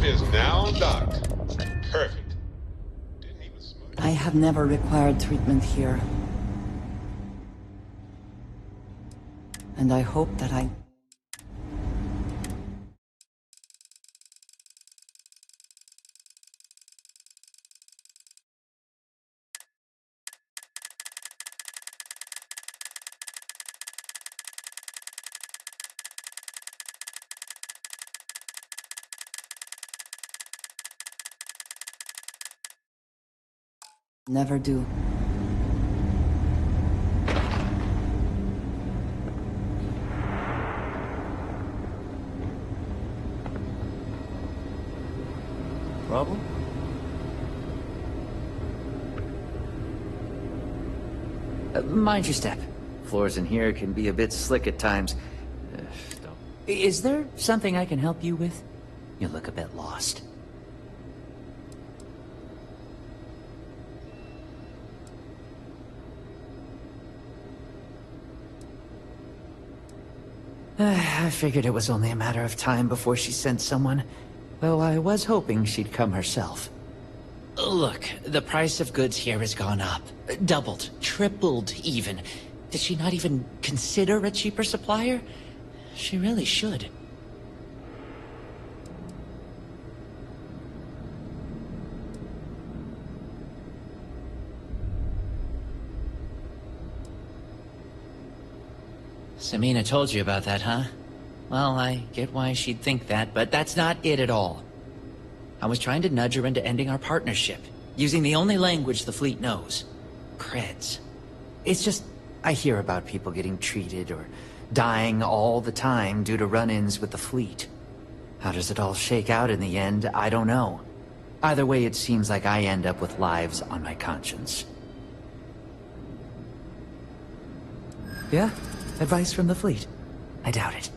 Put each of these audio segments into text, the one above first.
is now docked. Perfect. Didn't even smudge. I have never required treatment here. And I hope that I... never do. Problem? Mind your step. Floors in here can be a bit slick at times. Is there something I can help you with? You look a bit lost. I figured it was only a matter of time before she sent someone, though I was hoping she'd come herself. Look, the price of goods here has gone up. Doubled, tripled even. Did she not even consider a cheaper supplier? She really should. Samina told you about that, huh? Well, I get why she'd think that, but that's not it at all. I was trying to nudge her into ending our partnership, using the only language the fleet knows. Creds. It's just, I hear about people getting treated or dying all the time due to run-ins with the fleet. How does it all shake out in the end, I don't know. Either way, it seems like I end up with lives on my conscience. Yeah? Advice from the fleet? I doubt it.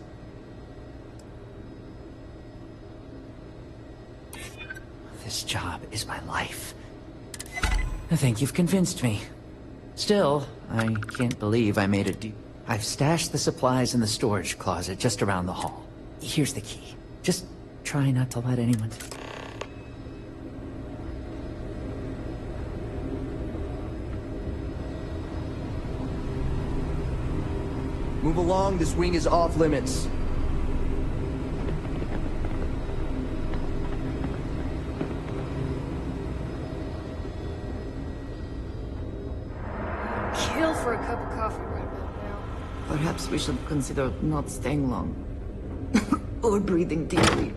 This job is my life. I think you've convinced me. Still, I can't believe I made a deal. I've stashed the supplies in the storage closet just around the hall. Here's the key. Just try not to let anyone... Move along, this wing is off limits. Kill for a cup of coffee right about now. Perhaps we should consider not staying long. Or breathing deeply.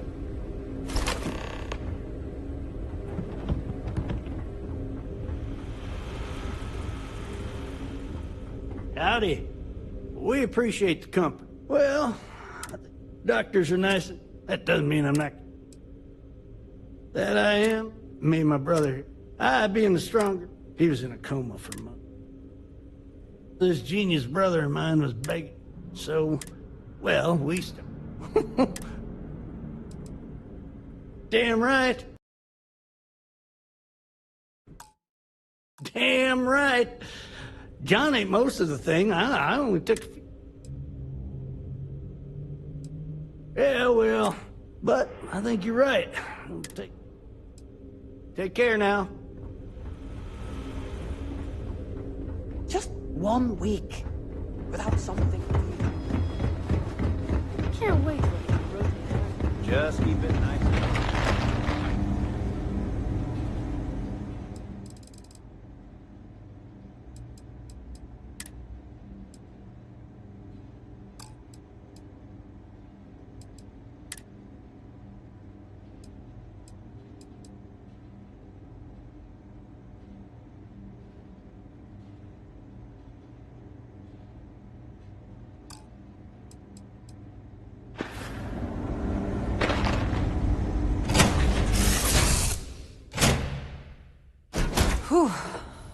Howdy. We appreciate the company. Well, doctors are nice. That doesn't mean I'm not. That I am. Me and my brother. I being the stronger. He was in a coma for a month. This genius brother of mine was begging. So, well, we Damn right. Damn right. John ate most of the thing. I only took a few. Yeah, well, but I think you're right. Take care now. Just 1 week. Without something. Can't wait for it to rotate. Just keep it nice. Whew.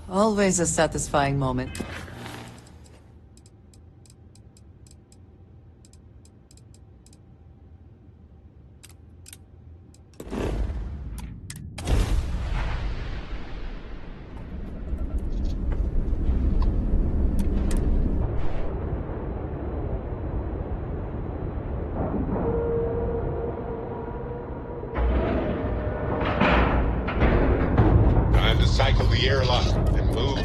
Always a satisfying moment. cycle the airlock and move.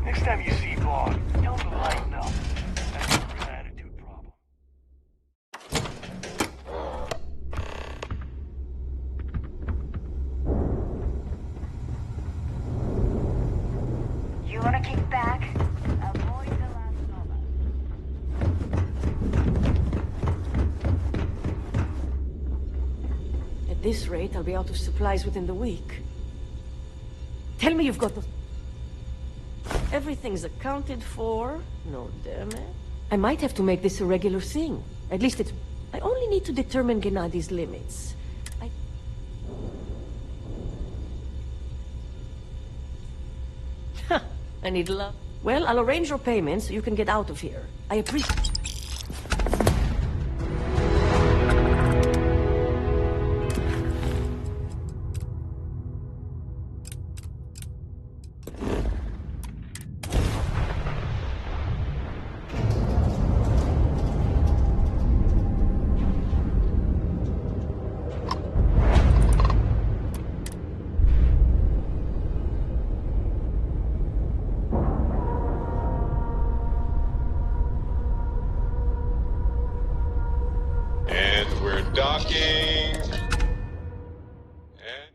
Next time you see Bond, tell him to lighten up. That's his attitude problem. You wanna kick back? Avoid the last number. At this rate, I'll be out of supplies within the week. Tell me you've got the... Everything's accounted for. No, damn it. I might have to make this a regular thing. At least it's... I only need to determine Gennadi's limits. I need love. Well, I'll arrange your payments so you can get out of here. I appreciate... And we're docking. And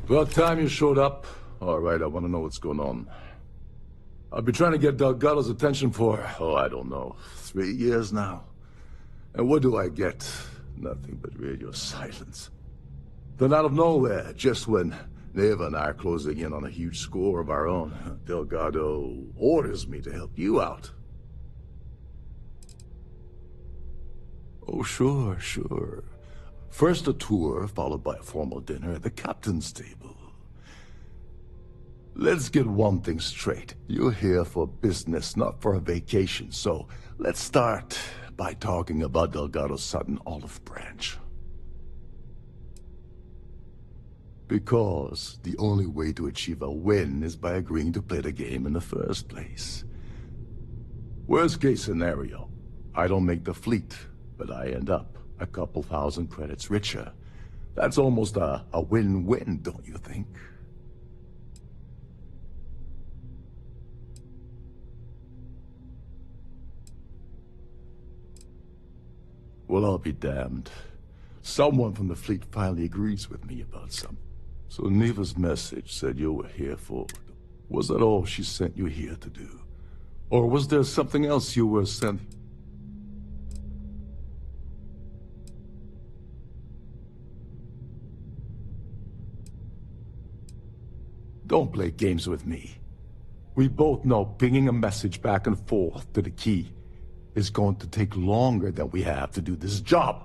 About time you showed up. All right, I want to know what's going on. I've been trying to get Delgado's attention for, I don't know, 3 years now. And what do I get? Nothing but radio silence. Then out of nowhere, just when Neva and I are closing in on a huge score of our own, Delgado orders me to help you out. Oh, sure, sure. First a tour, followed by a formal dinner at the captain's table. Let's get one thing straight. You're here for business, not for a vacation, so let's start by talking about Delgado's sudden olive branch. Because the only way to achieve a win is by agreeing to play the game in the first place. Worst case scenario, I don't make the fleet, but I end up a couple thousand credits richer. That's almost a win-win, don't you think? Well, I'll be damned. Someone from the fleet finally agrees with me about something. So Neva's message said you were here for... Was that all she sent you here to do? Or was there something else you were sent... Don't play games with me. We both know pinging a message back and forth to the key is going to take longer than we have to do this job.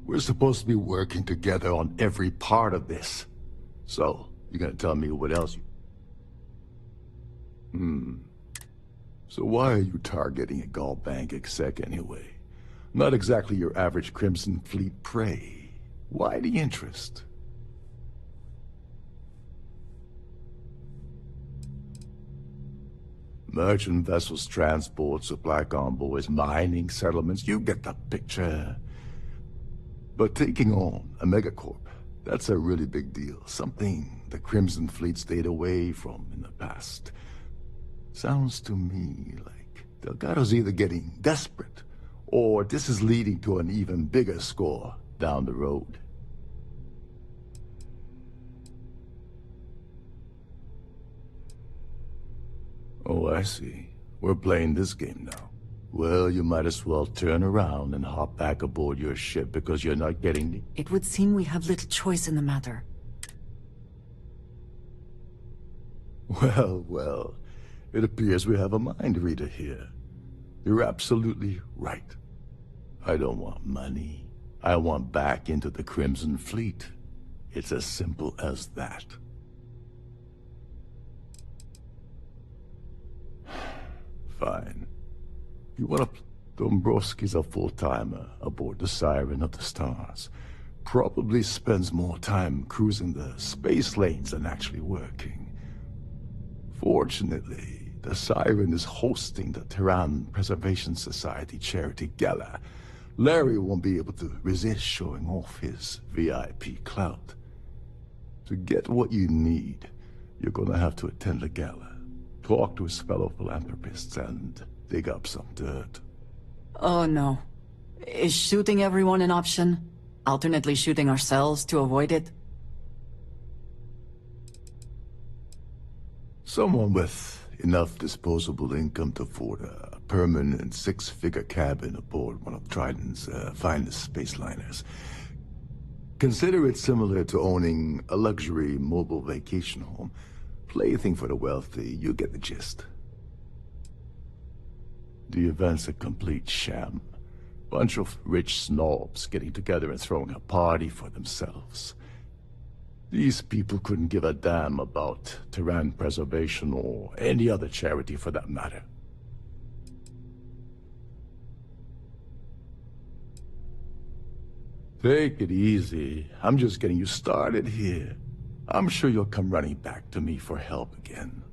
We're supposed to be working together on every part of this. So, you're gonna tell me what else you... So why are you targeting a Gall Bank exec anyway? Not exactly your average Crimson Fleet prey. Why the interest? Merchant vessels, transport, supply convoys, mining settlements, you get the picture. But taking on a megacorp That's a really big deal. Something the Crimson Fleet stayed away from in the past. Sounds to me like Delgado's either getting desperate, or this is leading to an even bigger score down the road. Oh, I see. We're playing this game now. Well, you might as well turn around and hop back aboard your ship because you're not getting the... It would seem we have little choice in the matter. Well, well. It appears we have a mind reader here. You're absolutely right. I don't want money. I want back into the Crimson Fleet. It's as simple as that. Fine. You want to... Dombrowski's a full-timer aboard the Siren of the Stars. Probably spends more time cruising the space lanes than actually working. Fortunately, the Siren is hosting the Terran Preservation Society charity gala. Larry won't be able to resist showing off his VIP clout. To get what you need, you're gonna have to attend the gala, talk to his fellow philanthropists, and dig up some dirt. Oh no. Is shooting everyone an option? Alternately shooting ourselves to avoid it? Someone with enough disposable income to afford a permanent six-figure cabin aboard one of Trident's finest space liners. Consider it similar to owning a luxury mobile vacation home. Plaything for the wealthy, you get the gist. The event's a complete sham. Bunch of rich snobs getting together and throwing a party for themselves. These people couldn't give a damn about Terran preservation or any other charity for that matter. Take it easy. I'm just getting you started here. I'm sure you'll come running back to me for help again.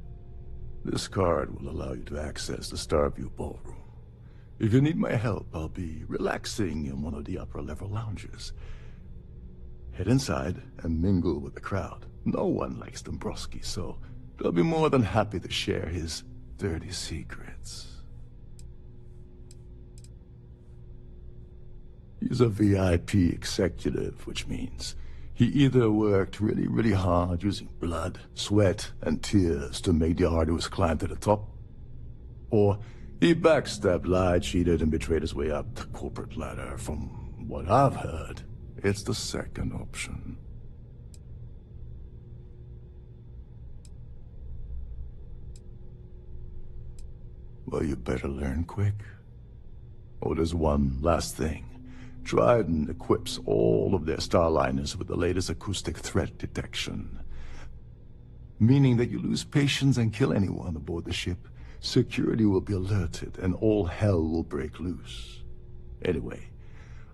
This card will allow you to access the Starview Ballroom. If you need my help, I'll be relaxing in one of the upper-level lounges. Head inside and mingle with the crowd. No one likes Dombrowski, so they'll be more than happy to share his dirty secrets. He's a VIP executive, which means he either worked really, really hard using blood, sweat, and tears to make the arduous climb to the top, or he backstabbed, lied, cheated, and betrayed his way up the corporate ladder. From what I've heard, it's the second option. Well, you better learn quick. Oh, there's one last thing. Trident equips all of their starliners with the latest acoustic threat detection. Meaning that you lose patience and kill anyone aboard the ship, security will be alerted and all hell will break loose. Anyway,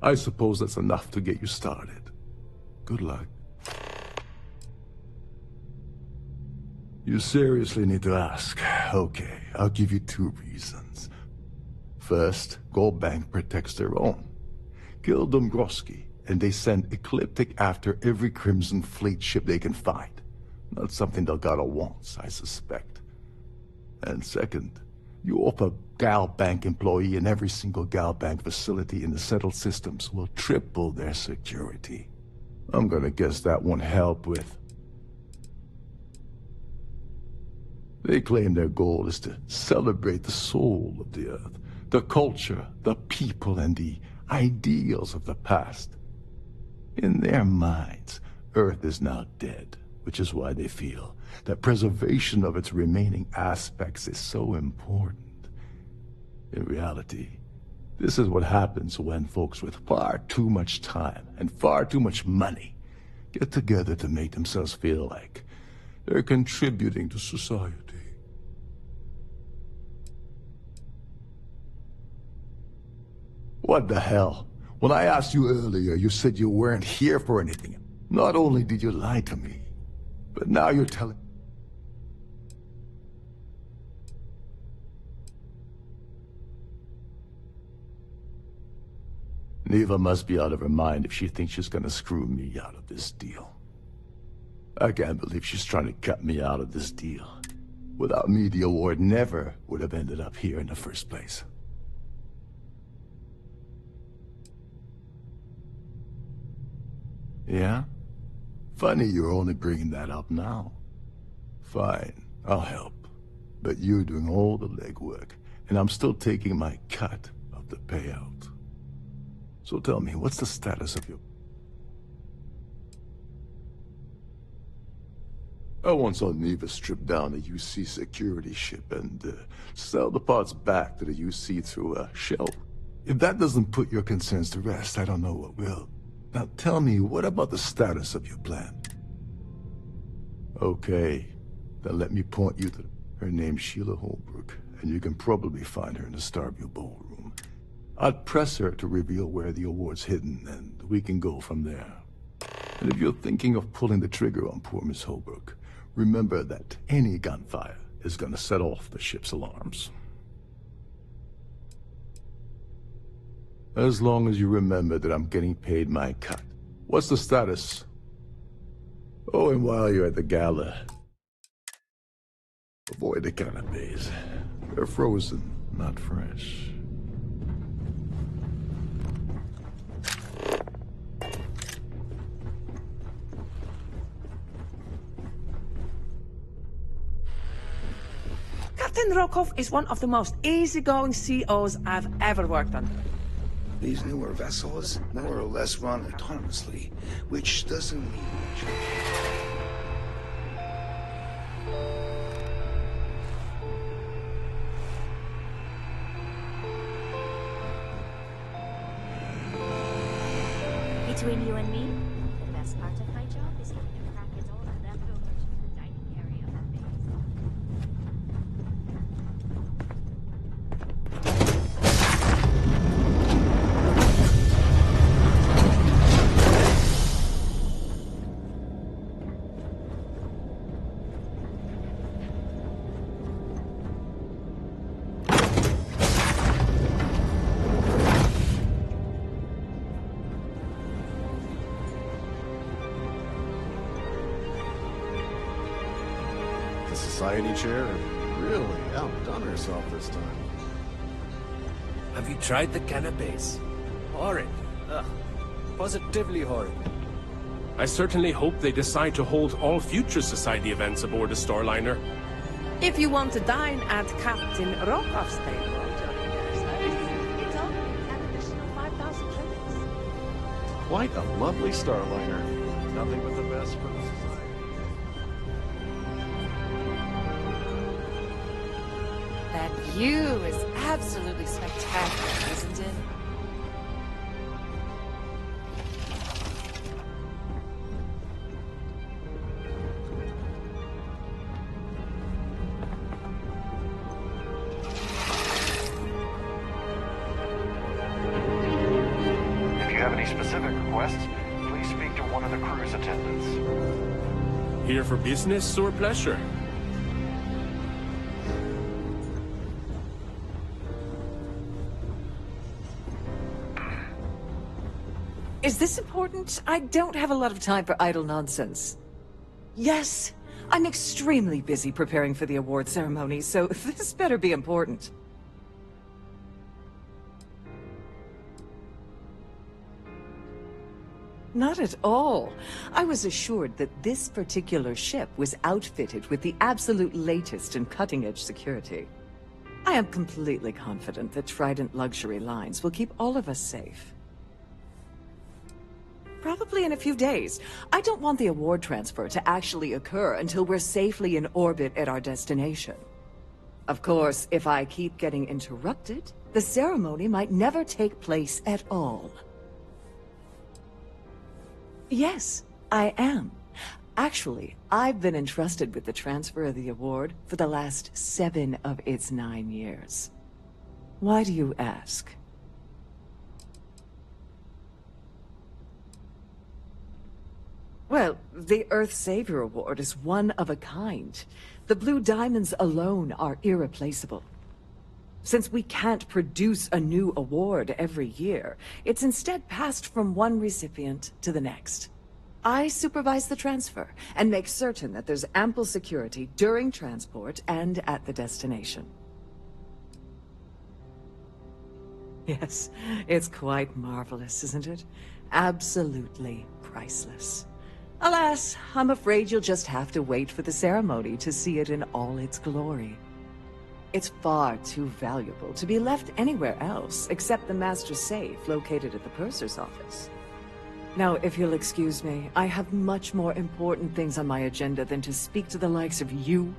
I suppose that's enough to get you started. Good luck. You seriously need to ask. Okay, I'll give you 2 reasons. First, Gold Bank protects their own. Kill Dombrowski, and they send Ecliptic after every Crimson Fleet ship they can find. Not something Delgado wants, I suspect. And second, you offer Gal Bank employee in every single Gal Bank facility in the settled systems will triple their security. I'm gonna guess that won't help with... They claim their goal is to celebrate the soul of the Earth, the culture, the people, and the ideals of the past. In their minds, Earth is now dead, which is why they feel that preservation of its remaining aspects is so important. In reality, this is what happens when folks with far too much time and far too much money get together to make themselves feel like they're contributing to society. What the hell? When I asked you earlier, you said you weren't here for anything. Not only did you lie to me, but now you're telling... Neva must be out of her mind if she thinks she's gonna screw me out of this deal. I can't believe she's trying to cut me out of this deal. Without me, the award never would have ended up here in the first place. Yeah? Funny you're only bringing that up now. Fine, I'll help. But you're doing all the legwork, and I'm still taking my cut of the payout. So tell me, what's the status of your... I once saw Neva strip down a UC security ship and sell the parts back to the UC through a shell. If that doesn't put your concerns to rest, I don't know what will. Now tell me, what about the status of your plan? Okay, then let me point you to her name's Sheila Holbrook, and you can probably find her in the Starfield ballroom. I'd press her to reveal where the award's hidden, and we can go from there. And if you're thinking of pulling the trigger on poor Miss Holbrook, remember that any gunfire is gonna set off the ship's alarms. As long as you remember that I'm getting paid my cut. What's the status? Oh, and while you're at the gala, avoid the canapes. They're frozen, not fresh. Captain Rokov is one of the most easygoing COs I've ever worked on. These newer vessels more or less run autonomously, which doesn't mean much. Between you and me, the best part of my job is eating a crack at all the leftovers from the dining area of that base. The society chair really outdone herself this time. Have you tried the canapes? Horrid. Ugh. Positively horrid. I certainly hope they decide to hold all future society events aboard the Starliner. If you want to dine at Captain Rokov's table during their service, it's only an additional 5,000 credits. Quite a lovely Starliner. Nothing but the best for the society. That view is absolutely spectacular, isn't it? If you have any specific requests, please speak to one of the crew's attendants. Here for business or pleasure? Is this important? I don't have a lot of time for idle nonsense. Yes, I'm extremely busy preparing for the award ceremony, so this better be important. Not at all. I was assured that this particular ship was outfitted with the absolute latest and cutting-edge security. I am completely confident that Trident Luxury Lines will keep all of us safe. Probably in a few days. I don't want the award transfer to actually occur until we're safely in orbit at our destination. Of course, if I keep getting interrupted, the ceremony might never take place at all. Yes, I am. Actually, I've been entrusted with the transfer of the award for the last 7 of its 9 years. Why do you ask? Well, the Earth Savior Award is one of a kind. The Blue Diamonds alone are irreplaceable. Since we can't produce a new award every year, it's instead passed from one recipient to the next. I supervise the transfer and make certain that there's ample security during transport and at the destination. Yes, it's quite marvelous, isn't it? Absolutely priceless. Alas, I'm afraid you'll just have to wait for the ceremony to see it in all its glory. It's far too valuable to be left anywhere else except the master's safe located at the purser's office. Now, if you'll excuse me, I have much more important things on my agenda than to speak to the likes of you.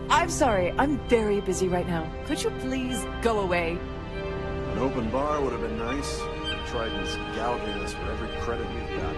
I'm sorry, I'm very busy right now. Could you please go away? An open bar would have been nice. Trident's gouging us for every credit we've got.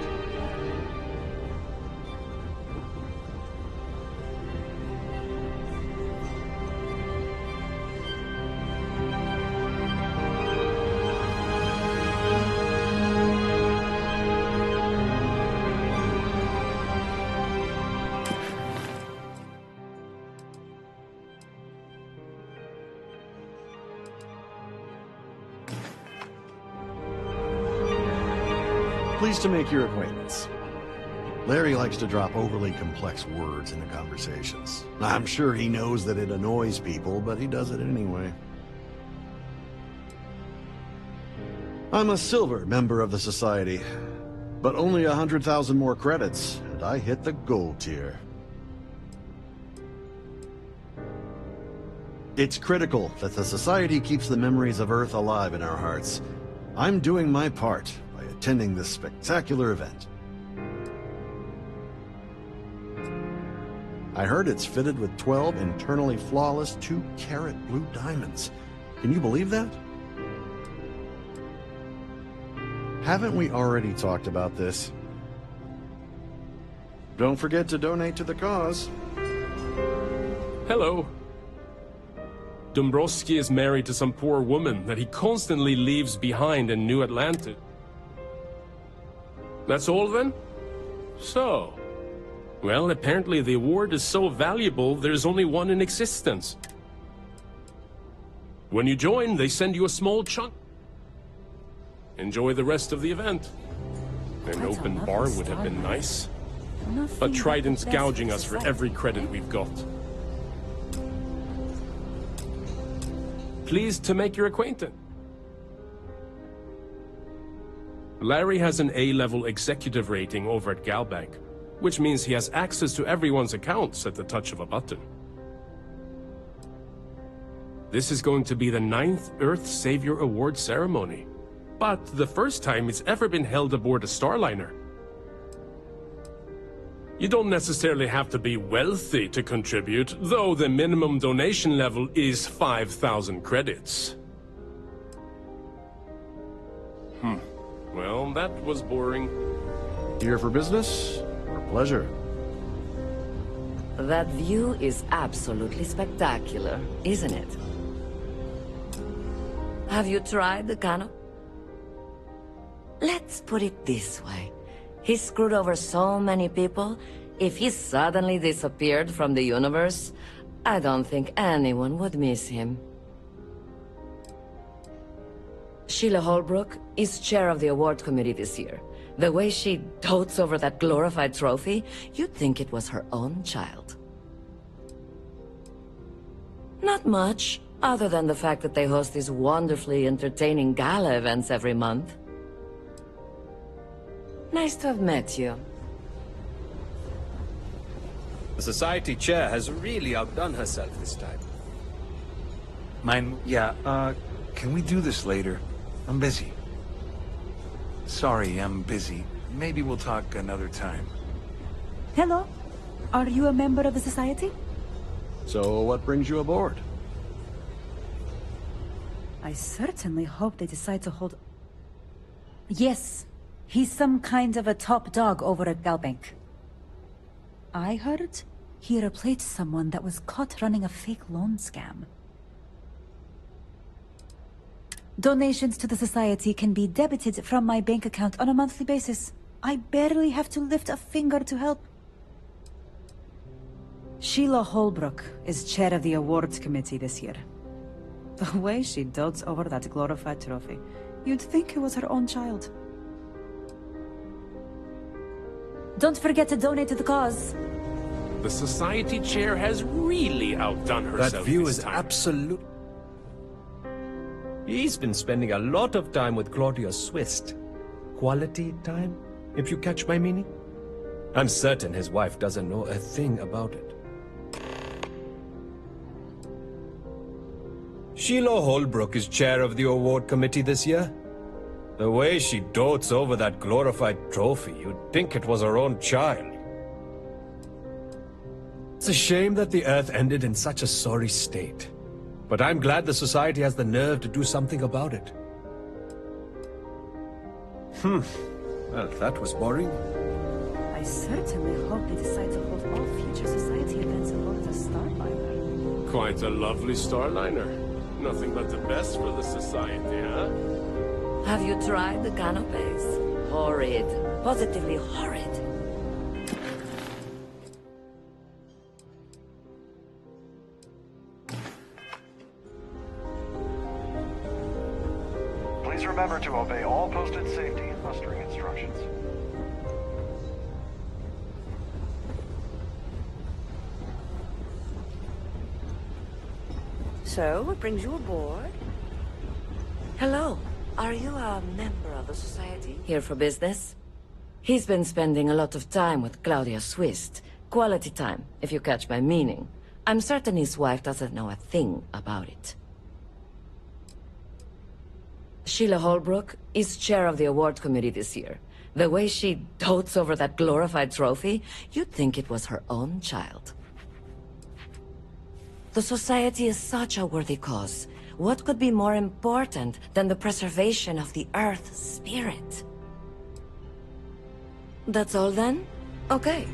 Pleased to make your acquaintance. Larry likes to drop overly complex words into conversations. I'm sure he knows that it annoys people, but he does it anyway. I'm a silver member of the Society, but only 100,000 more credits, and I hit the gold tier. It's critical that the Society keeps the memories of Earth alive in our hearts. I'm doing my part by attending this spectacular event. I heard it's fitted with 12 internally flawless 2-carat blue diamonds. Can you believe that? Haven't we already talked about this? Don't forget to donate to the cause. Hello. Dombrowski is married to some poor woman that he constantly leaves behind in New Atlantis. That's all then? So... well, apparently the award is so valuable, there's only one in existence. When you join, they send you a small chunk. Enjoy the rest of the event. An open bar would have been nice. But Trident's gouging us for every credit we've got. Pleased to make your acquaintance. Larry has an A-level executive rating over at Galbank, which means he has access to everyone's accounts at the touch of a button. This is going to be the 9th Earth Savior Award ceremony, but the first time it's ever been held aboard a Starliner. You don't necessarily have to be wealthy to contribute, though the minimum donation level is 5,000 credits. Well, that was boring. Here for business or pleasure? That view is absolutely spectacular, isn't it? Have you tried the canopy? Let's put it this way. He screwed over so many people. If he suddenly disappeared from the universe, I don't think anyone would miss him. Sheila Holbrook is chair of the award committee this year. The way she dotes over that glorified trophy, you'd think it was her own child. Not much, other than the fact that they host these wonderfully entertaining gala events every month. Nice to have met you. The Society Chair has really outdone herself this time. Can we do this later? I'm busy. Sorry, I'm busy. Maybe we'll talk another time. Hello? Are you a member of the Society? So what brings you aboard? I certainly hope they decide to hold... Yes, he's some kind of a top dog over at Galbank. I heard he replaced someone that was caught running a fake loan scam. Donations to the Society can be debited from my bank account on a monthly basis. I barely have to lift a finger to help. Sheila Holbrook is chair of the awards committee this year. The way she dotes over that glorified trophy, you'd think it was her own child. Don't forget to donate to the cause. The society chair has really outdone herself. That view this is time. absolute. He's been spending a lot of time with Claudia Swist. Quality time, if you catch my meaning? I'm certain his wife doesn't know a thing about it. Sheila Holbrook is chair of the award committee this year. The way she dotes over that glorified trophy, you'd think it was her own child. It's a shame that the Earth ended in such a sorry state. But I'm glad the Society has the nerve to do something about it. Well, that was boring. I certainly hope they decide to hold all future society events aboard the Starliner. Quite a lovely Starliner. Nothing but the best for the society, huh? Have you tried the canopies? Horrid. Positively horrid. Please remember to obey all posted safety and mustering instructions. So, what brings you aboard? Hello. Are you a member of the society? Here for business? He's been spending a lot of time with Claudia Swist. Quality time, if you catch my meaning. I'm certain his wife doesn't know a thing about it. Sheila Holbrook is chair of the award committee this year. The way she dotes over that glorified trophy, you'd think it was her own child. The society is such a worthy cause. What could be more important than the preservation of the Earth's spirit? That's all then? Okay.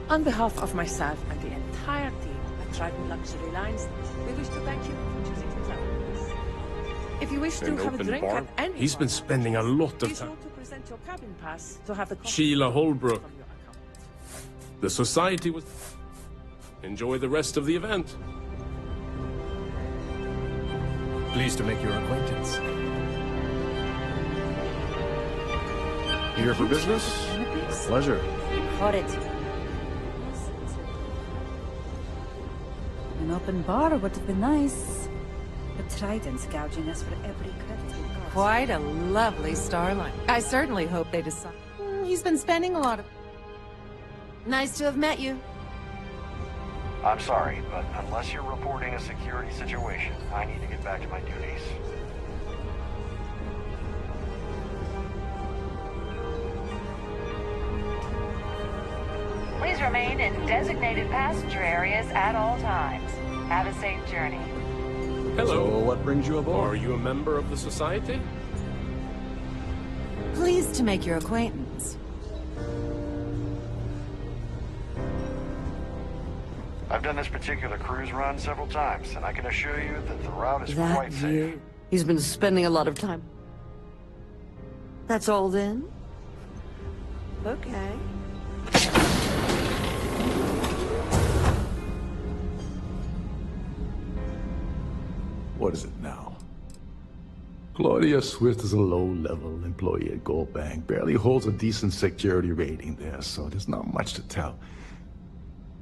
On behalf of myself and the entire team at Trident Luxury Lines, we wish to thank you for choosing to travel with us. If you wish to An have a open drink bar. at any He's been point, spending a lot of be sure time. to present your cabin pass to have the coffee Sheila Holbrook. from your account. The society was... Enjoy the rest of the event. Pleased to make your acquaintance. Here for business? Pleasure. Horrid. An open bar would have been nice. But Trident's gouging us for every credit we got. Quite a lovely starline. I certainly hope they decide. He's been spending a lot of... Nice to have met you. I'm sorry, but unless you're reporting a security situation, I need to get back to my duties. Please remain in designated passenger areas at all times. Have a safe journey. Hello. So what brings you aboard? Are you a member of the society? Pleased to make your acquaintance. I've done this particular cruise run several times, and I can assure you that the route is quite safe. view. He's been spending a lot of time. That's all then? Okay. What is it now? Claudia Swift is a low-level employee at Gold Bank, barely holds a decent security rating there, so there's not much to tell.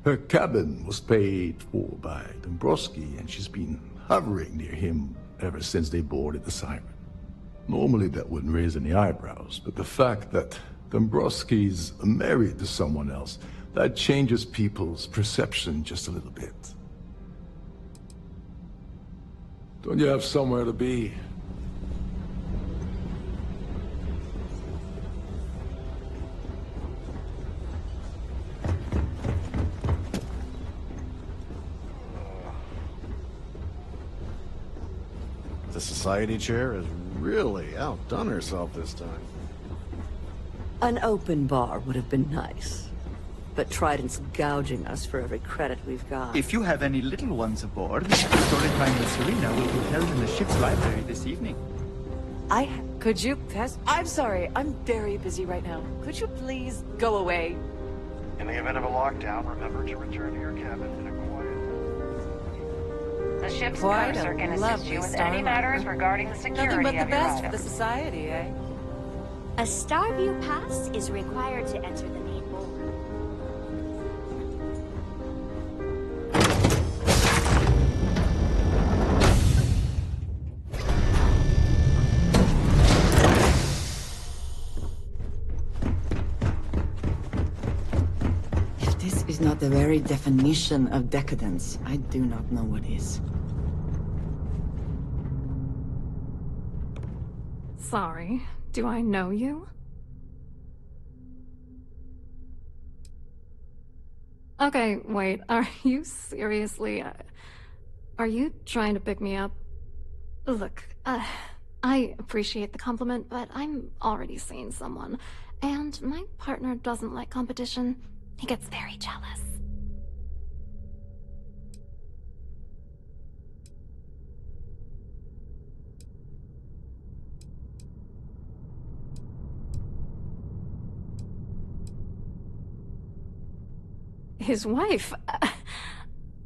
Her cabin was paid for by Dombrowski, and she's been hovering near him ever since they boarded the Siren. Normally that wouldn't raise any eyebrows, but the fact that Dombrowski's married to someone else, that changes people's perception just a little bit. Don't you have somewhere to be? The society chair has really outdone herself this time. An open bar would have been nice. But Trident's gouging us for every credit we've got. If you have any little ones aboard, story time with Serena will be held in the ship's library this evening. Could you pass? I'm sorry, I'm very busy right now. Could you please go away? In the event of a lockdown, remember to return to your cabin in a quiet... The ship's Quite purser a can assist lovely you with Star any matters Miner. regarding the Nothing security but the of your best for items. the society, eh? A Starview pass is required to enter the main ballroom. If this is not the very definition of decadence, I do not know what is. Sorry, do I know you? Okay, wait, are you seriously... are you trying to pick me up? Look, I appreciate the compliment, but I'm already seeing someone, and my partner doesn't like competition. He gets very jealous. His wife?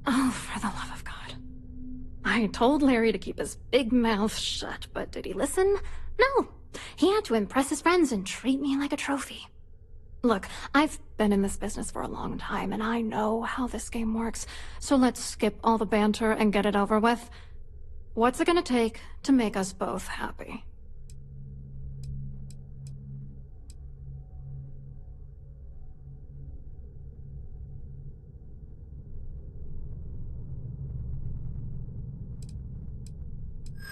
Oh, for the love of God. I told Larry to keep his big mouth shut, but did he listen? No. He had to impress his friends and treat me like a trophy. Look, I've been in this business for a long time, and I know how this game works, so let's skip all the banter and get it over with. What's it gonna take to make us both happy?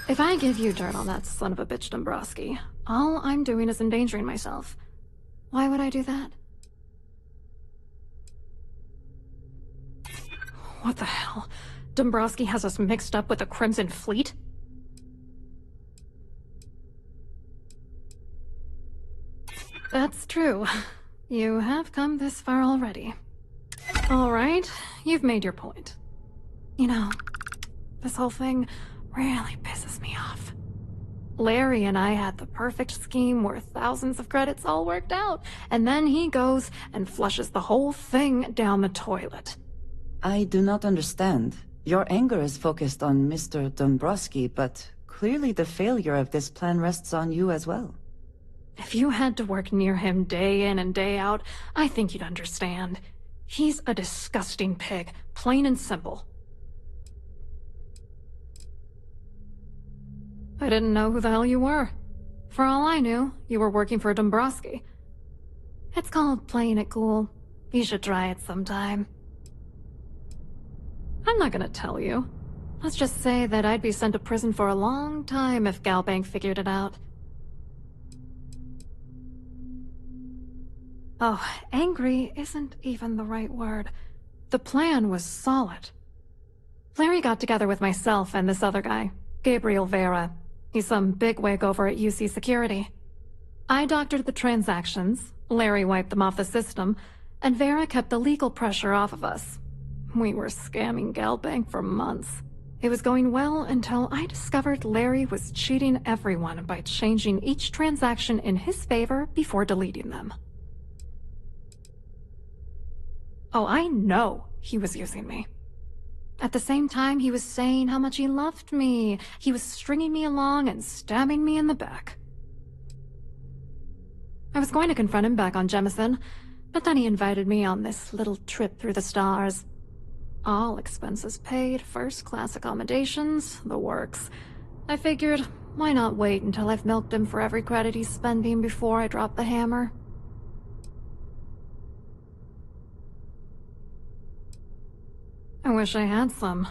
If I give you dirt on that son of a bitch Dombrowski, all I'm doing is endangering myself. Why would I do that? What the hell? Dombrowski has us mixed up with the Crimson Fleet? That's true. You have come this far already. Alright, you've made your point. You know, this whole thing really pisses me off. Larry and I had the perfect scheme where thousands of credits all worked out, and then he goes and flushes the whole thing down the toilet. I do not understand. Your anger is focused on Mr. Dombrowski, but clearly the failure of this plan rests on you as well. If you had to work near him day in and day out, I think you'd understand. He's a disgusting pig, plain and simple. I didn't know who the hell you were. For all I knew, you were working for Dombrowski. It's called playing it cool. You should try it sometime. I'm not gonna tell you. Let's just say that I'd be sent to prison for a long time if Galbank figured it out. Oh, angry isn't even the right word. The plan was solid. Larry got together with myself and this other guy, Gabriel Vera. He's some bigwig over at UC Security. I doctored the transactions, Larry wiped them off the system, and Vera kept the legal pressure off of us. We were scamming Galbank for months. It was going well until I discovered Larry was cheating everyone by changing each transaction in his favor before deleting them. Oh, I know he was using me. At the same time, he was saying how much he loved me. He was stringing me along and stabbing me in the back. I was going to confront him back on Jemison, but then he invited me on this little trip through the stars. All expenses paid, first-class accommodations, the works. I figured, why not wait until I've milked him for every credit he's spending before I drop the hammer? I wish I had some.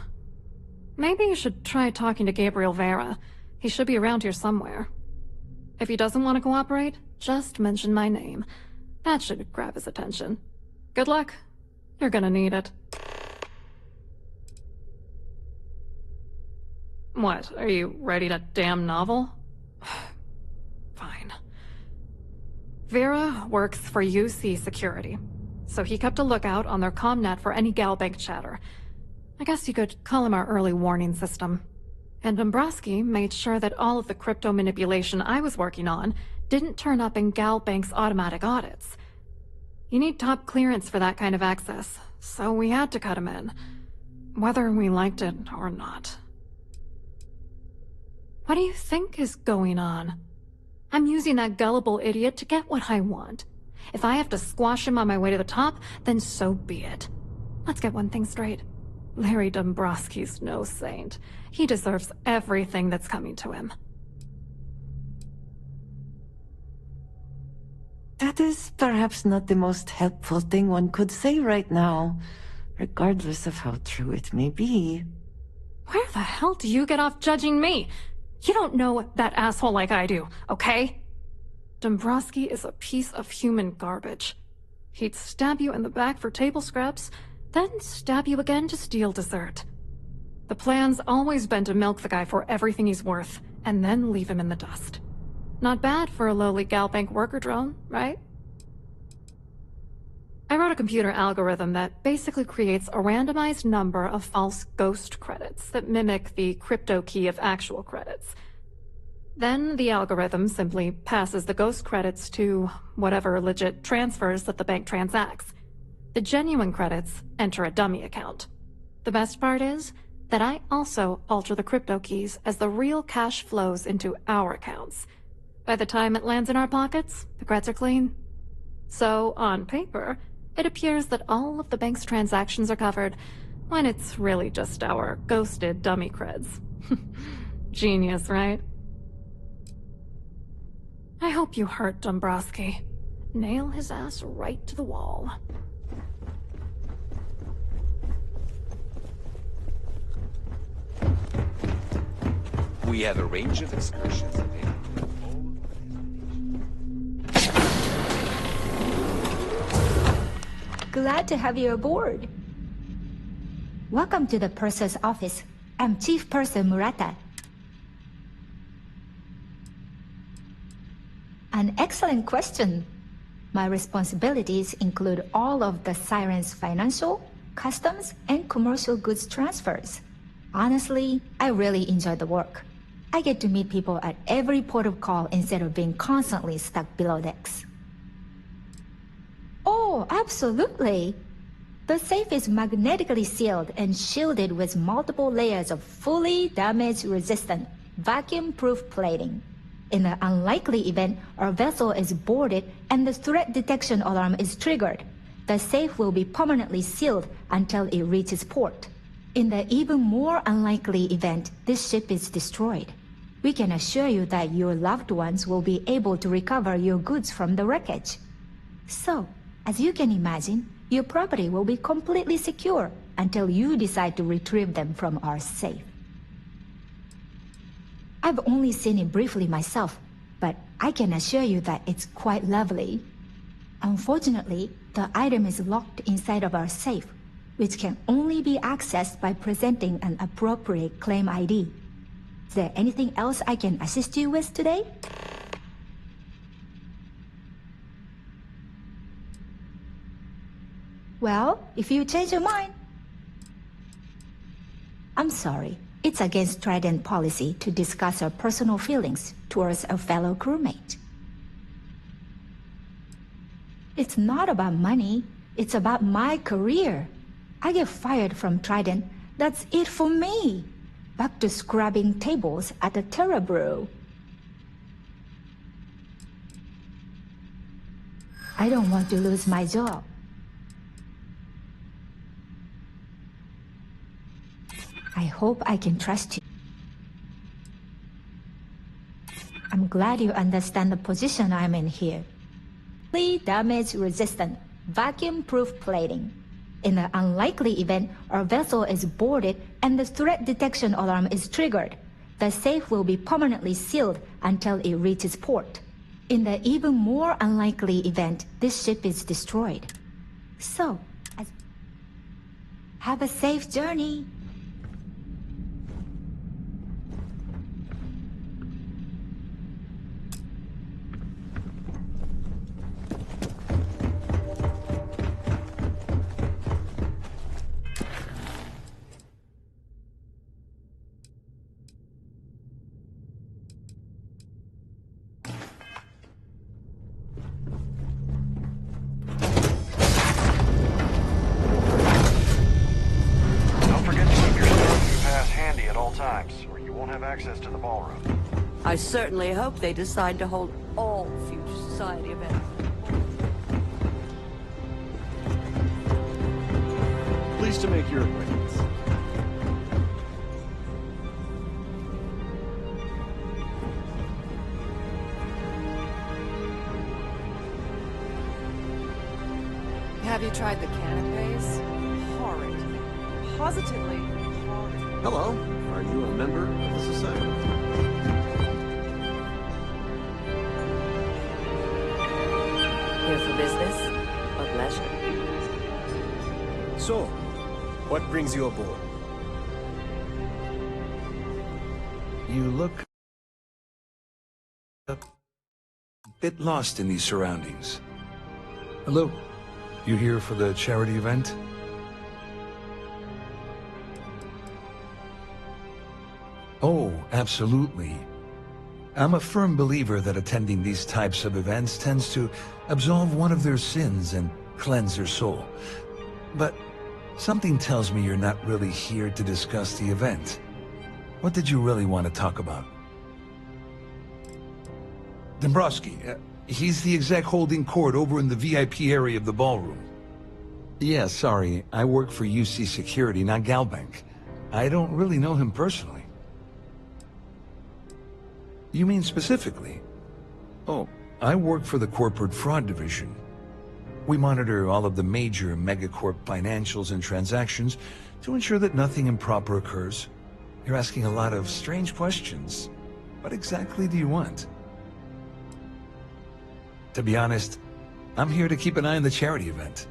Maybe you should try talking to Gabriel Vera. He should be around here somewhere. If he doesn't want to cooperate, just mention my name. That should grab his attention. Good luck. You're gonna need it. What, are you ready to damn novel? Fine. Vera works for UC Security, so he kept a lookout on their commnet for any Galbank chatter. I guess you could call him our early warning system. And Dombrowski made sure that all of the crypto manipulation I was working on didn't turn up in Galbank's automatic audits. You need top clearance for that kind of access, so we had to cut him in. Whether we liked it or not. What do you think is going on? I'm using that gullible idiot to get what I want. If I have to squash him on my way to the top, then so be it. Let's get one thing straight. Larry Dombrowski's no saint. He deserves everything that's coming to him. That is perhaps not the most helpful thing one could say right now, regardless of how true it may be. Where the hell do you get off judging me? You don't know that asshole like I do, okay? Dombrowski is a piece of human garbage. He'd stab you in the back for table scraps, then stab you again to steal dessert. The plan's always been to milk the guy for everything he's worth, and then leave him in the dust. Not bad for a lowly Galbank worker drone, right? I wrote a computer algorithm that basically creates a randomized number of false ghost credits that mimic the crypto key of actual credits. Then the algorithm simply passes the ghost credits to whatever legit transfers that the bank transacts. The genuine credits enter a dummy account. The best part is that I also alter the crypto keys as the real cash flows into our accounts. By the time it lands in our pockets, the creds are clean. So, on paper, it appears that all of the bank's transactions are covered, when it's really just our ghosted dummy creds. Genius, right? I hope you hurt Dombrowski. Nail his ass right to the wall. We have a range of excursions available. Glad to have you aboard. Welcome to the Purser's office. I'm Chief Purser Murata. An excellent question. My responsibilities include all of the Siren's financial, customs, and commercial goods transfers. Honestly, I really enjoy the work. I get to meet people at every port of call instead of being constantly stuck below decks. Oh, absolutely. The safe is magnetically sealed and shielded with multiple layers of fully damage-resistant, vacuum-proof plating. In the unlikely event our vessel is boarded and the threat detection alarm is triggered, the safe will be permanently sealed until it reaches port. In the even more unlikely event this ship is destroyed, we can assure you that your loved ones will be able to recover your goods from the wreckage. So, as you can imagine, your property will be completely secure until you decide to retrieve them from our safe. I've only seen it briefly myself, but I can assure you that it's quite lovely. Unfortunately, the item is locked inside of our safe, which can only be accessed by presenting an appropriate claim ID. Is there anything else I can assist you with today? Well, if you change your mind... I'm sorry. It's against Trident policy to discuss our personal feelings towards a fellow crewmate. It's not about money. It's about my career. I get fired from Trident. That's it for me. Back to scrubbing tables at the Terra Brew. I don't want to lose my job. I hope I can trust you. I'm glad you understand the position I'm in here. Fully damage-resistant, vacuum-proof plating. In the unlikely event our vessel is boarded and the threat detection alarm is triggered, the safe will be permanently sealed until it reaches port. In the even more unlikely event this ship is destroyed. So, have a safe journey. access to the ballroom. I certainly hope they decide to hold all future society events. Pleased to make your acquaintance. Have you tried the canapes? Horrid. Positively horrid. Hello. Are you a member of the society? Here for business? A pleasure. So, what brings you aboard? You look a bit lost in these surroundings. Hello. You here for the charity event? Oh, absolutely. I'm a firm believer that attending these types of events tends to absolve one of their sins and cleanse their soul. But something tells me you're not really here to discuss the event. What did you really want to talk about? Dombrowski, he's the exec holding court over in the VIP area of the ballroom. Yeah, sorry, I work for UC Security, not Galbank. I don't really know him personally. You mean specifically? Oh, I work for the Corporate Fraud Division. We monitor all of the major megacorp financials and transactions to ensure that nothing improper occurs. You're asking a lot of strange questions. What exactly do you want? To be honest, I'm here to keep an eye on the charity event.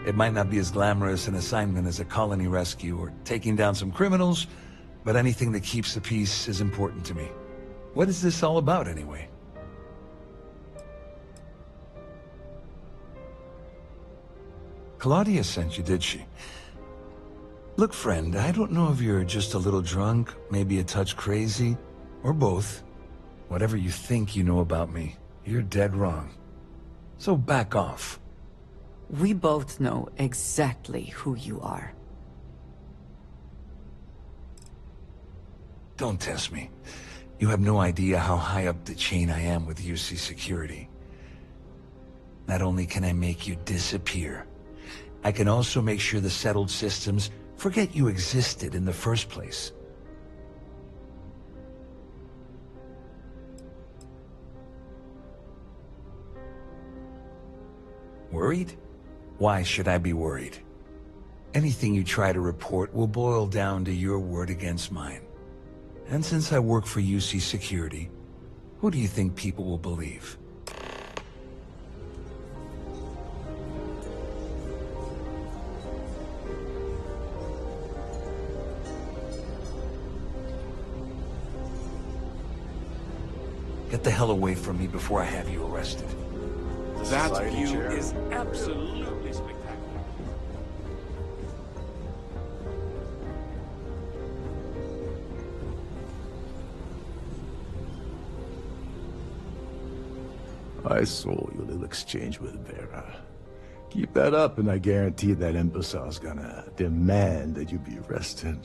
It might not be as glamorous an assignment as a colony rescue or taking down some criminals, but anything that keeps the peace is important to me. What is this all about, anyway? Claudia sent you, did she? Look, friend, I don't know if you're just a little drunk, maybe a touch crazy, or both. Whatever you think you know about me, you're dead wrong. So back off. We both know exactly who you are. Don't test me. You have no idea how high up the chain I am with UC Security. Not only can I make you disappear, I can also make sure the settled systems forget you existed in the first place. Worried? Why should I be worried? Anything you try to report will boil down to your word against mine. And since I work for UC Security, who do you think people will believe? Get the hell away from me before I have you arrested. That view is absolutely spectacular. I saw your little exchange with Vera. Keep that up and I guarantee that imbecile's gonna demand that you be arrested.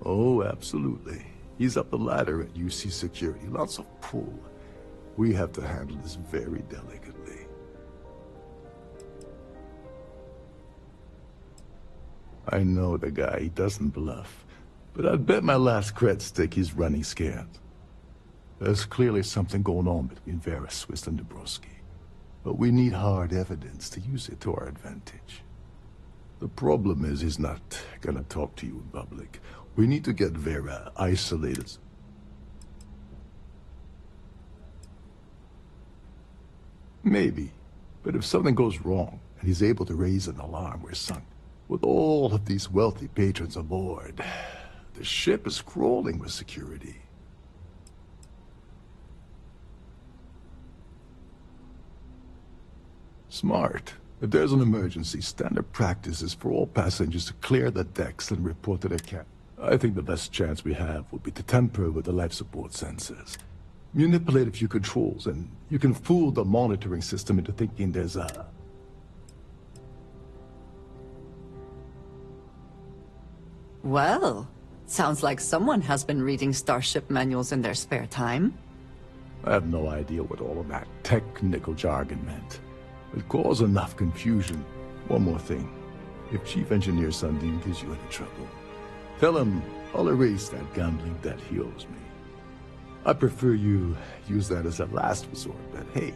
Oh, absolutely. He's up the ladder at UC Security. Lots of pull. We have to handle this very delicately. I know the guy, he doesn't bluff. But I'd bet my last cred stick he's running scared. There's clearly something going on between Vera Swiss and Dombrowski. But we need hard evidence to use it to our advantage. The problem is he's not gonna talk to you in public. We need to get Vera isolated. Maybe. But if something goes wrong, and he's able to raise an alarm, we're sunk. With all of these wealthy patrons aboard, the ship is crawling with security. Smart. If there's an emergency, standard practice is for all passengers to clear the decks and report to their captain. I think the best chance we have would be to tamper with the life support sensors. Manipulate a few controls, and you can fool the monitoring system into thinking there's a... Well, sounds like someone has been reading starship manuals in their spare time. I have no idea what all of that technical jargon meant. It caused enough confusion. One more thing. If Chief Engineer Sundin gives you any trouble, tell him I'll erase that gambling debt he owes me. I prefer you use that as a last resort, but hey,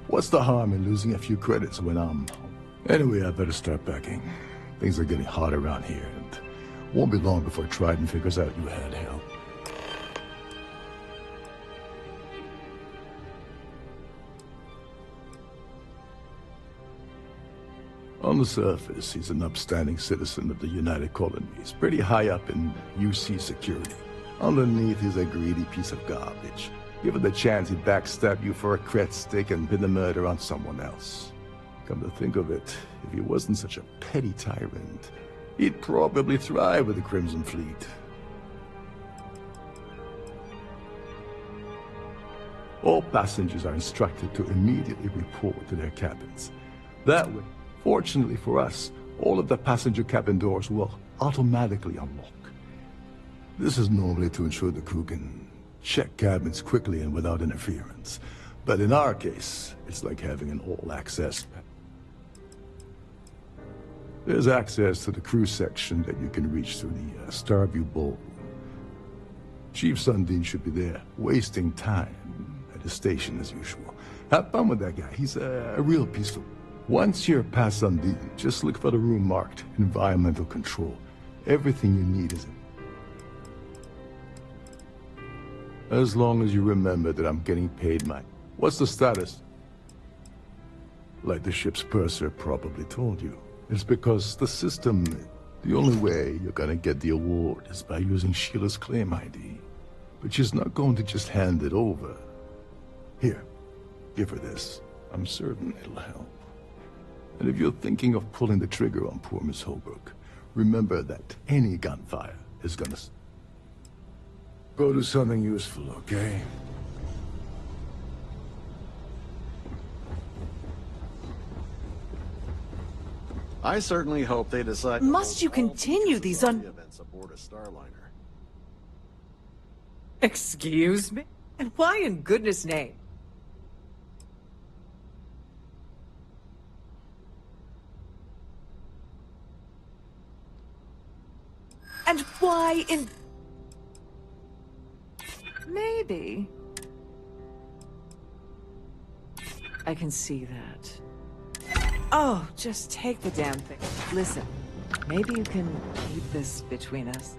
what's the harm in losing a few credits when I'm home? Anyway, I better start packing. Things are getting hot around here, and won't be long before Trident figures out you had help. On the surface, he's an upstanding citizen of the United Colonies, pretty high up in UC security. Underneath, he's a greedy piece of garbage. Given the chance, he'd backstab you for a cret stick and pin the murder on someone else. Come to think of it, if he wasn't such a petty tyrant, he'd probably thrive with the Crimson Fleet. All passengers are instructed to immediately report to their cabins. That way, fortunately for us, all of the passenger cabin doors will automatically unlock. This is normally to ensure the crew can check cabins quickly and without interference. But in our case, it's like having an all-access. There's access to the crew section that you can reach through the Starview Bowl. Chief Sundin should be there, wasting time at the station as usual. Have fun with that guy. He's a real piece of... Once you're past Sundin, just look for the room marked Environmental Control. Everything you need is in. As long as you remember that I'm getting paid my... What's the status? Like the ship's purser probably told you. It's because the system... The only way you're gonna get the award is by using Sheila's claim ID. But she's not going to just hand it over. Here, give her this. I'm certain it'll help. And if you're thinking of pulling the trigger on poor Miss Holbrook, remember that any gunfire is gonna... Go do something useful, okay? I certainly hope they decide... Must you continue these events aboard a Starliner? Excuse me? And why in goodness' name? And why in... Maybe. I can see that. Oh, just take the damn thing. Listen, maybe you can keep this between us.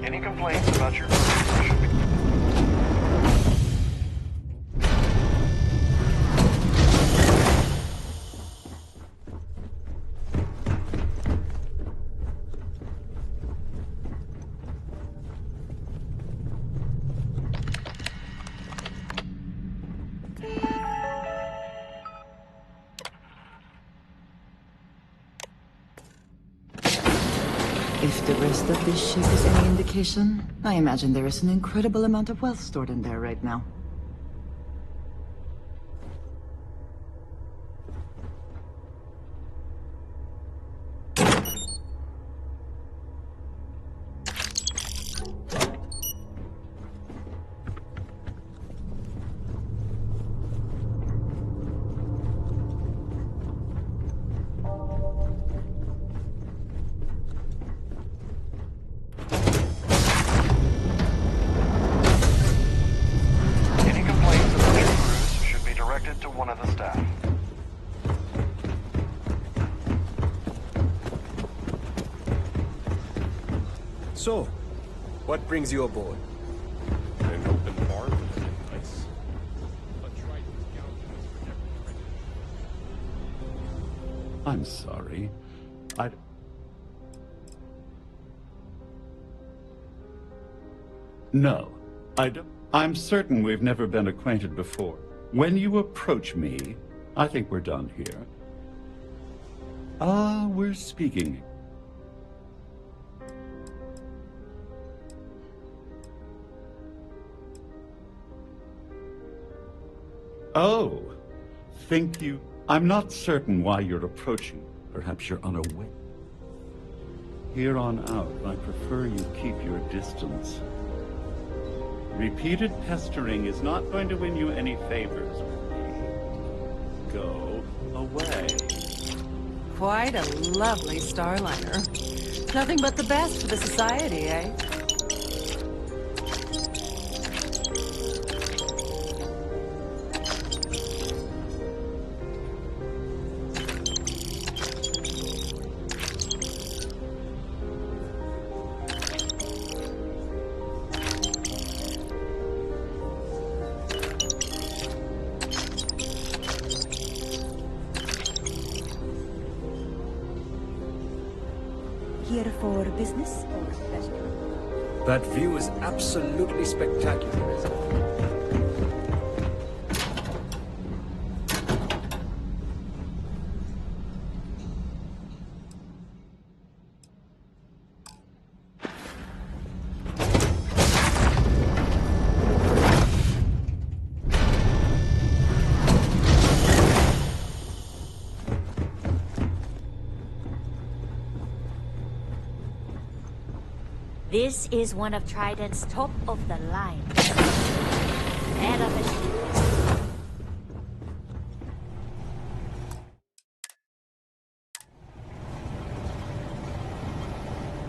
Any complaints about your first impression? If the rest of this ship is any indication, I imagine there is an incredible amount of wealth stored in there right now. So, what brings you aboard? An open bar would have been nice. But Trident's gouging us for every credit. I'm sorry. No, I don't. I'm certain we've never been acquainted before. When you approach me, I think we're done here. We're speaking. Oh, think you... I'm not certain why you're approaching. Perhaps you're unaware. Here on out, I prefer you keep your distance. Repeated pestering is not going to win you any favors with me. Go away. Quite a lovely starliner. Nothing but the best for the society, eh? Here for business or pleasure? That view is absolutely spectacular, isn't it? This is one of Trident's top of the line. Head of the ship.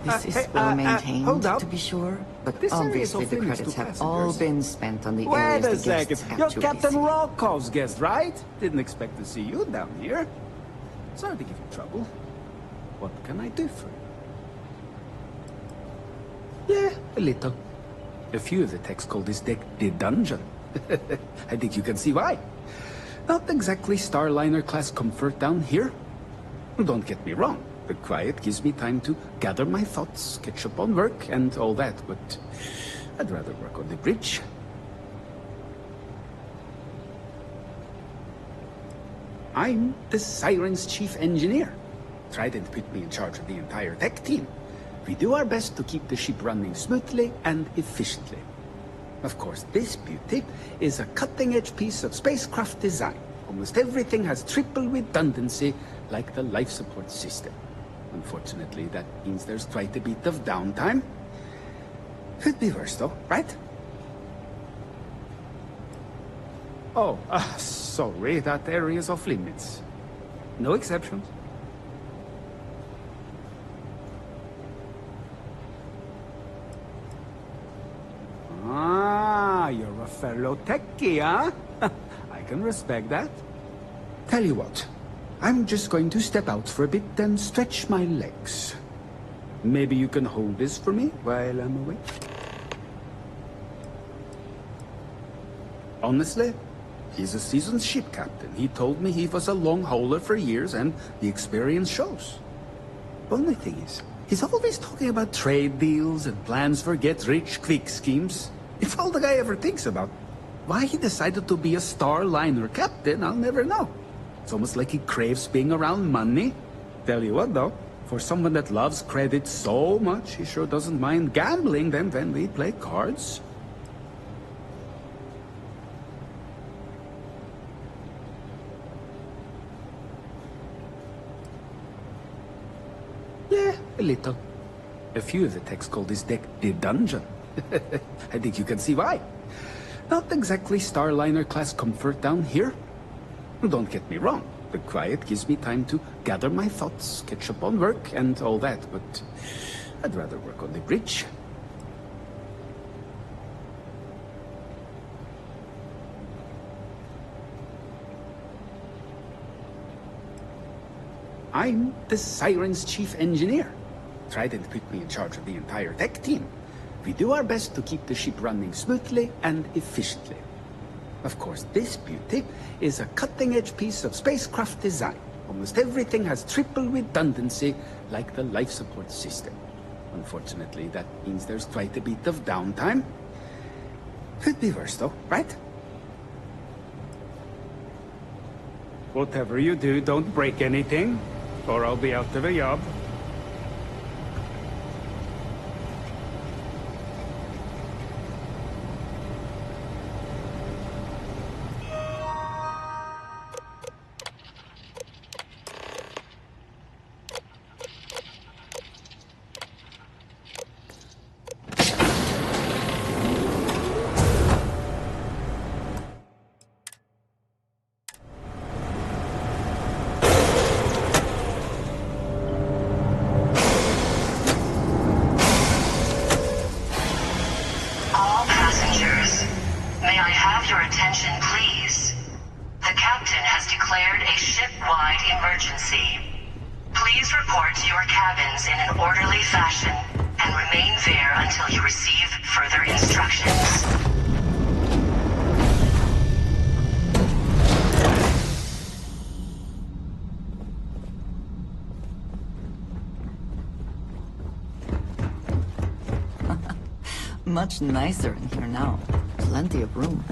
This is well maintained, to be sure, but This area is obviously off the limits credits to have all passengers. been spent on the Wait areas a the second. guests You're actually Captain see. Rolkov's guest, right? Didn't expect to see you down here. Sorry to give you trouble. What can I do for you? Yeah, a little. A few of the techs call this deck the dungeon. I think you can see why. Not exactly Starliner-class comfort down here. Don't get me wrong. The quiet gives me time to gather my thoughts, catch up on work, and all that, but I'd rather work on the bridge. I'm the Siren's chief engineer. Trident put me in charge of the entire tech team. We do our best to keep the ship running smoothly and efficiently. Of course, this beauty is a cutting-edge piece of spacecraft design. Almost everything has triple redundancy, like the life support system. Unfortunately, that means there's quite a bit of downtime. Could be worse, though, right? Oh, sorry, that area's off limits. No exceptions. Ah, you're a fellow techie, huh? I can respect that. Tell you what, I'm just going to step out for a bit and stretch my legs. Maybe you can hold this for me while I'm away? Honestly, he's a seasoned ship captain. He told me he was a long hauler for years, and the experience shows. Only thing is, he's always talking about trade deals and plans for get-rich-quick schemes. If all the guy ever thinks about why he decided to be a Starliner captain, I'll never know. It's almost like he craves being around money. Tell you what, though, for someone that loves credit so much, he sure doesn't mind gambling them when we play cards. Yeah, a little. A few of the techs call this deck the dungeon. I think you can see why. Not exactly Starliner-class comfort down here. Don't get me wrong. The quiet gives me time to gather my thoughts, catch up on work, and all that, but I'd rather work on the bridge. I'm the Siren's chief engineer. Trident put me in charge of the entire tech team. We do our best to keep the ship running smoothly and efficiently. Of course, this beauty is a cutting-edge piece of spacecraft design. Almost everything has triple redundancy, like the life support system. Unfortunately, that means there's quite a bit of downtime. Could be worse, though, right? Whatever you do, don't break anything. or I'll be out of a job. Much nicer in here now. Plenty of room.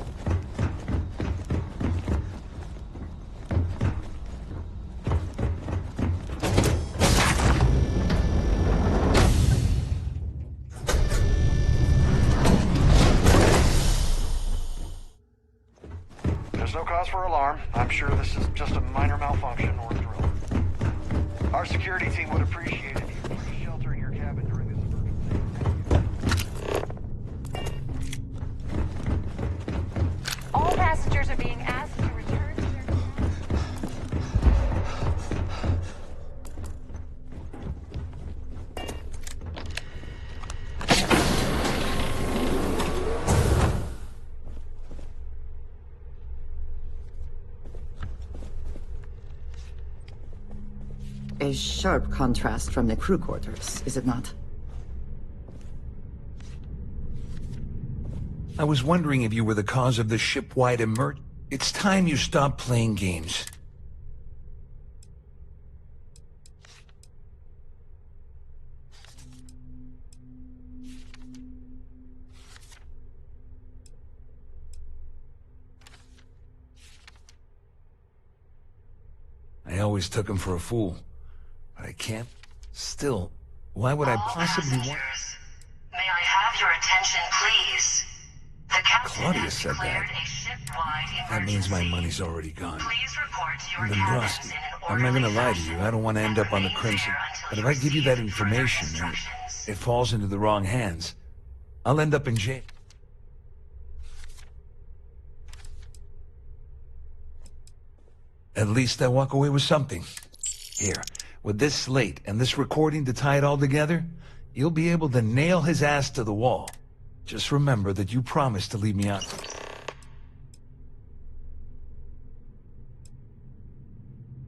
There's no cause for alarm. I'm sure this is just a minor malfunction or a drill. Our security team would appreciate it if you please shelter in your cabin during this emergency. All passengers are being asked to return to their A sharp contrast from the crew quarters, is it not? I was wondering if you were the cause of the ship-wide emerg... It's time you stop playing games. I always took him for a fool. But I can't. Still, why would I possibly want... May I have your attention, please? The captain Claudia has said declared that. a ship-wide That means my money's already gone. Please report to your Dombrowski, I'm not gonna lie to you. I don't want to end up on the Crimson. But if I give you that information and it falls into the wrong hands, I'll end up in jail. At least I walk away with something. Here, with this slate and this recording to tie it all together, you'll be able to nail his ass to the wall. Just remember that you promised to leave me out.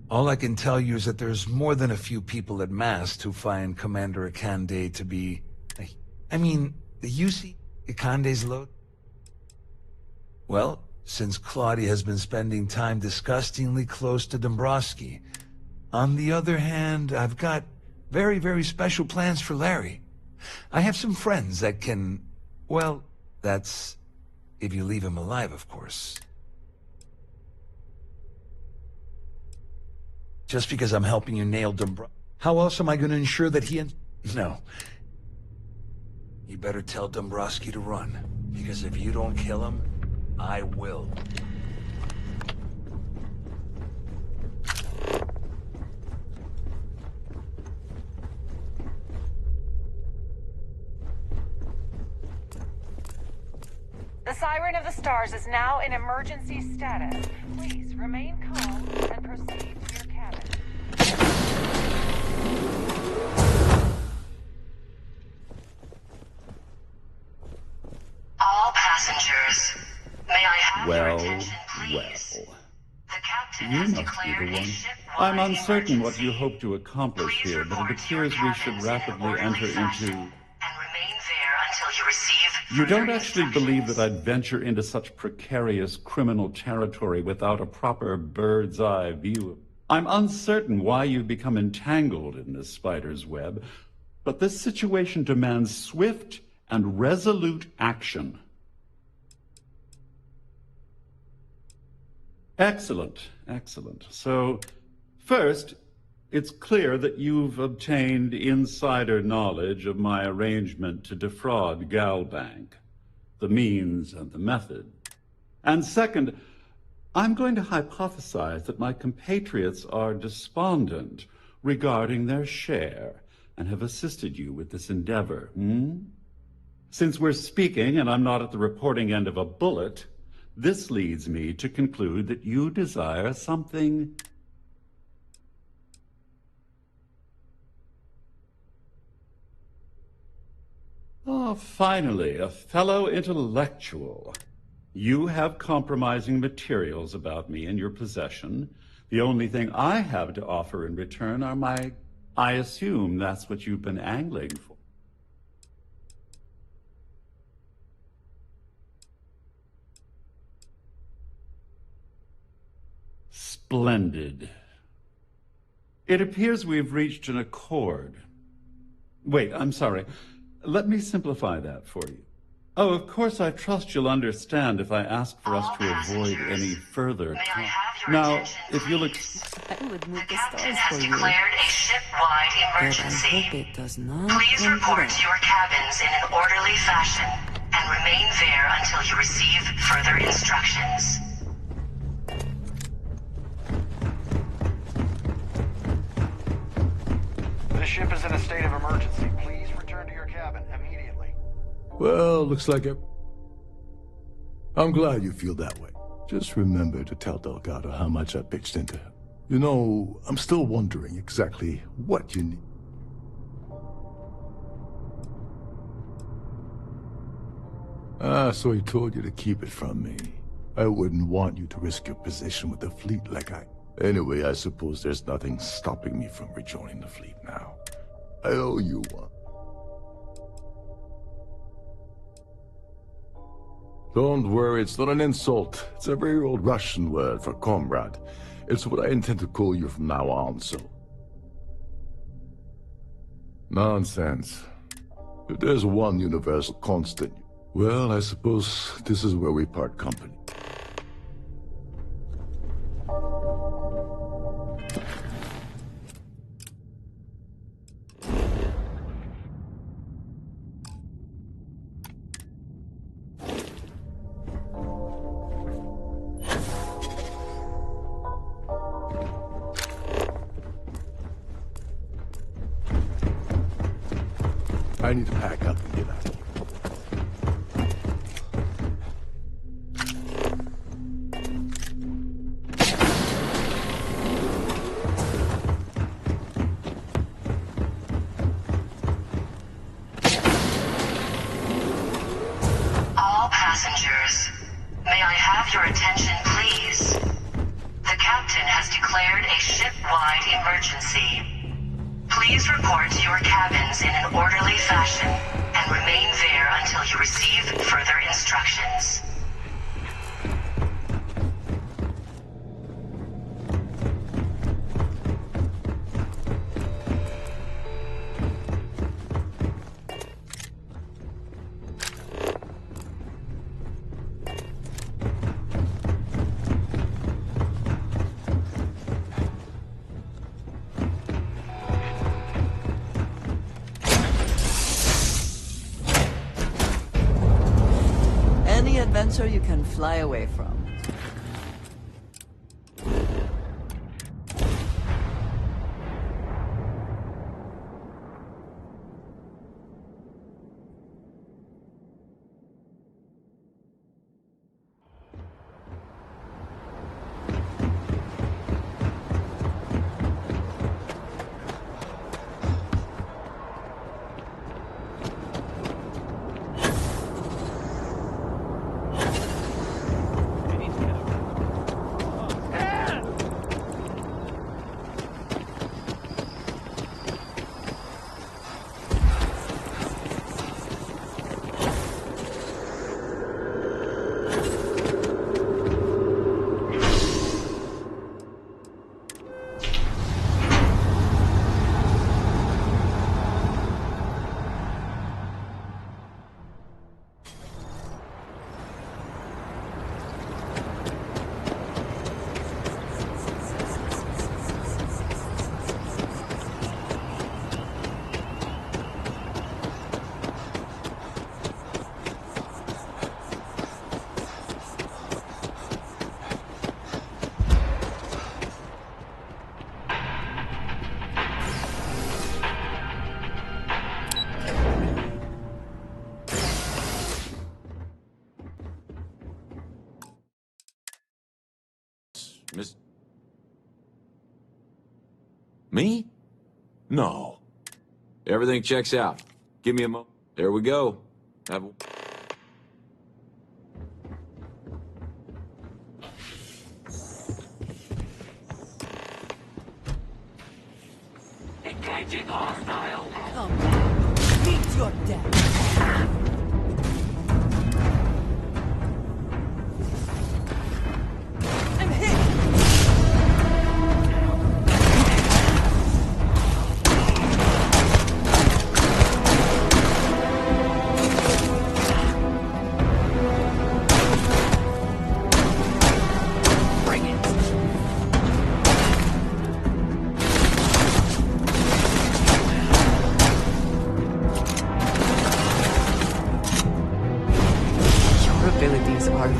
All I can tell you is that there's more than a few people at Mast who find Commander Akande to be... I mean, the UC Akande's load? Well, since Claudia has been spending time disgustingly close to Dombrowski. On the other hand, I've got very, very special plans for Larry. I have some friends that can... Well, that's... if you leave him alive, of course. Just because I'm helping you nail Dombrowski. How else am I going to ensure that he... No. You better tell Dombrowski to run. Because if you don't kill him, I will. The Siren of the Stars is now in emergency status. Please remain calm and proceed to your cabin. All passengers, may I have your attention, please? The captain You has must be declared the a one. ship-wide I'm uncertain what you emergency. hope to accomplish here, but it appears we should rapidly enter into... Until you receive You don't actually believe that I'd venture into such precarious criminal territory without a proper bird's-eye view. I'm uncertain why you've become entangled in this spider's web, but this situation demands swift and resolute action. Excellent, excellent. So, first, It's clear that you've obtained insider knowledge of my arrangement to defraud Galbank, the means and the method. And second, I'm going to hypothesize that my compatriots are despondent regarding their share and have assisted you with this endeavor. Since we're speaking and I'm not at the reporting end of a bullet, this leads me to conclude that you desire something finally, a fellow intellectual. You have compromising materials about me in your possession. The only thing I have to offer in return are my... I assume that's what you've been angling for. Splendid. It appears we've reached an accord. Wait, I'm sorry. Let me simplify that for you. Oh, of course, I trust you'll understand if I ask for us to avoid any further talk. Now, if you'll I would move the stars for you. Declared a ship-wide emergency. I hope it does not Please come to report that. to your cabins in an orderly fashion and remain there until you receive further instructions. This ship is in a state of emergency. Please return to your cabin immediately. Well, looks like it. I'm glad you feel that way. Just remember to tell Delgado how much I pitched into him. You know, I'm still wondering exactly what you need. So he told you to keep it from me. I wouldn't want you to risk your position with the fleet like I... Anyway, I suppose there's nothing stopping me from rejoining the fleet now. I owe you one. Don't worry, it's not an insult. It's a very old Russian word for comrade. It's what I intend to call you from now on, so... Nonsense. If there's one universal constant, well, I suppose this is where we part company. I need to pack up and get out of here. All passengers, may I have your attention, please? The captain has declared a ship-wide emergency. Please report to your cabins in an orderly fashion and remain there until you receive further instructions. Any adventure you can fly away from. Miss... Me? No. Everything checks out. Give me a moment. There we go. Have a... Engaging hostile. Come on. Meet your death. I'm hit! Your abilities are...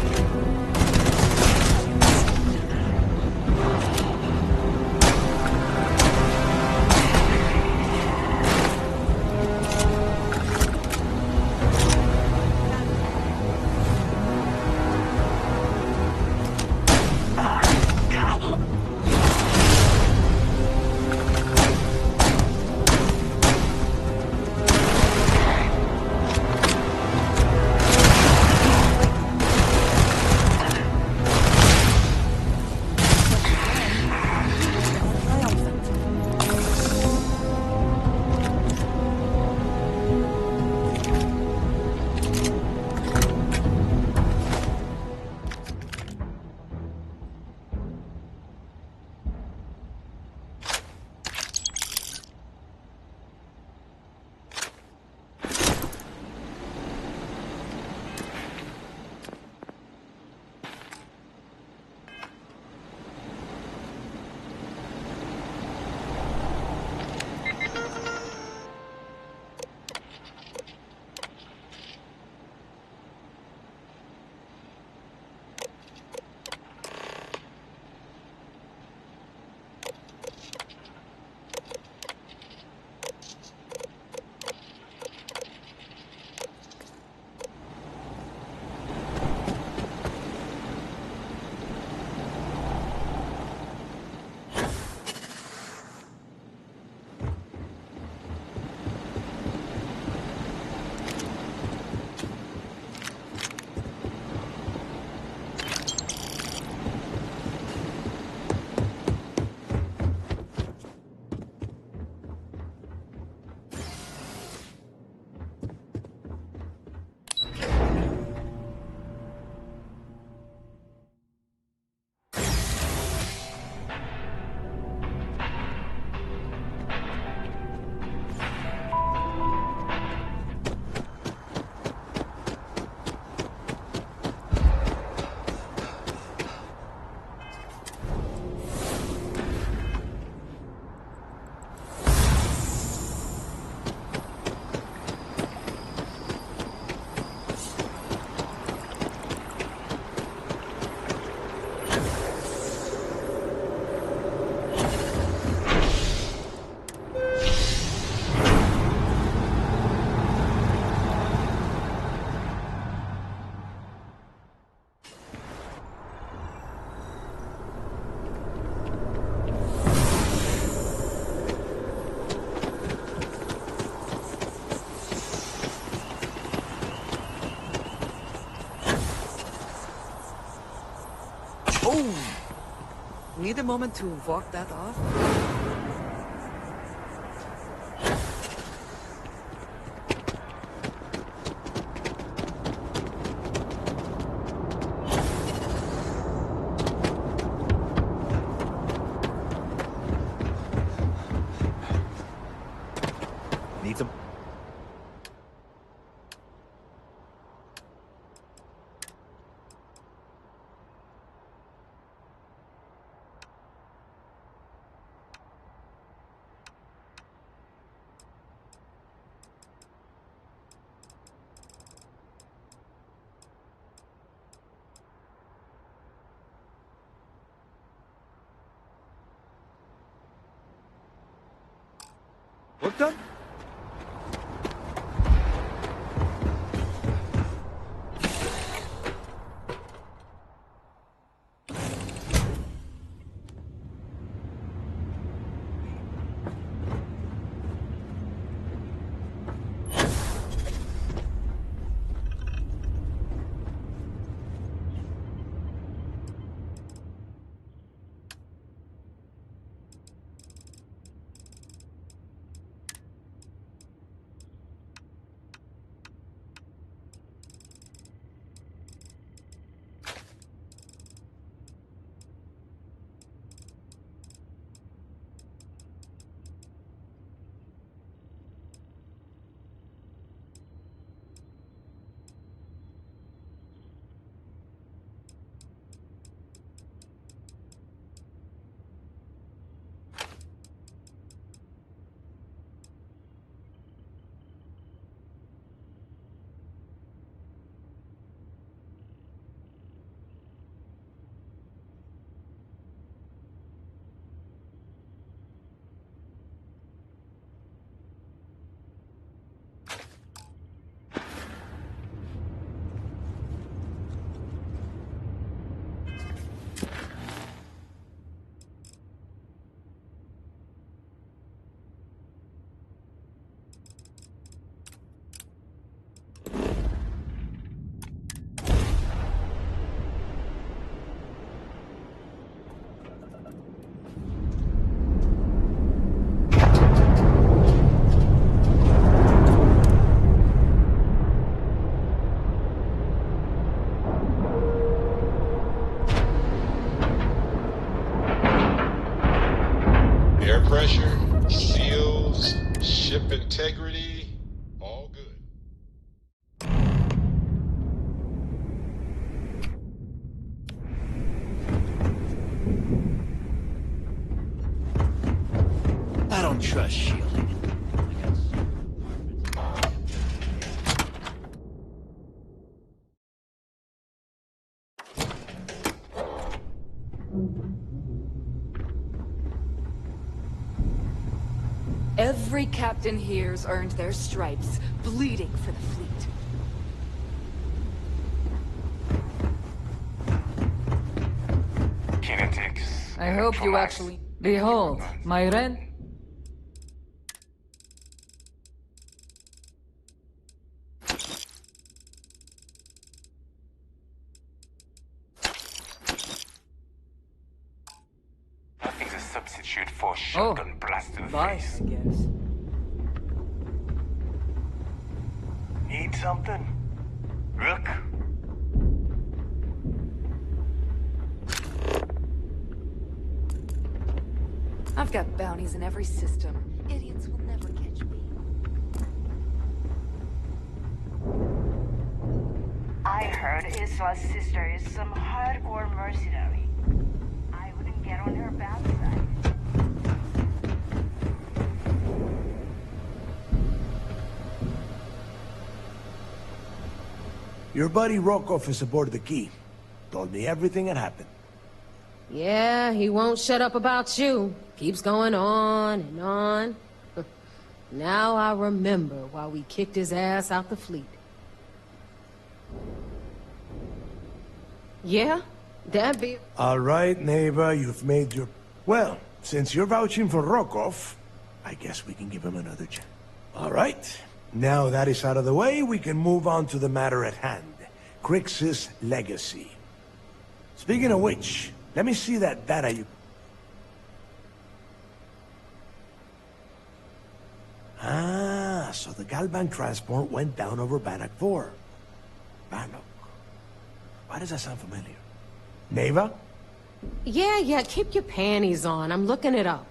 Need a moment to walk that off? Need some... Work done? pressure, seals, ship integrity, all good. I don't trust shielding. Every captain here's earned their stripes, bleeding for the fleet. Kinetics. I hope you actually... Behold, my rent. Nothing's a substitute for a shotgun blast to the face. I guess. Need something? Rook? I've got bounties in every system. Idiots will never catch me. I heard Isla's sister is some hardcore mercenary. I wouldn't get on her bad side. Your buddy Rokov is aboard the Key. Told me everything that happened. Yeah, he won't shut up about you. Keeps going on and on. Now I remember why we kicked his ass out the fleet. Yeah? That'd be... All right, neighbor, you've made your... Well, since you're vouching for Rokov, I guess we can give him another chance. All right. Now that is out of the way, we can move on to the matter at hand. Crix's legacy. Speaking of which, let me see that data you... Ah, so the Galbank transport went down over Bannock 4. Bannock. Why does that sound familiar? Neva? Yeah, keep your panties on. I'm looking it up.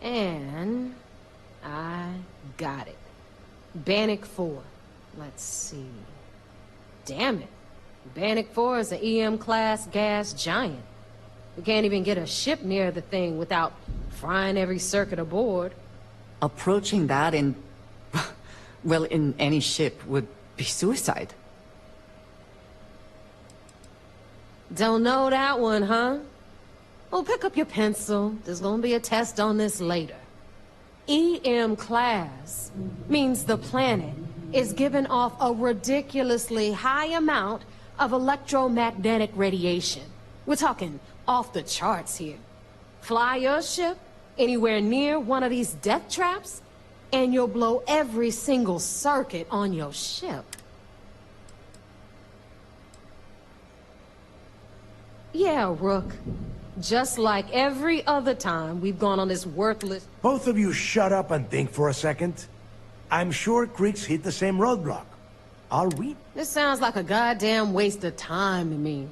And... I got it. Bannock 4. Let's see... Damn it. Bannock 4 is an EM-class gas giant. We can't even get a ship near the thing without frying every circuit aboard. Approaching that in... well, in any ship would be suicide. Don't know that one, huh? Well, pick up your pencil. There's gonna be a test on this later. EM-class means the planet is giving off a ridiculously high amount of electromagnetic radiation. We're talking off the charts here. Fly your ship anywhere near one of these death traps, and you'll blow every single circuit on your ship. Yeah, Rook. Just like every other time we've gone on this worthless... Both of you shut up and think for a second. I'm sure Creeks hit the same roadblock. Are we? This sounds like a goddamn waste of time to me.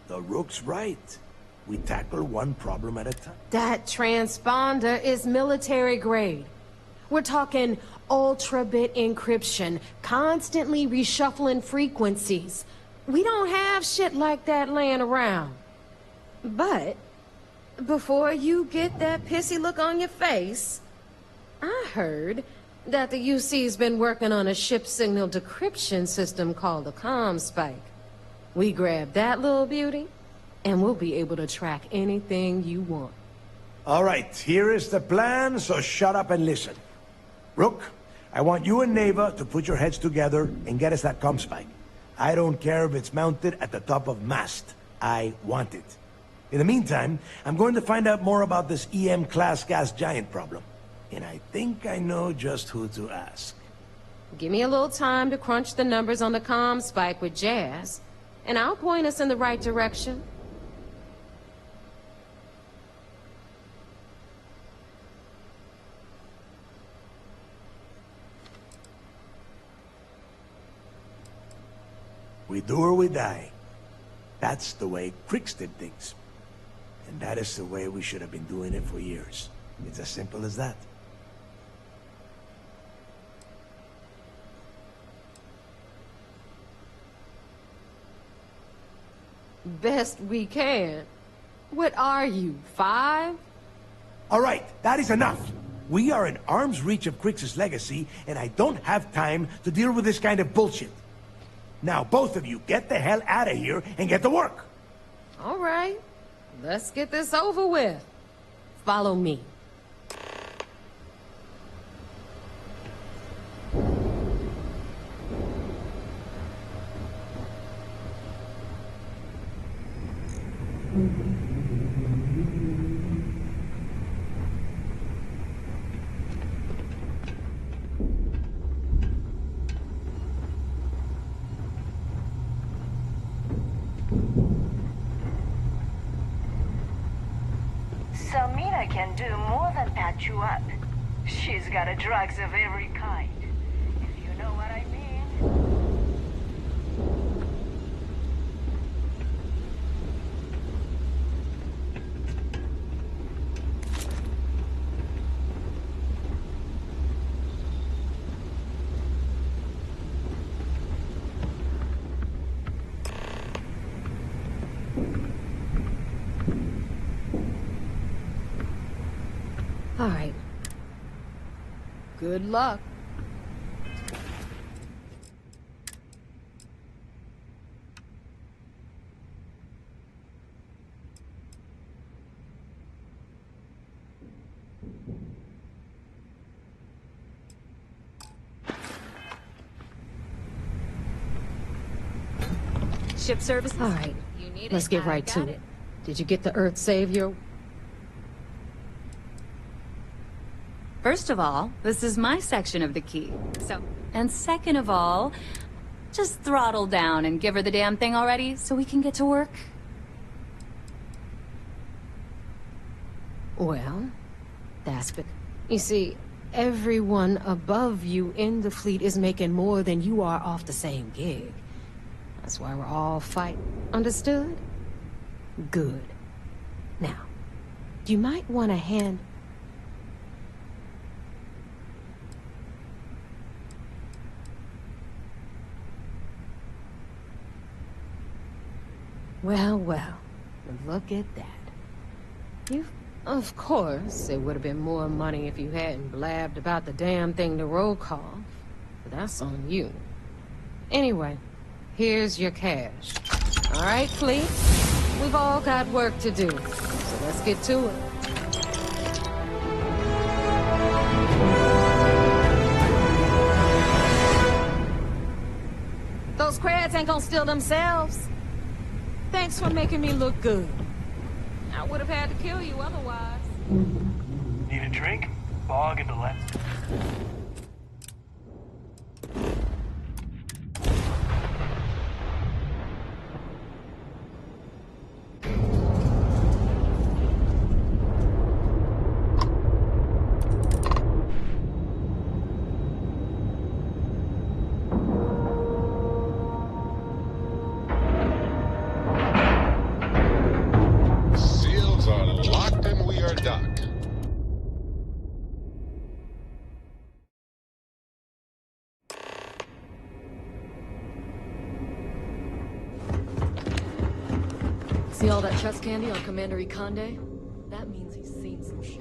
The Rook's right. We tackle one problem at a time. That transponder is military grade. We're talking ultra-bit encryption, constantly reshuffling frequencies. We don't have shit like that laying around. But, before you get that pissy look on your face, I heard that the UC's been working on a ship signal decryption system called a comm spike. We grab that little beauty, and we'll be able to track anything you want. All right, here is the plan, so shut up and listen. Rook, I want you and Neva to put your heads together and get us that comm spike. I don't care if it's mounted at the top of mast. I want it. In the meantime, I'm going to find out more about this EM-class gas giant problem. And I think I know just who to ask. Give me a little time to crunch the numbers on the comm spike with Jazz, and I'll point us in the right direction. We do or we die. That's the way Crix did things. And that is the way we should have been doing it for years. It's as simple as that. Best we can. What are you, 5? All right, that is enough. We are in arm's reach of Crix's legacy, and I don't have time to deal with this kind of bullshit. Now, both of you, get the hell out of here and get to work. All right. Let's get this over with. Follow me. Selmina can do more than patch you up. She's got a drugs of every kind. If you know what I mean. All right. Good luck. Ship services. All right. Let's get right to it. Did you get the Earth Savior? First of all, this is my section of the key. And second of all, just throttle down and give her the damn thing already so we can get to work. Well, that's good. You see, everyone above you in the fleet is making more than you are off the same gig. That's why we're all fighting. Understood? Good. Now, you might want to hand... Well, well, look at that. Of course, it would have been more money if you hadn't blabbed about the damn thing to roll call. But that's on you. Anyway, here's your cash. All right, fleet? We've all got work to do, so let's get to it. Those crabs ain't gonna steal themselves. Thanks for making me look good. I would have had to kill you otherwise. Need a drink? Bog into left. See all that chest candy on Commander Ikande? That means he's seen some shit.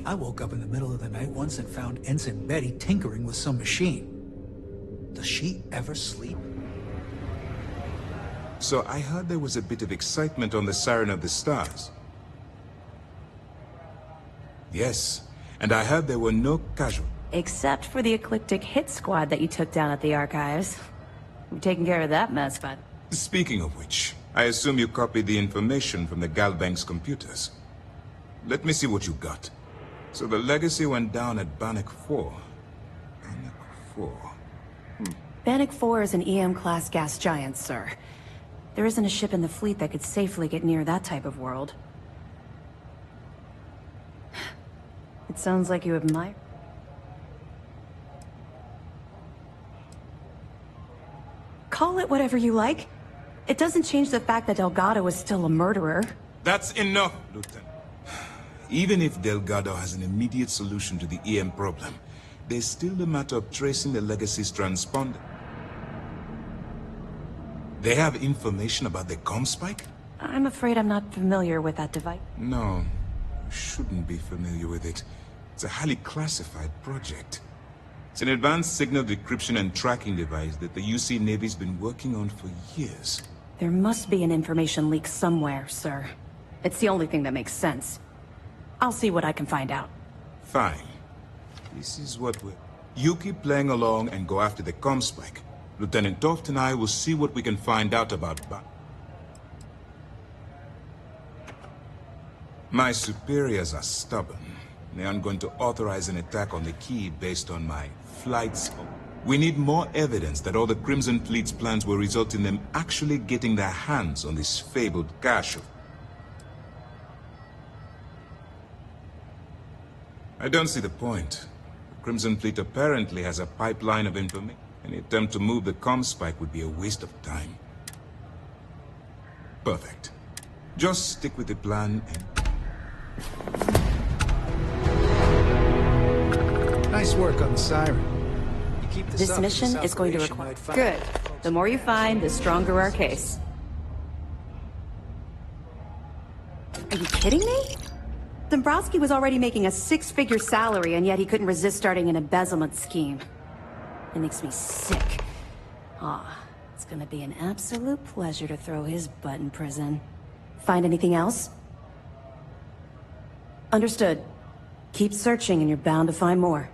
I woke up in the middle of the night once and found Ensign Betty tinkering with some machine. Does she ever sleep? So I heard there was a bit of excitement on the Siren of the Stars. Yes, and I heard there were no casualties. Except for the eclectic hit squad that you took down at the archives. We've taken care of that mess, but... Speaking of which, I assume you copied the information from the Galbank's computers. Let me see what you got. So the Legacy went down at Bannock 4. Bannock 4. Bannock 4 is an EM-class gas giant, sir. There isn't a ship in the fleet that could safely get near that type of world. It sounds like you admire... Call it whatever you like. It doesn't change the fact that Delgado is still a murderer. That's enough, Lieutenant. Even if Delgado has an immediate solution to the EM problem, there's still the matter of tracing the Legacy's transponder. They have information about the comm spike? I'm afraid I'm not familiar with that device. No, you shouldn't be familiar with it. It's a highly classified project. It's an advanced signal decryption and tracking device that the UC Navy's been working on for years. There must be an information leak somewhere, sir. It's the only thing that makes sense. I'll see what I can find out. Fine. This is what we're... You keep playing along and go after the comm spike. Lieutenant Toft and I will see what we can find out about My superiors are stubborn. They aren't going to authorize an attack on the key based on my flights. We need more evidence that all the Crimson Fleet's plans will result in them actually getting their hands on this fabled cache. I don't see the point. The Crimson Fleet apparently has a pipeline of information. Any attempt to move the comm spike would be a waste of time. Perfect. Just stick with the plan and... Nice work on the siren. You keep This mission is going to require... Good. The more you find, the stronger our case. Are you kidding me? Dombrowski was already making a 6-figure salary, and yet he couldn't resist starting an embezzlement scheme. It makes me sick. It's gonna be an absolute pleasure to throw his butt in prison. Find anything else? Understood. Keep searching and you're bound to find more.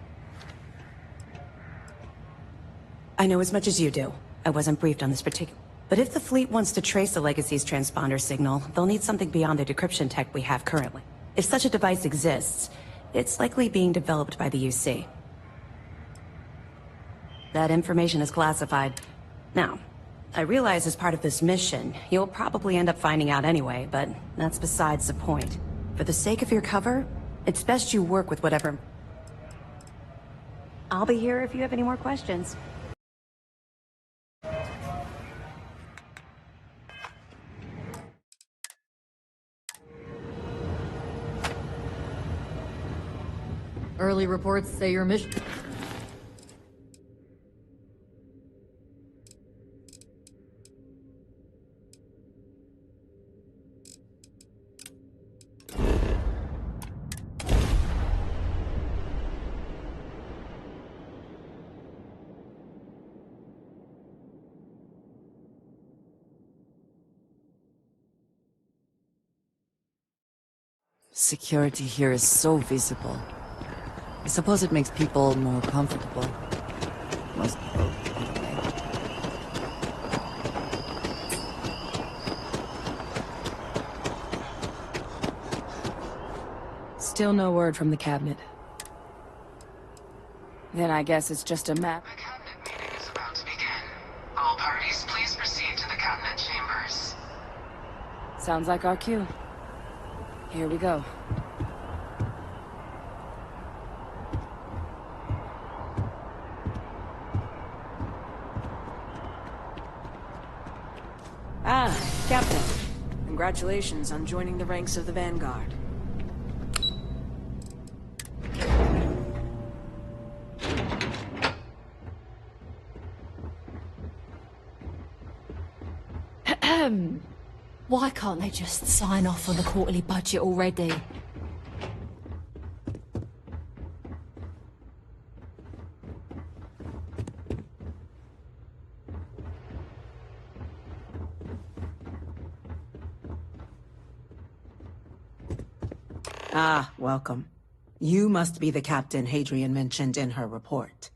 I know as much as you do. I wasn't briefed on this particular... But if the fleet wants to trace the Legacy's transponder signal, they'll need something beyond the decryption tech we have currently. If such a device exists, it's likely being developed by the UC. That information is classified. Now, I realize as part of this mission, you'll probably end up finding out anyway, but that's besides the point. For the sake of your cover, it's best you work with whatever... I'll be here if you have any more questions. Early reports say your mission... Security here is so visible. I suppose it makes people more comfortable. Most people, anyway. Still no word from the cabinet. Then I guess it's just a map. The cabinet meeting is about to begin. All parties, please proceed to the cabinet chambers. Sounds like our cue. Here we go. Captain. Congratulations on joining the ranks of the Vanguard. Why can't they just sign off on the quarterly budget already? Ah, welcome. You must be the captain Hadrian mentioned in her report.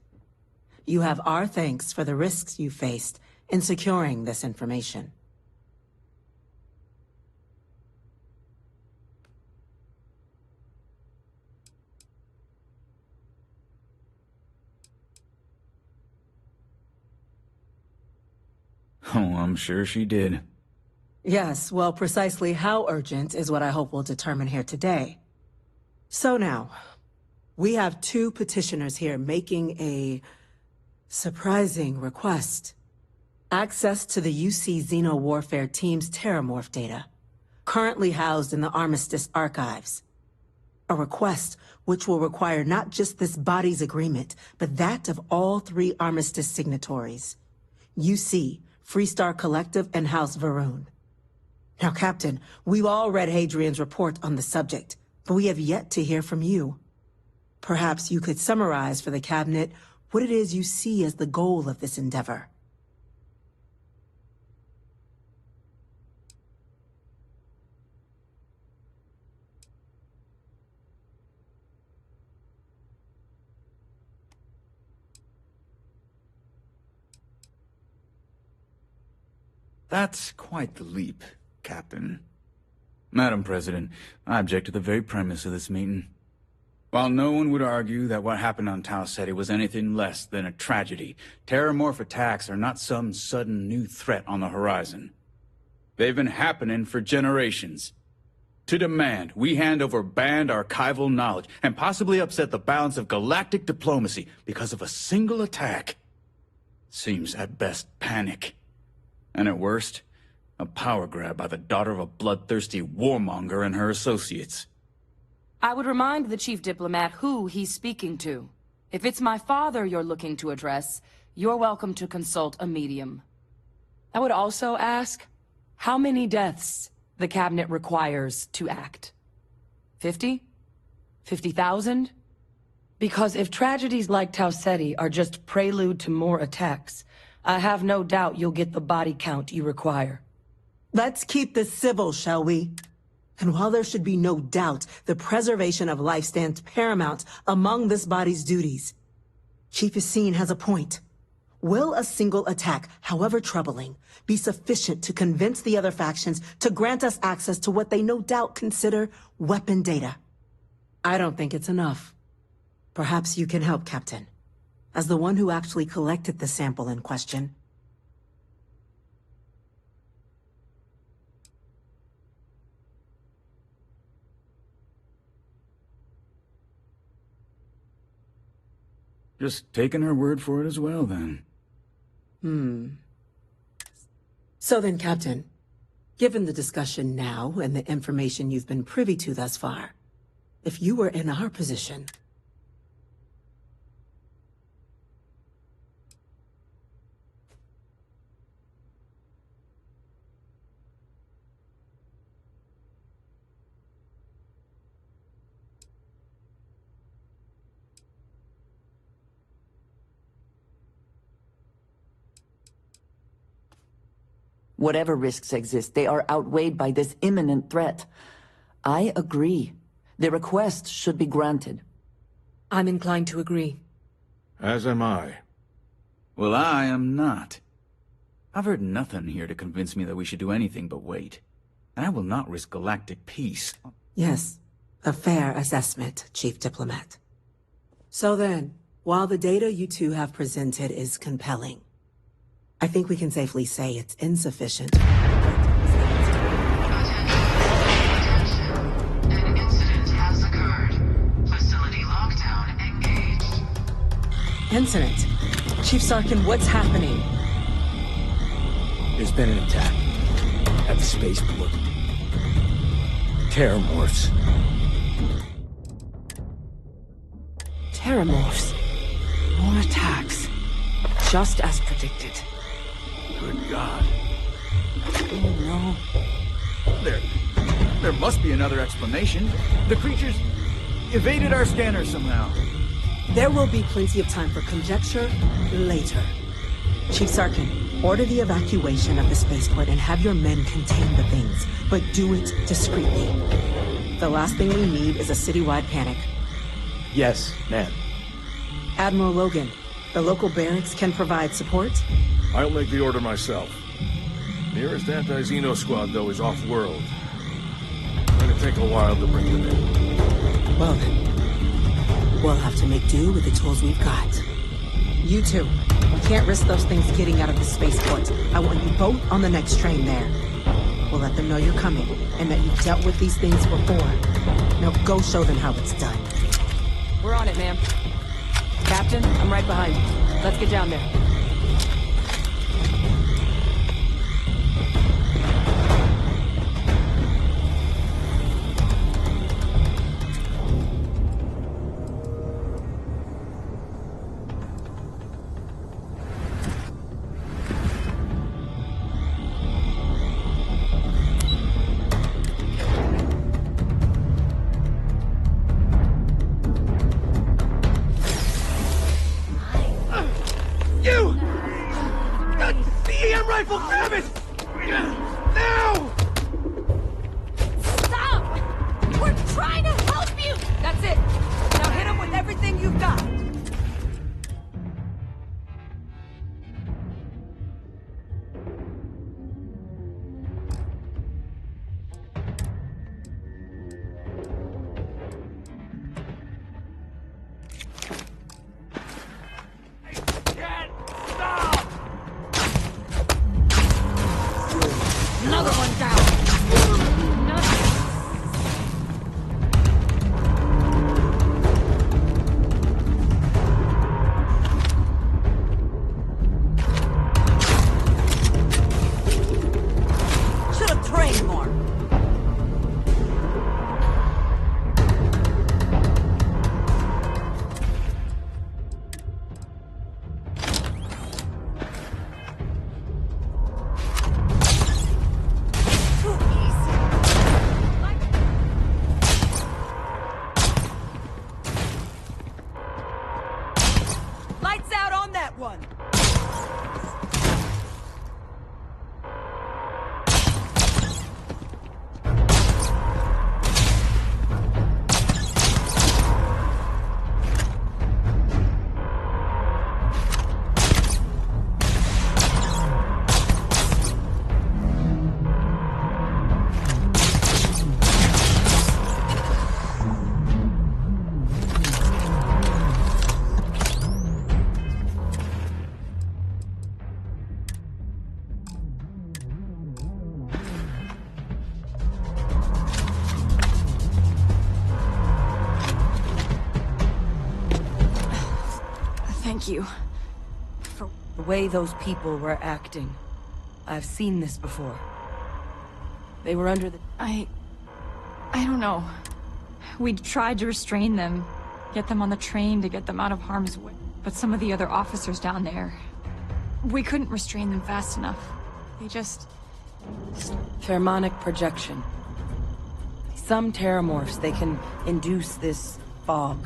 You have our thanks for the risks you faced in securing this information. Oh, I'm sure she did. Yes, well, precisely how urgent is what I hope we'll determine here today. So now, we have 2 petitioners here making a surprising request. Access to the UC Xeno Warfare Team's Terramorph data, currently housed in the Armistice archives. A request which will require not just this body's agreement, but that of all 3 Armistice signatories. UC, Freestar Collective, and House Varun. Now, Captain, we've all read Hadrian's report on the subject, but we have yet to hear from you. Perhaps you could summarize for the Cabinet what it is you see as the goal of this endeavor. That's quite the leap, Captain. Madam President, I object to the very premise of this meeting. While no one would argue that what happened on Tau Ceti was anything less than a tragedy, Terramorph attacks are not some sudden new threat on the horizon. They've been happening for generations. To demand we hand over banned archival knowledge and possibly upset the balance of galactic diplomacy because of a single attack seems at best panic. And at worst, a power grab by the daughter of a bloodthirsty warmonger and her associates. I would remind the chief diplomat who he's speaking to. If it's my father you're looking to address, you're welcome to consult a medium. I would also ask, how many deaths the Cabinet requires to act? 50? 50,000? Because if tragedies like Tau Ceti are just prelude to more attacks, I have no doubt you'll get the body count you require. Let's keep this civil, shall we? And while there should be no doubt, the preservation of life stands paramount among this body's duties. Chief Yassine has a point. Will a single attack, however troubling, be sufficient to convince the other factions to grant us access to what they no doubt consider weapon data? I don't think it's enough. Perhaps you can help, Captain. As the one who actually collected the sample in question. Just taking her word for it as well, then. So then, Captain, given the discussion now and the information you've been privy to thus far, if you were in our position... Whatever risks exist, they are outweighed by this imminent threat. I agree. The request should be granted. I'm inclined to agree. As am I. Well, I am not. I've heard nothing here to convince me that we should do anything but wait. And I will not risk galactic peace. Yes, a fair assessment, Chief Diplomat. So then, while the data you two have presented is compelling, I think we can safely say it's insufficient. An incident has occurred. Facility lockdown engaged. Incident? Chief Sarkin, what's happening? There's been an attack at the spaceport. Terramorphs. Terramorphs. More attacks. Just as predicted. Good God. Oh no. There must be another explanation. The creatures evaded our scanner somehow. There will be plenty of time for conjecture later. Chief Sarkin, order the evacuation of the spaceport and have your men contain the things, but do it discreetly. The last thing we need is a citywide panic. Yes, ma'am. Admiral Logan, the local barracks can provide support? I'll make the order myself. Nearest anti-Xeno squad, though, is off-world. It'll take a while to bring them in. Well then, we'll have to make do with the tools we've got. You two, we can't risk those things getting out of the spaceport. I want you both on the next train there. We'll let them know you're coming, and that you've dealt with these things before. Now go show them how it's done. We're on it, ma'am. Captain, I'm right behind you. Let's get down there. Thank you. For the way those people were acting. I've seen this before. They were under the... I don't know. We tried to restrain them, get them on the train to get them out of harm's way. But some of the other officers down there, we couldn't restrain them fast enough. They just... Pheromonic projection. Some terramorphs, they can induce this fog.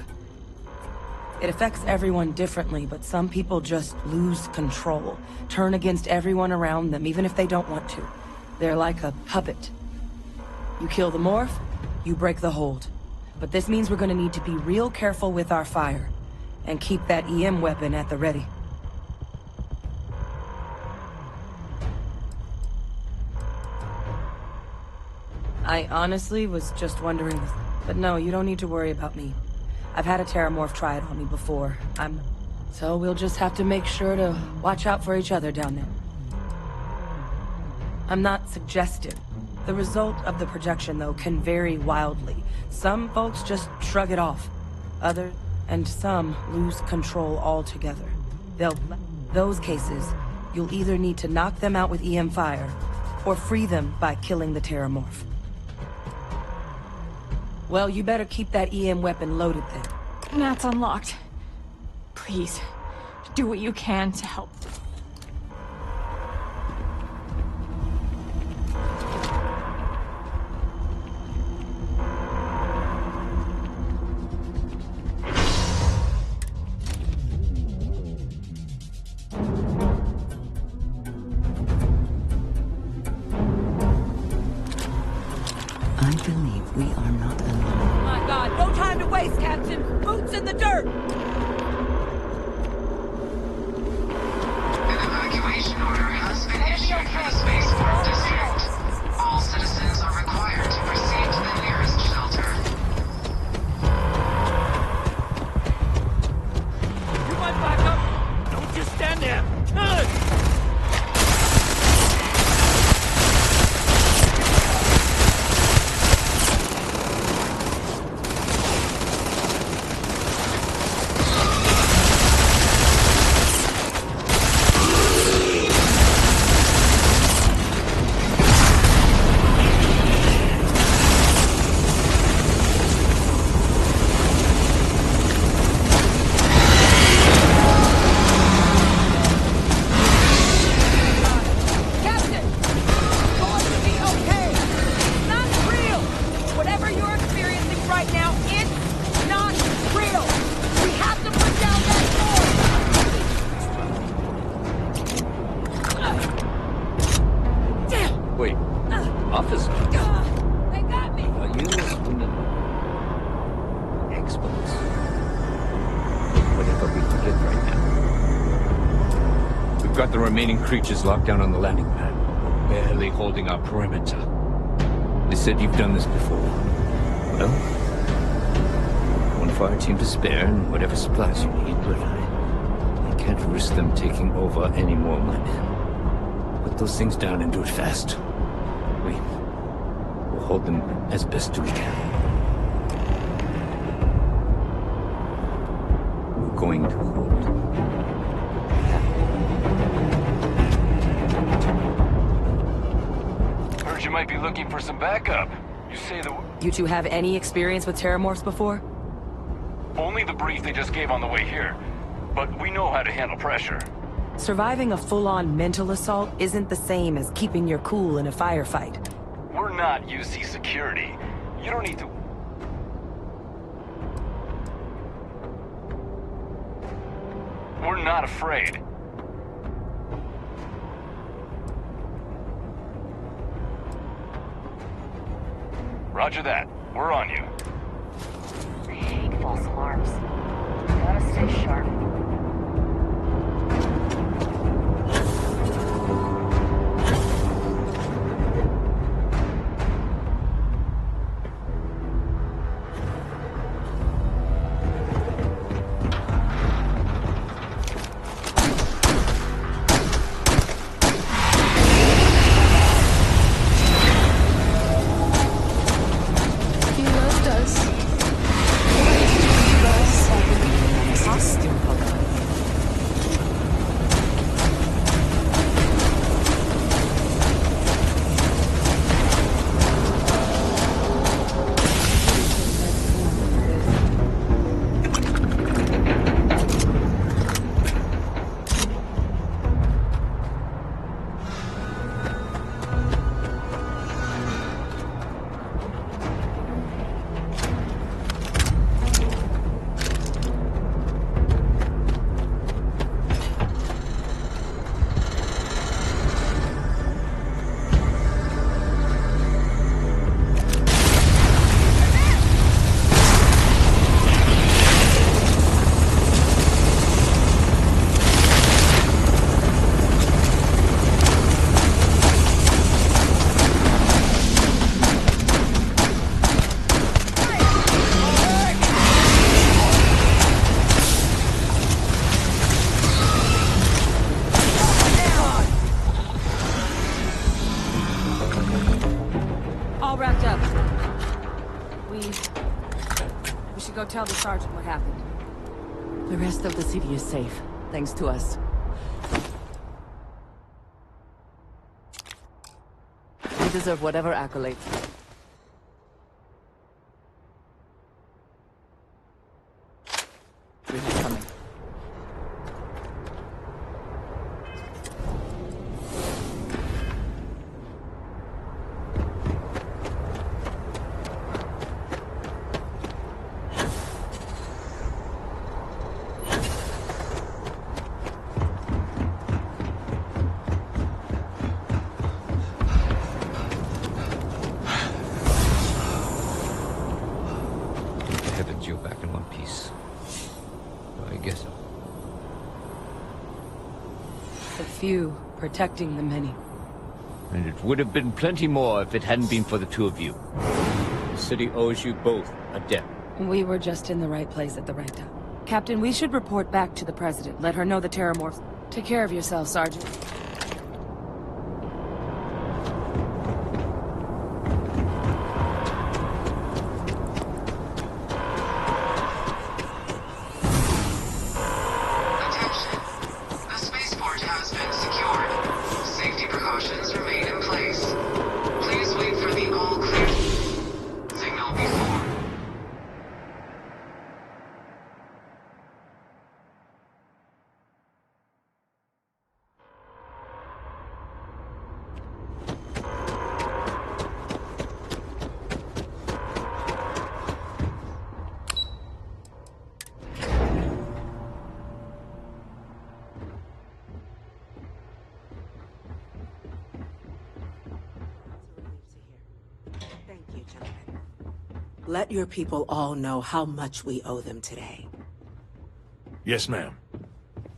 It affects everyone differently, but some people just lose control, turn against everyone around them, even if they don't want to. They're like a puppet. You kill the morph, you break the hold. But this means we're gonna need to be real careful with our fire, and keep that EM weapon at the ready. I honestly was just wondering, but no, you don't need to worry about me. I've had a terramorph try it on me before. So we'll just have to make sure to watch out for each other down there. I'm not suggestive. The result of the projection, though, can vary wildly. Some folks just shrug it off. Others, and some, lose control altogether. Those cases, you'll either need to knock them out with EM fire, or free them by killing the terramorph. Well, you better keep that EM weapon loaded then. That's unlocked. Please, do what you can to help. I believe we are not alone. My God, no time to waste, Captain! Boots in the dirt! An evacuation order has been issued for the spaceport district. All citizens are required to proceed to the nearest shelter. You might back up! Don't just stand there! Wait, officer? They got me! Are you one of the experts? Whatever we can get right now. We've got the remaining creatures locked down on the landing pad. We're barely holding our perimeter. They said you've done this before. Well, one fire team to spare and whatever supplies you need, but I can't risk them taking over any more of my men. Put those things down and do it fast. We'll hold them as best we can. We're going to hold. Heard you might be looking for some backup. You say the... You two have any experience with terramorphs before? Only the brief they just gave on the way here. But we know how to handle pressure. Surviving a full-on mental assault isn't the same as keeping your cool in a firefight. We're not UC security. You don't need to... We're not afraid. Roger that. We're on you. I hate false alarms. Gotta stay sharp. He loved us. He loved us. Costume color. We should go tell the sergeant what happened. The rest of the city is safe, thanks to us. You deserve whatever accolade. We are coming. Heavens, you're back in one piece. I guess. The few protecting the many. And it would have been plenty more if it hadn't been for the two of you. The city owes you both a debt. We were just in the right place at the right time. Captain, we should report back to the President. Let her know the Terramorphs. Take care of yourself, Sergeant. Let your people all know how much we owe them today. Yes, ma'am.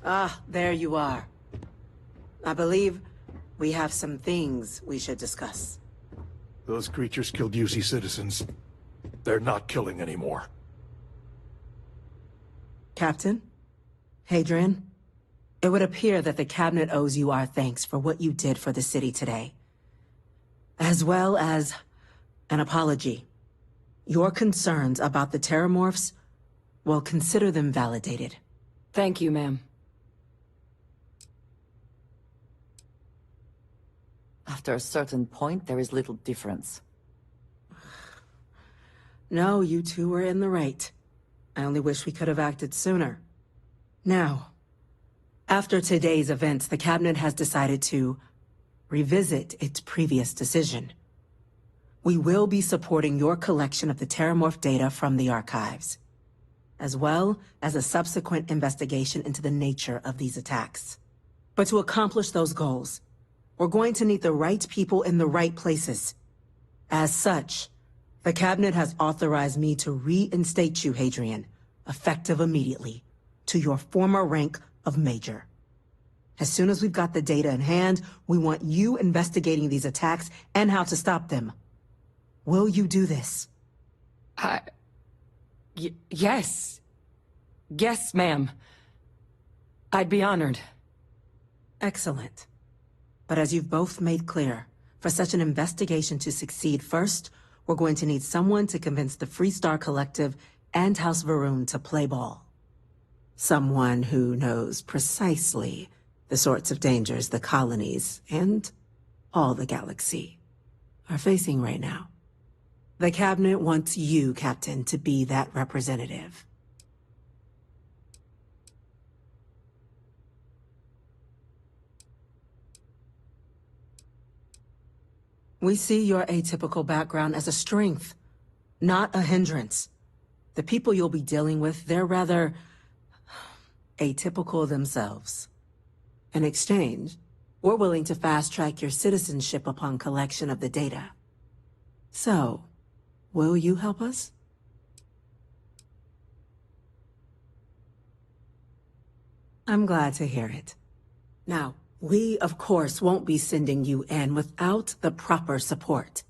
Ah, there you are. I believe we have some things we should discuss. Those creatures killed UC citizens. They're not killing anymore. Captain? Hadrian? It would appear that the Cabinet owes you our thanks for what you did for the city today. As well as an apology. Your concerns about the Terramorphs, well, consider them validated. Thank you, ma'am. After a certain point, there is little difference. No, you two were in the right. I only wish we could have acted sooner. Now, after today's events, the Cabinet has decided to revisit its previous decision. We will be supporting your collection of the Terramorph data from the archives, as well as a subsequent investigation into the nature of these attacks. But to accomplish those goals, we're going to need the right people in the right places. As such, the Cabinet has authorized me to reinstate you, Hadrian, effective immediately, to your former rank of Major. As soon as we've got the data in hand, we want you investigating these attacks and how to stop them. Will you do this? Yes. Yes, ma'am. I'd be honored. Excellent. But as you've both made clear, for such an investigation to succeed, first, we're going to need someone to convince the Freestar Collective and House Varun to play ball. Someone who knows precisely the sorts of dangers the colonies and all the galaxy are facing right now. The Cabinet wants you, Captain, to be that representative. We see your atypical background as a strength, not a hindrance. The people you'll be dealing with, they're rather atypical themselves. In exchange, we're willing to fast-track your citizenship upon collection of the data. So, will you help us? I'm glad to hear it. Now, we, of course, won't be sending you in without the proper support.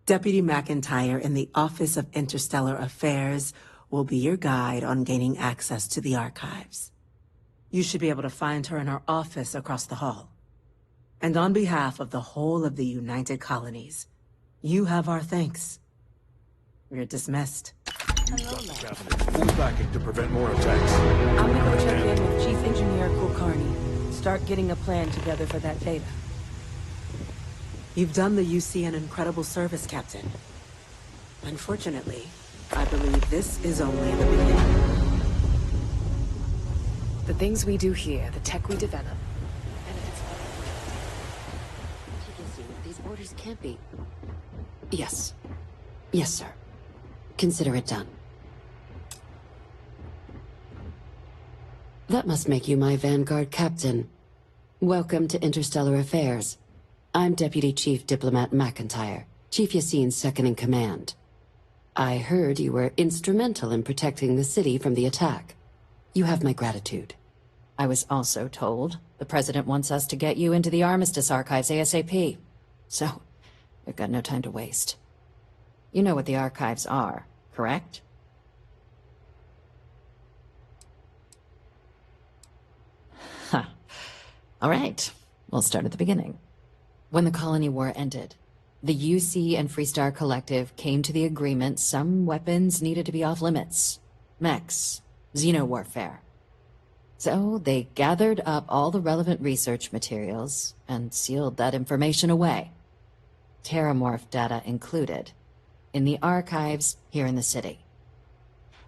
Deputy McIntyre in the Office of Interstellar Affairs will be your guide on gaining access to the archives. You should be able to find her in her office across the hall. And on behalf of the whole of the United Colonies, you have our thanks. You're dismissed. Full backing to prevent more attacks. I'm gonna go check in with Chief Engineer Kulkarni. Start getting a plan together for that data. You've done the UC an incredible service, Captain. Unfortunately, I believe this is only the beginning. The things we do here, the tech we develop. These orders can't be... Yes. Yes, sir. Consider it done. That must make you my Vanguard captain. Welcome to Interstellar Affairs. I'm Deputy Chief Diplomat McIntyre, Chief Yassine's second-in-command. I heard you were instrumental in protecting the city from the attack. You have my gratitude. I was also told the President wants us to get you into the Armistice Archives ASAP. So, we've got no time to waste. You know what the Archives are, correct? Huh. All right, we'll start at the beginning. When the Colony War ended, the UC and Freestar Collective came to the agreement some weapons needed to be off-limits. Mechs, xeno-warfare. So they gathered up all the relevant research materials and sealed that information away. Terramorph data included, in the archives here in the city.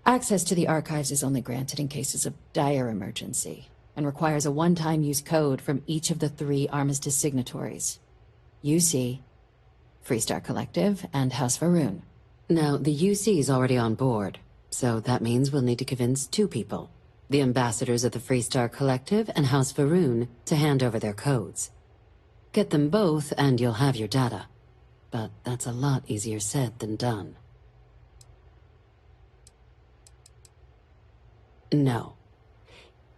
Access to the archives is only granted in cases of dire emergency, and requires a one-time use code from each of the 3 Armistice signatories. UC, Freestar Collective, and House Varun. Now, the UC is already on board, so that means we'll need to convince 2 people. The ambassadors of the Freestar Collective and House Varun to hand over their codes. Get them both and you'll have your data. But that's a lot easier said than done. No.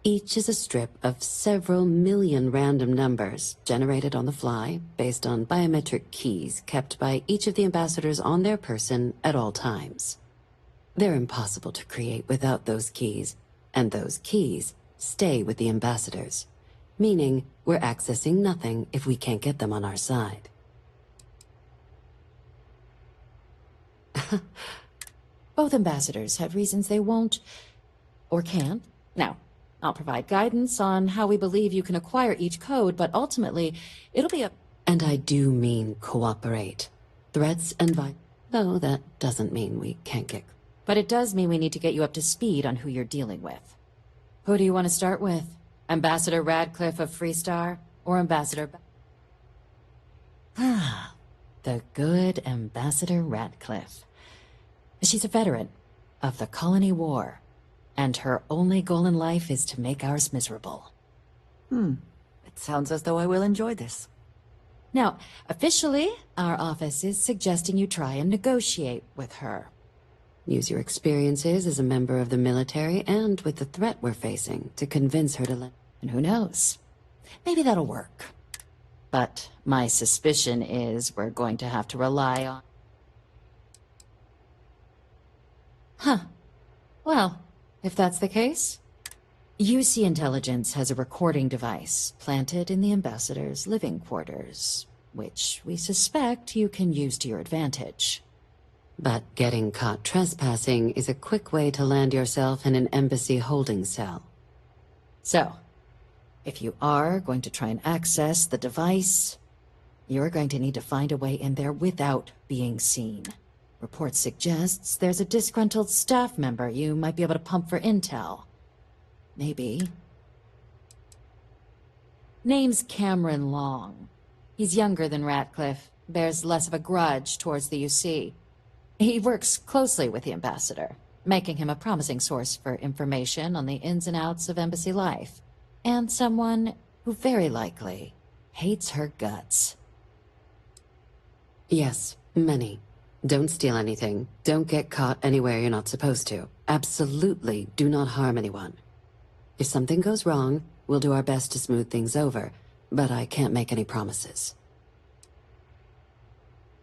Each is a strip of several million random numbers generated on the fly based on biometric keys kept by each of the ambassadors on their person at all times. They're impossible to create without those keys, and those keys stay with the ambassadors, meaning we're accessing nothing if we can't get them on our side. Both ambassadors have reasons they won't, or can't. Now, I'll provide guidance on how we believe you can acquire each code, but ultimately, it'll be up... And I do mean cooperate. Threats and though that doesn't mean we can't get... But it does mean we need to get you up to speed on who you're dealing with. Who do you want to start with? Ambassador Radcliffe of Freestar, or Ambassador... Ah, the good Ambassador Radcliffe. She's a veteran of the Colony War, and her only goal in life is to make ours miserable. It sounds as though I will enjoy this. Now, officially, our office is suggesting you try and negotiate with her. Use your experiences as a member of the military and with the threat we're facing to convince her to let... And who knows? Maybe that'll work. But my suspicion is we're going to have to rely on... Huh. Well, if that's the case, UC Intelligence has a recording device planted in the ambassador's living quarters, which we suspect you can use to your advantage. But getting caught trespassing is a quick way to land yourself in an embassy holding cell. So, if you are going to try and access the device, you're going to need to find a way in there without being seen. Report suggests there's a disgruntled staff member you might be able to pump for intel. Maybe. Name's Cameron Long. He's younger than Ratcliffe, bears less of a grudge towards the UC. He works closely with the ambassador, making him a promising source for information on the ins and outs of embassy life, and someone who very likely hates her guts. Yes, many. Don't steal anything. Don't get caught anywhere you're not supposed to. Absolutely do not harm anyone. If something goes wrong, we'll do our best to smooth things over, but I can't make any promises.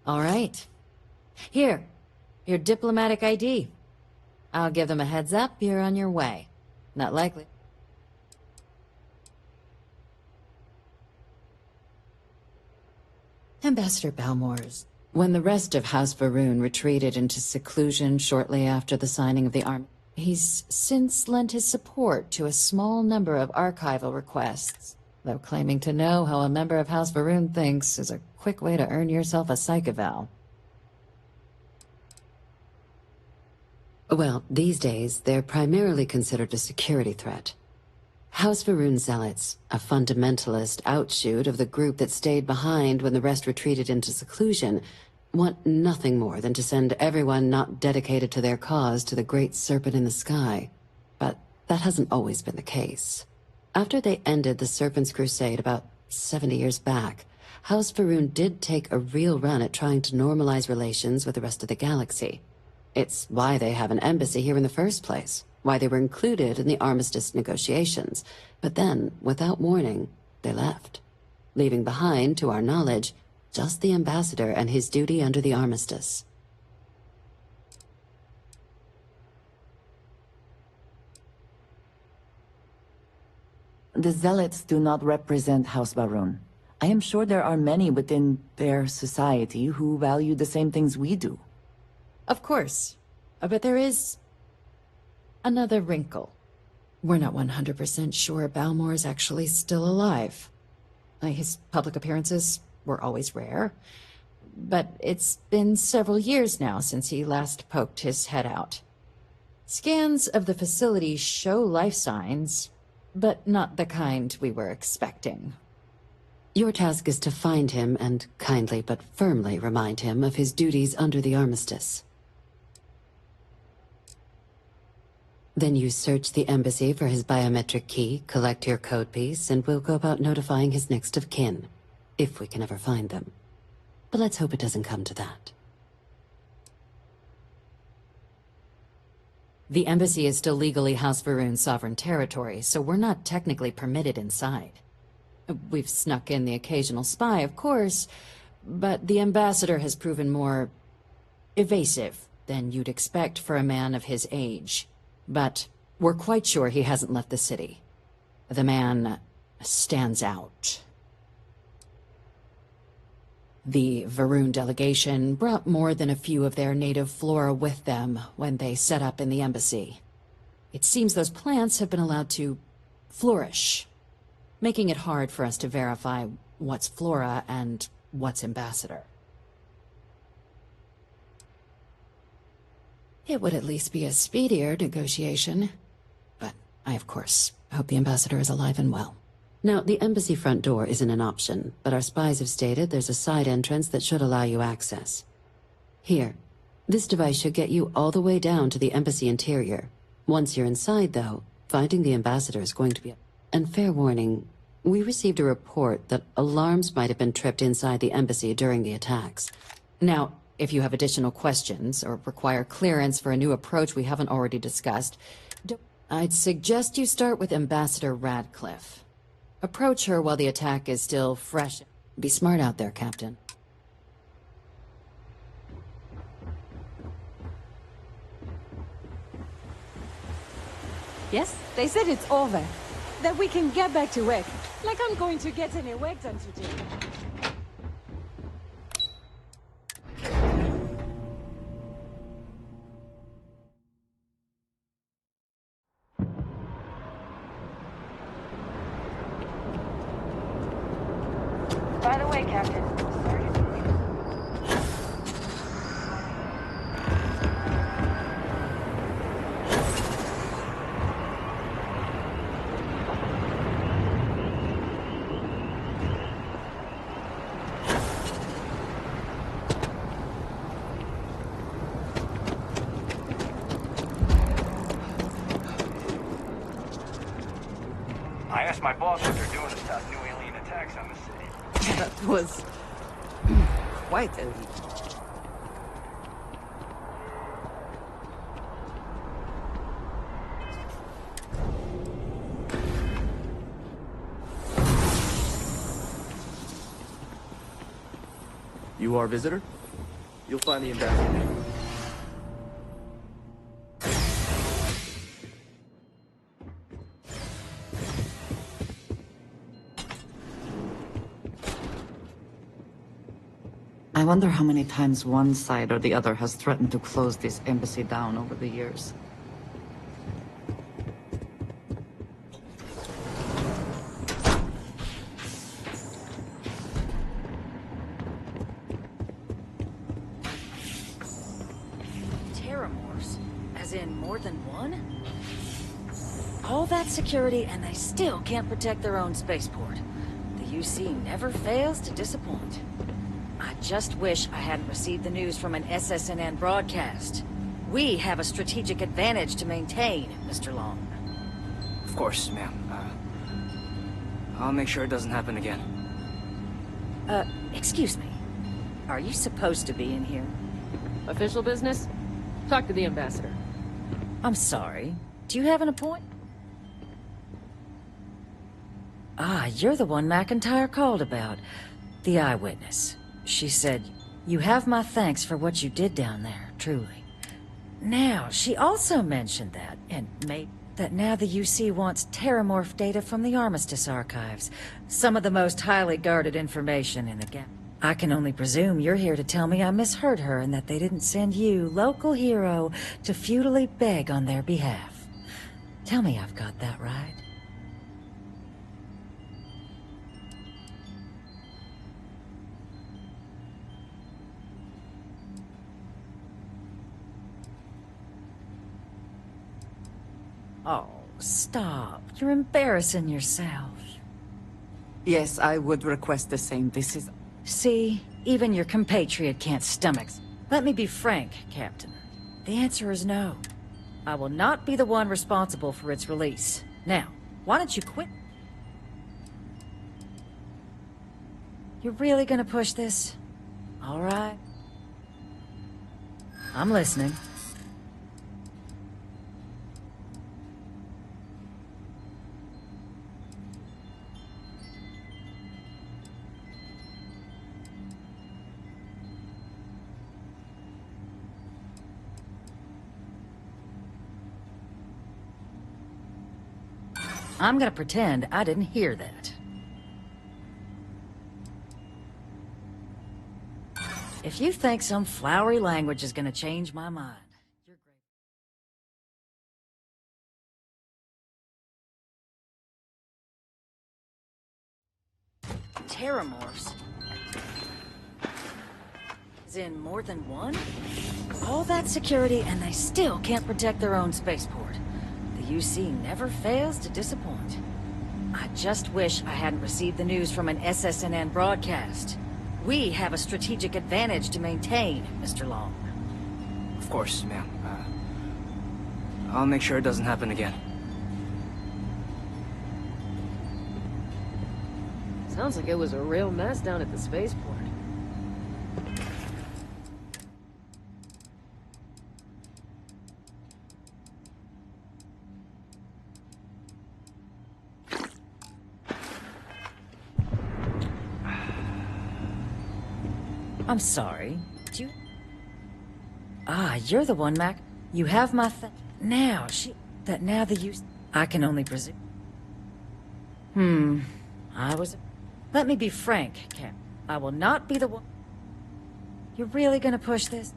All right. Here, your diplomatic ID. I'll give them a heads up you're on your way. Not likely. Ambassador Balmore's When the rest of House Varun retreated into seclusion shortly after the signing of the arm, he's since lent his support to a small number of archival requests, though claiming to know how a member of House Varun thinks is a quick way to earn yourself a psych eval. Well, these days, they're primarily considered a security threat. House Varun Zealots, a fundamentalist outshoot of the group that stayed behind when the rest retreated into seclusion, want nothing more than to send everyone not dedicated to their cause to the great serpent in the sky. But that hasn't always been the case. After they ended the Serpent's Crusade about 70 years back, House Varun did take a real run at trying to normalize relations with the rest of the galaxy. It's why they have an embassy here in the first place, why they were included in the armistice negotiations. But then, without warning, they left, leaving behind, to our knowledge, just the ambassador and his duty under the armistice. The Zealots do not represent House Varun. I am sure there are many within their society who value the same things we do. Of course, but there is another wrinkle. We're not 100% sure Balmore is actually still alive. His public appearances were always rare, but it's been several years now since he last poked his head out. Scans of the facility show life signs, but not the kind we were expecting. Your task is to find him and kindly but firmly remind him of his duties under the armistice. Then you search the embassy for his biometric key, collect your code piece, and we'll go about notifying his next of kin, if we can ever find them. But let's hope it doesn't come to that. The embassy is still legally House Varun's sovereign territory, so we're not technically permitted inside. We've snuck in the occasional spy, of course, but the ambassador has proven more evasive than you'd expect for a man of his age. But we're quite sure he hasn't left the city. The man stands out. The Varun delegation brought more than a few of their native flora with them when they set up in the embassy. It seems those plants have been allowed to flourish, making it hard for us to verify what's flora and what's ambassador. It would at least be a speedier negotiation. But I, of course, hope the ambassador is alive and well. Now, the embassy front door isn't an option, but our spies have stated there's a side entrance that should allow you access. Here, this device should get you all the way down to the embassy interior. Once you're inside, though, finding the ambassador is going to be... And fair warning, we received a report that alarms might have been tripped inside the embassy during the attacks. Now, if you have additional questions or require clearance for a new approach we haven't already discussed, I'd suggest you start with Ambassador Radcliffe. Approach her while the attack is still fresh. Be smart out there, Captain. Yes, they said it's over. That we can get back to work. Like I'm going to get any work done today. By the way, Captain, sorry to bother you. I asked my boss what they're doing to stop new alien attacks on the city. That was quite a leap. You are a visitor? You'll find the ambassador. I wonder how many times one side or the other has threatened to close this embassy down over the years. Terramorphs? As in more than one? All that security and they still can't protect their own spaceport. The UC never fails to disappoint. I just wish I hadn't received the news from an SSNN broadcast. We have a strategic advantage to maintain, Mr. Long. Of course, ma'am. I'll make sure it doesn't happen again. Excuse me. Are you supposed to be in here? Official business? Talk to the ambassador. I'm sorry. Do you have an appointment? Ah, you're the one McIntyre called about. The eyewitness. She said, "You have my thanks for what you did down there, truly." Now, she also mentioned that, and made that now the UC wants Terramorph data from the Armistice archives. Some of the most highly guarded information in the gap. I can only presume you're here to tell me I misheard her and that they didn't send you, local hero, to futilely beg on their behalf. Tell me I've got that right. Oh, stop. You're embarrassing yourself. Yes, I would request the same. This is... See, even your compatriot can't stomach. Let me be frank, Captain. The answer is no. I will not be the one responsible for its release. Now, why don't you quit? You're really gonna push this? All right. I'm listening. I'm gonna pretend I didn't hear that. If you think some flowery language is gonna change my mind, you're great. Terramorphs? As in more than one? All that security and they still can't protect their own spaceport. The UC never fails to disappoint. I just wish I hadn't received the news from an SSNN broadcast. We have a strategic advantage to maintain, Mr. Long. Of course, ma'am. I'll make sure it doesn't happen again. Sounds like it was a real mess down at the spaceport. I'm sorry. Do you... Ah, you're the one, Mac. You have my now, that now the use... I can only presume... I was... Let me be frank, Cap. I will not be the one... You're really gonna push this?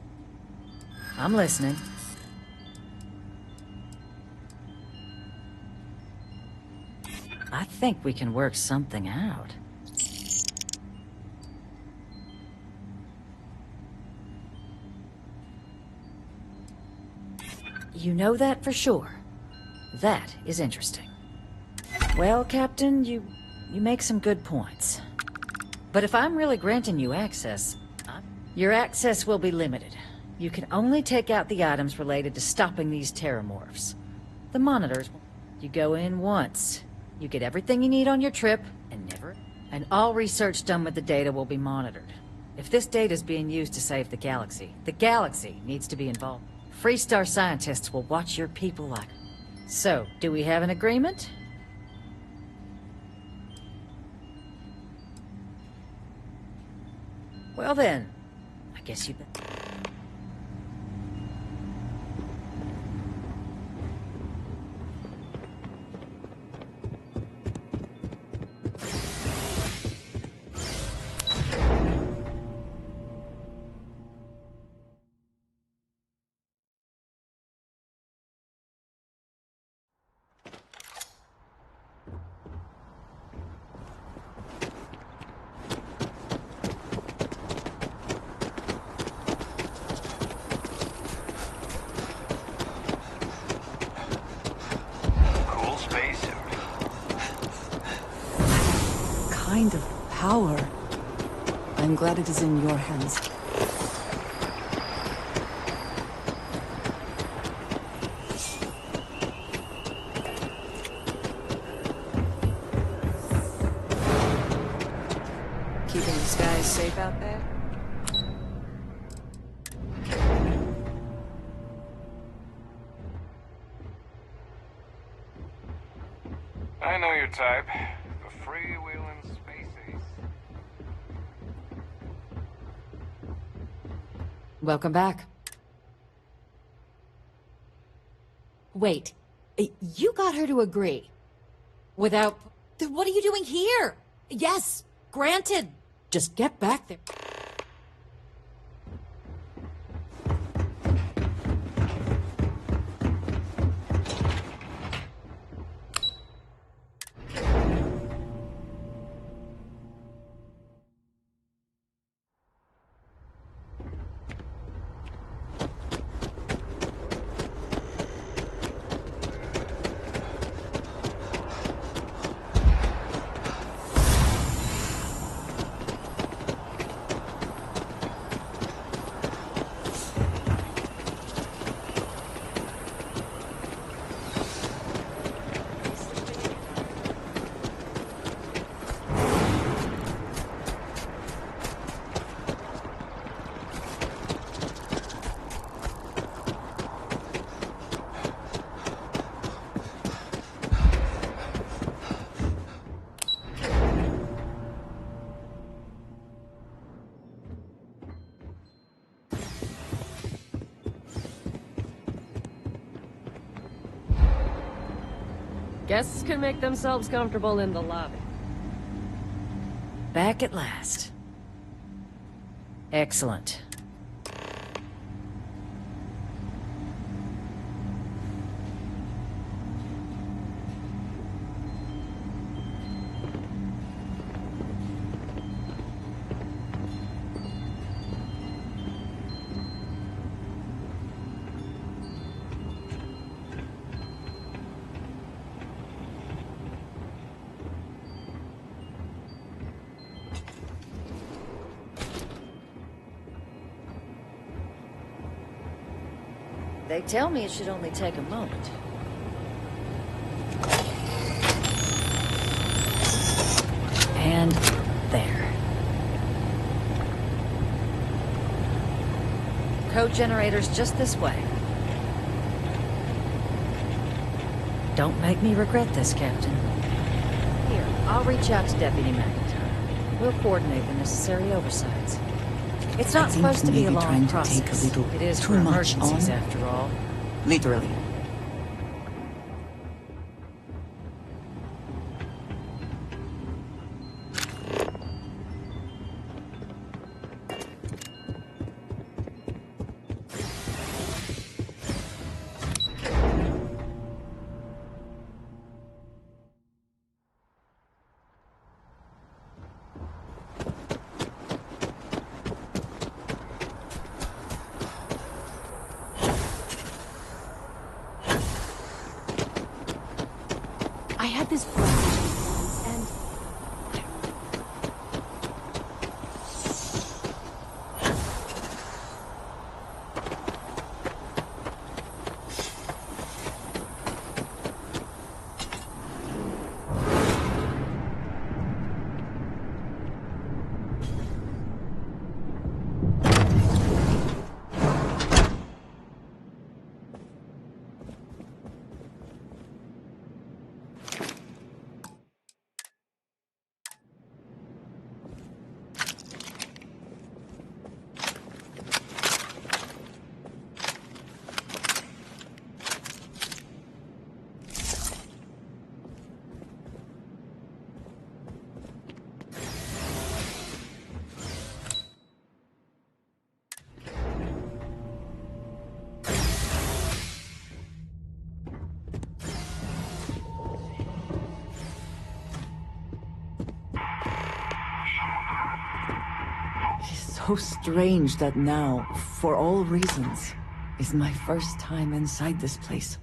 I'm listening. I think we can work something out. You know that for sure. That is interesting. Well, Captain, you make some good points. But if I'm really granting you access, your access will be limited. You can only take out the items related to stopping these terramorphs. The monitors, you go in once. You get everything you need on your trip, and all research done with the data will be monitored. If this data is being used to save the galaxy needs to be involved. Freestar scientists will watch your people like... So, do we have an agreement? Well then, I guess you... kind of power. I'm glad it is in your hands. Keeping the skies safe out there? I know your type. The freewheeling space ace. Welcome back. Wait, you got her to agree. Without... Then what are you doing here? Yes, granted. Just get back there. Guests can make themselves comfortable in the lobby. Back at last. Excellent. They tell me it should only take a moment. And there. Code generator's just this way. Don't make me regret this, Captain. Here, I'll reach out to Deputy McIntyre. We'll coordinate the necessary oversights. It's not supposed to be a long process. It is for emergencies, after all. Literally. I had this plan, and so strange that now, for all reasons, is my first time inside this place.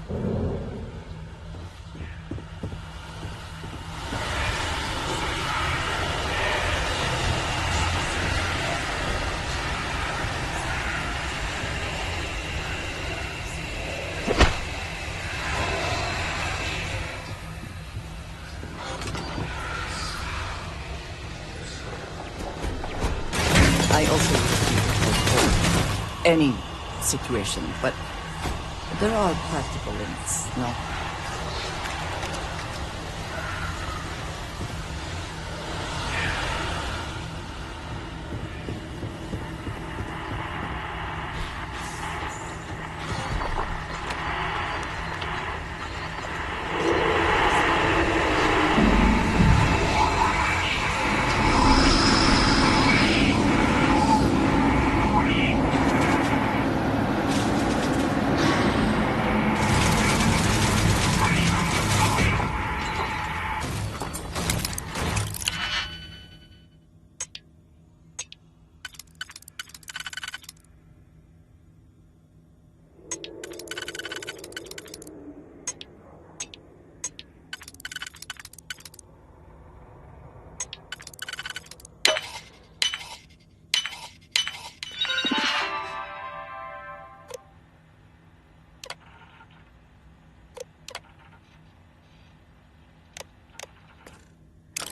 I also for any situation, but there are practical limits, no?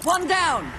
One down!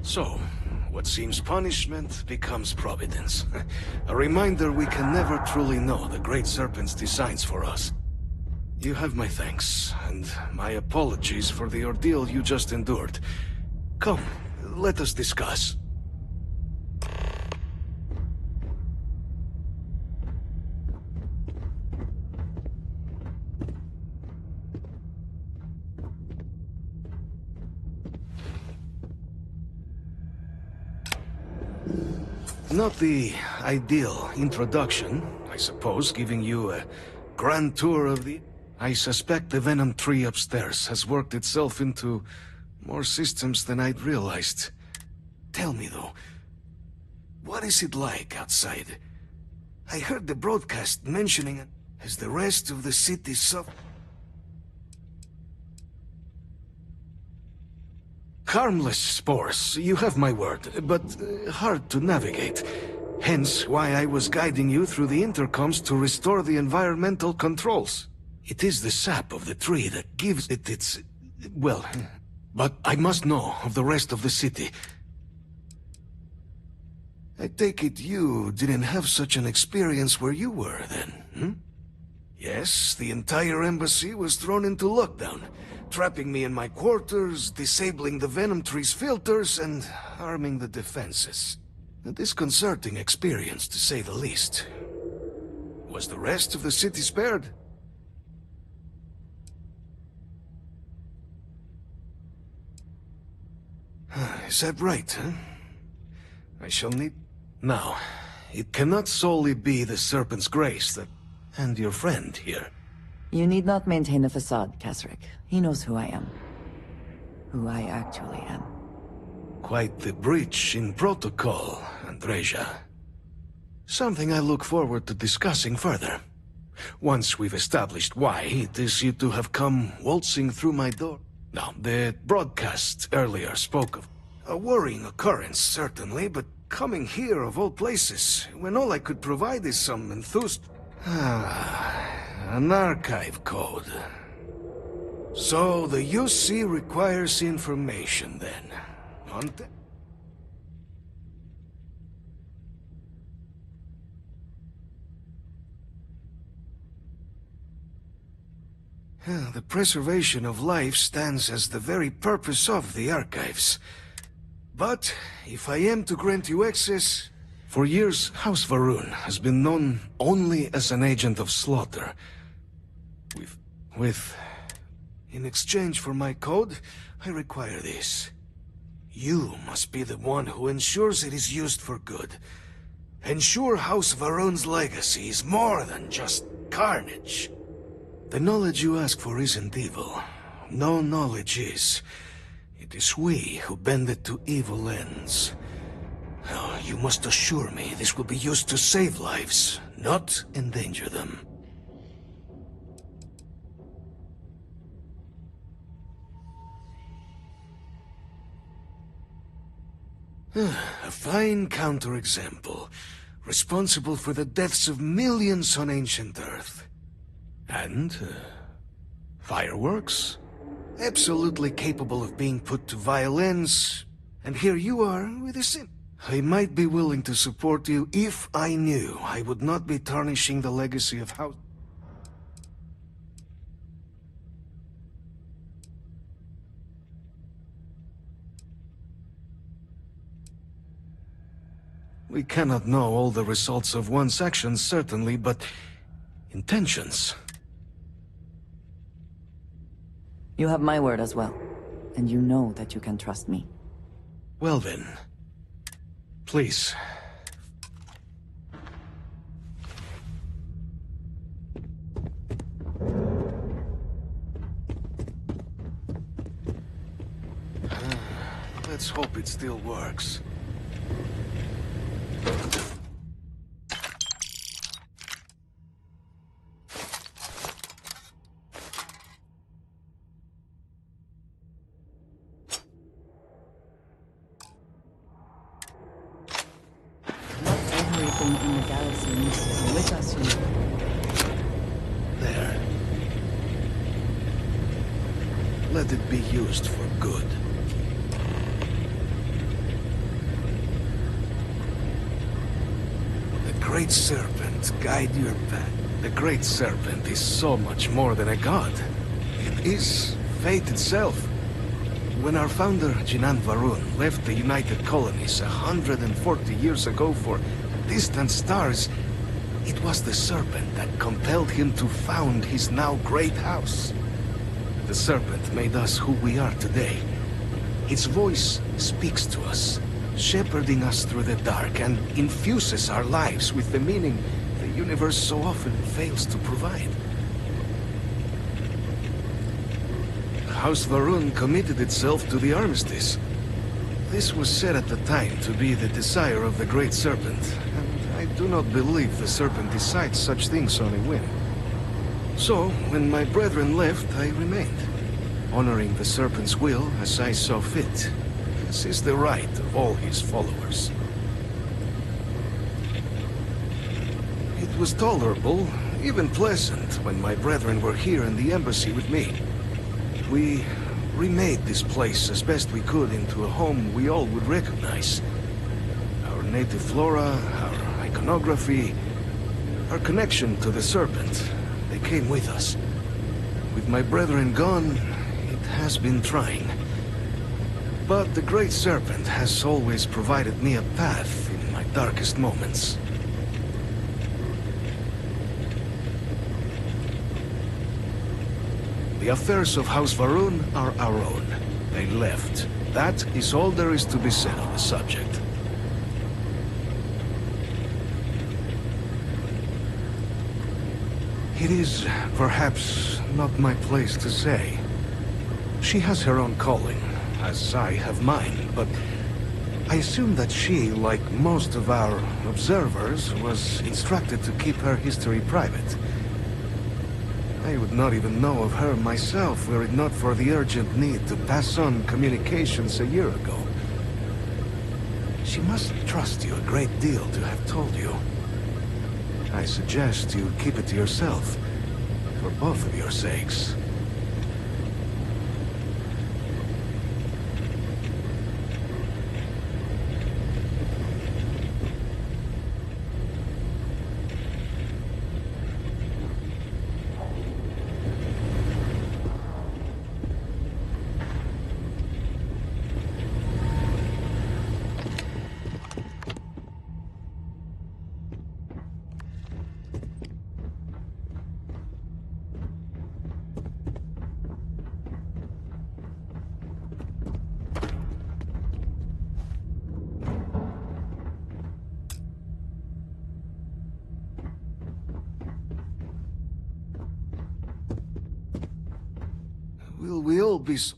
So, what seems punishment becomes providence. A reminder we can never truly know the Great Serpent's designs for us. You have my thanks, and my apologies for the ordeal you just endured. Come, let us discuss. Not the ideal introduction, I suppose, giving you a grand tour of the... I suspect the Venom tree upstairs has worked itself into more systems than I'd realized. Tell me, though, what is it like outside? I heard the broadcast mentioning it as the rest of the city suffered. Harmless spores, you have my word, but hard to navigate. Hence why I was guiding you through the intercoms to restore the environmental controls. It is the sap of the tree that gives it its... well, but I must know of the rest of the city. I take it you didn't have such an experience where you were, then, hmm? Yes, the entire embassy was thrown into lockdown, trapping me in my quarters, disabling the Venom tree's filters, and harming the defenses. A disconcerting experience, to say the least. Was the rest of the city spared? Is that right, huh? I shall need... Now, it cannot solely be the Serpent's grace that... and your friend here. You need not maintain a facade, Kasric. He knows who I am. Who I actually am. Quite the breach in protocol, Andreja. Something I look forward to discussing further. Once we've established why it is you two have come waltzing through my door. Now, the broadcast earlier spoke of a worrying occurrence, certainly, but coming here of all places, when all I could provide is some an archive code. So the UC requires information, then. The preservation of life stands as the very purpose of the archives. But, if I am to grant you access... For years, House Varun has been known only as an agent of slaughter. In exchange for my code, I require this. You must be the one who ensures it is used for good. Ensure House Varun's legacy is more than just carnage. The knowledge you ask for isn't evil. No knowledge is. It is we who bend it to evil ends. Oh, you must assure me this will be used to save lives, not endanger them. A fine counterexample, responsible for the deaths of millions on ancient Earth. And, fireworks? Absolutely capable of being put to violence, and here you are with a sim. I might be willing to support you if I knew I would not be tarnishing the legacy of House... We cannot know all the results of one's actions, certainly, but... intentions... You have my word as well. And you know that you can trust me. Well then... please. Let's hope it still works. Everything in the galaxy needs to be with us, you know. There. Let it be used for good. Great Serpent, guide your path. The Great Serpent is so much more than a god. It is fate itself. When our founder, Jinan Varun, left the United Colonies 140 years ago for distant stars, it was the Serpent that compelled him to found his now great house. The Serpent made us who we are today. Its voice speaks to us, shepherding us through the dark, and infuses our lives with the meaning the universe so often fails to provide. House Varun committed itself to the armistice. This was said at the time to be the desire of the Great Serpent, and I do not believe the Serpent decides such things on a whim. So, when my brethren left, I remained, honoring the Serpent's will as I saw fit. This is the right of all his followers. It was tolerable, even pleasant, when my brethren were here in the embassy with me. We remade this place as best we could into a home we all would recognize. Our native flora, our iconography, our connection to the Serpent, they came with us. With my brethren gone, it has been trying. But the Great Serpent has always provided me a path in my darkest moments. The affairs of House Varun are our own. They left. That is all there is to be said on the subject. It is perhaps not my place to say. She has her own calling, as I have mine, but I assume that she, like most of our observers, was instructed to keep her history private. I would not even know of her myself were it not for the urgent need to pass on communications a year ago. She must trust you a great deal to have told you. I suggest you keep it to yourself, for both of your sakes. Will we all be so...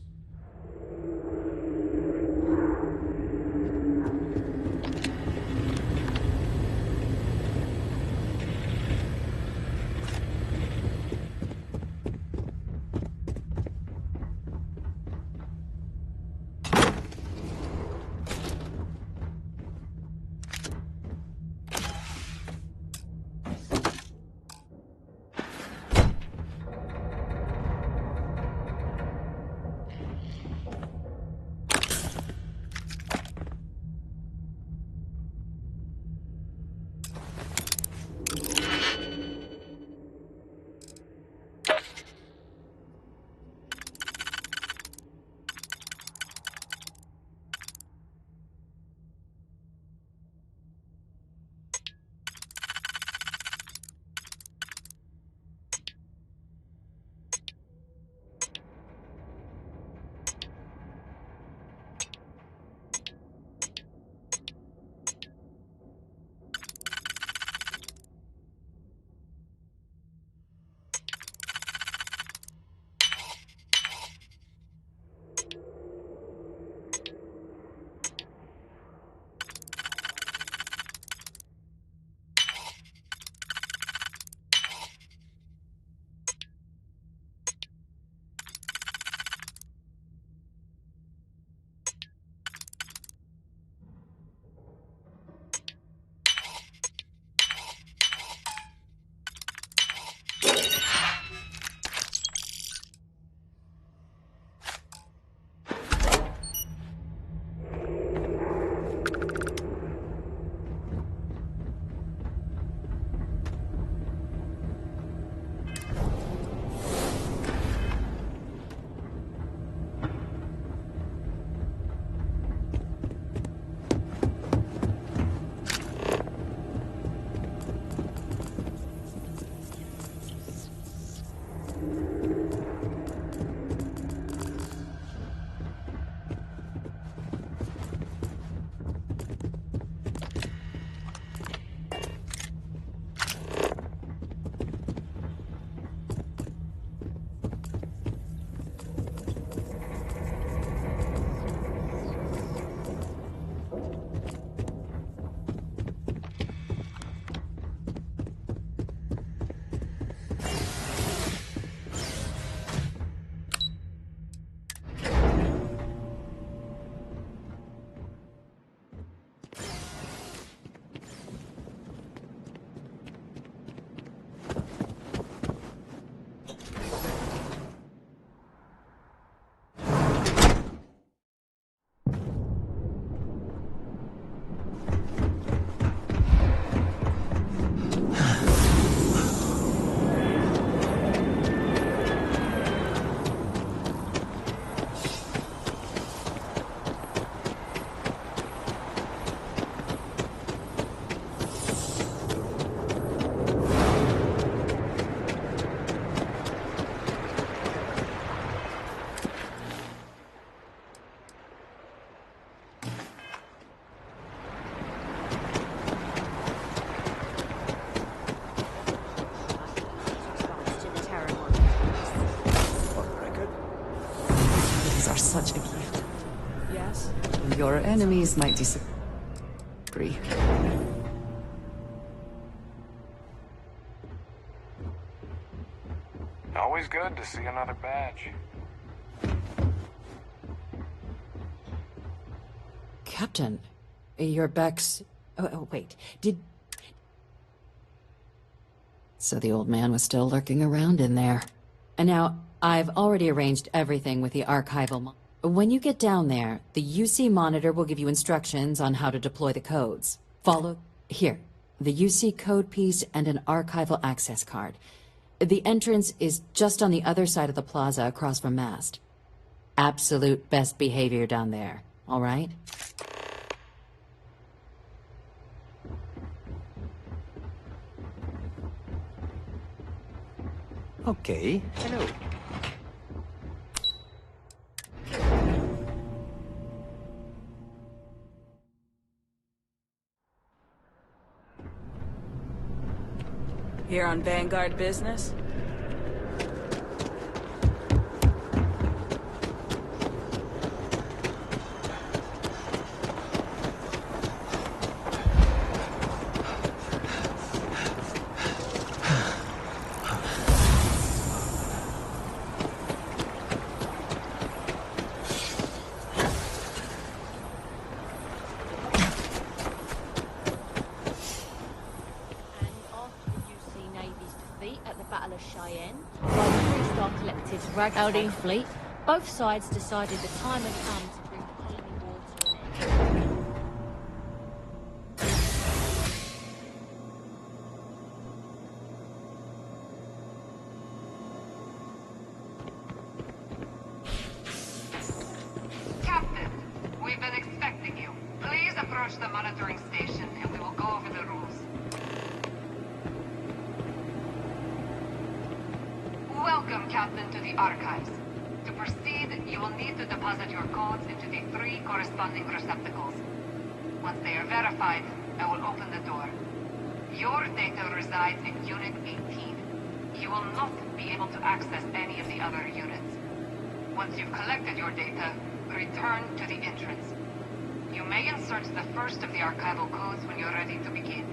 Your enemies might disagree. Always good to see another badge. Captain, you're Beck's... Oh, wait. So the old man was still lurking around in there. And now, I've already arranged everything with the archival... When you get down there, the UC monitor will give you instructions on how to deploy the codes. Follow... Here. The UC code piece and an archival access card. The entrance is just on the other side of the plaza across from Mast. Absolute best behavior down there, all right? Okay, hello. Here on Vanguard business? Ragtag fleet, both sides decided the time had come to bring the colony war to an end. Captain, we've been expecting you. Please approach the monitoring station and we will go over the rules. Welcome, Captain, to the Archives. To proceed, you will need to deposit your codes into the 3 corresponding receptacles. Once they are verified, I will open the door. Your data resides in Unit 18. You will not be able to access any of the other units. Once you've collected your data, return to the entrance. You may insert the first of the archival codes when you're ready to begin.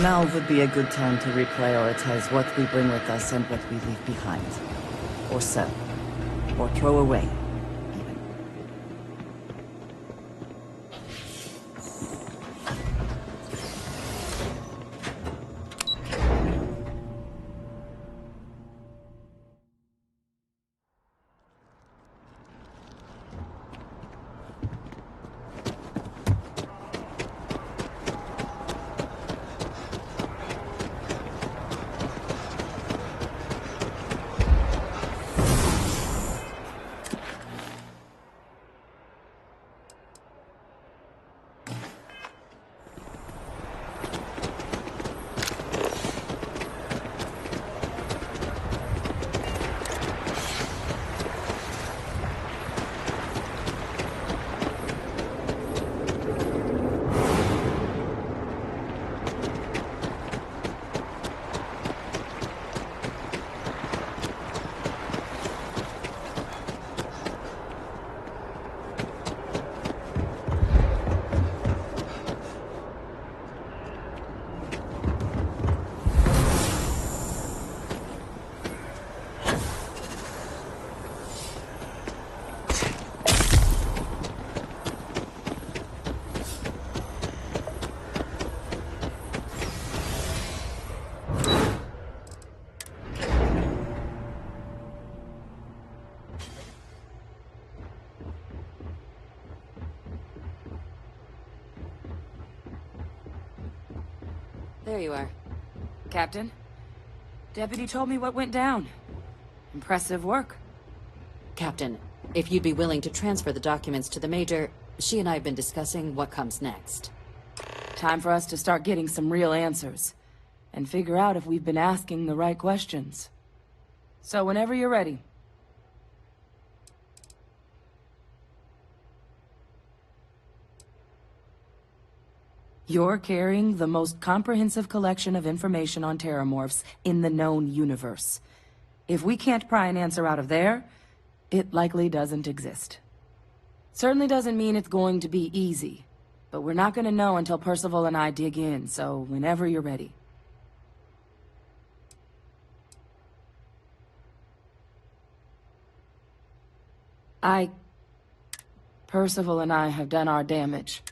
Now would be a good time to reprioritize what we bring with us and what we leave behind. Or sell. Or throw away. There you are. Captain, Deputy told me what went down. Impressive work. Captain, if you'd be willing to transfer the documents to the Major, She and I have been discussing what comes next. Time for us to start getting some real answers. And figure out if we've been asking the right questions. So whenever you're ready. You're carrying the most comprehensive collection of information on terramorphs in the known universe. If we can't pry an answer out of there, it likely doesn't exist. Certainly doesn't mean it's going to be easy, but we're not going to know until Percival and I dig in, so whenever you're ready. Percival and I have done our damage.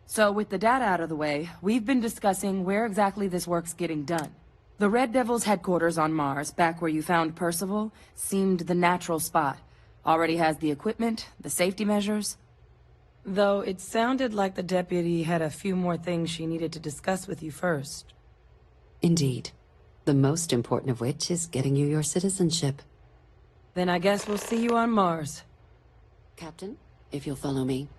So with the data out of the way, we've been discussing where exactly this work's getting done. The Red Devil's headquarters on Mars, back where you found Percival, seemed the natural spot. Already has the equipment, the safety measures. Though it sounded like the deputy had a few more things she needed to discuss with you first. Indeed. The most important of which is getting you your citizenship. Then I guess we'll see you on Mars. Captain, if you'll follow me.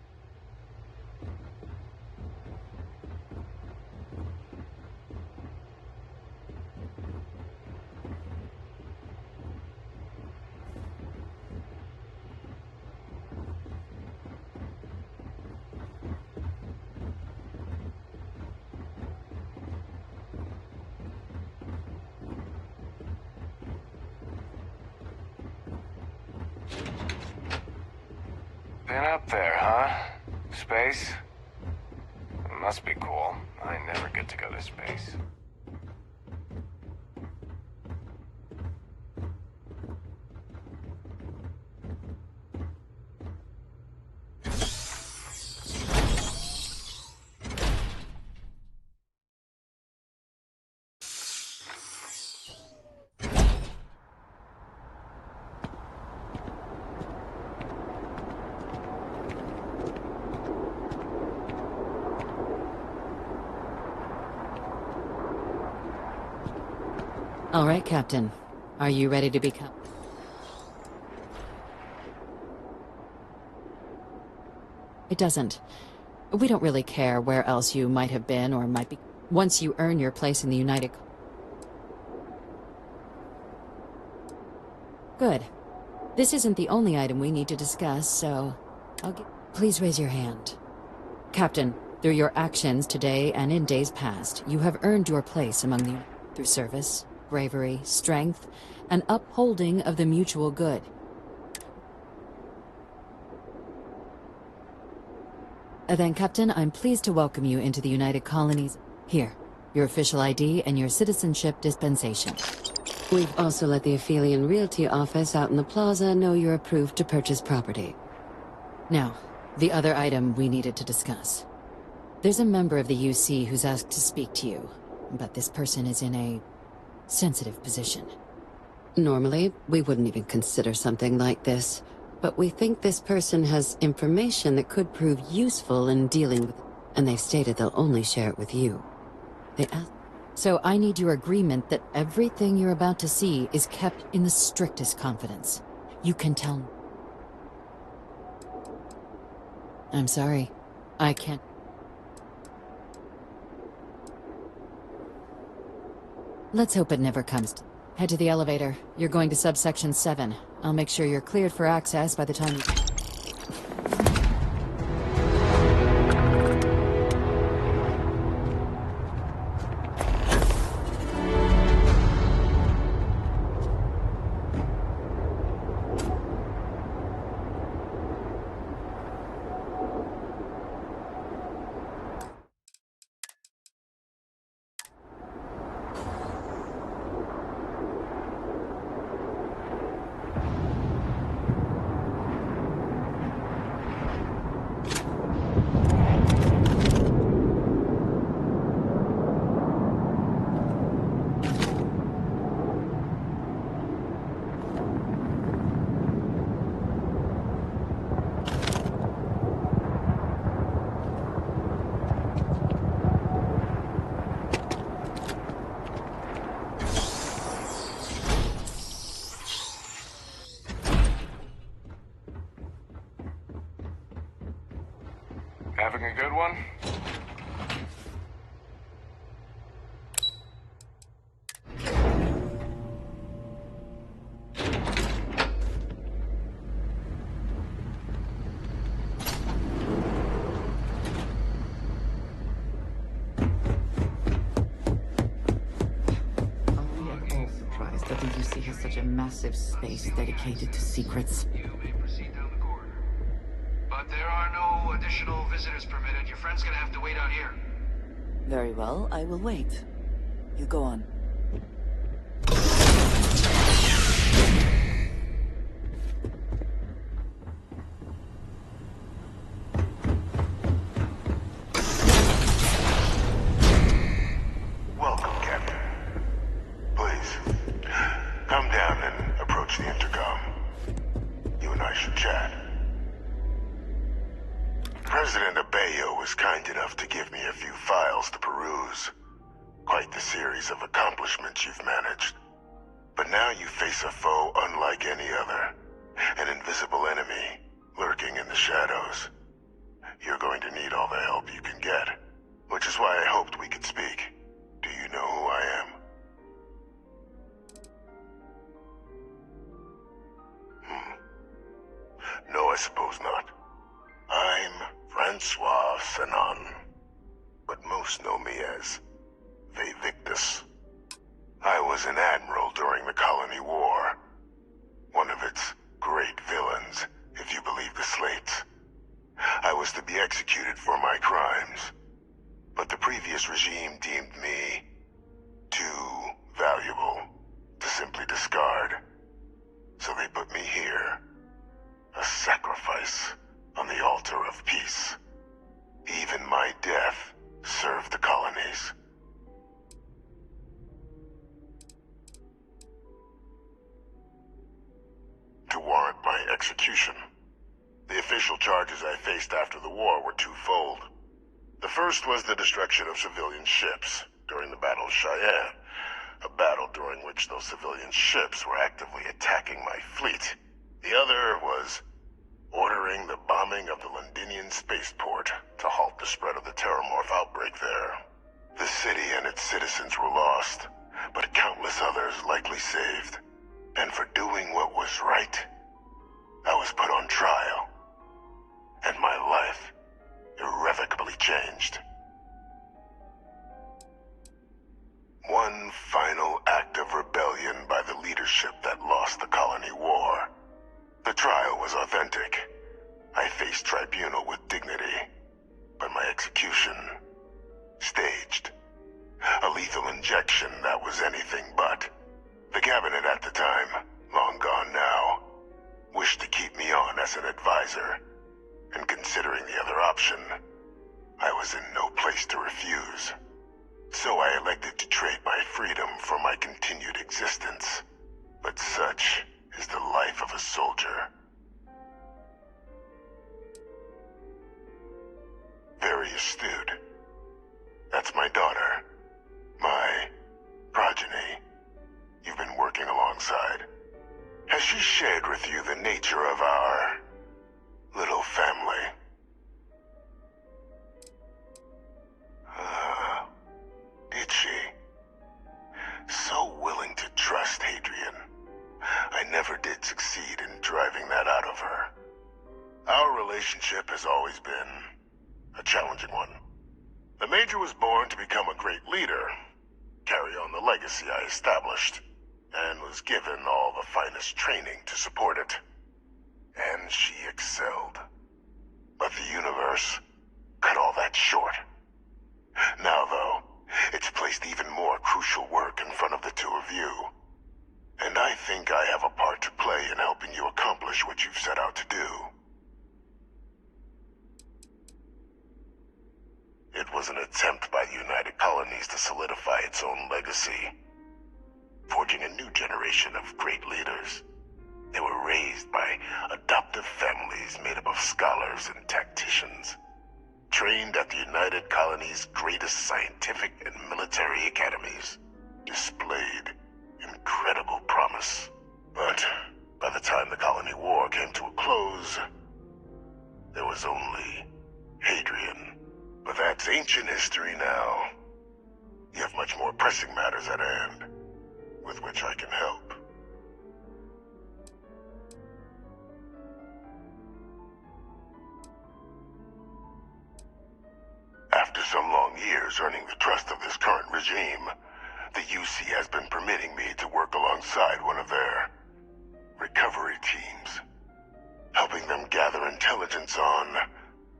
Been up there, huh? Space? Must be cool. I never get to go to space. All right, Captain. Are you ready to become... It doesn't. We don't really care where else you might have been or might be... Once you earn your place in the United... Good. This isn't the only item we need to discuss, so... Please raise your hand. Captain, through your actions today and in days past, you have earned your place among the... Through service, bravery, strength, and upholding of the mutual good. Then, Captain, I'm pleased to welcome you into the United Colonies. Here, your official ID and your citizenship dispensation. We've also let the Aphelion Realty office out in the plaza know you're approved to purchase property. Now, the other item we needed to discuss. There's a member of the UC who's asked to speak to you, but this person is in a sensitive position. Normally, we wouldn't even consider something like this, but we think this person has information that could prove useful in dealing with... And they've stated they'll only share it with you. So I need your agreement that everything you're about to see is kept in the strictest confidence. You can tell... I'm sorry. I can't... Let's hope it never comes to... Head to the elevator. You're going to subsection 7. I'll make sure you're cleared for access by the time you... Having a good one? Surprised that the UC has such a massive space dedicated to secrets. But there are no additional visitors permitted. Your friend's gonna have to wait out here. Very well, I will wait. You go on. Welcome, Captain. Please, come down and approach the intercom. You and I should chat. President Abeyo was kind enough to give me a few files to peruse. Quite the series of accomplishments you've managed. But now you face a foe unlike any other. An invisible enemy, lurking in the shadows. You're going to need all the help you can get. Which is why I hoped we could speak. Do you know who I am? No, I suppose not. I'm Francois Sanon, but most know me as Victus. I was an admiral during the Colony War. One of its great villains, if you believe the slates. I was to be executed for my crimes, but the previous regime deemed me too valuable to simply discard. So they put me here, a sacrifice on the altar of peace. Even my death served the colonies. To warrant my execution, the official charges I faced after the war were twofold. The first was the destruction of civilian ships during the Battle of Cheyenne, a battle during which those civilian ships were actively attacking my fleet. The other was ordering the bombing of the Londinian spaceport to halt the spread of the Terramorph outbreak there. The city and its citizens were lost, but countless others likely saved. And for doing what was right, I was put on trial, and my life irrevocably changed. One final act of rebellion by the leadership that lost the Colony War. The trial was authentic. I faced tribunal with dignity, but my execution, staged. A lethal injection that was anything but. The cabinet at the time, long gone now, wished to keep me on as an advisor, and considering the other option, I was in no place to refuse. So I elected to trade my freedom for my continued existence. But such is the life of a soldier. Very astute. That's my daughter. My progeny. You've been working alongside. Has she shared with you the nature of our little family? Did she? So willing to trust Hadrian. I never did succeed in driving that out of her. Our relationship has always been a challenging one. The Major was born to become a great leader, carry on the legacy I established, and was given all the finest training to support it. And she excelled. But the universe cut all that short. Now, though, it's placed even more crucial work in front of the two of you. And I think I have a part to play in helping you accomplish what you've set out to do. It was an attempt by the United Colonies to solidify its own legacy, forging a new generation of great leaders. They were raised by adoptive families made up of scholars and tacticians, trained at the United Colonies' greatest scientific and military academies, displayed incredible promise. But by the time the Colony War came to a close, there was only Hadrian. ancient history now. You have much more pressing matters at hand, with which I can help. After some long years earning the trust of this current regime, the UC has been permitting me to work alongside one of their recovery teams, helping them gather intelligence on,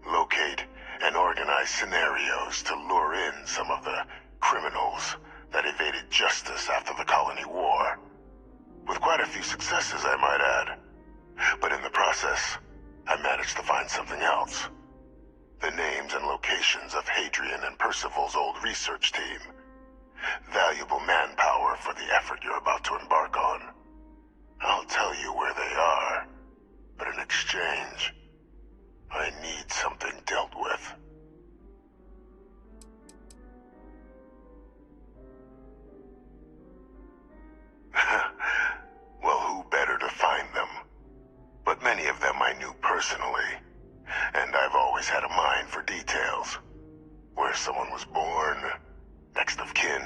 locate, and organize scenarios to lure in some of the criminals that evaded justice after the colony war. With quite a few successes, I might add. But in the process, I managed to find something else. The names and locations of Hadrian and Percival's old research team. Valuable manpower for the effort you're about to embark on. I'll tell you where they are, but in exchange, I need something dealt with. Well, who better to find them? But many of them I knew personally, and I've always had a mind for details. Where someone was born, next of kin.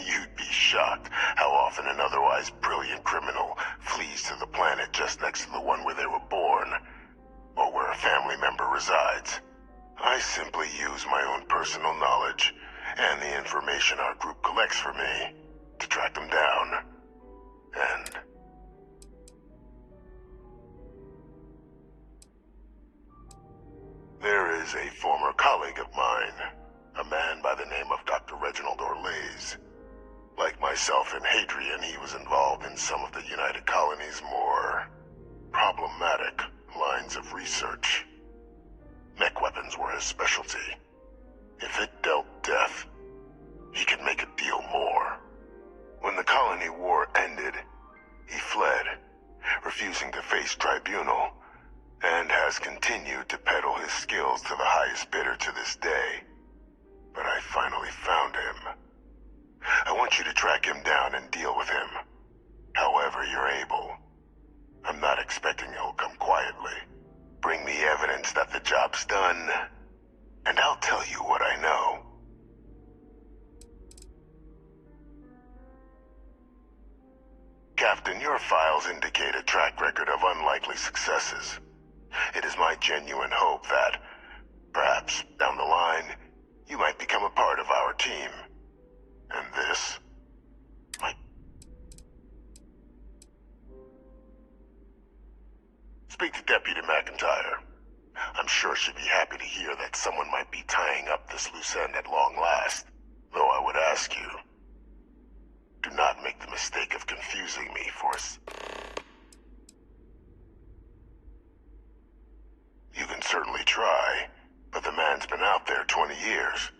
You'd be shocked how often an otherwise brilliant criminal flees to the planet just next to the one where they were born, or where a family member resides. I simply use my own personal knowledge and the information our group collects for me to track them down. And there is a former colleague of mine, a man by the name of Dr. Reginald Orlaise. Like myself and Hadrian, he was involved in some of the United Colony's more problematic lines of research. Mech weapons were his specialty. If it dealt death, he could make a deal more. When the colony war ended, he fled, refusing to face tribunal, and has continued to peddle his skills to the highest bidder to this day. But I finally found him. I want you to track him down and deal with him, however you're able. I'm not expecting he'll come quietly. Bring me evidence that the job's done, and I'll tell you what I know. Captain, your files indicate a track record of unlikely successes. It is my genuine hope that, perhaps down the line, you might become a part of our team. And this might... Speak to Deputy McIntyre. I'm sure she'd be happy to hear that someone might be tying up this loose end at long last. Though I would ask you, do not make the mistake of confusing me for You can certainly try, but the man's been out there 20 years.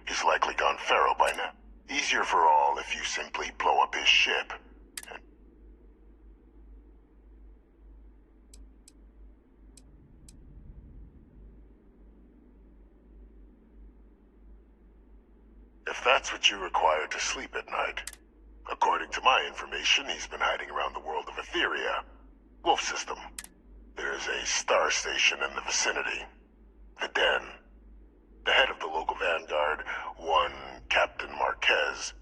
He's likely gone feral by now. Easier for all if you simply blow up his ship. If that's what you require to sleep at night. According to my information, he's been hiding around the world of Etheria. Wolf system. There's a star station in the vicinity. The Den. The head of the local Vanguard, one Captain Marquez.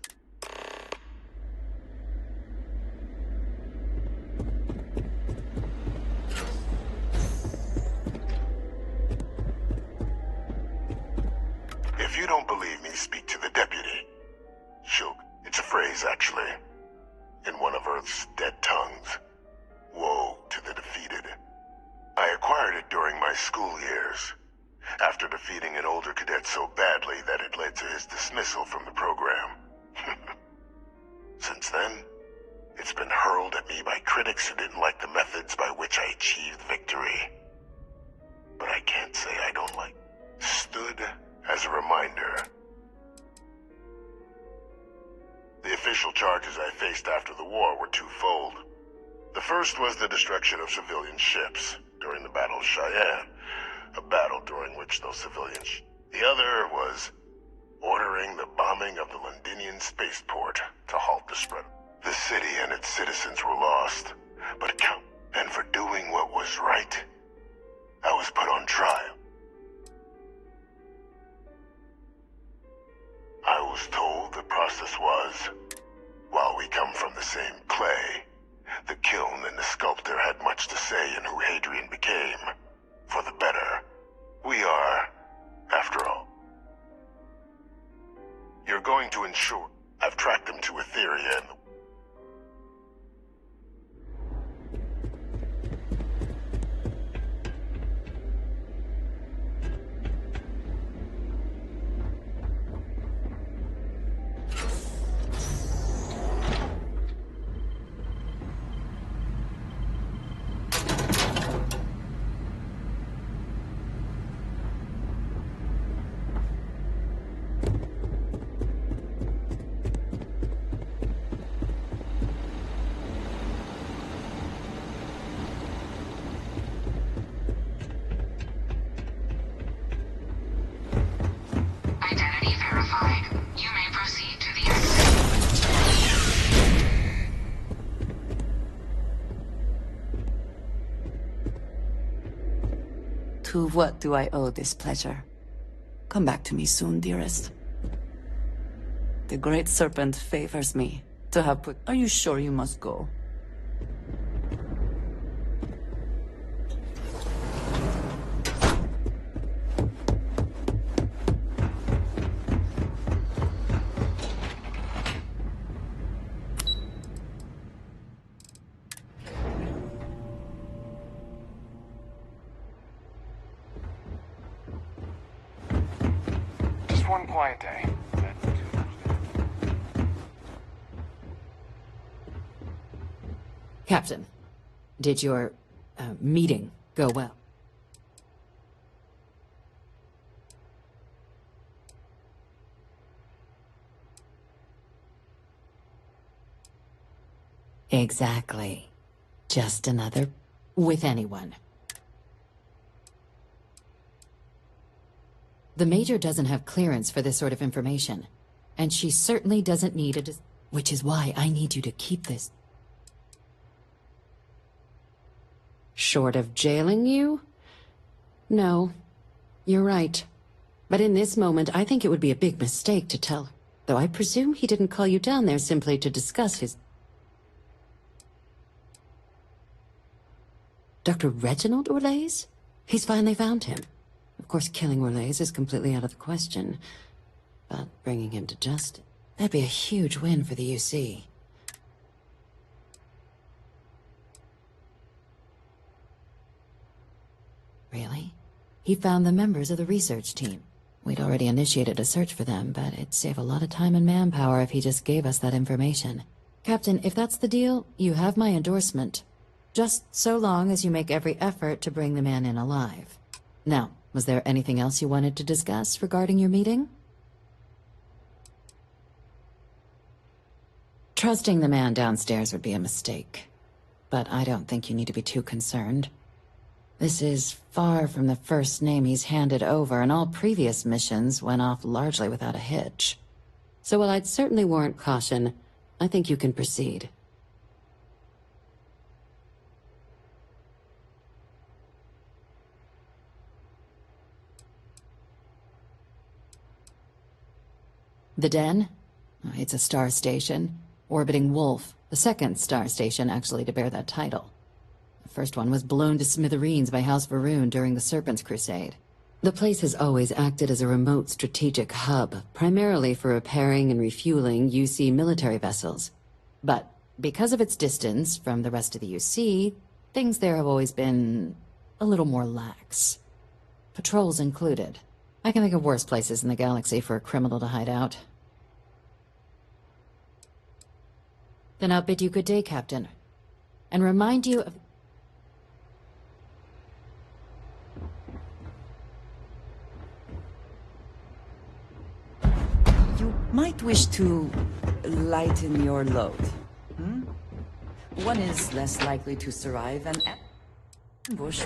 If you don't believe me, speak to the deputy. It's a phrase, actually. In one of Earth's dead tongues. Woe to the defeated. I acquired it during my school years, after defeating an older cadet so badly that it led to his dismissal from the program. Since then, it's been hurled at me by critics who didn't like the methods by which I achieved victory. But I can't say I don't like it. Stood as a reminder. The official charges I faced after the war were twofold. The first was the destruction of civilian ships during the Battle of Cheyenne, a battle during which those civilians... The other was ordering the bombing of the Londinian spaceport to halt the spread. The city and its citizens were lost, but and for doing what was right, I was put on trial. I was told the process was, while we come from the same clay, the kiln and the sculptor had much to say in who Hadrian became. For the better. We are, after all. You're going to ensure I've tracked him to Etheria and Identity verified. You may proceed to the exit. To what do I owe this pleasure? Come back to me soon, dearest. The Great Serpent favors me to have put... Are you sure you must go? Just one quiet day. Captain, did your meeting go well? Exactly. Just another... with anyone. The Major doesn't have clearance for this sort of information, and she certainly doesn't need a... which is why I need you to keep this. Short of jailing you? No. You're right. But in this moment, I think it would be a big mistake to tell her. Though I presume he didn't call you down there simply to discuss his... Dr. Reginald Orlaise? He's finally found him. Of course, killing Orlaise is completely out of the question. But bringing him to justice... that'd be a huge win for the UC. Really? He found the members of the research team. We'd already initiated a search for them, but it'd save a lot of time and manpower if he just gave us that information. Captain, if that's the deal, you have my endorsement. Just so long as you make every effort to bring the man in alive. Now, was there anything else you wanted to discuss regarding your meeting? Trusting the man downstairs would be a mistake. But I don't think you need to be too concerned. This is far from the first name he's handed over, and all previous missions went off largely without a hitch. So while I'd certainly warrant caution, I think you can proceed. The Den? It's a star station, orbiting Wolf, the second star station actually to bear that title. The first one was blown to smithereens by House Varun during the Serpent's Crusade. The place has always acted as a remote strategic hub, primarily for repairing and refueling UC military vessels. But because of its distance from the rest of the UC, things there have always been a little more lax. Patrols included. I can think of worse places in the galaxy for a criminal to hide out. Then I'll bid you good day, Captain. And remind you of... You might wish to lighten your load. One is less likely to survive an ambush.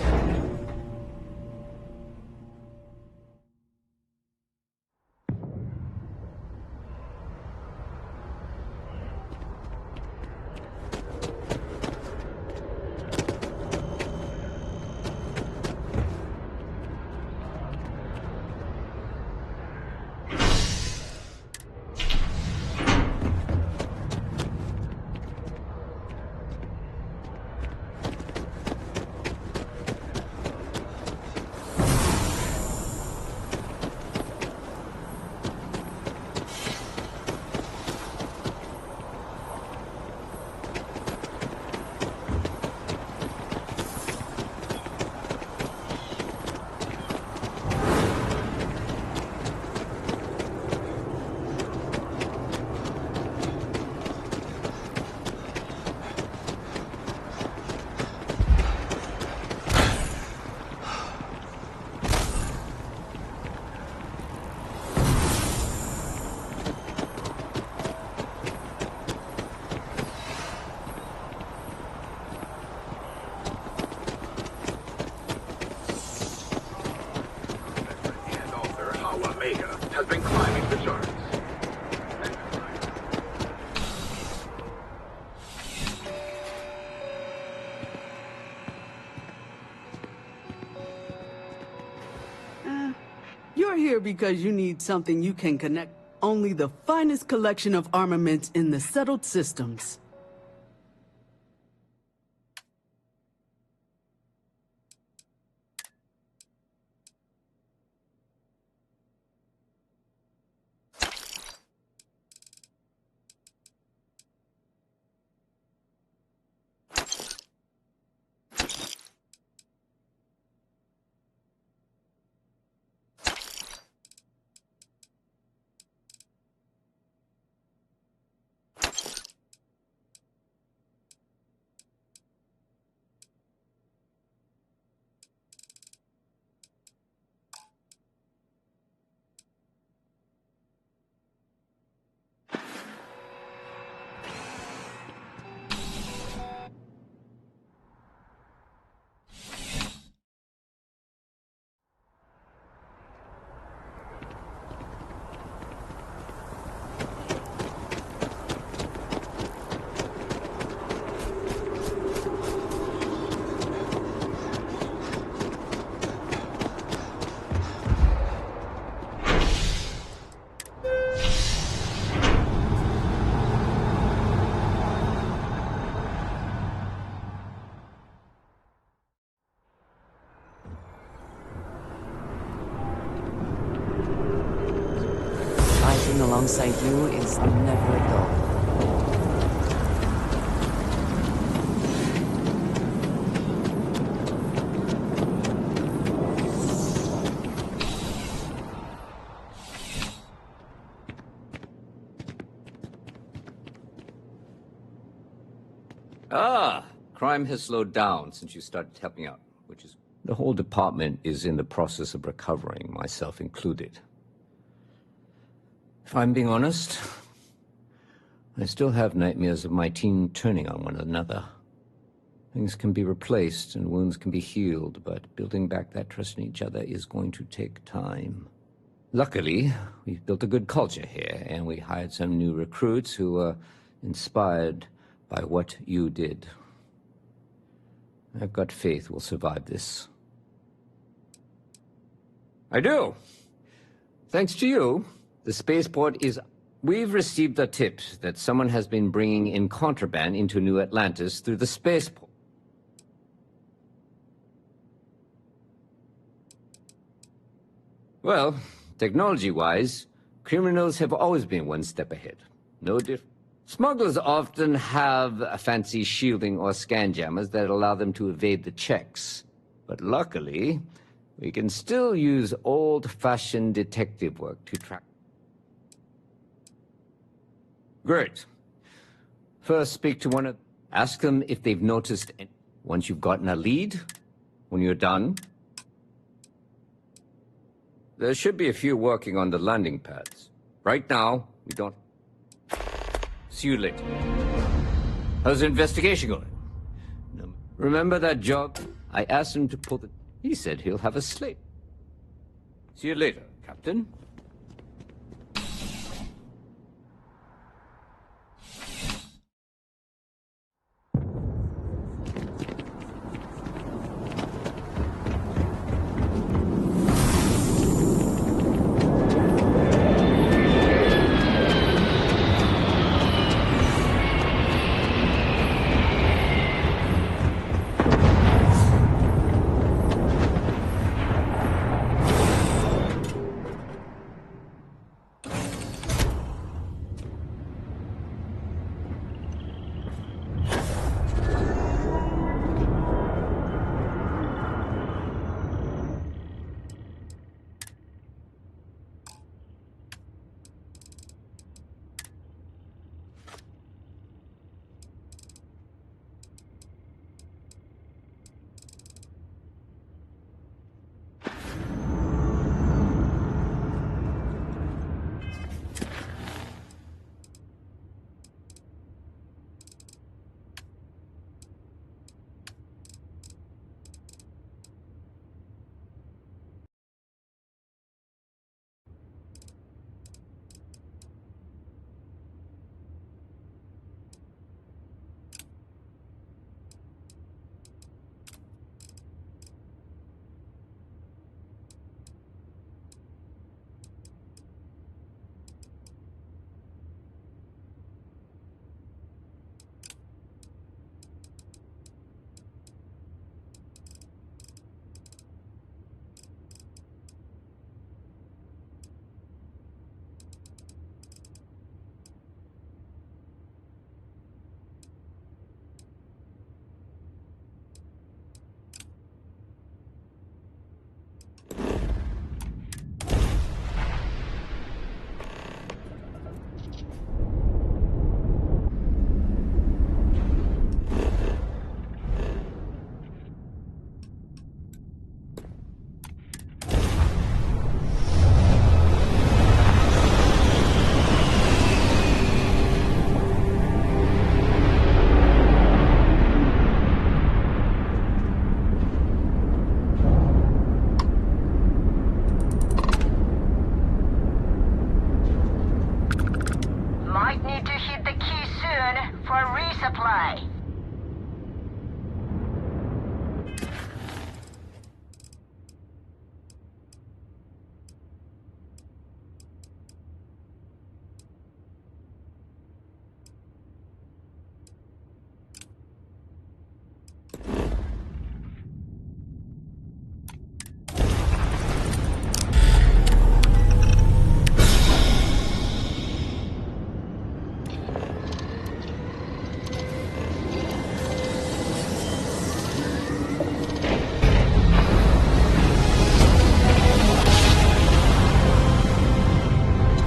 You're here because you need something you can connect. Only the finest collection of armaments in the settled systems. Fighting alongside you is never dull. Crime has slowed down since you started helping out, which is... The whole department is in the process of recovering, myself included. If I'm being honest, I still have nightmares of my team turning on one another. Things can be replaced and wounds can be healed, but building back that trust in each other is going to take time. Luckily, we've built a good culture here, and we hired some new recruits who were inspired by what you did. I've got faith we'll survive this. I do. Thanks to you, the spaceport is... We've received a tip that someone has been bringing in contraband into New Atlantis through the spaceport. Well, technology-wise, criminals have always been one step ahead. No different. Smugglers often have a fancy shielding or scan jammers that allow them to evade the checks. But luckily, we can still use old-fashioned detective work to track. Great. First, speak to one of... Ask them if they've noticed... Once you've gotten a lead, when you're done... There should be a few working on the landing pads. Right now, we don't... See you later. How's the investigation going? No. Remember that job? I asked him to pull the... He said he'll have a slate. See you later, Captain. supply.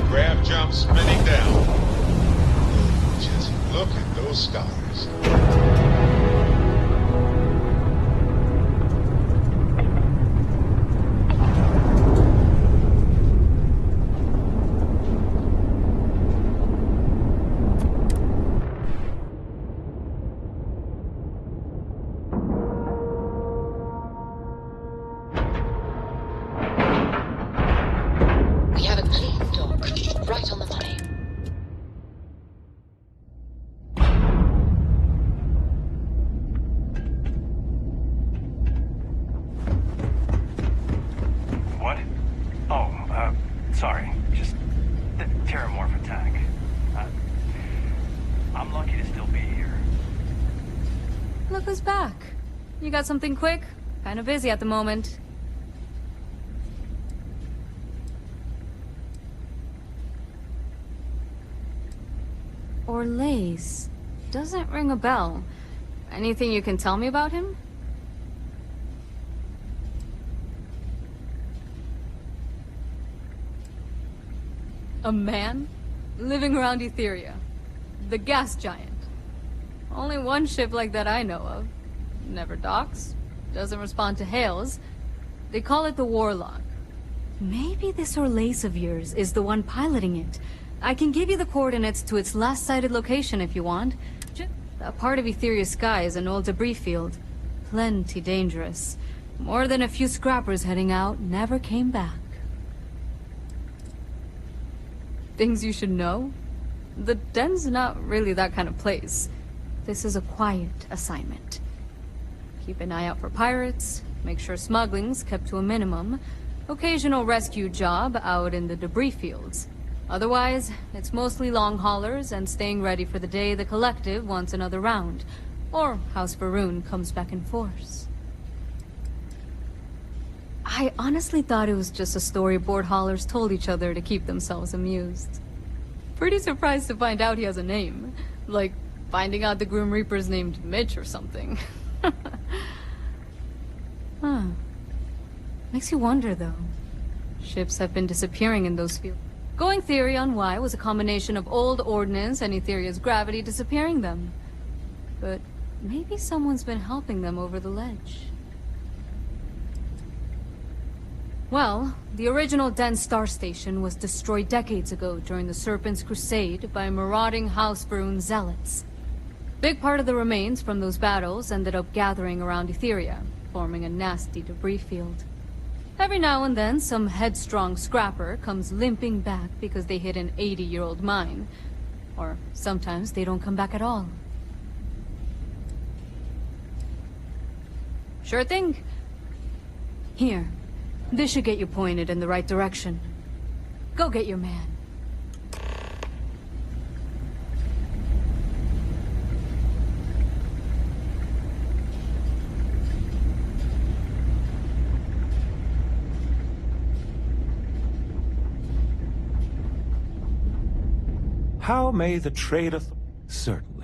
Grav jump spinning down. Just look at those stars. We have a clean dock, right on the money. What? Oh, sorry. Just the terramorph attack. I'm lucky to still be here. Look who's back. You got something quick? Kinda busy at the moment. Orlaise. Doesn't ring a bell. Anything you can tell me about him? A man? Living around Etheria. The gas giant. Only one ship like that I know of. Never docks. Doesn't respond to hails. They call it the Warlock. Maybe this Orlaise of yours is the one piloting it. I can give you the coordinates to its last sighted location if you want. That part of Etheria's sky is an old debris field. Plenty dangerous. More than a few scrappers heading out never came back. Things you should know? The den's not really that kind of place. This is a quiet assignment. Keep an eye out for pirates, make sure smuggling's kept to a minimum, occasional rescue job out in the debris fields. Otherwise, it's mostly long haulers and staying ready for the day the Collective wants another round, or House Varun comes back in force. I honestly thought it was just a story board haulers told each other to keep themselves amused. Pretty surprised to find out he has a name. Like, finding out the Grim Reaper's named Mitch or something. Huh. Makes you wonder, though. Ships have been disappearing in those fields. Going theory on why was a combination of old ordnance and Etheria's gravity disappearing them. But maybe someone's been helping them over the ledge. Well, the original Den Star Station was destroyed decades ago during the Serpent's Crusade by marauding House Varun zealots. Big part of the remains from those battles ended up gathering around Etheria, forming a nasty debris field. Every now and then, some headstrong scrapper comes limping back because they hit an 80-year-old mine. Or sometimes they don't come back at all. Sure thing. Here. This should get you pointed in the right direction. Go get your man. How may the trade Certainly.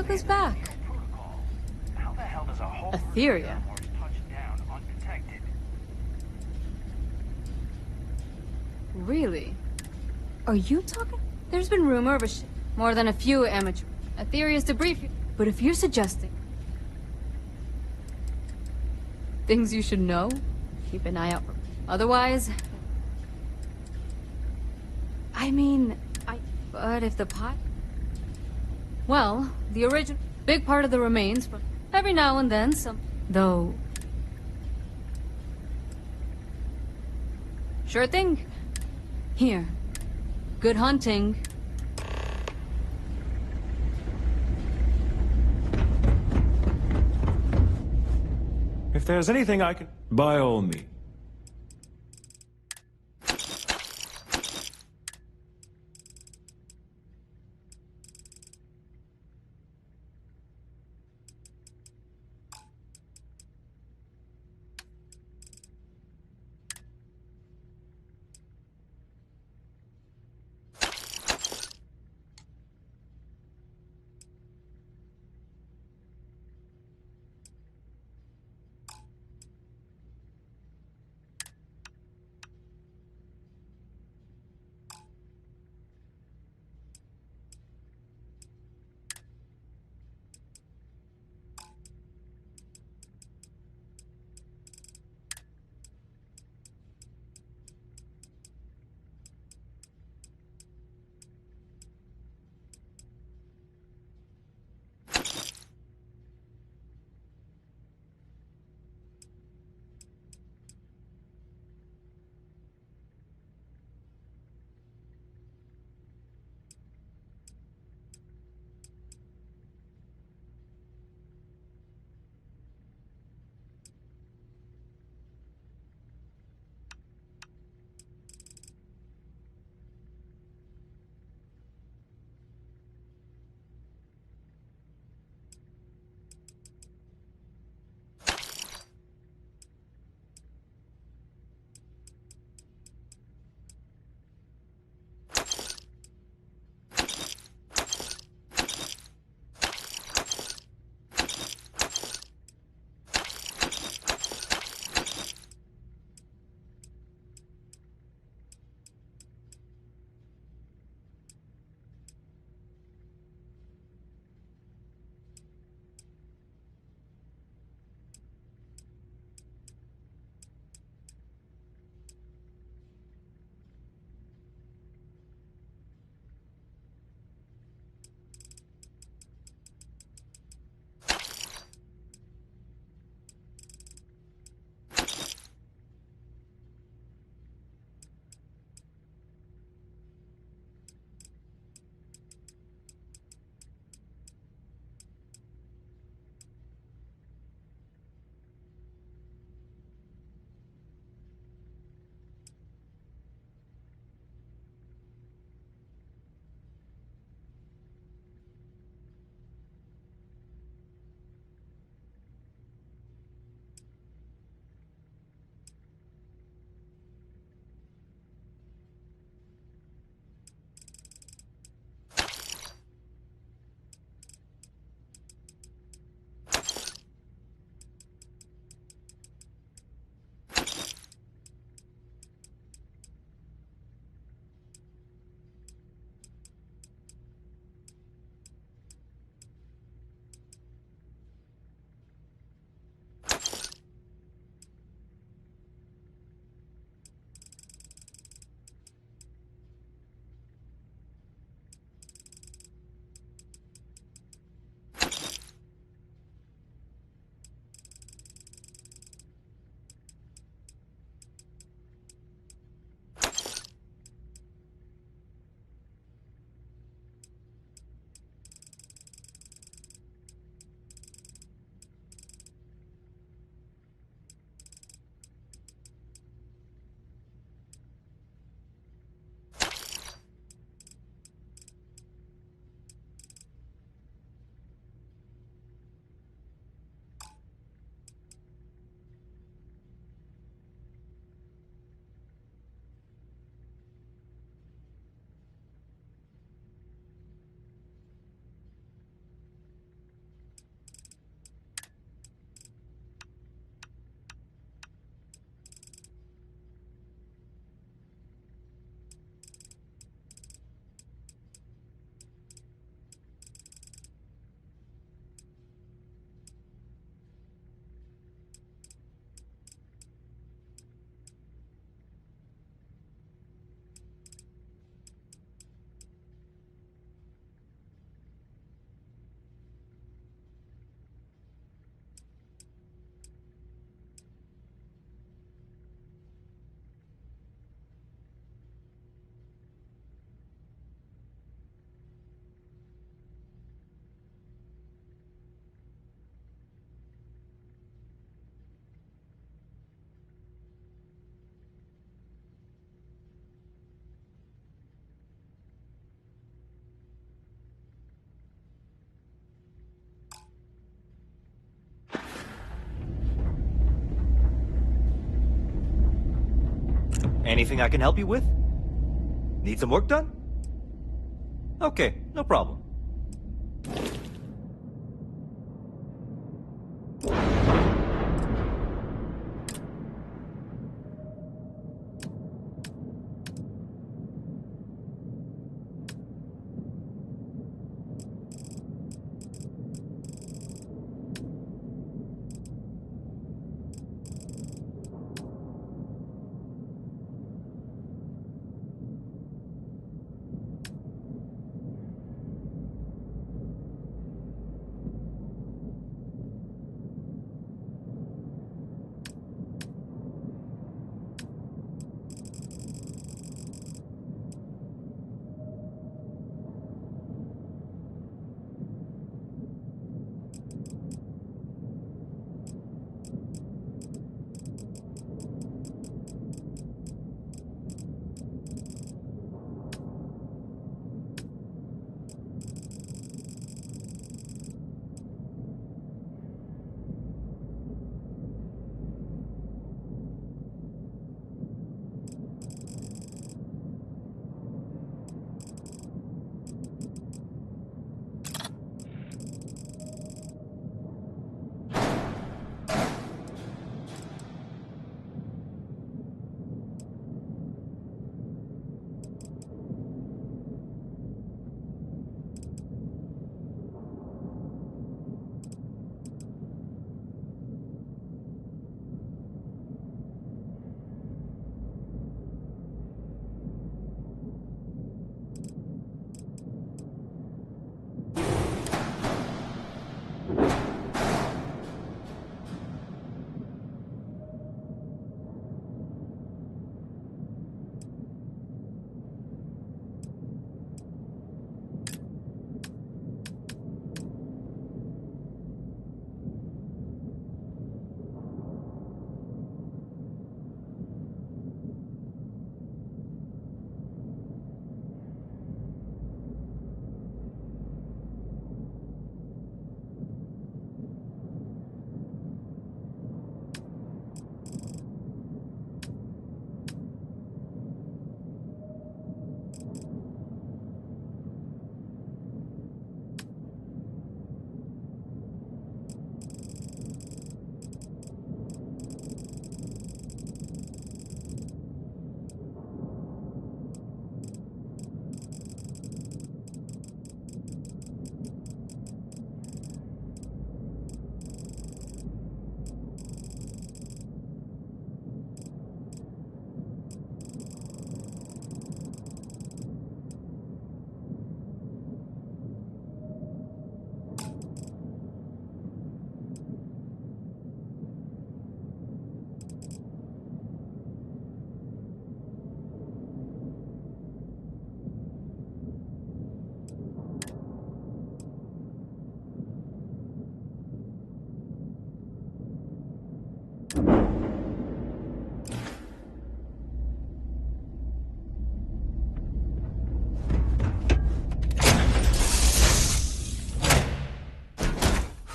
Who's back? How the hell does a whole Etheria. touch down undetected? Really? Are you talking? There's been rumor of a ship. More than a few amateur. Etherea's to brief you. But if you're suggesting things you should know, keep an eye out for. Otherwise, but if the pot. Well, the original big part of the remains, but every now and then some. Though. Sure thing. Here. Good hunting. If there's anything I can... By all means. Anything I can help you with? Need some work done? Okay, no problem.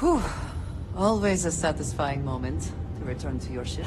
Whew. Always a satisfying moment to return to your ship.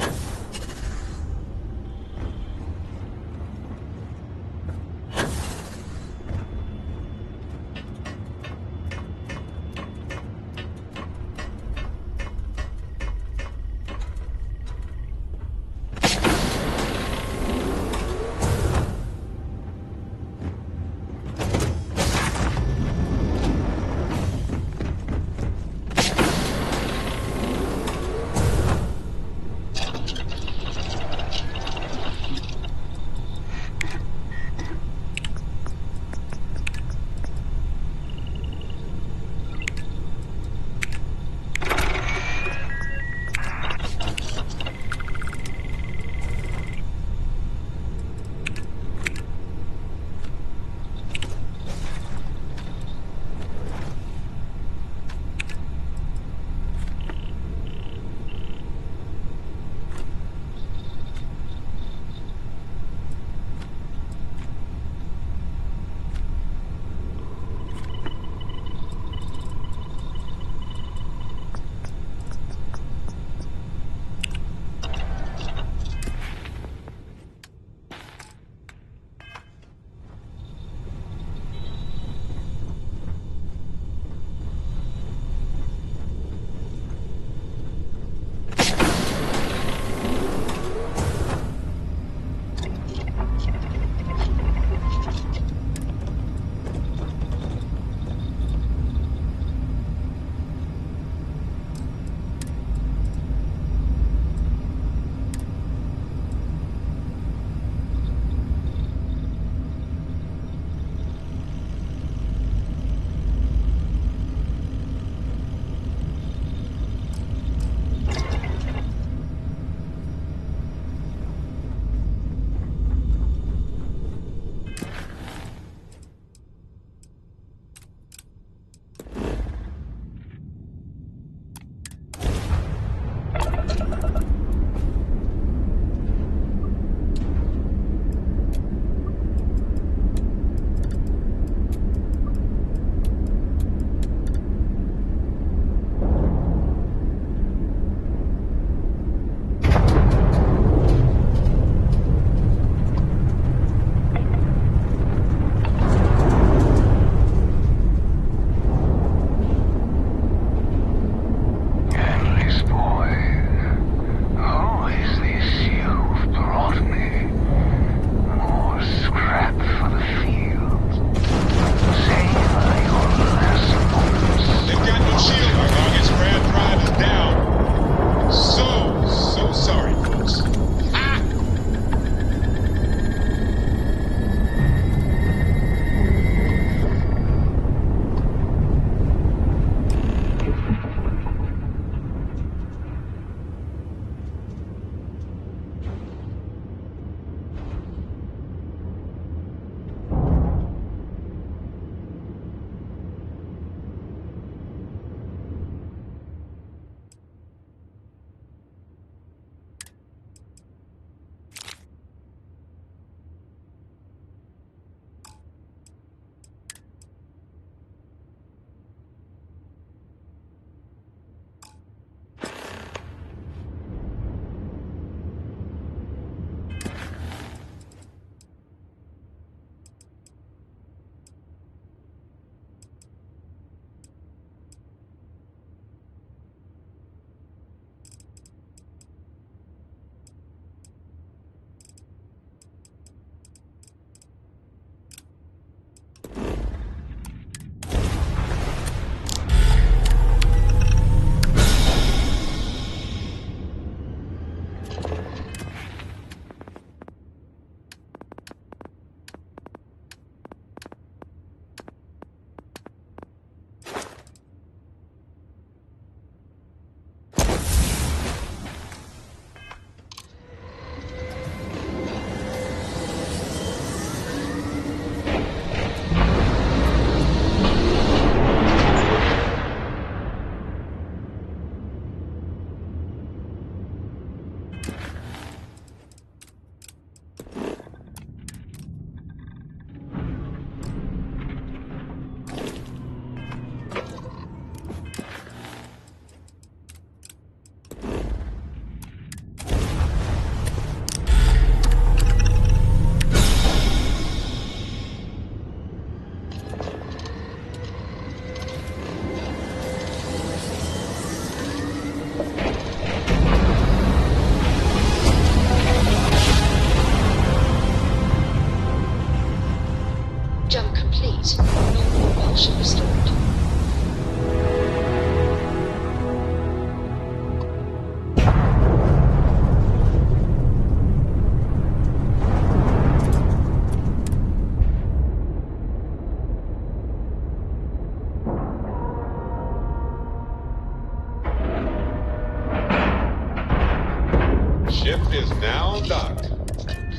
ship is now docked.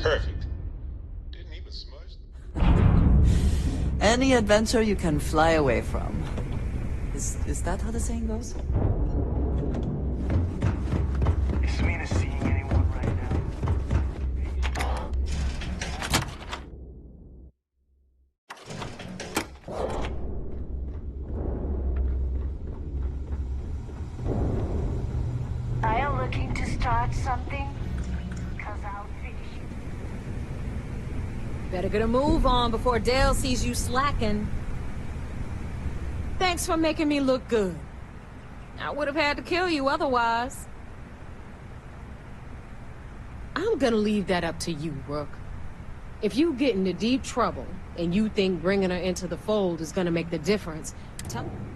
Perfect. Didn't even smudge. Any adventure you can fly away from. Is that how the saying goes? Is Samina seeing anyone right now? Are you looking to start something? Cause I'll finish it. Better get a move on before Dale sees you slacking. Thanks for making me look good. I would have had to kill you otherwise. I'm gonna leave that up to you, Rook. If you get into deep trouble, and you think bringing her into the fold is gonna make the difference,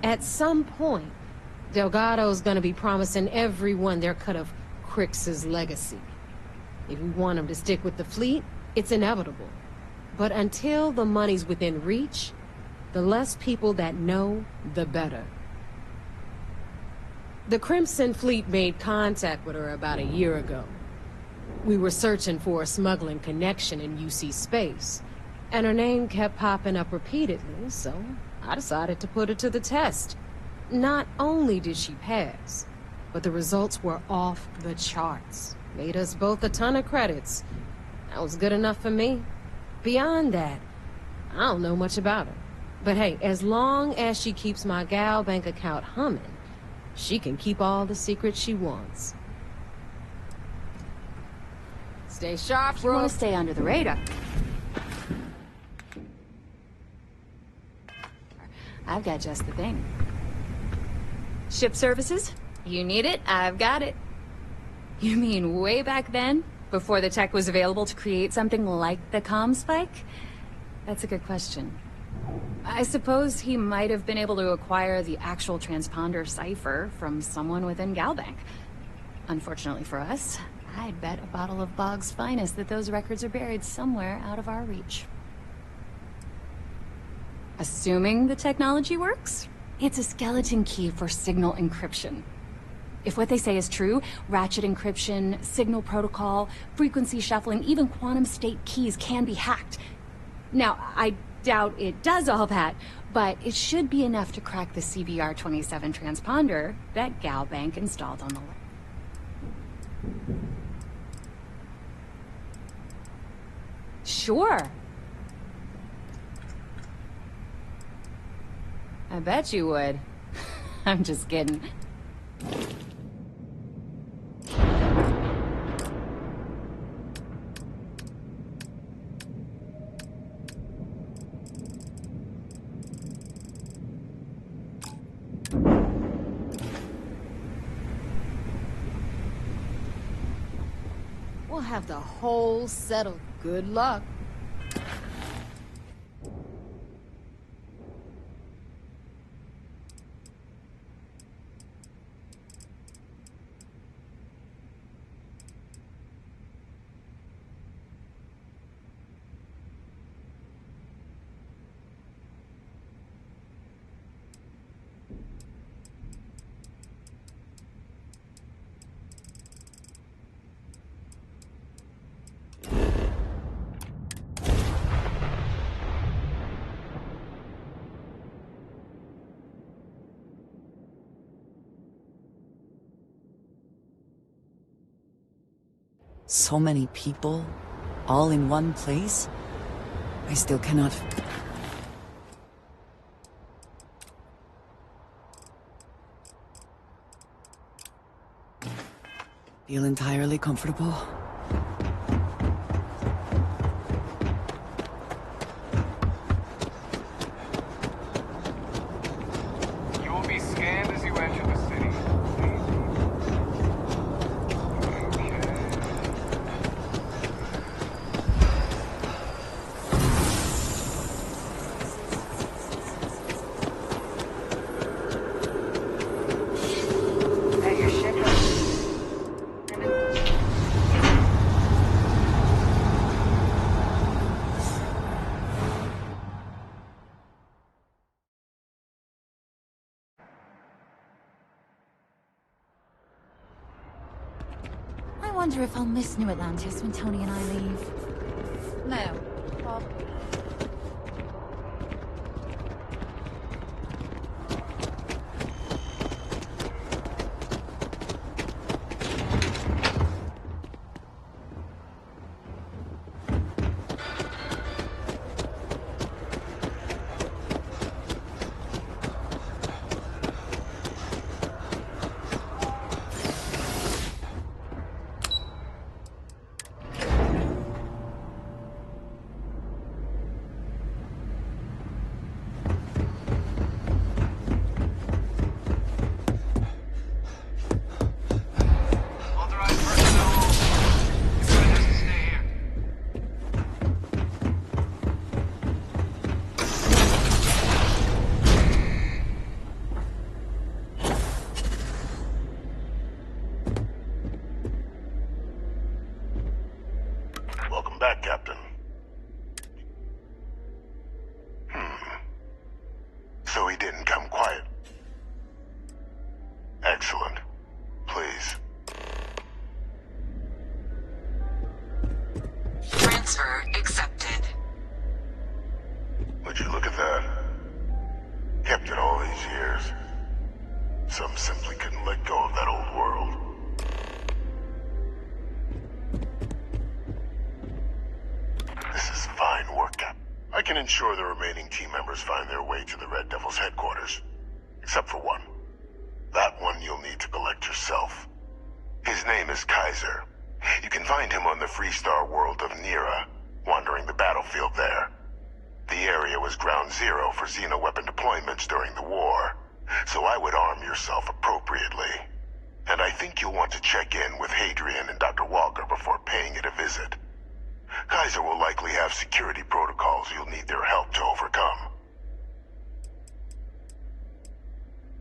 at some point, Delgado's gonna be promising everyone their cut of Crix's legacy. If we want him to stick with the fleet, it's inevitable. But until the money's within reach, the less people that know, the better. The Crimson Fleet made contact with her about a year ago. We were searching for a smuggling connection in UC space, and her name kept popping up repeatedly, so I decided to put her to the test. Not only did she pass, but the results were off the charts. Made us both a ton of credits. That was good enough for me. Beyond that, I don't know much about her. But hey, as long as she keeps my gal bank account humming, she can keep all the secrets she wants. Stay sharp, You want Rook. to stay under the radar. I've got just the thing. Ship services? You need it? I've got it. You mean way back then? Before the tech was available to create something like the comm spike? That's a good question. I suppose he might have been able to acquire the actual transponder cipher from someone within Galbank. Unfortunately for us, I'd bet a bottle of Bog's finest that those records are buried somewhere out of our reach. Assuming the technology works, it's a skeleton key for signal encryption. If what they say is true, ratchet encryption, signal protocol, frequency shuffling, even quantum state keys can be hacked. Now, I doubt it does all that, but it should be enough to crack the CBR-27 transponder that Galbank installed on the lab. Sure. I bet you would. I'm just kidding. We'll have the whole settled. Good luck. So many people, all in one place? I still cannot... feel entirely comfortable. You will be scanned as you enter the city. That your ship? wonder if I'll miss New Atlantis when Tony and I leave. No, probably. Welcome back, Captain. So he didn't come quiet. Excellent. Please. Transfer accepted. Would you look at that? Kept it all these years. Some simply couldn't let go of that old world. This is fine work, Cap. I can ensure the remaining team members find their way to the Red Devil's headquarters. Except for one. That one you'll need to collect yourself. His name is Kaiser. You can find him on the Freestar world of Nira, wandering the battlefield there. The area was ground zero for xeno-weapon deployments during the war, so I would arm yourself appropriately. And I think you'll want to check in with Hadrian and Dr. Walker before paying it a visit. Kaiser will likely have security protocols you'll need their help to overcome.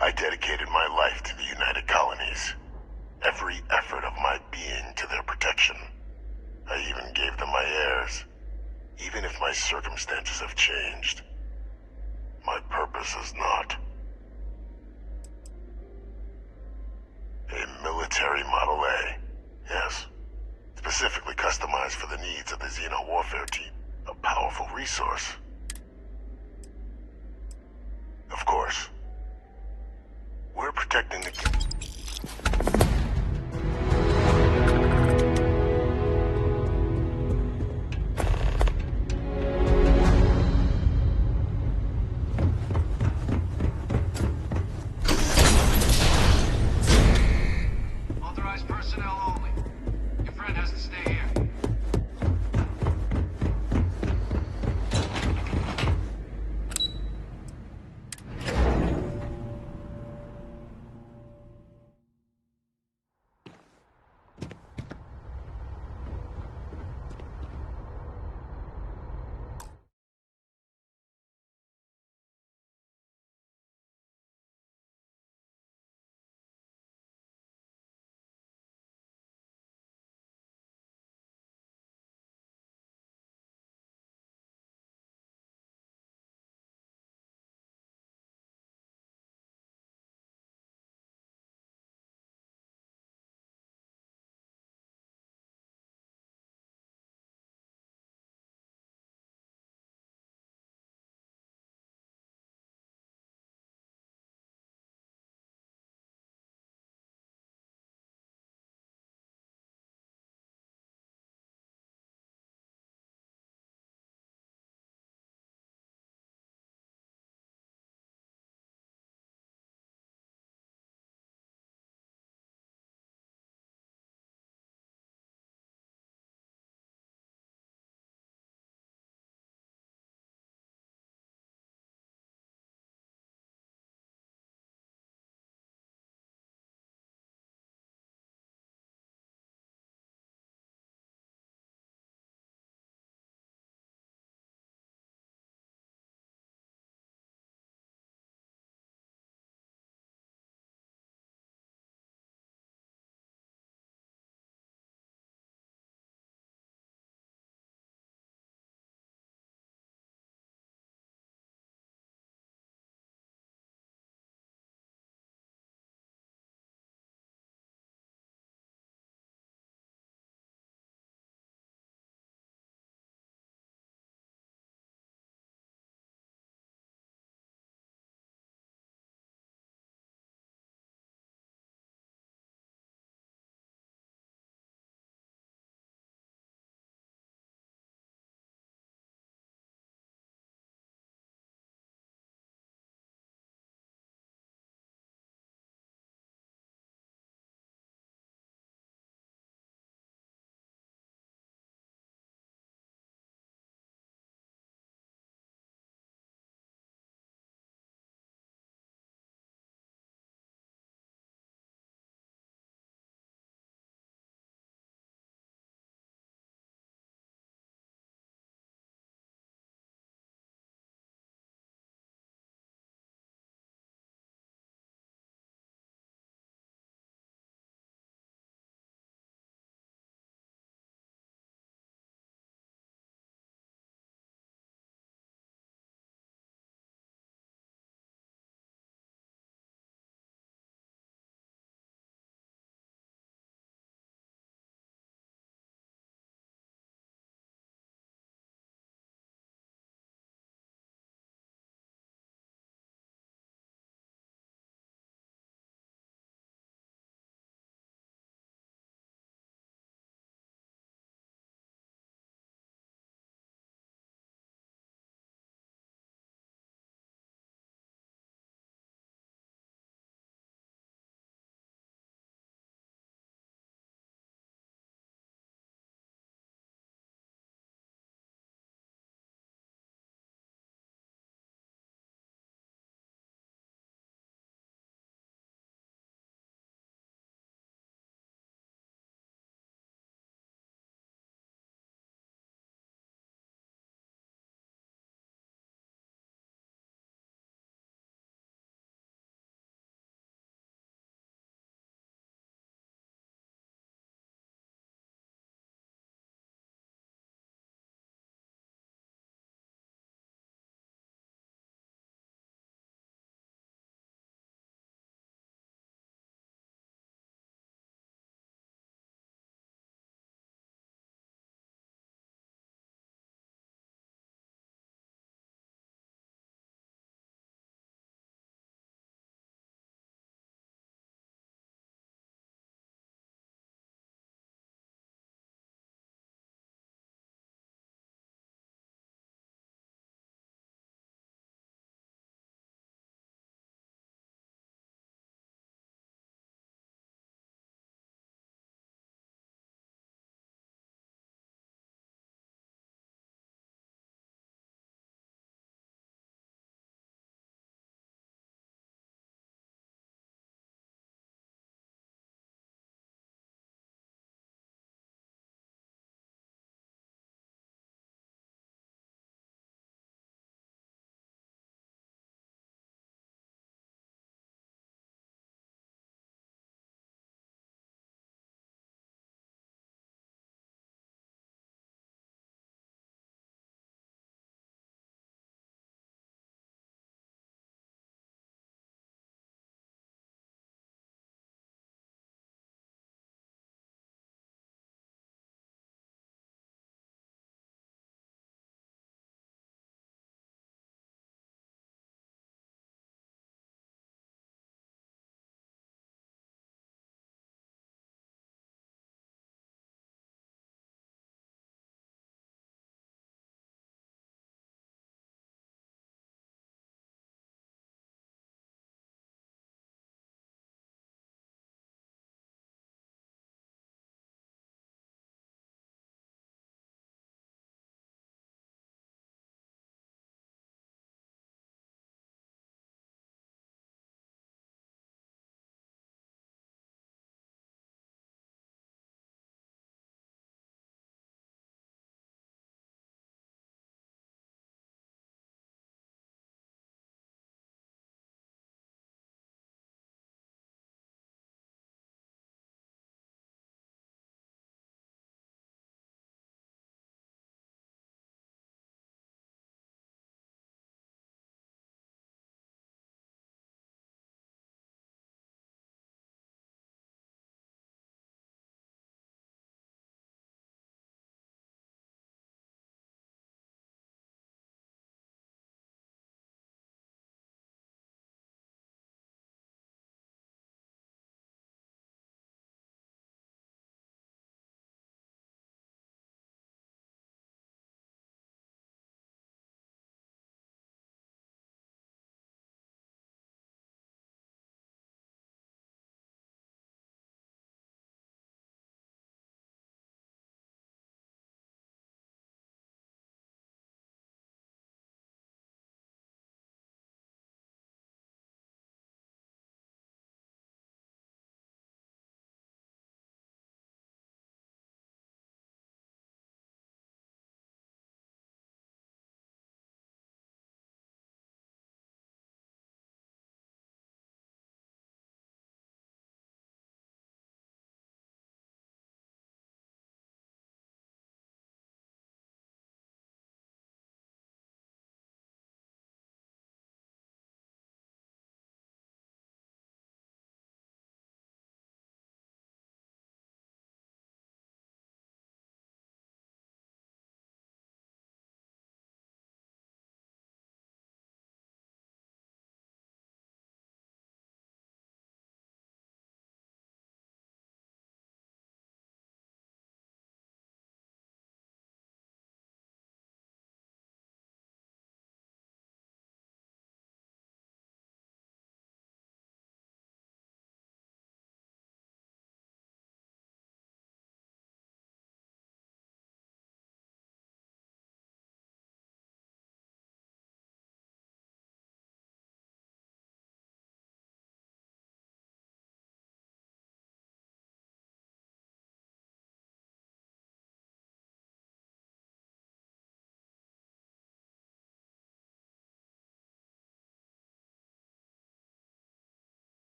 I dedicated my life to the United Colonies. Every effort of my being to their protection. I even gave them my heirs. Even if my circumstances have changed, my purpose has not. A military Model A, yes. Specifically customized for the needs of the Xeno warfare team. A powerful resource. Of course. We're protecting the... Authorized personnel only. Your friend has to stay here.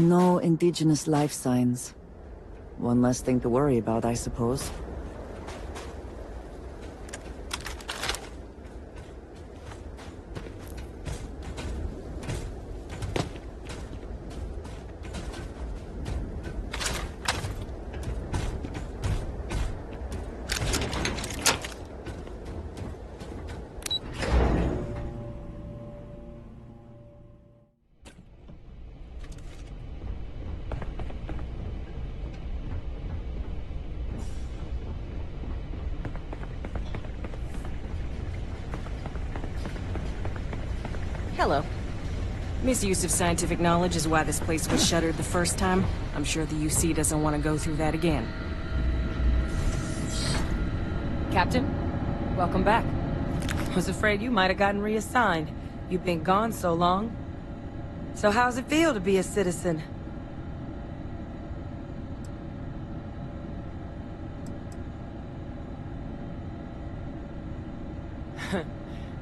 No indigenous life signs. One less thing to worry about, I suppose. Hello. Misuse of scientific knowledge is why this place was shuttered the first time. I'm sure the UC doesn't want to go through that again. Captain, welcome back. Was afraid you might have gotten reassigned. You've been gone so long. So how's it feel to be a citizen?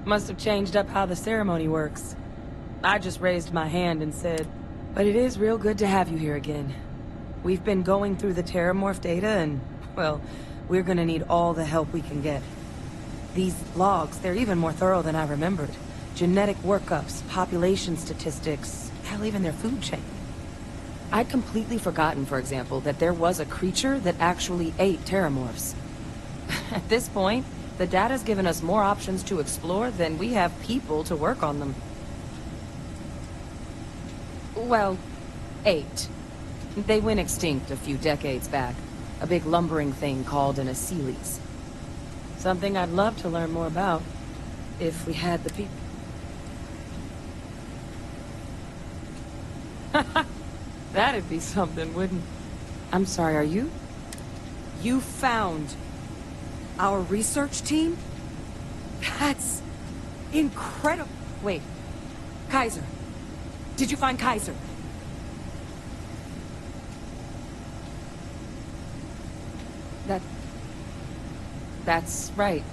Must have changed up how the ceremony works. I just raised my hand and said, but it is real good to have you here again. We've been going through the Terramorph data and, well, we're gonna need all the help we can get. These logs, they're even more thorough than I remembered. Genetic workups, population statistics, hell, even their food chain. I'd completely forgotten, for example, that there was a creature that actually ate Terramorphs. At this point, the data's given us more options to explore than we have people to work on them. Well, 8. They went extinct a few decades back. A big lumbering thing called an Aceles. Something I'd love to learn more about, if we had the people. That'd be something, wouldn't... I'm sorry, are you? You found our research team? That's incredible. Wait, Kaiser. Did you find Kaiser? That's right.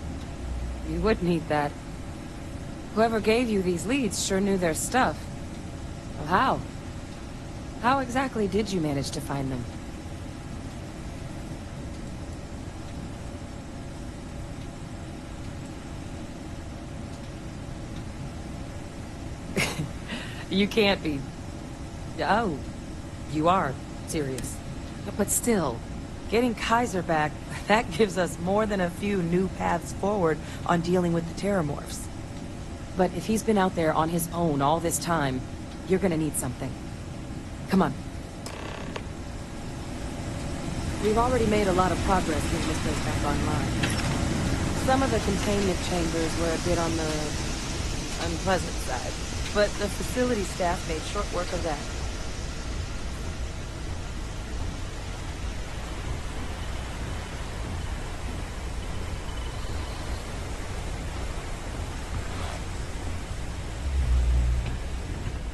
You would need that. Whoever gave you these leads sure knew their stuff. Well, how? How exactly did you manage to find them? You can't be... Oh, you are serious. But still, getting Kaiser back, that gives us more than a few new paths forward on dealing with the Terramorphs. But if he's been out there on his own all this time, you're gonna need something. Come on. We've already made a lot of progress getting this place back online. Some of the containment chambers were a bit on the unpleasant side, but the facility staff made short work of that.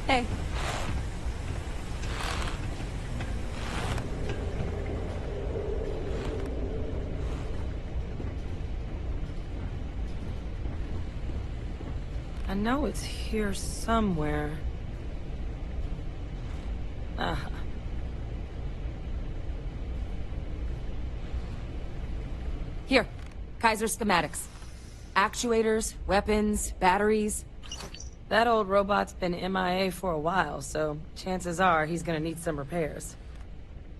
Hey. I know it's here somewhere. Here, Kaiser schematics. Actuators, weapons, batteries. That old robot's been MIA for a while, so chances are he's gonna need some repairs.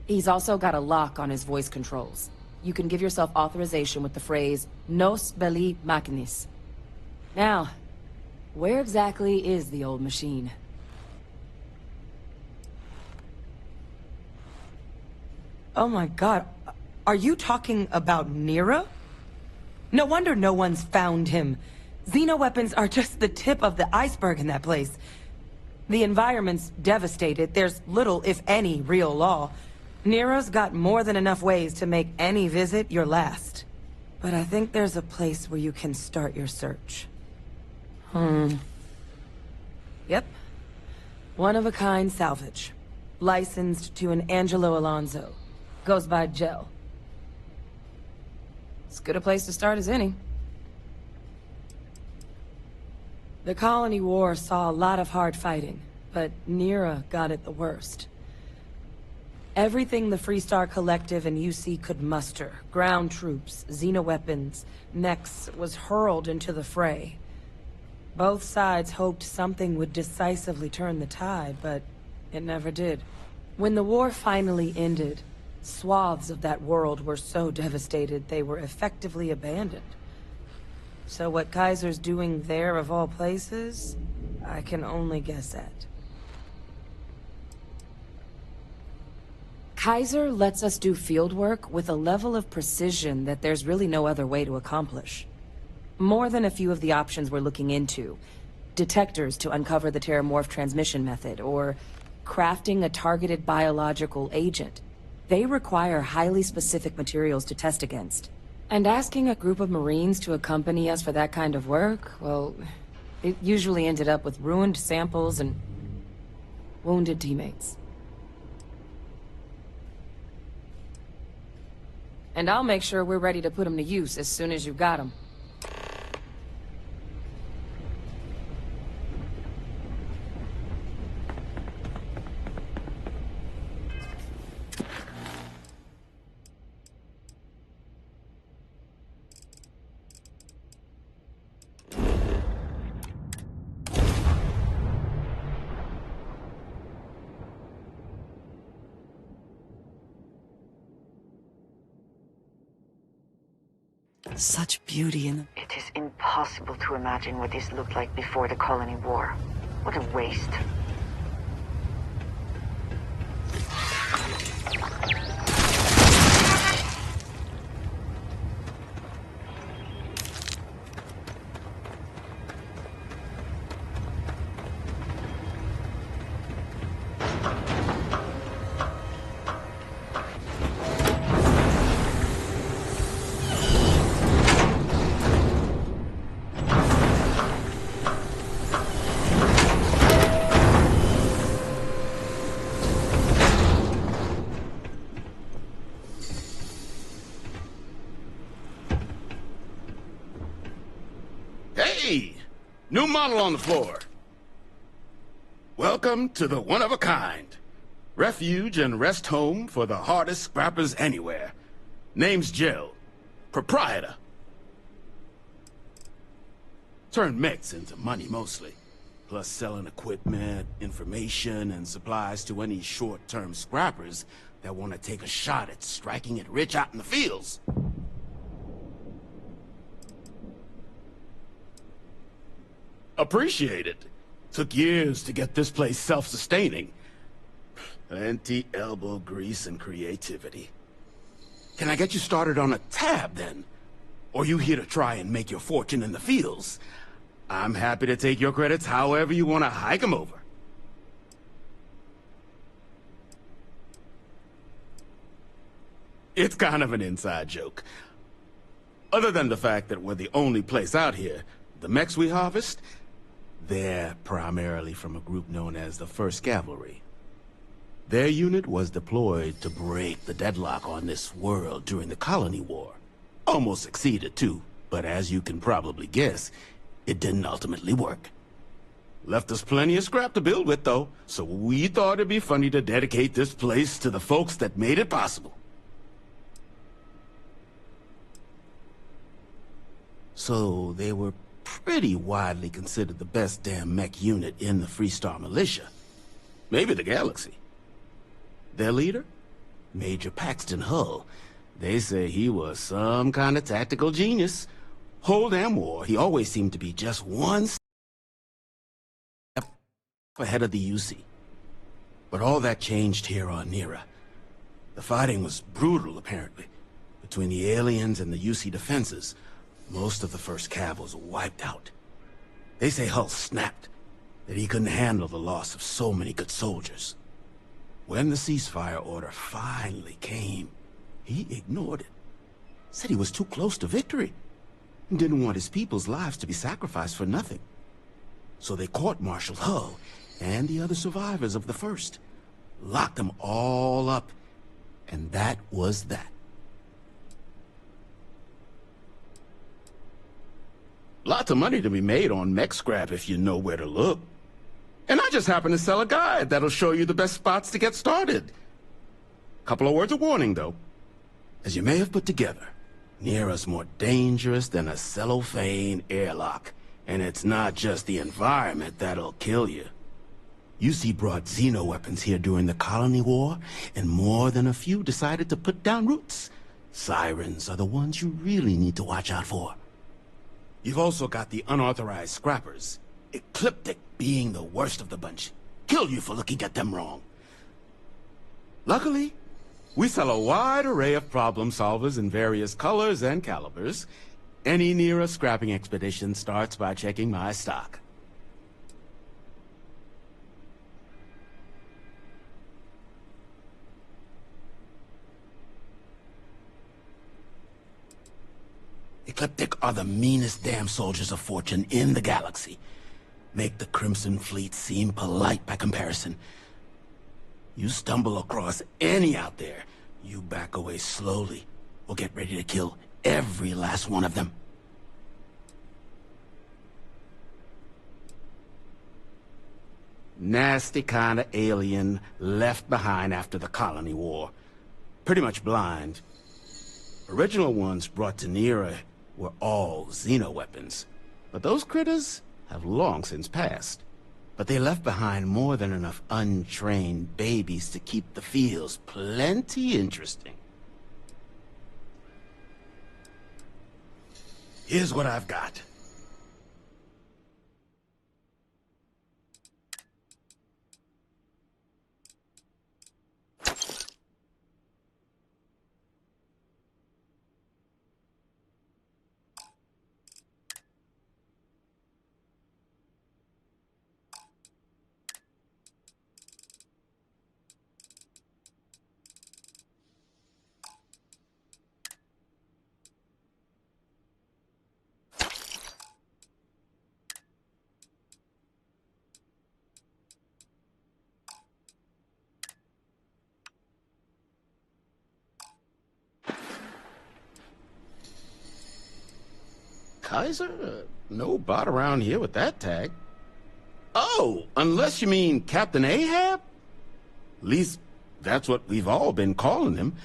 He's also got a lock on his voice controls. You can give yourself authorization with the phrase, Nos belli machinis. Now, where exactly is the old machine? Oh my god, are you talking about Nira? No wonder no one's found him. Xenoweapons are just the tip of the iceberg in that place. The environment's devastated. There's little, if any, real law. Nira's got more than enough ways to make any visit your last. But I think there's a place where you can start your search. Yep. One-of-a-kind salvage. Licensed to an Angelo Alonso. Goes by Gel. As good a place to start as any. The Colony War saw a lot of hard fighting, but Nira got it the worst. Everything the Freestar Collective and UC could muster, ground troops, xenoweapons, mechs, was hurled into the fray. Both sides hoped something would decisively turn the tide, but it never did. When the war finally ended, swaths of that world were so devastated they were effectively abandoned. So what Kaiser's doing there of all places, I can only guess at. Kaiser lets us do field work with a level of precision that there's really no other way to accomplish. More than a few of the options we're looking into. Detectors to uncover the Terramorph transmission method, or crafting a targeted biological agent. They require highly specific materials to test against. And asking a group of Marines to accompany us for that kind of work, well, it usually ended up with ruined samples and wounded teammates. And I'll make sure we're ready to put them to use as soon as you've got them. Such beauty in them. It is impossible to imagine what this looked like before the colony war. What a waste. Hey! New model on the floor. Welcome to the one-of-a-kind. Refuge and rest home for the hardest scrappers anywhere. Name's Jill. Proprietor. Turn mechs into money mostly. Plus selling equipment, information, and supplies to any short-term scrappers that want to take a shot at striking it rich out in the fields. Appreciate it. Took years to get this place self-sustaining. Plenty elbow grease and creativity. Can I get you started on a tab, then? Or you here to try and make your fortune in the fields? I'm happy to take your credits however you want to hike them over. It's kind of an inside joke. Other than the fact that we're the only place out here, the mechs we harvest, they're primarily from a group known as the 1st Cavalry. Their unit was deployed to break the deadlock on this world during the Colony War. Almost succeeded too, but as you can probably guess, it didn't ultimately work. Left us plenty of scrap to build with though, so we thought it'd be funny to dedicate this place to the folks that made it possible. So they were pretty widely considered the best damn mech unit in the Freestar Militia. Maybe the galaxy. Their leader? Major Paxton Hull. They say he was some kind of tactical genius. Whole damn war, he always seemed to be just one step ahead of the UC. But all that changed here on Nera. The fighting was brutal, apparently. Between the aliens and the UC defenses, most of the 1st Cav was wiped out. They say Hull snapped, that he couldn't handle the loss of so many good soldiers. When the ceasefire order finally came, he ignored it. Said he was too close to victory, and didn't want his people's lives to be sacrificed for nothing. So they court-martialed Hull and the other survivors of the 1st, locked them all up, and that was that. Lots of money to be made on mech scrap if you know where to look. And I just happen to sell a guide that'll show you the best spots to get started. Couple of words of warning, though. As you may have put together, Nira's more dangerous than a cellophane airlock. And it's not just the environment that'll kill you. UC brought xeno-weapons here during the Colony War, and more than a few decided to put down roots. Sirens are the ones you really need to watch out for. You've also got the unauthorized scrappers, Ecliptic being the worst of the bunch. Kill you for looking at them wrong. Luckily, we sell a wide array of problem solvers in various colors and calibers. Any Nira scrapping expedition starts by checking my stock. Ecliptic are the meanest damn soldiers of fortune in the galaxy. Make the Crimson Fleet seem polite by comparison. You stumble across any out there, you back away slowly, or get ready to kill every last one of them. Nasty kind of alien left behind after the Colony War. Pretty much blind. Original ones brought to Nira were all xeno-weapons. But those critters have long since passed. But they left behind more than enough untrained babies to keep the fields plenty interesting. Here's what I've got. Kaiser? No bot around here with that tag. Oh, unless you mean Captain Ahab? At least, that's what we've all been calling him.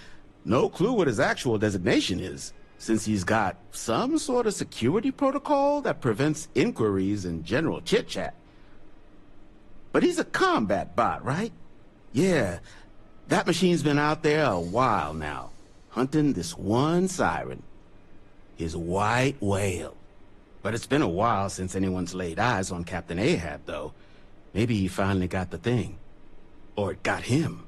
No clue what his actual designation is, since he's got some sort of security protocol that prevents inquiries and general chit-chat. But he's a combat bot, right? Yeah, that machine's been out there a while now, hunting this one siren. His white whale. But it's been a while since anyone's laid eyes on Captain Ahab, though. Maybe he finally got the thing. Or it got him.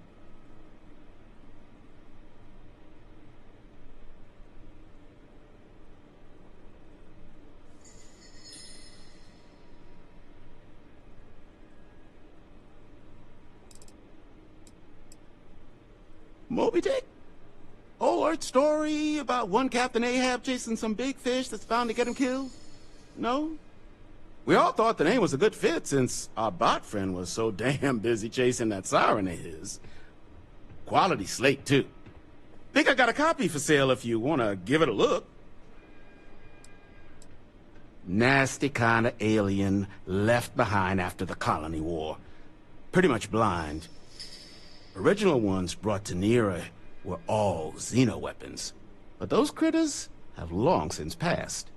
Moby Dick? Old Earth story about one Captain Ahab chasing some big fish that's bound to get him killed? No? We all thought the name was a good fit since our bot friend was so damn busy chasing that siren of his. Quality slate, too. Think I got a copy for sale if you want to give it a look. Nasty kind of alien left behind after the Colony War. Pretty much blind. Original ones brought to Nira were all xeno-weapons. But those critters have long since passed.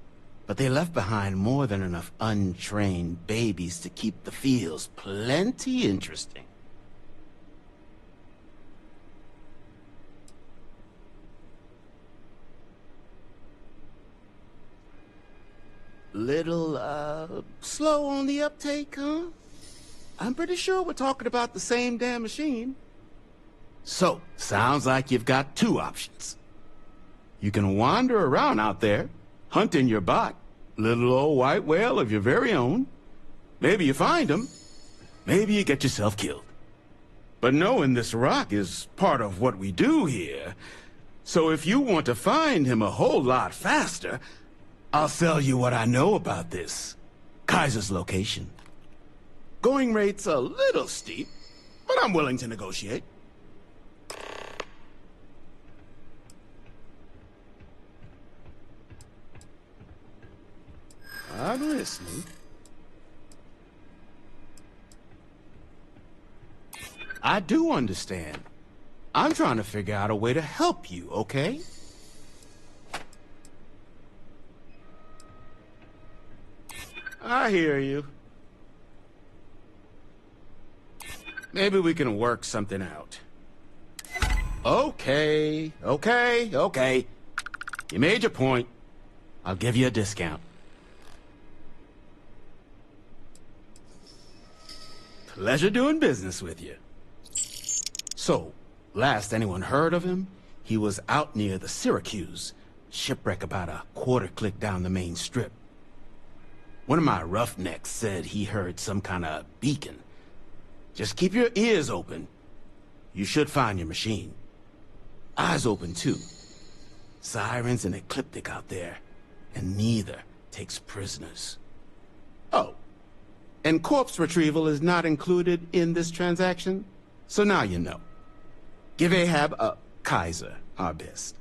But they left behind more than enough untrained babies to keep the fields plenty interesting. Little, slow on the uptake, huh? I'm pretty sure we're talking about the same damn machine. So, sounds like you've got two options. You can wander around out there, hunting your bot, little old white whale of your very own. Maybe you find him, maybe you get yourself killed. But knowing this rock is part of what we do here. So if you want to find him a whole lot faster, I'll sell you what I know about this. Kaiser's location. Going rate's a little steep, but I'm willing to negotiate. I'm listening. I do understand. I'm trying to figure out a way to help you, okay? I hear you. Maybe we can work something out. Okay. You made your point. I'll give you a discount. Pleasure doing business with you. So, last anyone heard of him, he was out near the Syracuse, shipwreck about a quarter-click down the main strip. One of my roughnecks said he heard some kind of beacon. Just keep your ears open. You should find your machine. Eyes open, too. Sirens and Ecliptic out there, and neither takes prisoners. Oh, and corpse retrieval is not included in this transaction, so now you know. Give Ahab a Kaiser our best.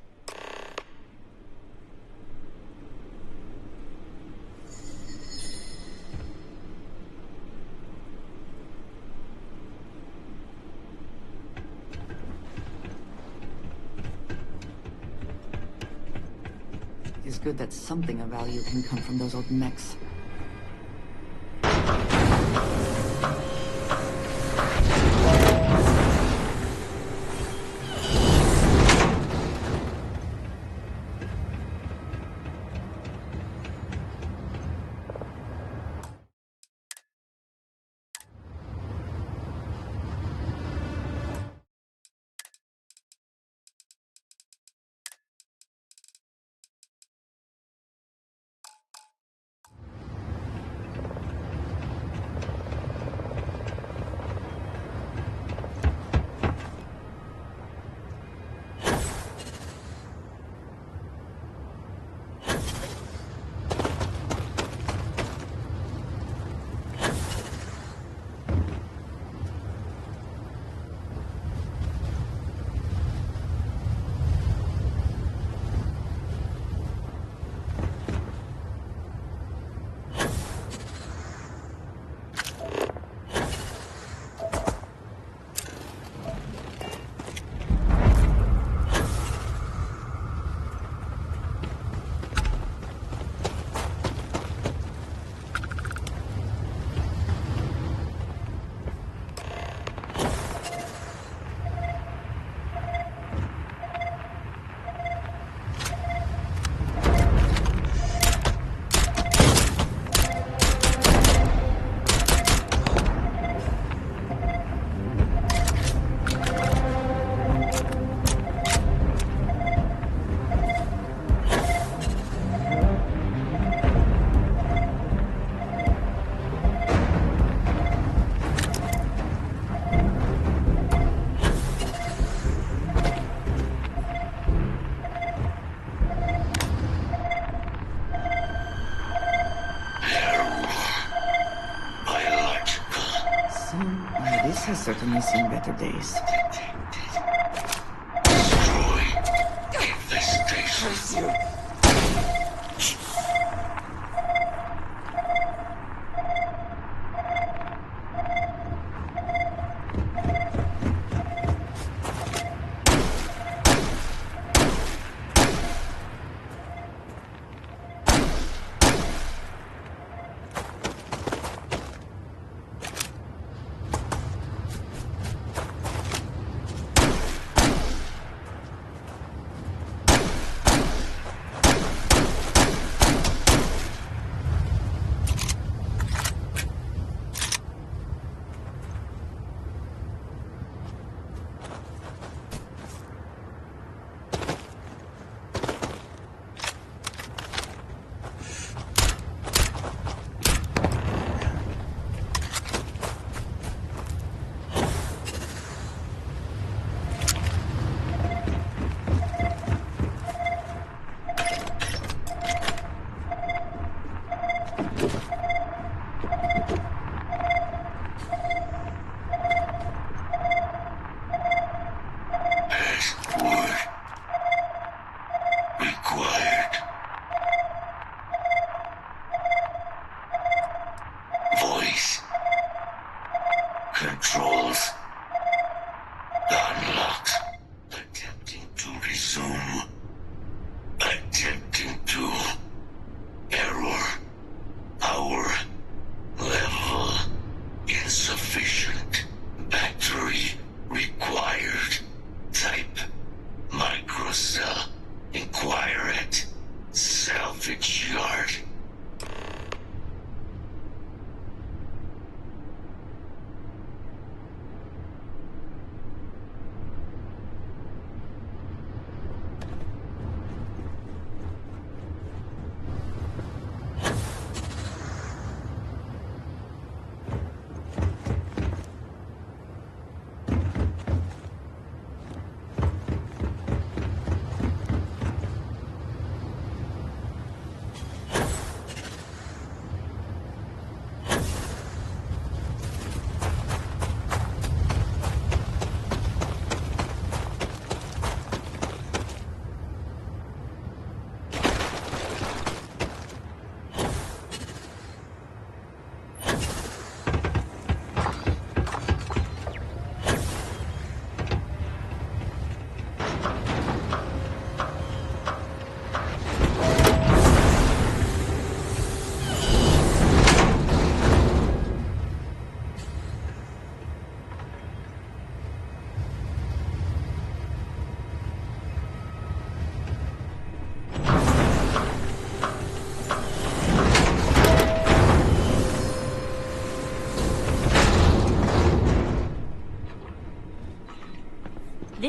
It's good that something of value can come from those old mechs. This has certainly seen better days. Destroy this station. Curse you. Controls unlocked.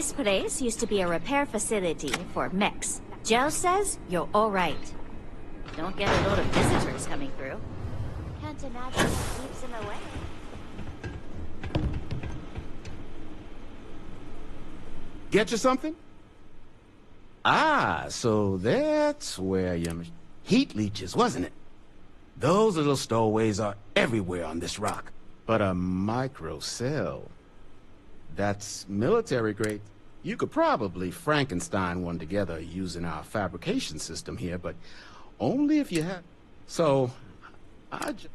This place used to be a repair facility for mechs. Joe says you're all right. Don't get a load of visitors coming through. Can't imagine what keeps him away. Get you something? Ah, so that's where your heat leeches, wasn't it? Those little stowaways are everywhere on this rock. But a microcell, that's military grade. You could probably Frankenstein one together using our fabrication system here, but only if you have. So, I just...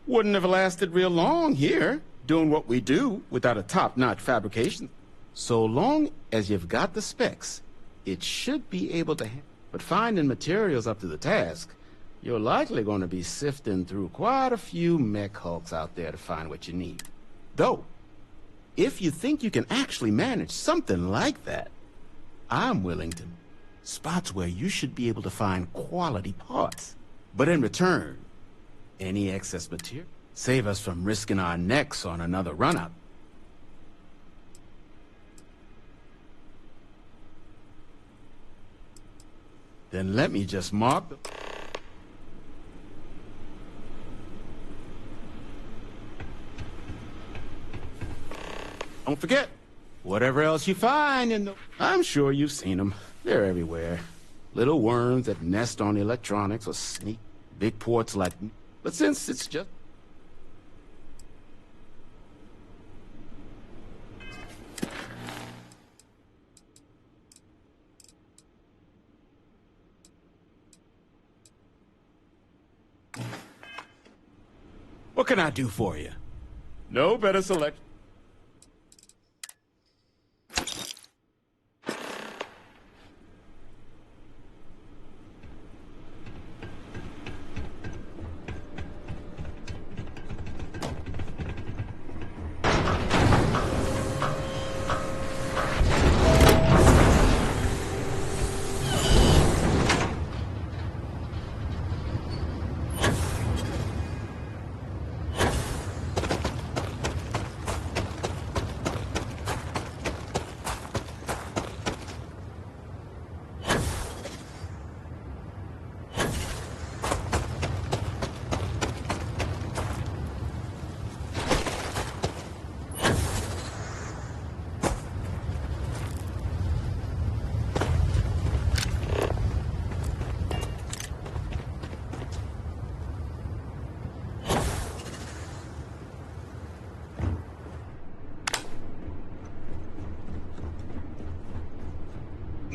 Wouldn't have lasted real long here, doing what we do without a top-notch fabrication. So long as you've got the specs, it should be able to... But finding materials up to the task, you're likely going to be sifting through quite a few mech hulks out there to find what you need. Though, if you think you can actually manage something like that, I'm willing to... Spots where you should be able to find quality parts. But in return, any excess material, save us from risking our necks on another run-up. Then let me just mark the... Don't forget, whatever else you find in the... I'm sure you've seen them. They're everywhere. Little worms that nest on electronics or sneak big ports like... But since it's just... What can I do for you? No better selection.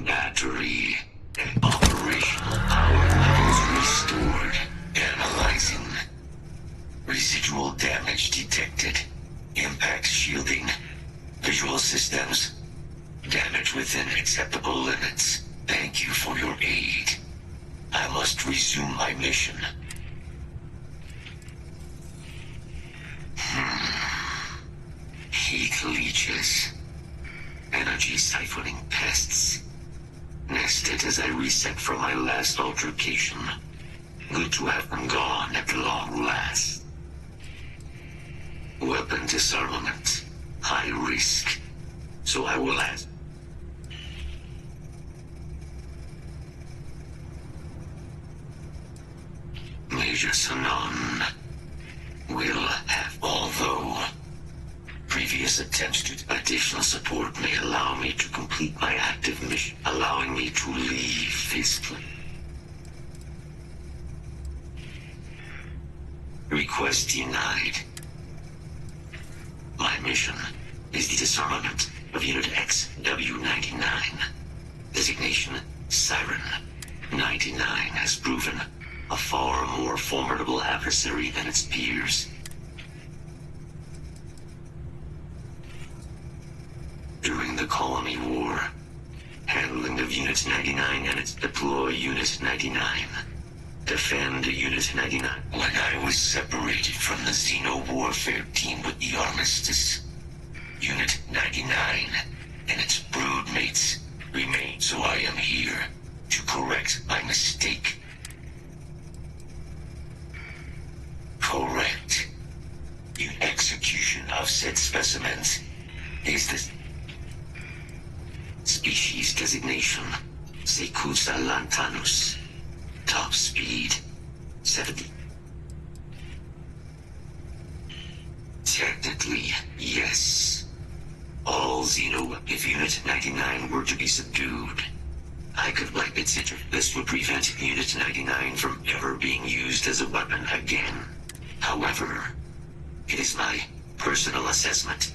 Battery and operational power levels restored. Analyzing. Residual damage detected. Impact shielding. Visual systems. Damage within acceptable limits. Thank you for your aid. I must resume my mission. Heat leeches. Energy siphoning pests. Nested as I reset from my last altercation. Good to have them gone at long last. Weapon disarmament. High risk. So I will ask. Major Sanon will have, although previous attempts to additional support may allow me to complete my active mission, allowing me to leave this place. Request denied. My mission is the disarmament of Unit XW-99. Designation Siren. 99 has proven a far more formidable adversary than its peers. During the Colony War, handling of Unit 99 and its deploy Unit 99. Defend Unit 99. When I was separated from the Xeno Warfare team with the Armistice, Unit 99 and its broodmates remain, so I am here to correct my mistake. Correct. location, Sekusa Lantanus. Top speed, 70. Technically, yes. All Xeno, if Unit 99 were to be subdued, I could wipe its interest. This would prevent Unit 99 from ever being used as a weapon again. However, it is my personal assessment.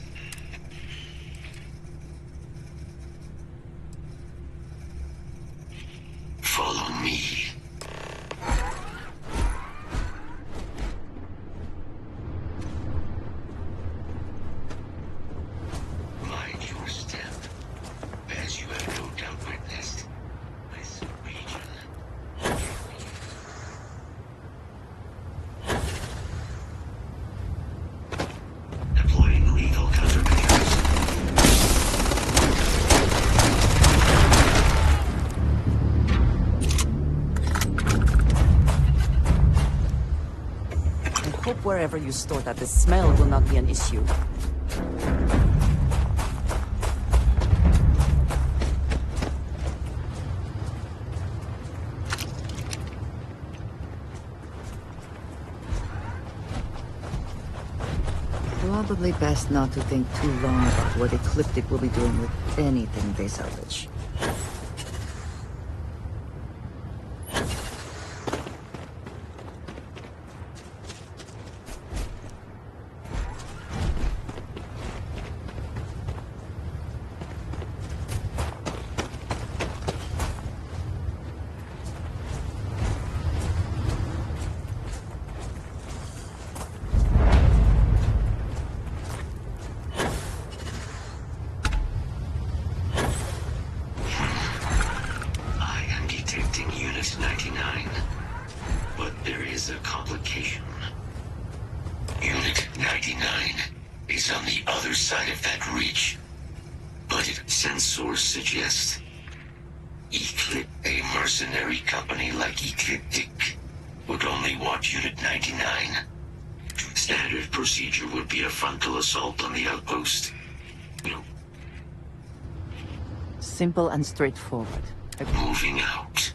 Follow me. Mind your step, as you have no doubt witnessed. This region. Deploying lethal countermeasures. I hope wherever you store that, the smell will not be an issue. Probably best not to think too long about what Ecliptic will be doing with anything they salvage. Unit 99. But there is a complication. Unit 99 is on the other side of that ridge. But sensors suggest a mercenary company like Ecliptic would only want Unit 99. Standard procedure would be a frontal assault on the outpost. Simple and straightforward. Moving out.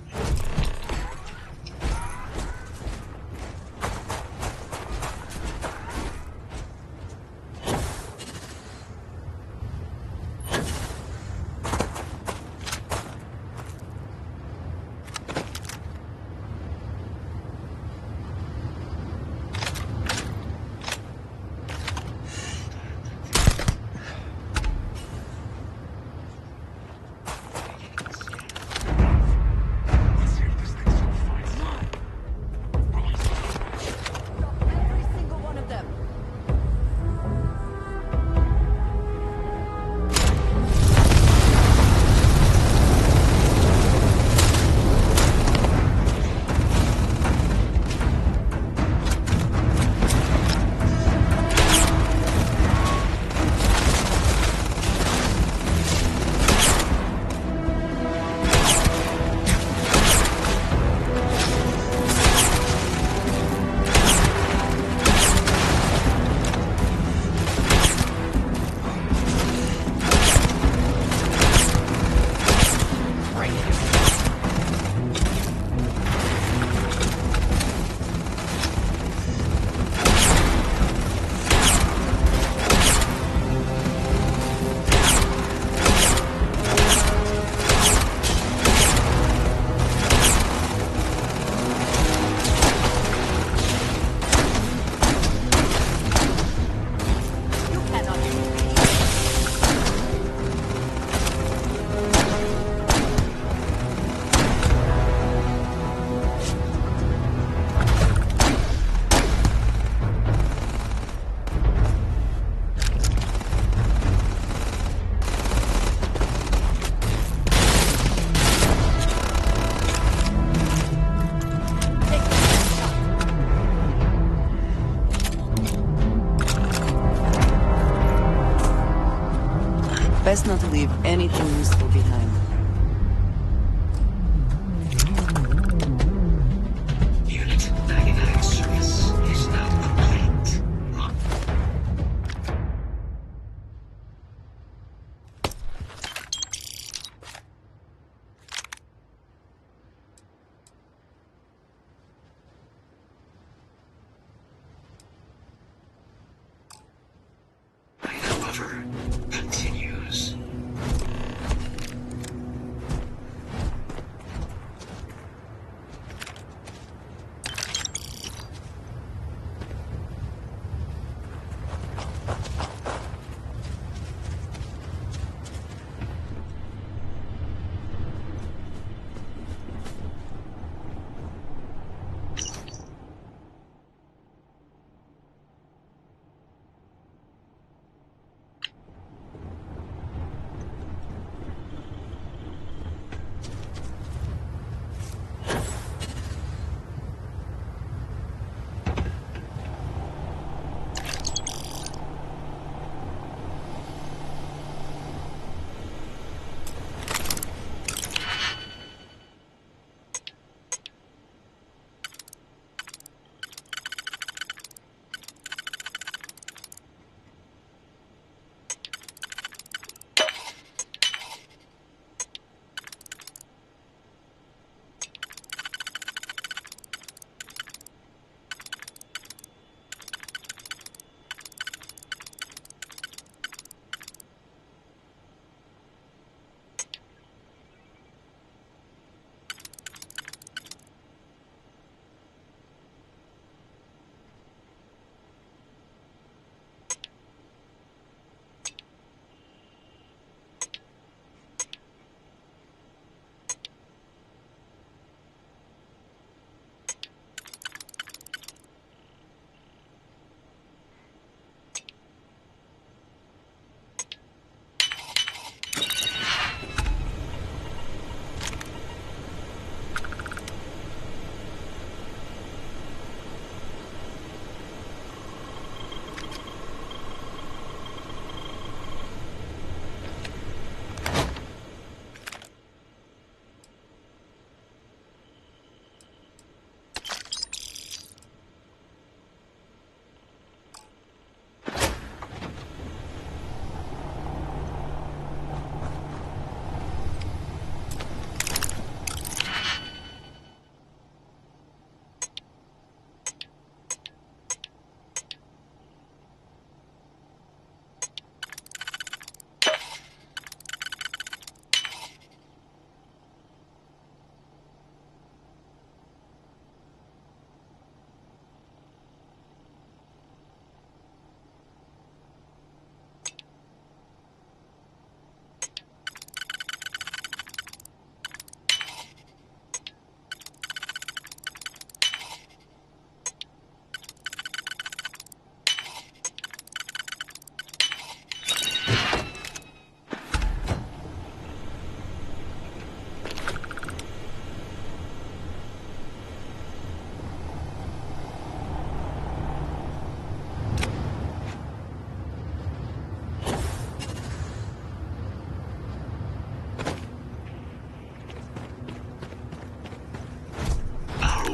Best not to leave anything useful behind. Unit 99 service is now complete. endeavor continues.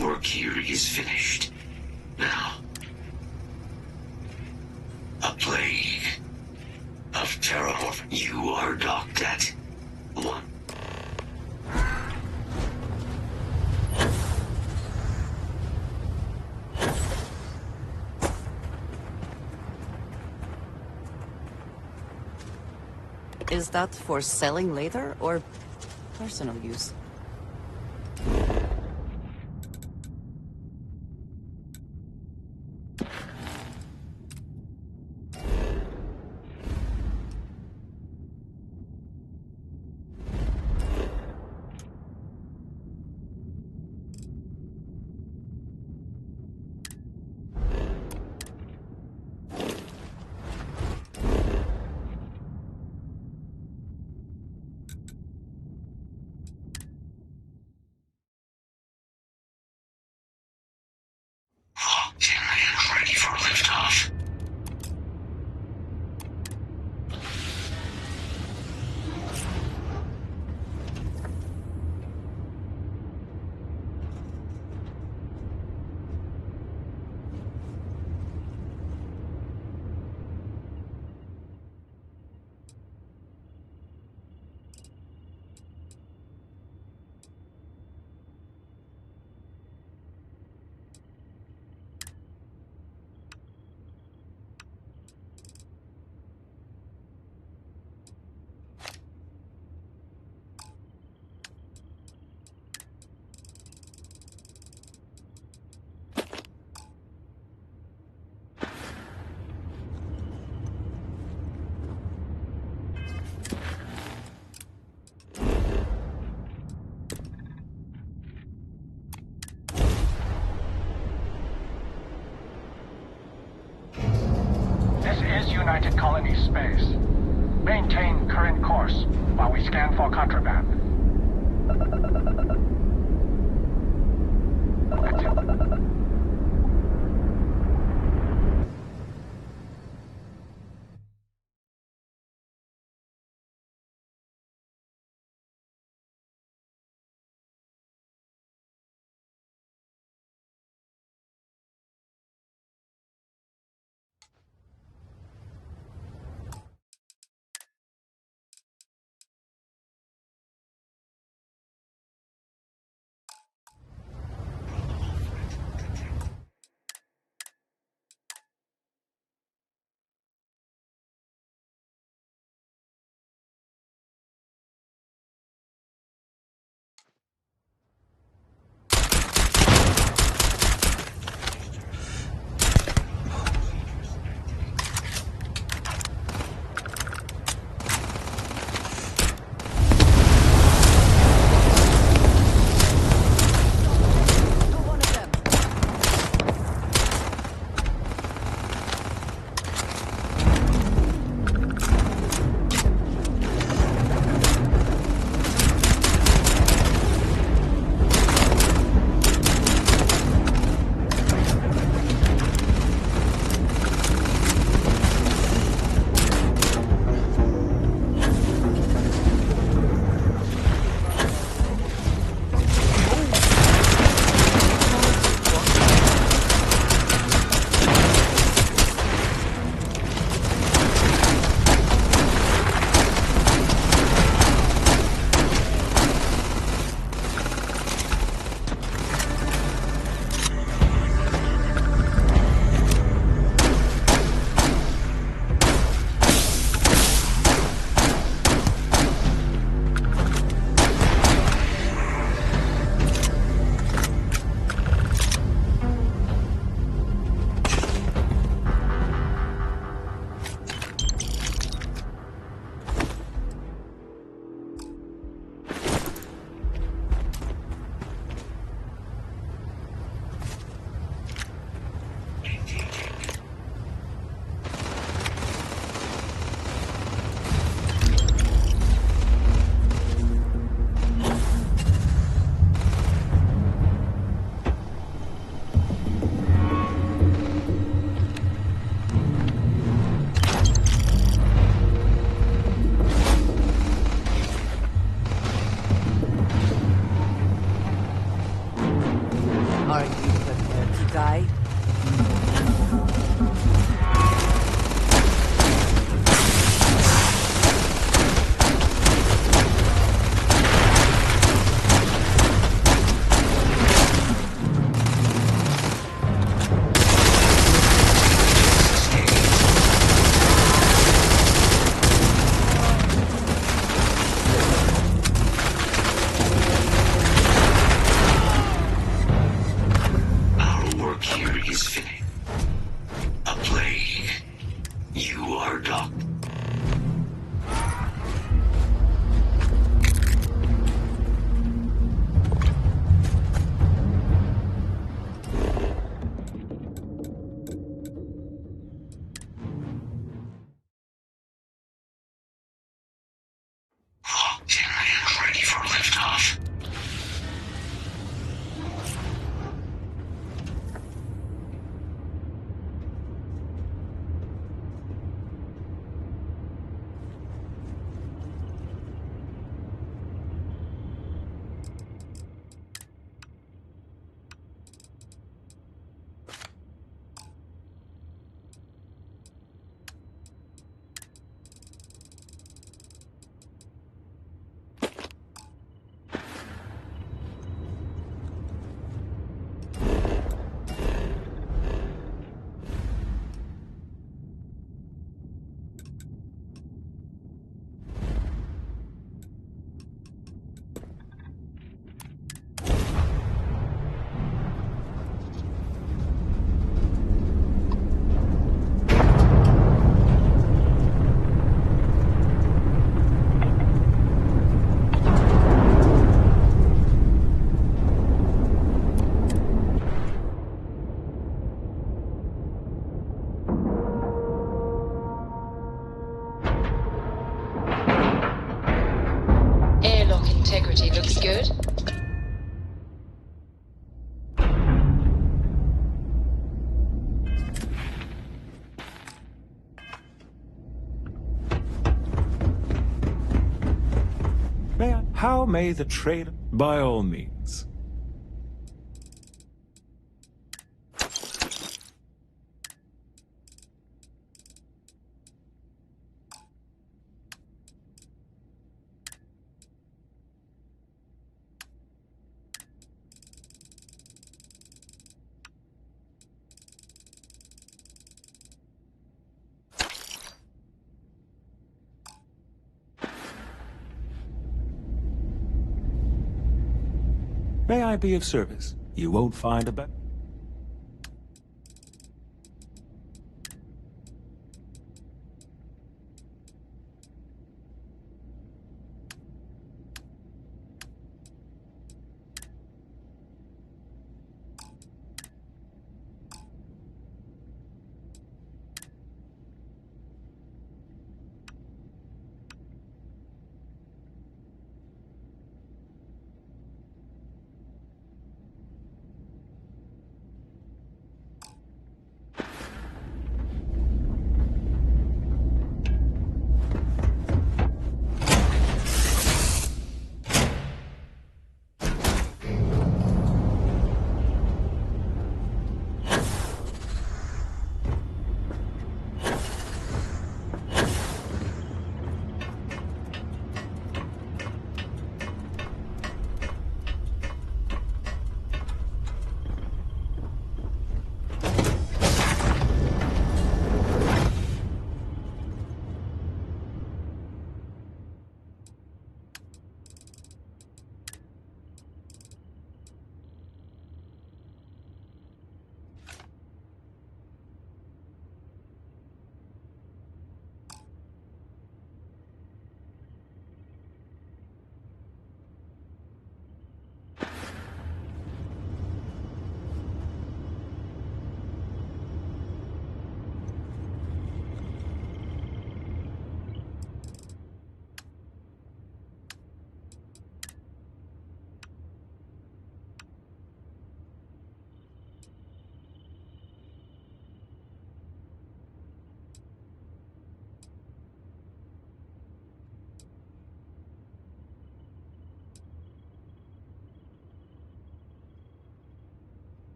Work here is finished. Now, a plague of terrormorph. You are docked at 1. Is that for selling later or personal use? space. Maintain current course while we scan for contraband. That's it. dude. How may the trader? By all means. May I be of service? You won't find a better.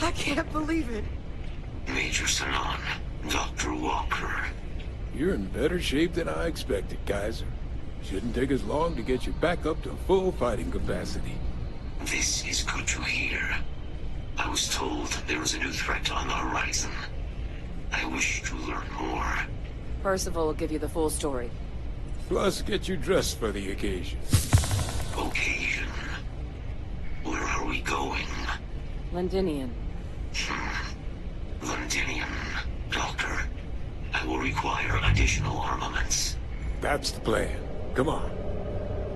I can't believe it. Major Sanon, Dr. Walker. You're in better shape than I expected, Kaiser. Shouldn't take us long to get you back up to full fighting capacity. This is good to hear. I was told there was a new threat on the horizon. I wish to learn more. Percival will give you the full story. Plus, get you dressed for the occasion. Occasion? Where are we going? Londinian. Londinian. Doctor, I will require additional armaments. That's the plan. Come on.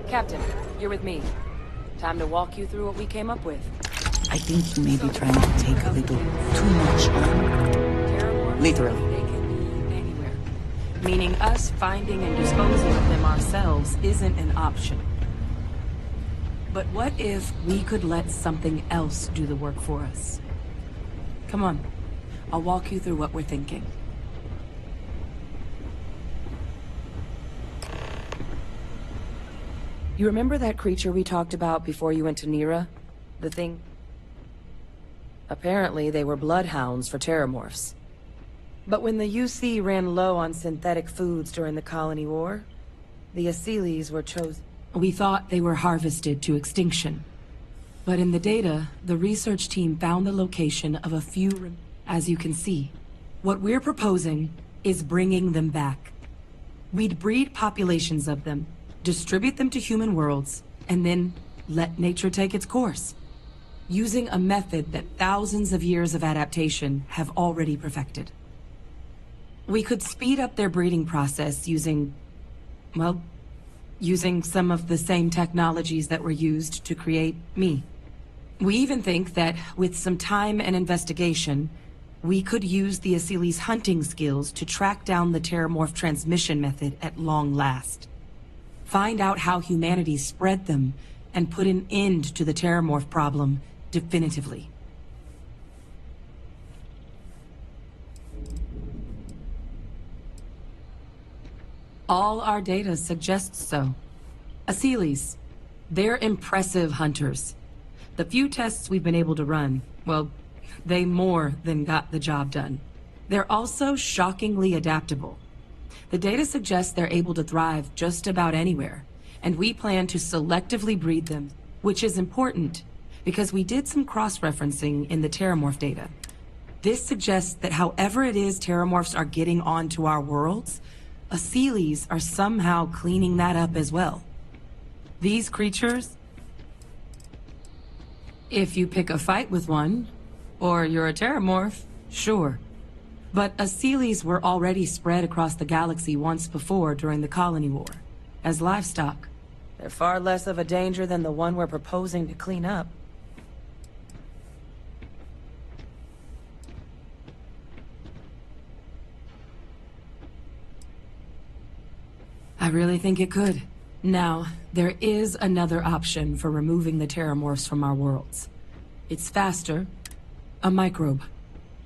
Captain, you're with me. Time to walk you through what we came up with. I think you may be trying to take a little too much on. Literally. They can be anywhere. Meaning us finding and disposing of them ourselves isn't an option. But what if we could let something else do the work for us? Come on. I'll walk you through what we're thinking. You remember that creature we talked about before you went to Nira? The thing... Apparently, they were bloodhounds for terramorphs. But when the UC ran low on synthetic foods during the Colony War, the Asylees were chosen. We thought they were harvested to extinction. But in the data, the research team found the location of a few... As you can see, what we're proposing is bringing them back. We'd breed populations of them, distribute them to human worlds, and then let nature take its course. Using a method that thousands of years of adaptation have already perfected. We could speed up their breeding process using, well, using some of the same technologies that were used to create me. We even think that with some time and investigation, we could use the Asylees' hunting skills to track down the terramorph transmission method at long last. Find out how humanity spread them, and put an end to the terramorph problem definitively. All our data suggests so. Asylees, they're impressive hunters. The few tests we've been able to run, well, they more than got the job done. They're also shockingly adaptable. The data suggests they're able to thrive just about anywhere, and we plan to selectively breed them, which is important, because we did some cross-referencing in the terramorph data. This suggests that however it is terramorphs are getting onto our worlds, Asylees are somehow cleaning that up as well. These creatures... If you pick a fight with one, or you're a terramorph, sure. But Asylees were already spread across the galaxy once before during the Colony War, as livestock. They're far less of a danger than the one we're proposing to clean up. I really think it could. Now, there is another option for removing the terramorphs from our worlds. It's faster. A microbe.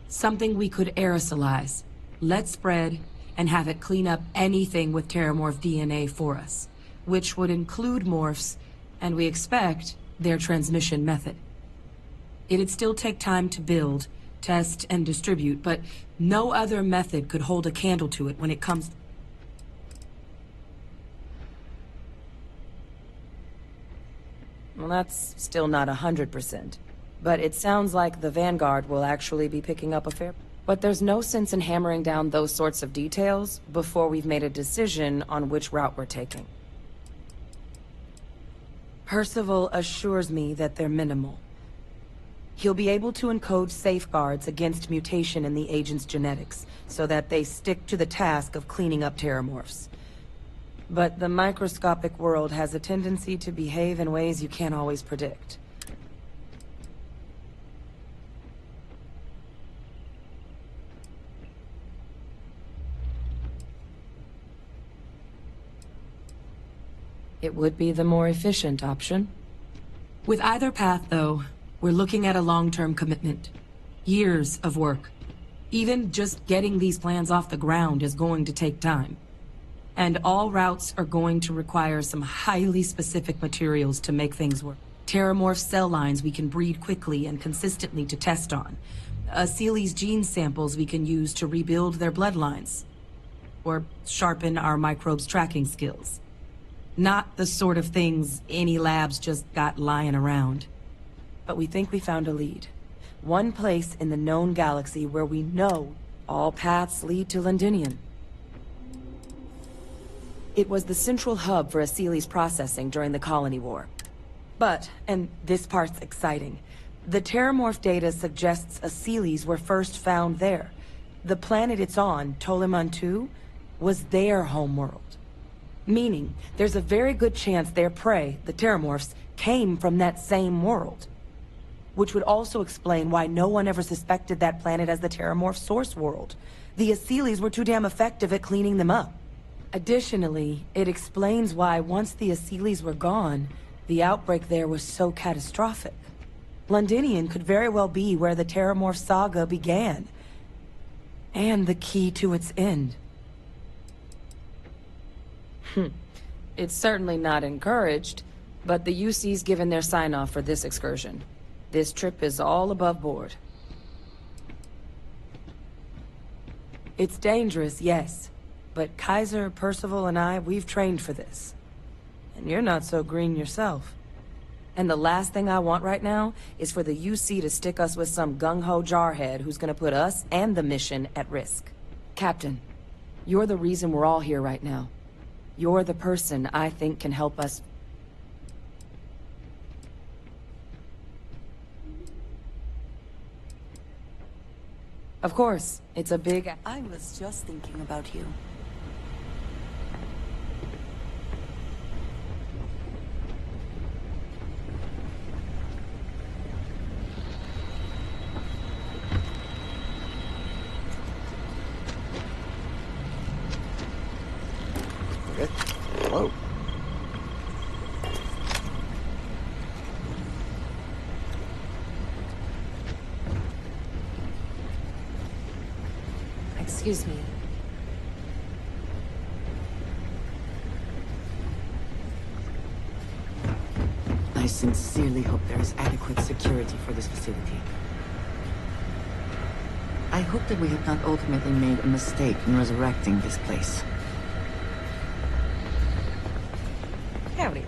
Something we could aerosolize, let spread, and have it clean up anything with terramorph DNA for us, which would include morphs, and we expect their transmission method. It'd still take time to build, test, and distribute, but no other method could hold a candle to it when it comes... Well, that's still not 100%. But it sounds like the Vanguard will actually be picking up a fair... But there's no sense in hammering down those sorts of details before we've made a decision on which route we're taking. Percival assures me that they're minimal. He'll be able to encode safeguards against mutation in the agent's genetics, so that they stick to the task of cleaning up terramorphs. But the microscopic world has a tendency to behave in ways you can't always predict. It would be the more efficient option. With either path, though, we're looking at a long-term commitment. Years of work. Even just getting these plans off the ground is going to take time. And all routes are going to require some highly specific materials to make things work. Terramorph cell lines we can breed quickly and consistently to test on. Asylees gene samples we can use to rebuild their bloodlines. Or sharpen our microbes tracking skills. Not the sort of things any labs just got lying around. But we think we found a lead. One place in the known galaxy where we know all paths lead to Londinium. It was the central hub for Asylees processing during the Colony War. But, and this part's exciting, the terramorph data suggests Asylees were first found there. The planet it's on, Toliman II, was their homeworld. Meaning, there's a very good chance their prey, the terramorphs, came from that same world. Which would also explain why no one ever suspected that planet as the terramorph source world. The Asylees were too damn effective at cleaning them up. Additionally, it explains why once the Asylees were gone, the outbreak there was so catastrophic. Londinium could very well be where the terramorph saga began. And the key to its end. It's certainly not encouraged, but the UC's given their sign-off for this excursion. This trip is all above board. It's dangerous, yes. But Kaiser, Percival, and I, we've trained for this. And you're not so green yourself. And the last thing I want right now is for the UC to stick us with some gung-ho jarhead who's gonna put us and the mission at risk. Captain, you're the reason we're all here right now. You're the person I think can help us. Of course, it's a big... I was just thinking about you. Okay. Whoa. Excuse me. I sincerely hope there is adequate security for this facility. I hope that we have not ultimately made a mistake in resurrecting this place. Howdy.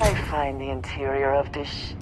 I find the interior of this...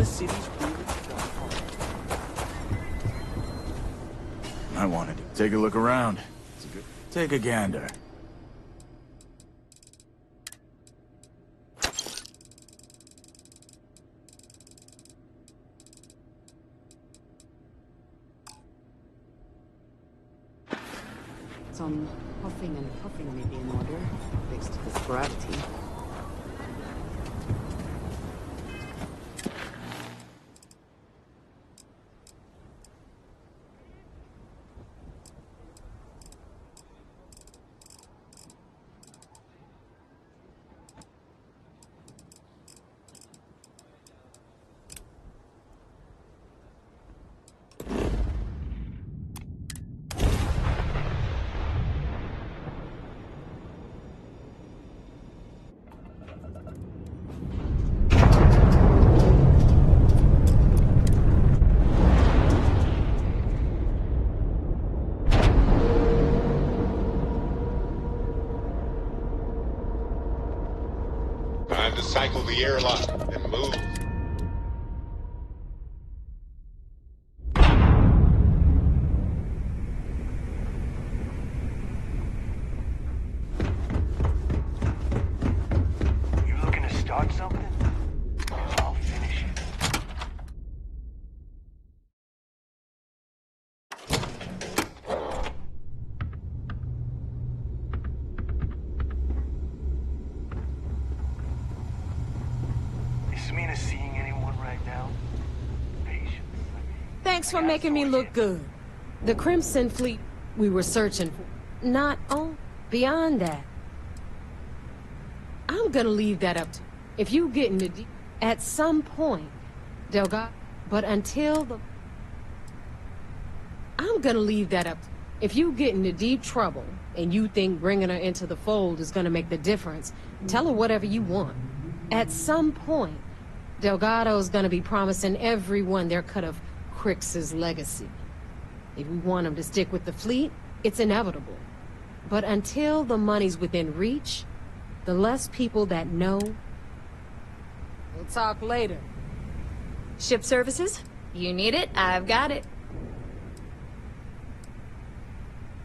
the city's really gone home. I wanted to take a look around. Take a gander. Some huffing and puffing may be in order, thanks to this gravity. Time to cycle the airlock and move. You looking to start something? I'll finish it. Is Mina seeing anyone right now? Patience. Thanks for making me look good. The Crimson Fleet we were searching for. Not all. Beyond that. I'm gonna leave that up to you. If you get into at some point, Delgado. But until the... I'm gonna leave that up to you. If you get into deep trouble, and you think bringing her into the fold is gonna make the difference, tell her whatever you want. At some point, Delgado's gonna be promising everyone their cut of Crix's legacy. If we want him to stick with the fleet, it's inevitable. But until the money's within reach, the less people that know... We'll talk later. Ship services? You need it, I've got it.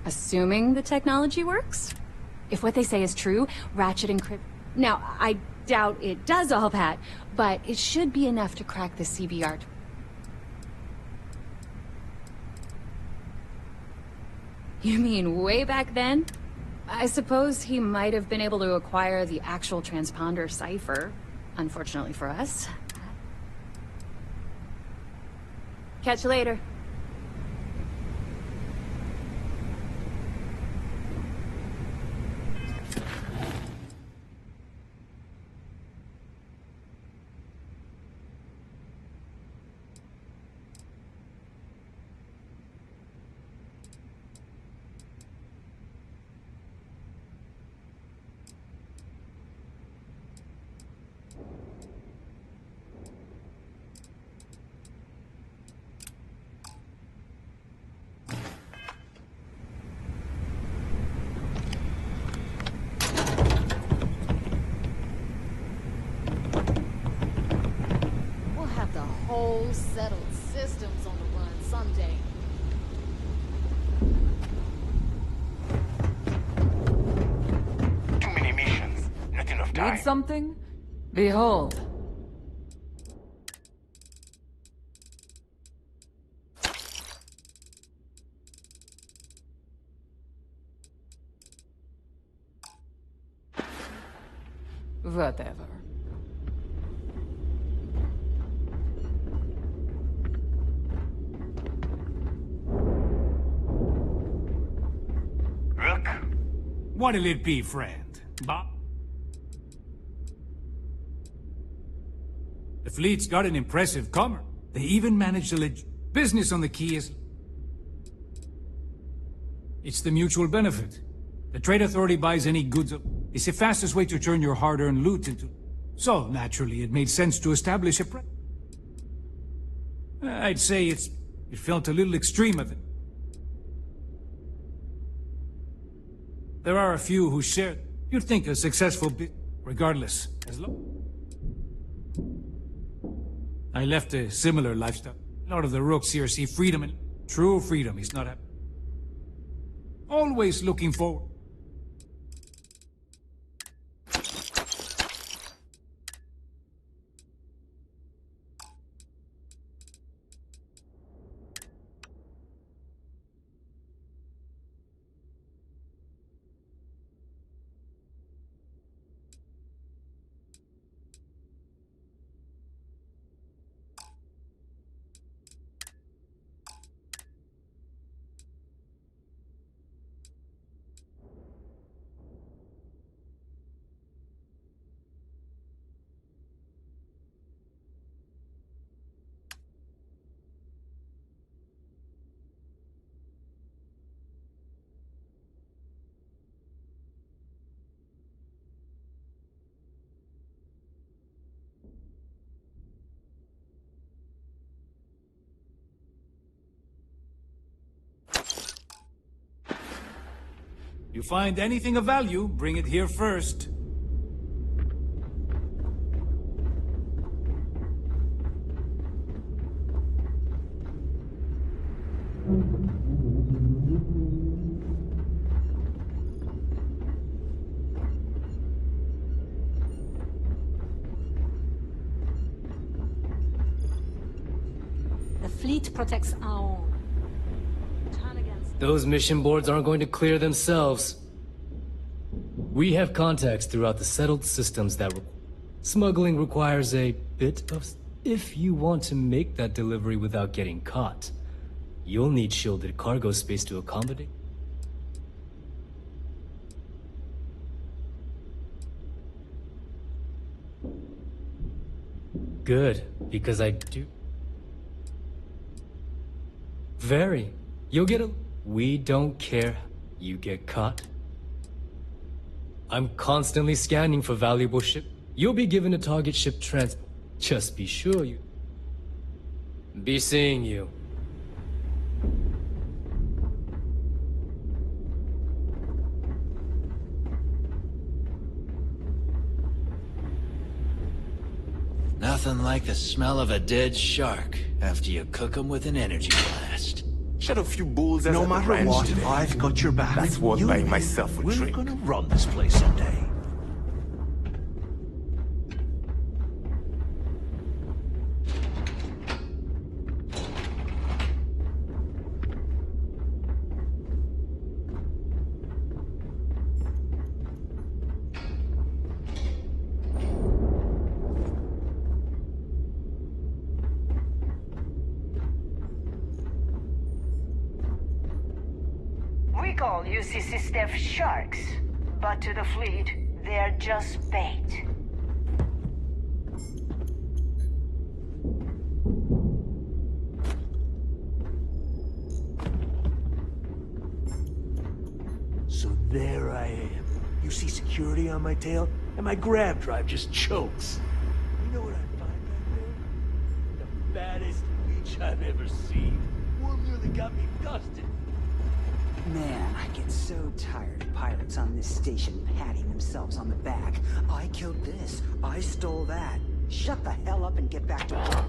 Assuming the technology works? If what they say is true, Ratchet encrypt... Now, I doubt it does all that, but it should be enough to crack the CBR. You mean way back then? I suppose he might have been able to acquire the actual transponder cipher, unfortunately for us. Catch you later. Whole settled systems on the run someday. Too many missions. Not enough time. Need something? Behold. Whatever. What'll it be, friend? Bob? The fleet's got an impressive comer. They even managed to let business on the key is... It's the mutual benefit. The trade authority buys any goods. It's the fastest way to turn your hard-earned loot into... So, naturally, it made sense to establish a I'd say it felt a little extreme of it. There are a few who share... You'd think a successful bit... Regardless, I left a similar lifestyle. A lot of the Rooks here see freedom, and true freedom is not happening. Always looking forward. You find anything of value, bring it here first. The fleet protects our own. Those mission boards aren't going to clear themselves. We have contacts throughout the settled systems that smuggling requires a bit of... If you want to make that delivery without getting caught, you'll need shielded cargo space to accommodate. Good, because I do... Very. You'll get a... We don't care. You get caught. I'm constantly scanning for valuable ship. You'll be given a target ship transport. Just be sure you... Be seeing you. Nothing like the smell of a dead shark after you cook them with an energy blast. Shut a few bulls as No a matter branch what, today. I've got your back. That's what You buying and myself a we're drink. gonna run this place someday. We call UCC staff sharks, but to the fleet, they're just bait. So there I am. You see security on my tail, and my grab drive just chokes. You know what I find back there? The baddest leech I've ever seen. One nearly got me dusted. Man, I get so tired of pirates on this station patting themselves on the back. I killed this. I stole that. Shut the hell up and get back to work.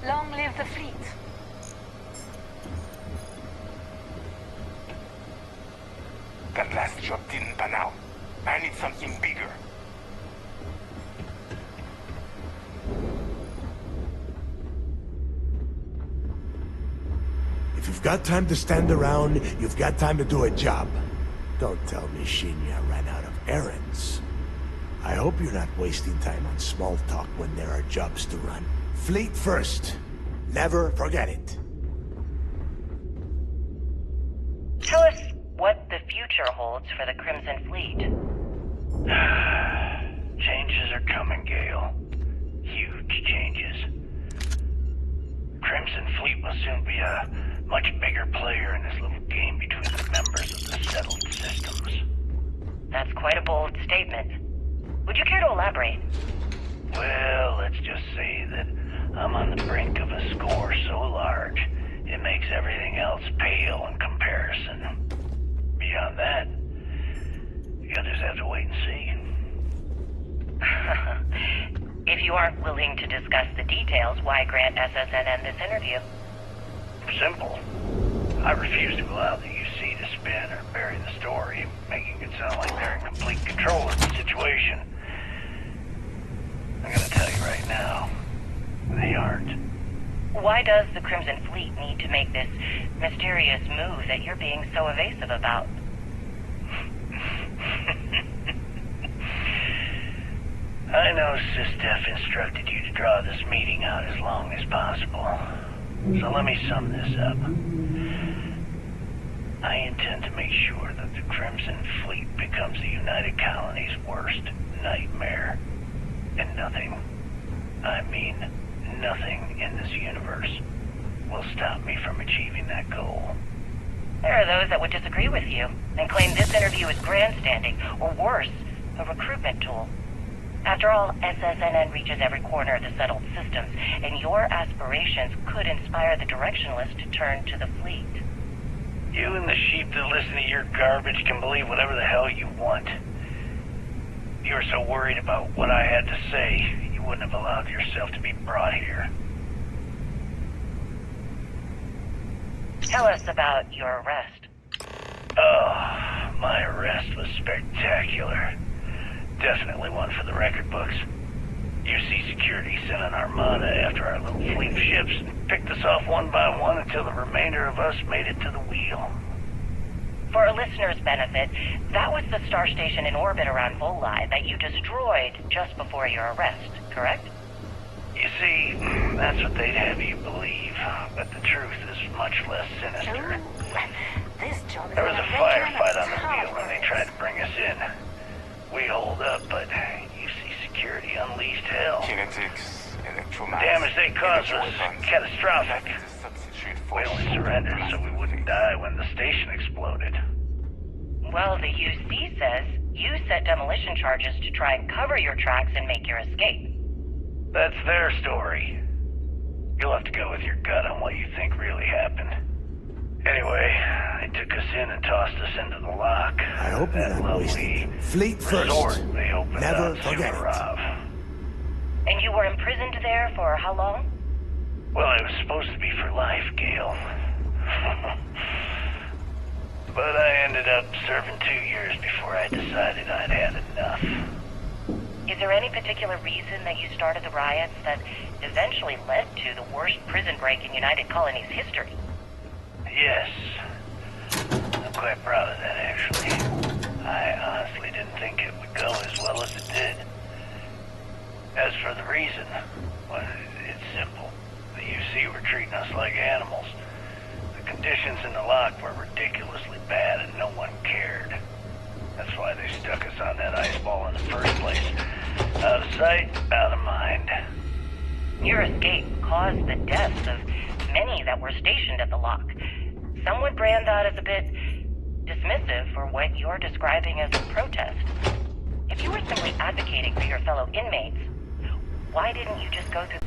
Long live the fleet. That last job didn't pan out. I need something bigger. If you've got time to stand around, you've got time to do a job. Don't tell me Shinya ran out of errands. I hope you're not wasting time on small talk when there are jobs to run. Fleet first. Never forget it. Tell us what the future holds for the Crimson Fleet. Changes are coming, Gale. Huge changes. Crimson Fleet will soon be a much bigger player in this little game between the members of the settled systems. That's quite a bold statement. Would you care to elaborate? Well, let's just say that I'm on the brink of a score so large, it makes everything else pale in comparison. Beyond that, you'll just have to wait and see. If you aren't willing to discuss the details, why grant SSNN this interview? Simple. I refuse to allow the UC to spin or bury the story, making it sound like they're in complete control of the situation. I'm gonna tell you right now, they aren't. Why does the Crimson Fleet need to make this mysterious move that you're being so evasive about? I know SysDef instructed you to draw this meeting out as long as possible. So let me sum this up. I intend to make sure that the Crimson Fleet becomes the United Colony's worst nightmare. And nothing, I mean nothing in this universe, will stop me from achieving that goal. There are those that would disagree with you and claim this interview is grandstanding, or worse, a recruitment tool. After all, SSNN reaches every corner of the settled systems, and your aspirations could inspire the Directionalists to turn to the fleet. You and the sheep that listen to your garbage can believe whatever the hell you want. You were so worried about what I had to say, you wouldn't have allowed yourself to be brought here. Tell us about your arrest. Oh, my arrest was spectacular. Definitely one for the record books. UC Security sent an armada after our little fleet of ships and picked us off one by one until the remainder of us made it to the wheel. For a listener's benefit, that was the star station in orbit around Voli that you destroyed just before your arrest, correct? You see, that's what they'd have you believe, but the truth is much less sinister. There was a firefight on the wheel when they tried to bring us in. We holed up, but UC Security unleashed hell. The damage they caused was catastrophic. We only surrendered so we wouldn't die when the station exploded. Well, the UC says you set demolition charges to try and cover your tracks and make your escape. That's their story. You'll have to go with your gut on what you think really happened. Anyway, they took us in and tossed us into the lock. I hope you're not wasting. Fleet first. They opened Never forget it. And you were imprisoned there for how long? Well, it was supposed to be for life, Gale. But I ended up serving 2 years before I decided I'd had enough. Is there any particular reason that you started the riots that eventually led to the worst prison break in United Colony's history? Yes. I'm quite proud of that, actually. I honestly didn't think it would go as well as it did. As for the reason, well, it's simple. The UC were treating us like animals. The conditions in the lock were ridiculously bad and no one cared. That's why they stuck us on that ice ball in the first place. Out of sight, out of mind. Your escape caused the deaths of many that were stationed at the lock. Some would brand that as a bit dismissive for what you're describing as a protest. If you were simply advocating for your fellow inmates, why didn't you just go through...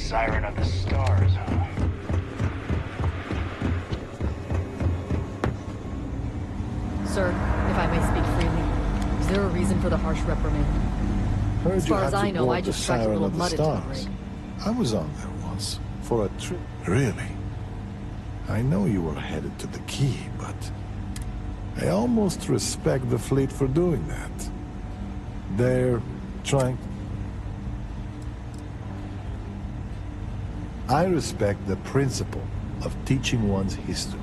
Siren of the Stars, huh? Sir, if I may speak freely, is there a reason for the harsh reprimand? Heard As you far had as to I know, board I the just struck a Siren little of the mud into the Stars. rig. I was on there once, for a trip. Really? I know you were headed to the Key, but I almost respect the fleet for doing that. They're trying... I respect the principle of teaching one's history.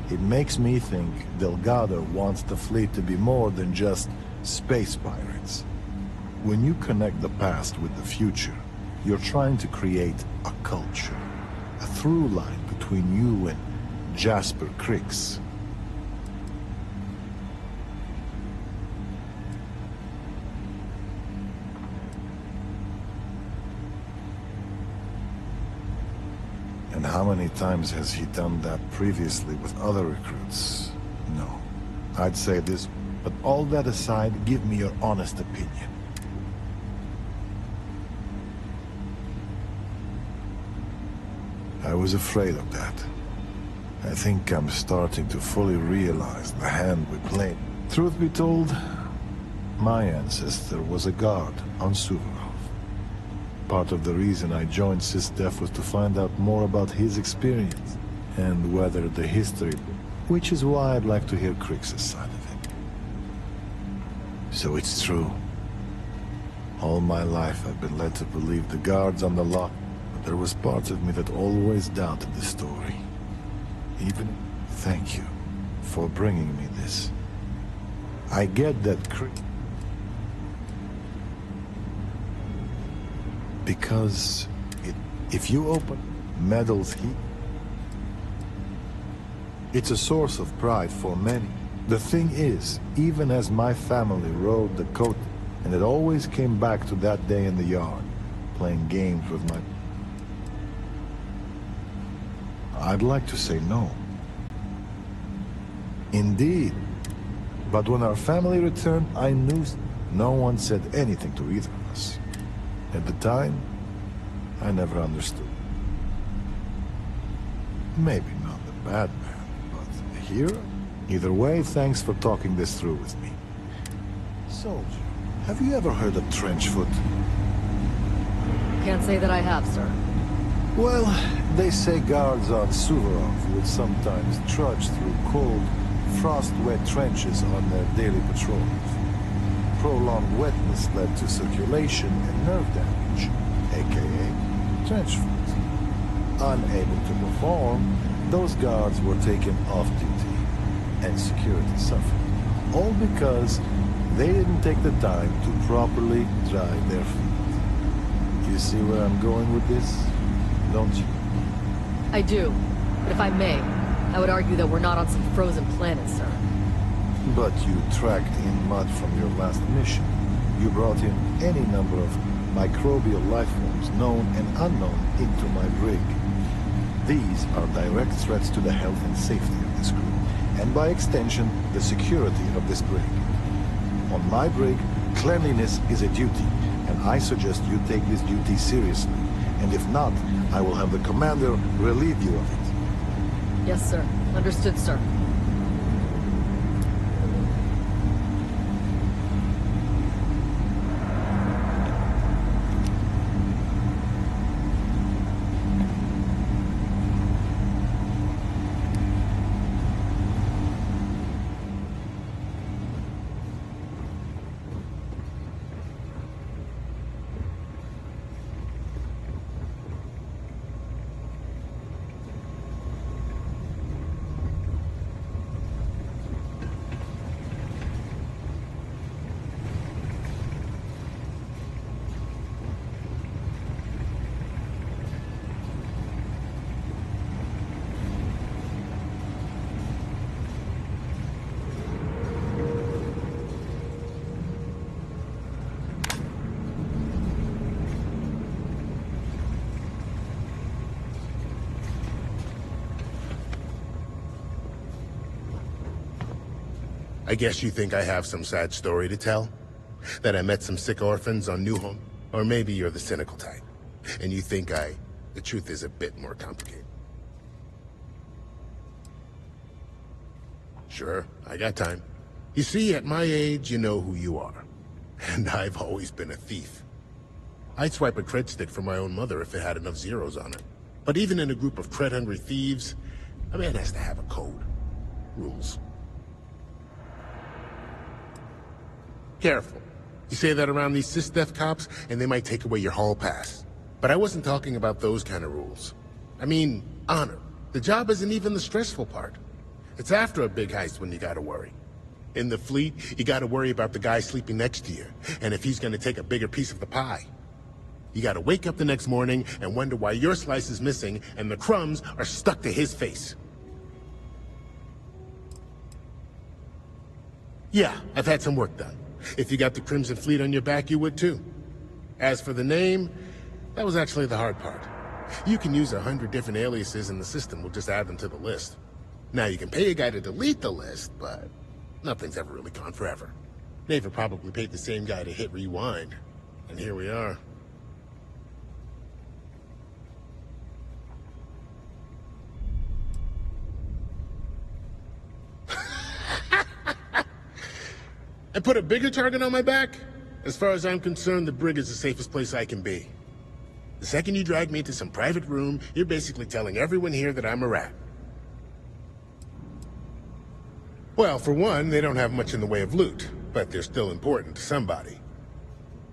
It makes me think Delgado wants the fleet to be more than just space pirates. When you connect the past with the future, you're trying to create a culture, a through line between you and Jasper Cricks. And how many times has he done that previously with other recruits? No. I'd say this, but all that aside, give me your honest opinion. I was afraid of that. I think I'm starting to fully realize the hand we played. Truth be told, my ancestor was a guard on Suvorov. Part of the reason I joined SysDef was to find out more about his experience and weather the history, which is why I'd like to hear Crix's side of it. So it's true. All my life I've been led to believe the guards on the lock, but there was part of me that always doubted the story. Even thank you for bringing me this. I get that because if you open Medal's Heat, it's a source of pride for many. The thing is, even as my family rode the coat, and it always came back to that day in the yard, playing games with my... I'd like to say no. Indeed. But when our family returned, I knew no one said anything to either of us. At the time, I never understood. Maybe not the bad man, but a hero? Either way, thanks for talking this through with me. Soldier, have you ever heard of Trenchfoot? Can't say that I have, sir. Well, they say guards on Suvorov would sometimes trudge through cold, frost-wet trenches on their daily patrols. Prolonged wetness led to circulation and nerve damage, aka trenchfoot. Unable to perform, those guards were taken off duty, and security suffered. All because they didn't take the time to properly dry their feet. You see where I'm going with this, don't you? I do. But if I may, I would argue that we're not on some frozen planet, sir. But you tracked in mud from your last mission. You brought in any number of microbial life forms, known and unknown, into my brig. These are direct threats to the health and safety of this crew, and by extension, the security of this brig. On my brig, cleanliness is a duty, and I suggest you take this duty seriously. And if not, I will have the commander relieve you of it. Yes, sir. Understood, sir. I guess you think I have some sad story to tell? That I met some sick orphans on New Home? Or maybe you're the cynical type. And you think the truth is a bit more complicated. Sure, I got time. You see, at my age, you know who you are. And I've always been a thief. I'd swipe a cred stick for my own mother if it had enough zeros on it. But even in a group of cred-hungry thieves, a man has to have a code. Rules. Careful. You say that around these sysdef cops, and they might take away your hall pass. But I wasn't talking about those kind of rules. I mean, honor. The job isn't even the stressful part. It's after a big heist when you gotta worry. In the fleet, you gotta worry about the guy sleeping next to you, and if he's gonna take a bigger piece of the pie. You gotta wake up the next morning and wonder why your slice is missing and the crumbs are stuck to his face. Yeah, I've had some work done. If you got the Crimson Fleet on your back, you would too. As for the name, that was actually the hard part. You can use 100 different aliases and the system will just add them to the list. Now you can pay a guy to delete the list, but nothing's ever really gone forever. Neva probably paid the same guy to hit rewind. And here we are. And put a bigger target on my back? As far as I'm concerned, the brig is the safest place I can be. The second you drag me into some private room, you're basically telling everyone here that I'm a rat. Well, for one, they don't have much in the way of loot, but they're still important to somebody.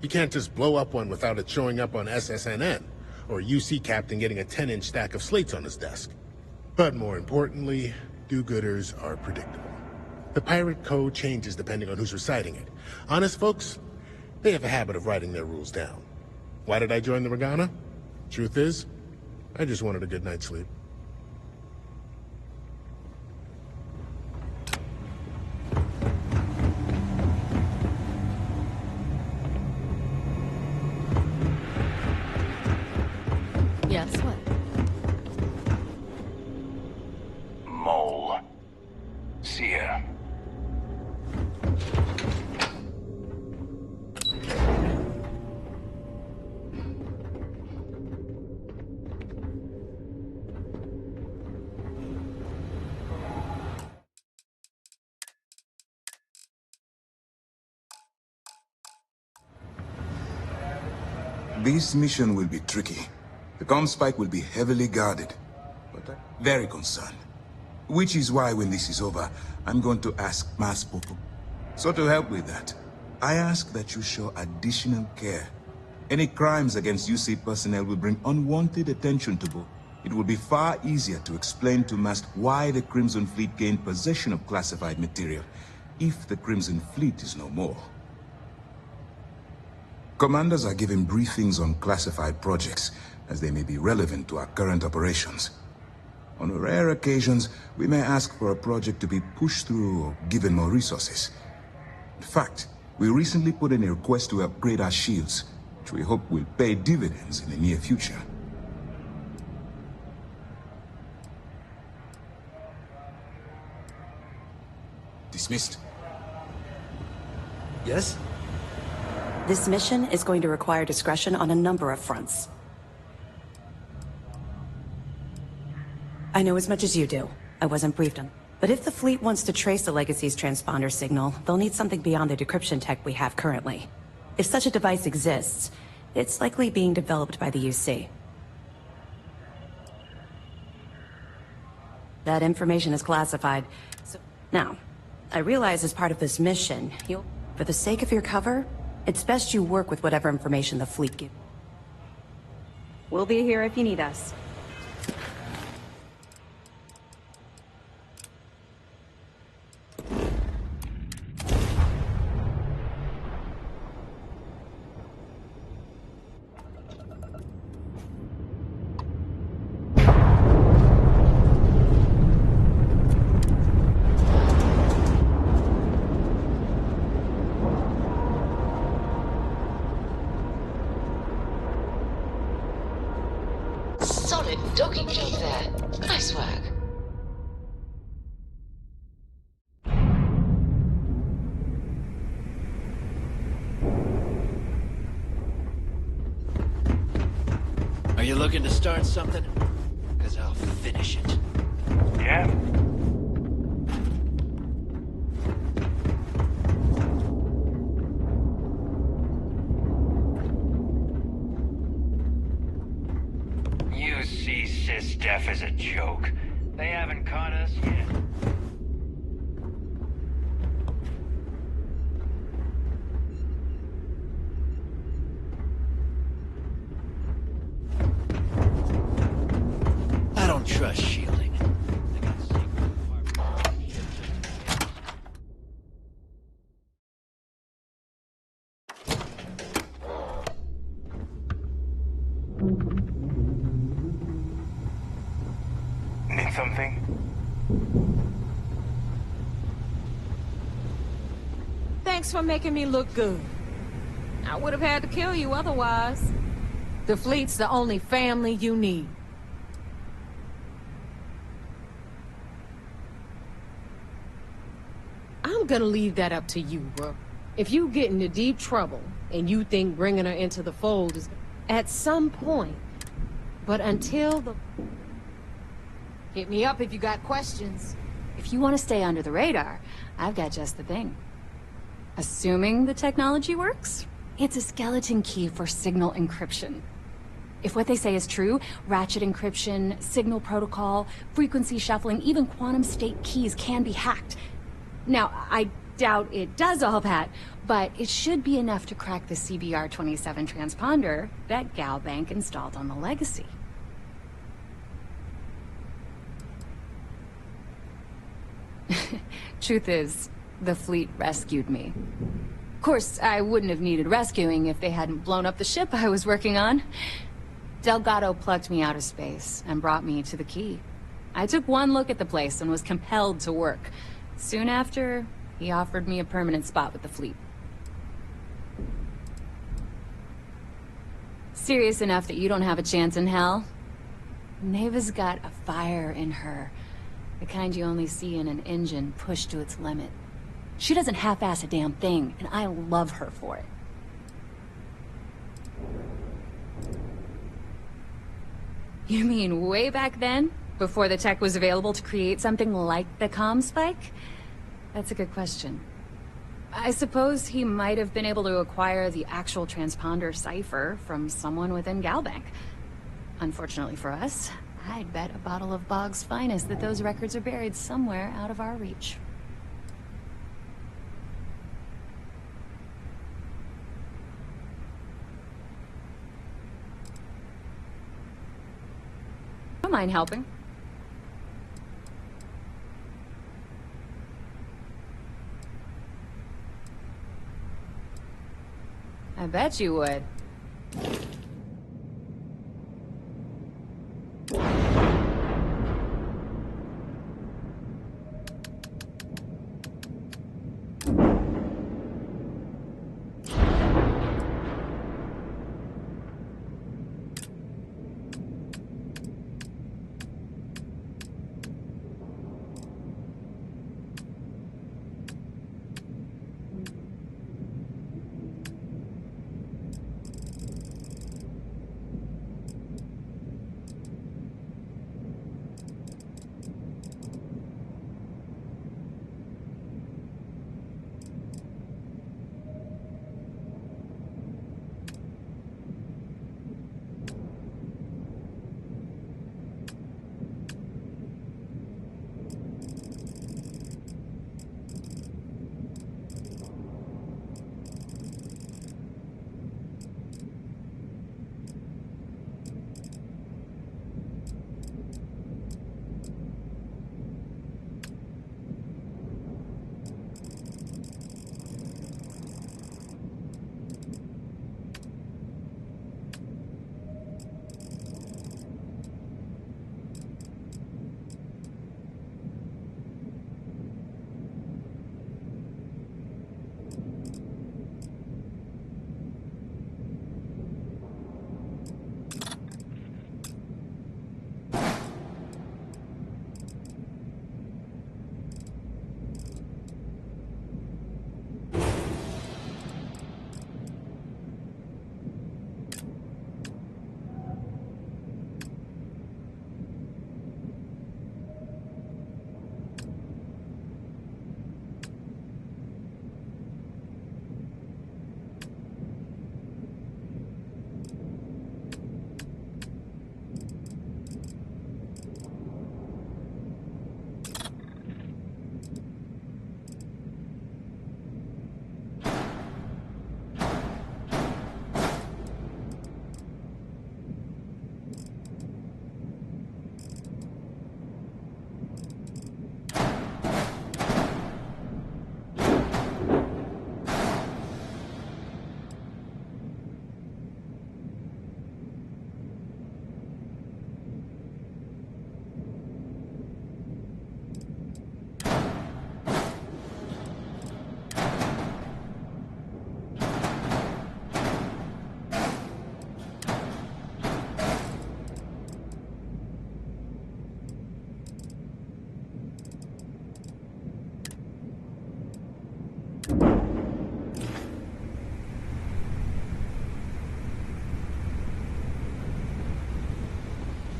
You can't just blow up one without it showing up on SSNN, or a UC captain getting a 10-inch stack of slates on his desk. But more importantly, do-gooders are predictable. The pirate code changes depending on who's reciting it. Honest folks, they have a habit of writing their rules down. Why did I join the Regana? Truth is, I just wanted a good night's sleep. Yes, what? Mole. Seer. This mission will be tricky. The comm spike will be heavily guarded, but I'm very concerned. Which is why when this is over, I'm going to ask Mas Popo. So to help with that, I ask that you show additional care. Any crimes against UC personnel will bring unwanted attention to both. It will be far easier to explain to Mast why the Crimson Fleet gained possession of classified material, if the Crimson Fleet is no more. Commanders are given briefings on classified projects, as they may be relevant to our current operations. On rare occasions, we may ask for a project to be pushed through or given more resources. In fact, we recently put in a request to upgrade our shields, which we hope will pay dividends in the near future. Dismissed. Yes? This mission is going to require discretion on a number of fronts. I know as much as you do. I wasn't briefed on. But if the fleet wants to trace the Legacy's transponder signal, they'll need something beyond the decryption tech we have currently. If such a device exists, it's likely being developed by the UC. That information is classified. So now, I realize as part of this mission, for the sake of your cover, it's best you work with whatever information the fleet gives. We'll be here if you need us. Solid docking job there. Nice work. Looking to start something? Because I'll finish it. Yeah? You see SysDef as a joke. They haven't caught us yet. I don't trust shielding. Need something? Thanks for making me look good. I would have had to kill you otherwise. The fleet's the only family you need. I'm gonna leave that up to you, bro. If you get into deep trouble, and you think bringing her into the fold is... At some point. But until the... Hit me up if you got questions. If you want to stay under the radar, I've got just the thing. Assuming the technology works, it's a skeleton key for signal encryption. If what they say is true, ratchet encryption, signal protocol, frequency shuffling, even quantum state keys can be hacked. Now, I doubt it does all that, but it should be enough to crack the CBR-27 transponder that Galbank installed on the Legacy. Truth is, the fleet rescued me. Of course, I wouldn't have needed rescuing if they hadn't blown up the ship I was working on. Delgado plucked me out of space and brought me to the key. I took one look at the place and was compelled to work. Soon after, he offered me a permanent spot with the fleet. Serious enough that you don't have a chance in hell? Neva's got a fire in her. The kind you only see in an engine pushed to its limit. She doesn't half-ass a damn thing, and I love her for it. You mean way back then? Before the tech was available to create something like the comm spike? That's a good question. I suppose he might have been able to acquire the actual transponder cipher from someone within Galbank. Unfortunately for us, I'd bet a bottle of Bog's finest that those records are buried somewhere out of our reach. Don't mind helping. I bet you would.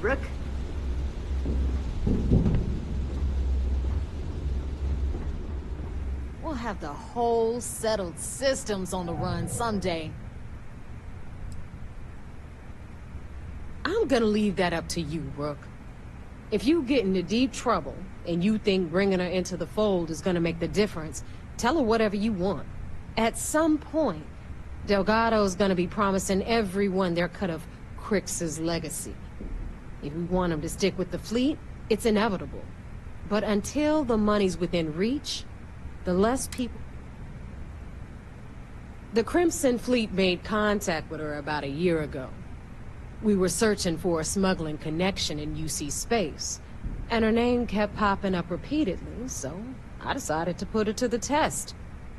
Brooke. We'll have the whole settled systems on the run someday. I'm gonna leave that up to you, Rook. If you get into deep trouble, and you think bringing her into the fold is gonna make the difference, tell her whatever you want. At some point, Delgado's gonna be promising everyone their cut of Crix's legacy. If we want him to stick with the fleet, it's inevitable. But until the money's within reach, the less people... The Crimson Fleet made contact with her about a year ago. We were searching for a smuggling connection in UC space, and her name kept popping up repeatedly, so I decided to put her to the test.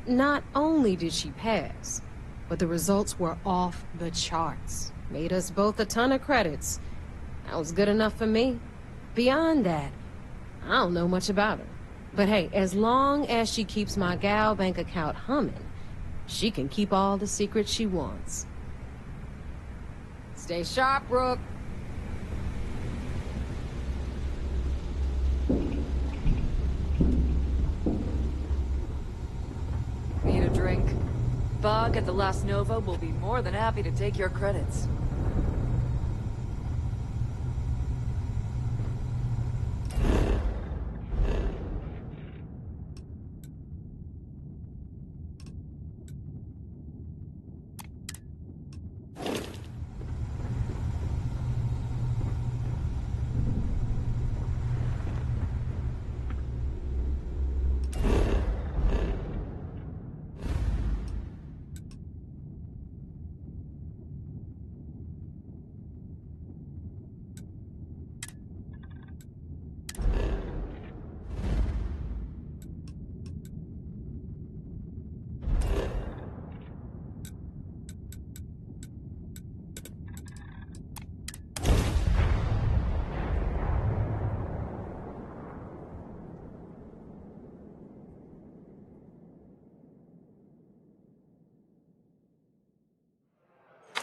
Not only did she pass, but the results were off the charts. Made us both a ton of credits. That was good enough for me. Beyond that, I don't know much about her. But hey, as long as she keeps my gal bank account humming, she can keep all the secrets she wants. Stay sharp, Rook. Need a drink? Bog at the Last Nova will be more than happy to take your credits.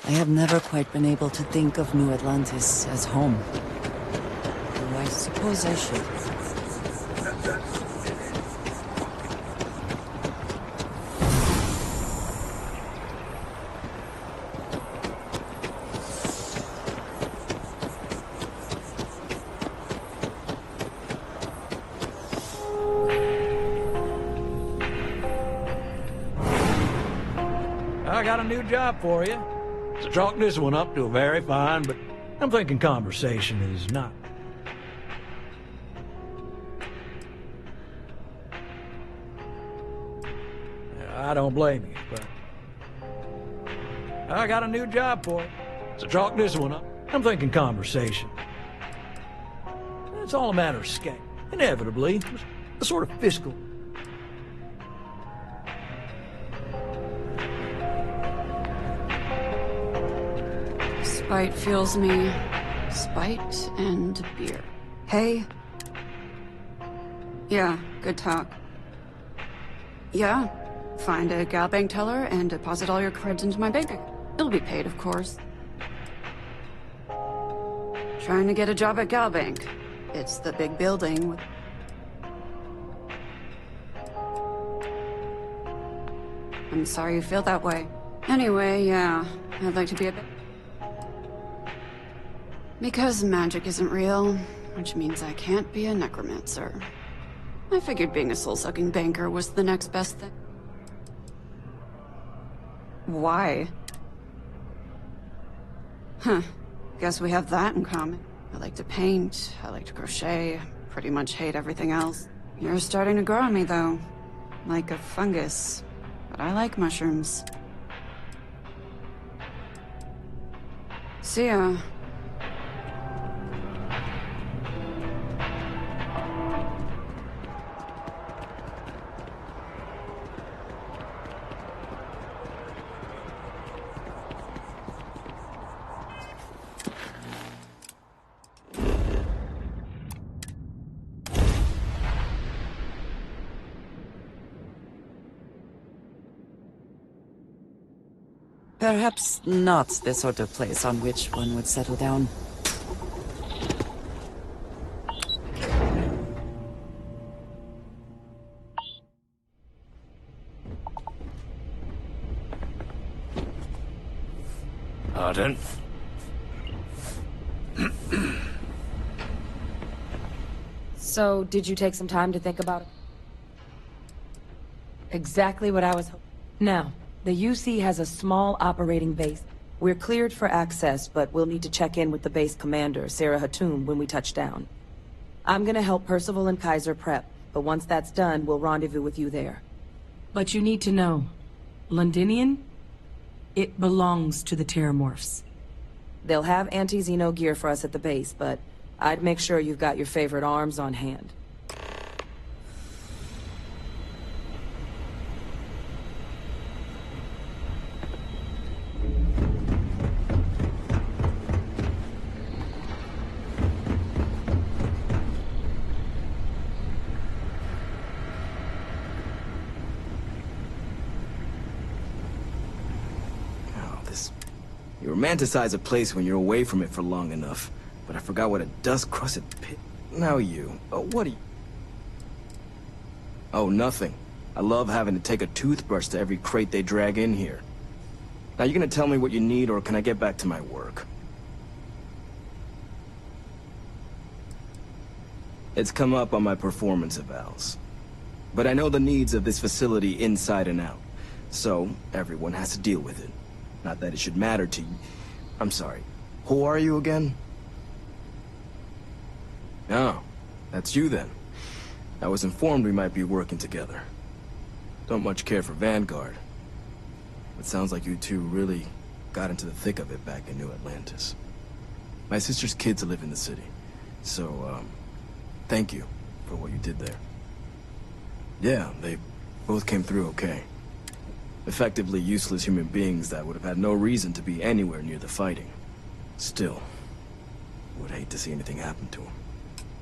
I have never quite been able to think of New Atlantis as home. Though I suppose I should. I got a new job for you. So chalk this one up to a very fine, but I'm thinking conversation is not. I don't blame you, but I got a new job for you. So chalk this one up. I'm thinking conversation. It's all a matter of scale. Inevitably, a sort of fiscal. Spite fuels me. Spite and beer. Hey. Yeah, good talk. Yeah, find a gal bank teller and deposit all your creds into my bank account. It'll be paid, of course. Trying to get a job at gal bank. It's the big building with... I'm sorry you feel that way. Anyway, yeah, I'd like to be a bit... Because magic isn't real, which means I can't be a necromancer. I figured being a soul-sucking banker was the next best thing. Why? Huh. Guess we have that in common. I like to paint, I like to crochet, pretty much hate everything else. You're starting to grow on me, though. Like a fungus. But I like mushrooms. See ya. Perhaps not the sort of place on which one would settle down. Pardon? So, did you take some time to think about it? Exactly what I was hoping. Now, the UC has a small operating base. We're cleared for access, but we'll need to check in with the base commander, Sarah Hatoum, when we touch down. I'm gonna help Percival and Kaiser prep, but once that's done, we'll rendezvous with you there. But you need to know, Londinian, it belongs to the Terramorphs. They'll have anti-Xeno gear for us at the base, but I'd make sure you've got your favorite arms on hand. You romanticize a place when you're away from it for long enough. But I forgot what a dust-crusted pit... Now you... what are you... Oh, nothing. I love having to take a toothbrush to every crate they drag in here. Now, you gonna tell me what you need, or can I get back to my work? It's come up on my performance evals. But I know the needs of this facility inside and out. So, everyone has to deal with it. Not that it should matter to you. I'm sorry. Who are you again? Oh, that's you then. I was informed we might be working together. Don't much care for Vanguard. It sounds like you two really got into the thick of it back in New Atlantis. My sister's kids live in the city. So, thank you for what you did there. Yeah, they both came through okay. Effectively useless human beings that would have had no reason to be anywhere near the fighting. Still, would hate to see anything happen to them.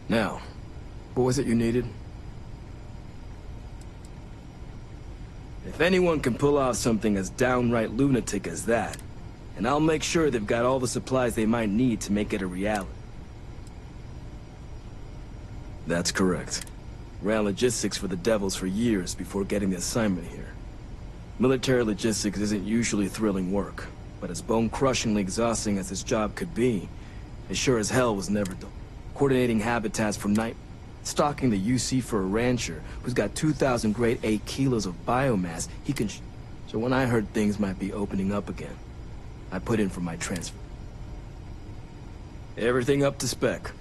Now, what was it you needed? If anyone can pull off something as downright lunatic as that, and I'll make sure they've got all the supplies they might need to make it a reality. That's correct. Ran logistics for the Devils for years before getting the assignment here. Military logistics isn't usually thrilling work, but as bone-crushingly exhausting as this job could be, it sure as hell was never dull. Coordinating habitats for night, stalking the UC for a rancher who's got 2,000 grade A kilos of biomass he can so when I heard things might be opening up again, I put in for my transfer. Everything up to spec.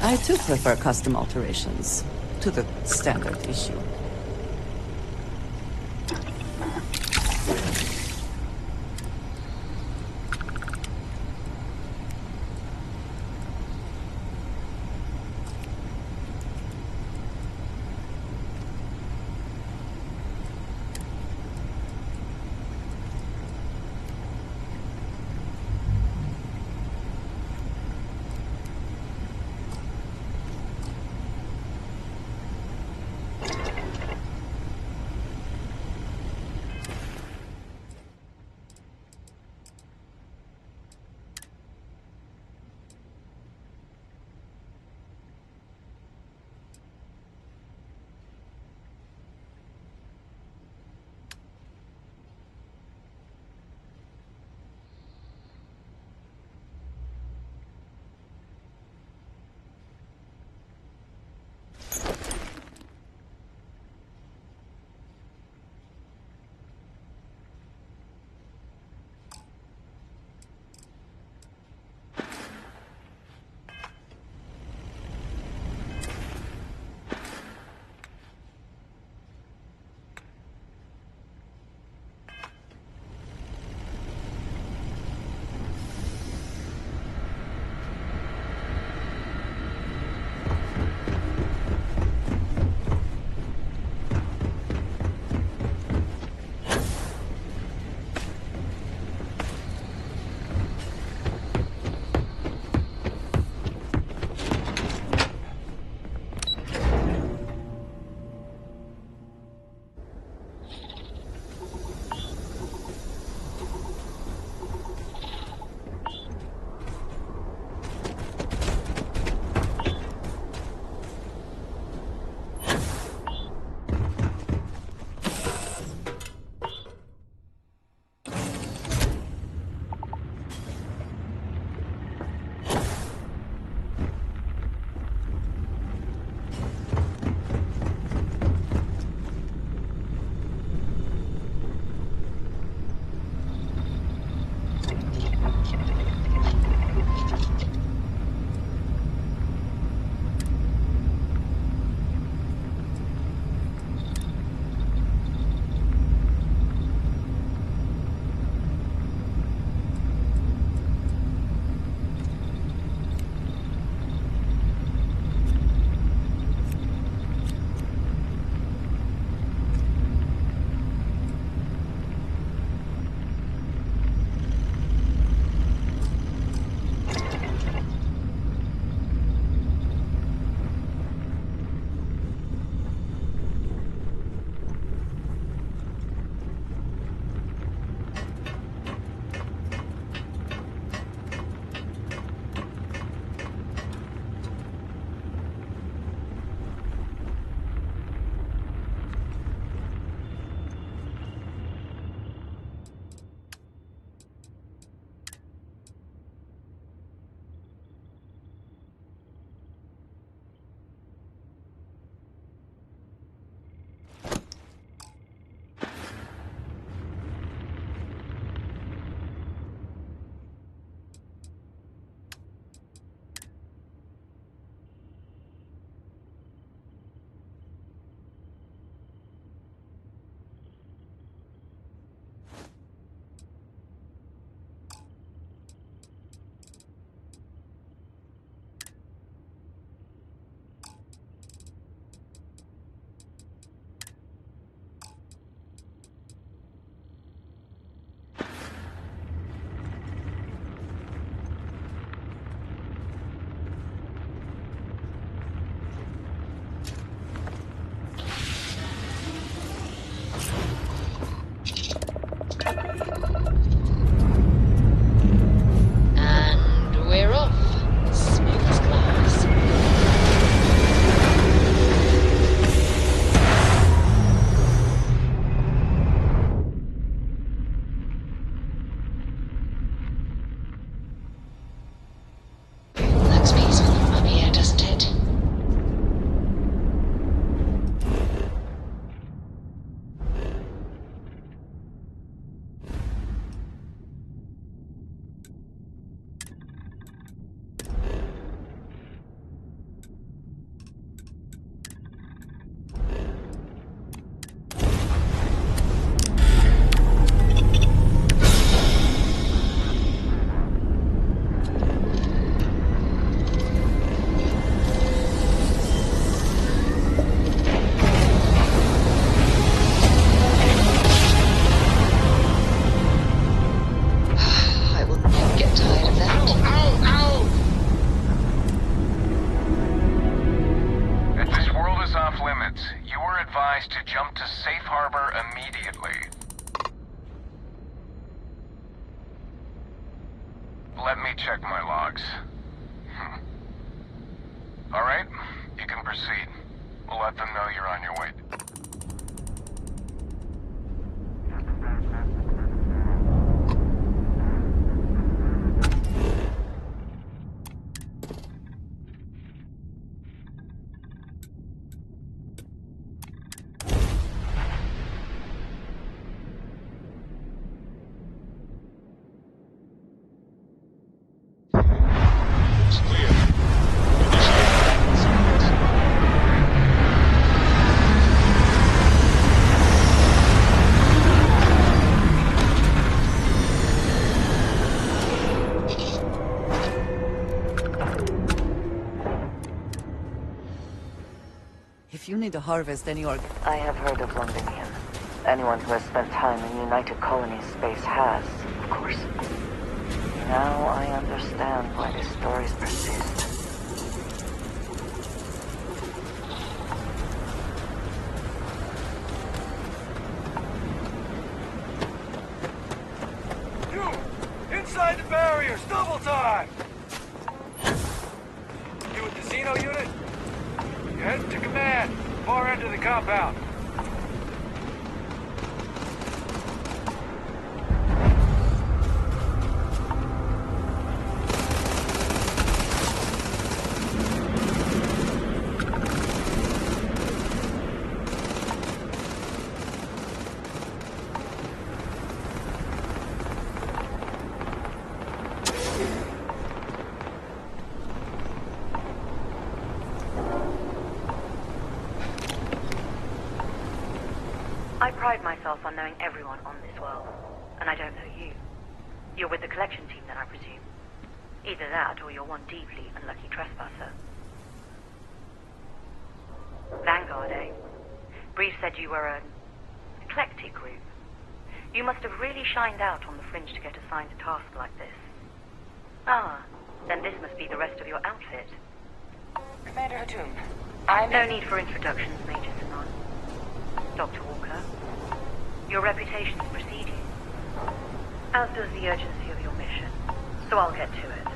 I too prefer custom alterations to the standard issue. me check my logs. All right, you can proceed. We'll let them know you're on your way. If you need to harvest any I have heard of Londonian. Anyone who has spent time in United Colonies space has, of course. Now I understand why these stories persist. You! Inside the barriers! Double time! You with the Xeno unit? You heading to command. Far end of the compound. I pride myself on knowing everyone on this world, and I don't know you. You're with the collection team then, I presume. Either that, or you're one deeply unlucky trespasser. Vanguard, eh? Brief said you were an eclectic group. You must have really shined out on the fringe to get assigned a task like this. Ah, then this must be the rest of your outfit. Commander Hatum, No need for introductions, Major Sanan. Dr. Walker, your reputations precede you, as does the urgency of your mission, so I'll get to it.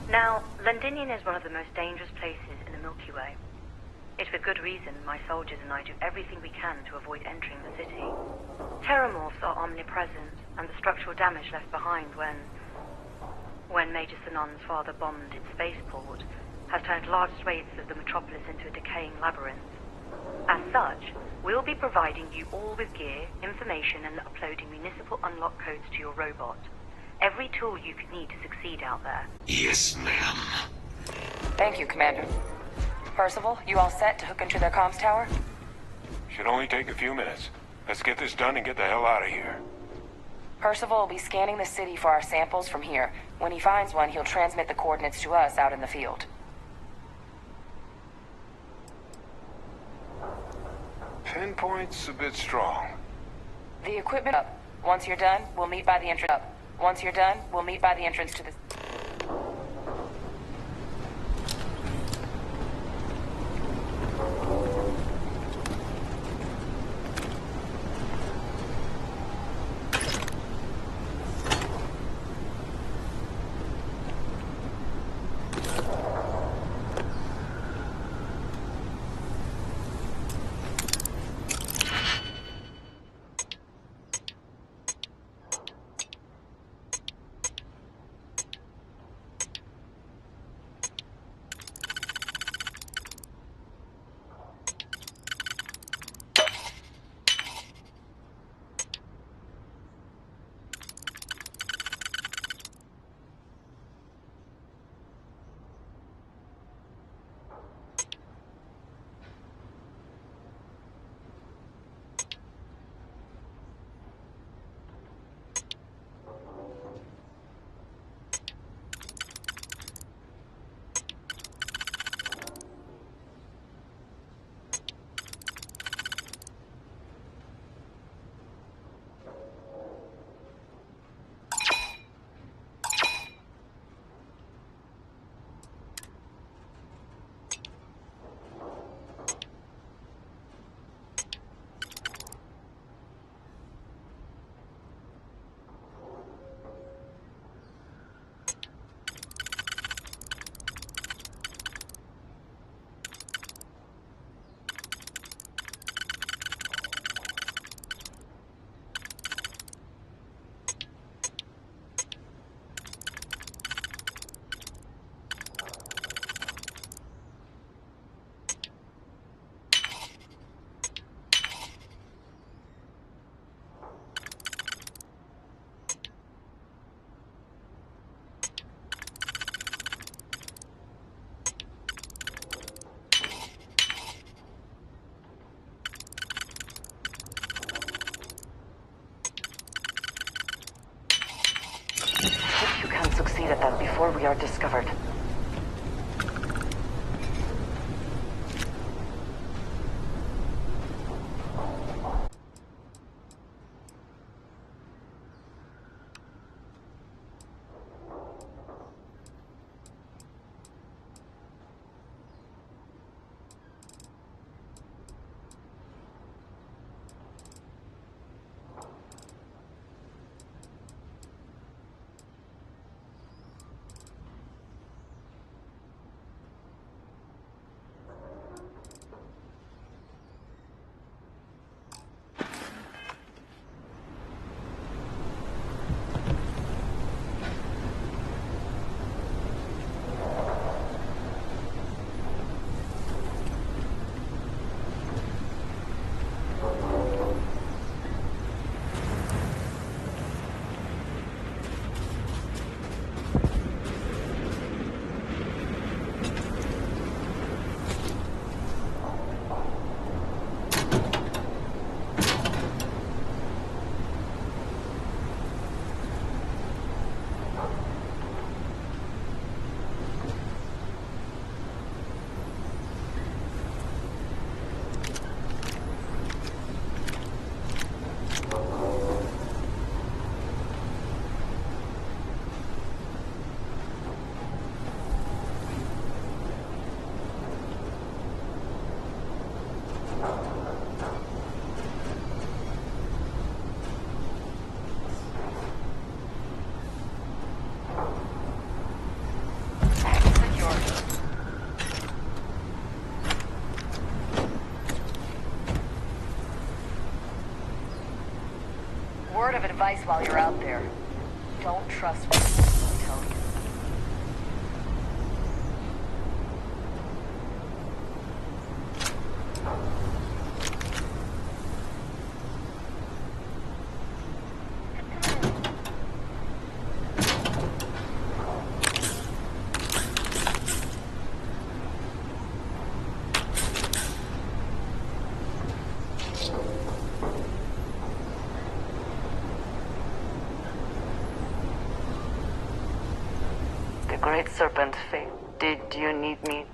Now, Londinian is one of the most dangerous places in the Milky Way. It's for good reason my soldiers and I do everything we can to avoid entering the city. Terramorphs are omnipresent, and the structural damage left behind when Major Sanan's father bombed its spaceport has turned large swathes of the metropolis into a decaying labyrinth. As such, we'll be providing you all with gear, information, and uploading municipal unlock codes to your robot. Every tool you could need to succeed out there. Yes, ma'am. Thank you, Commander. Percival, you all set to hook into their comms tower? Should only take a few minutes. Let's get this done and get the hell out of here. Percival will be scanning the city for our samples from here. When he finds one, he'll transmit the coordinates to us out in the field. Pinpoint's a bit strong. The equipment up. Once you're done, we'll meet by the entrance. Once you're done, we'll meet by the entrance to the... succeed at them before we are discovered. Word of advice while you're out there. Don't trust what people tell you. Great Serpent, Faith, did you need me?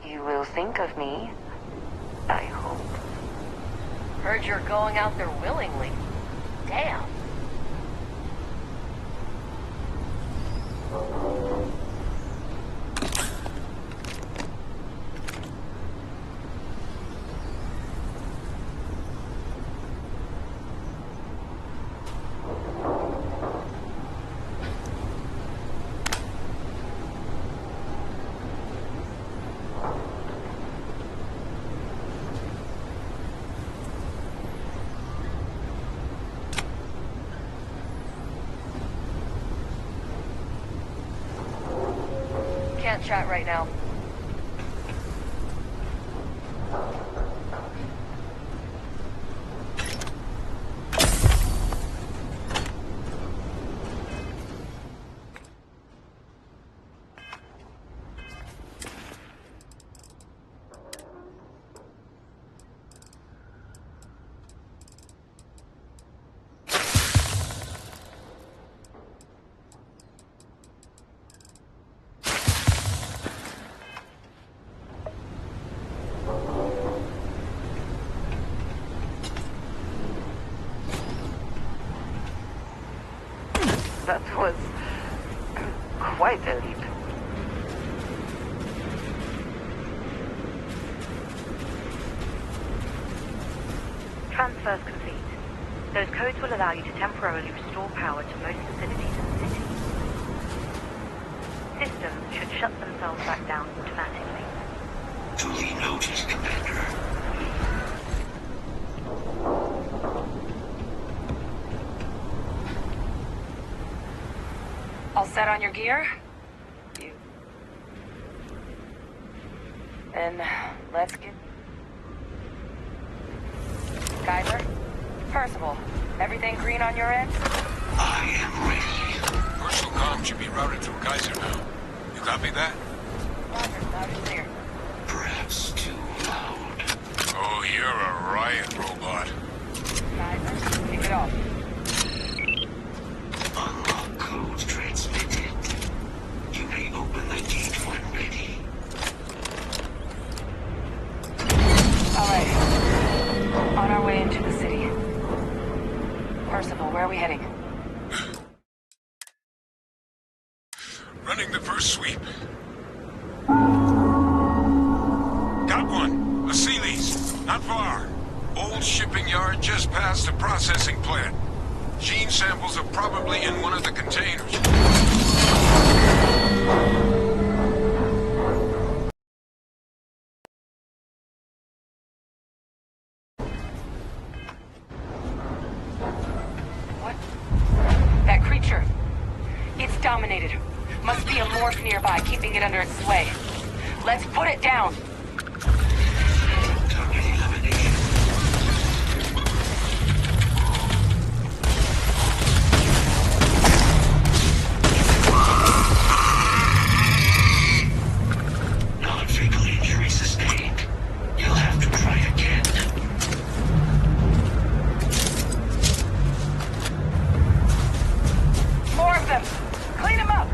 You will think of me, I hope. Heard you're going out there willingly. Damn. Can't chat right now. That was quite a leap. Transfers complete. Those codes will allow you to temporarily restore power to most facilities in the city. Systems should shut themselves back down automatically. Duly noted, Commander. All set on your gear? Then let's get... Geyser? Percival, everything green on your end? I am ready. Personal comm should be routed through Geyser now. You copy that? Roger, loud and clear. Perhaps too loud. Oh, you're a riot robot. Geyser, kick it off. Unlock code transmitted. You may open the gate when ready. All right. On our way into the city. Percival, where are we heading? Running the first sweep. Got one. A Sealy's. Not far. Old shipping yard just past the processing plant. Gene samples are probably in one of the containers. What? That creature. It's dominated. Must be a morph nearby, keeping it under its sway. Let's put it down. Non-fatal injury sustained. You'll have to try again. More of them. Clean them up.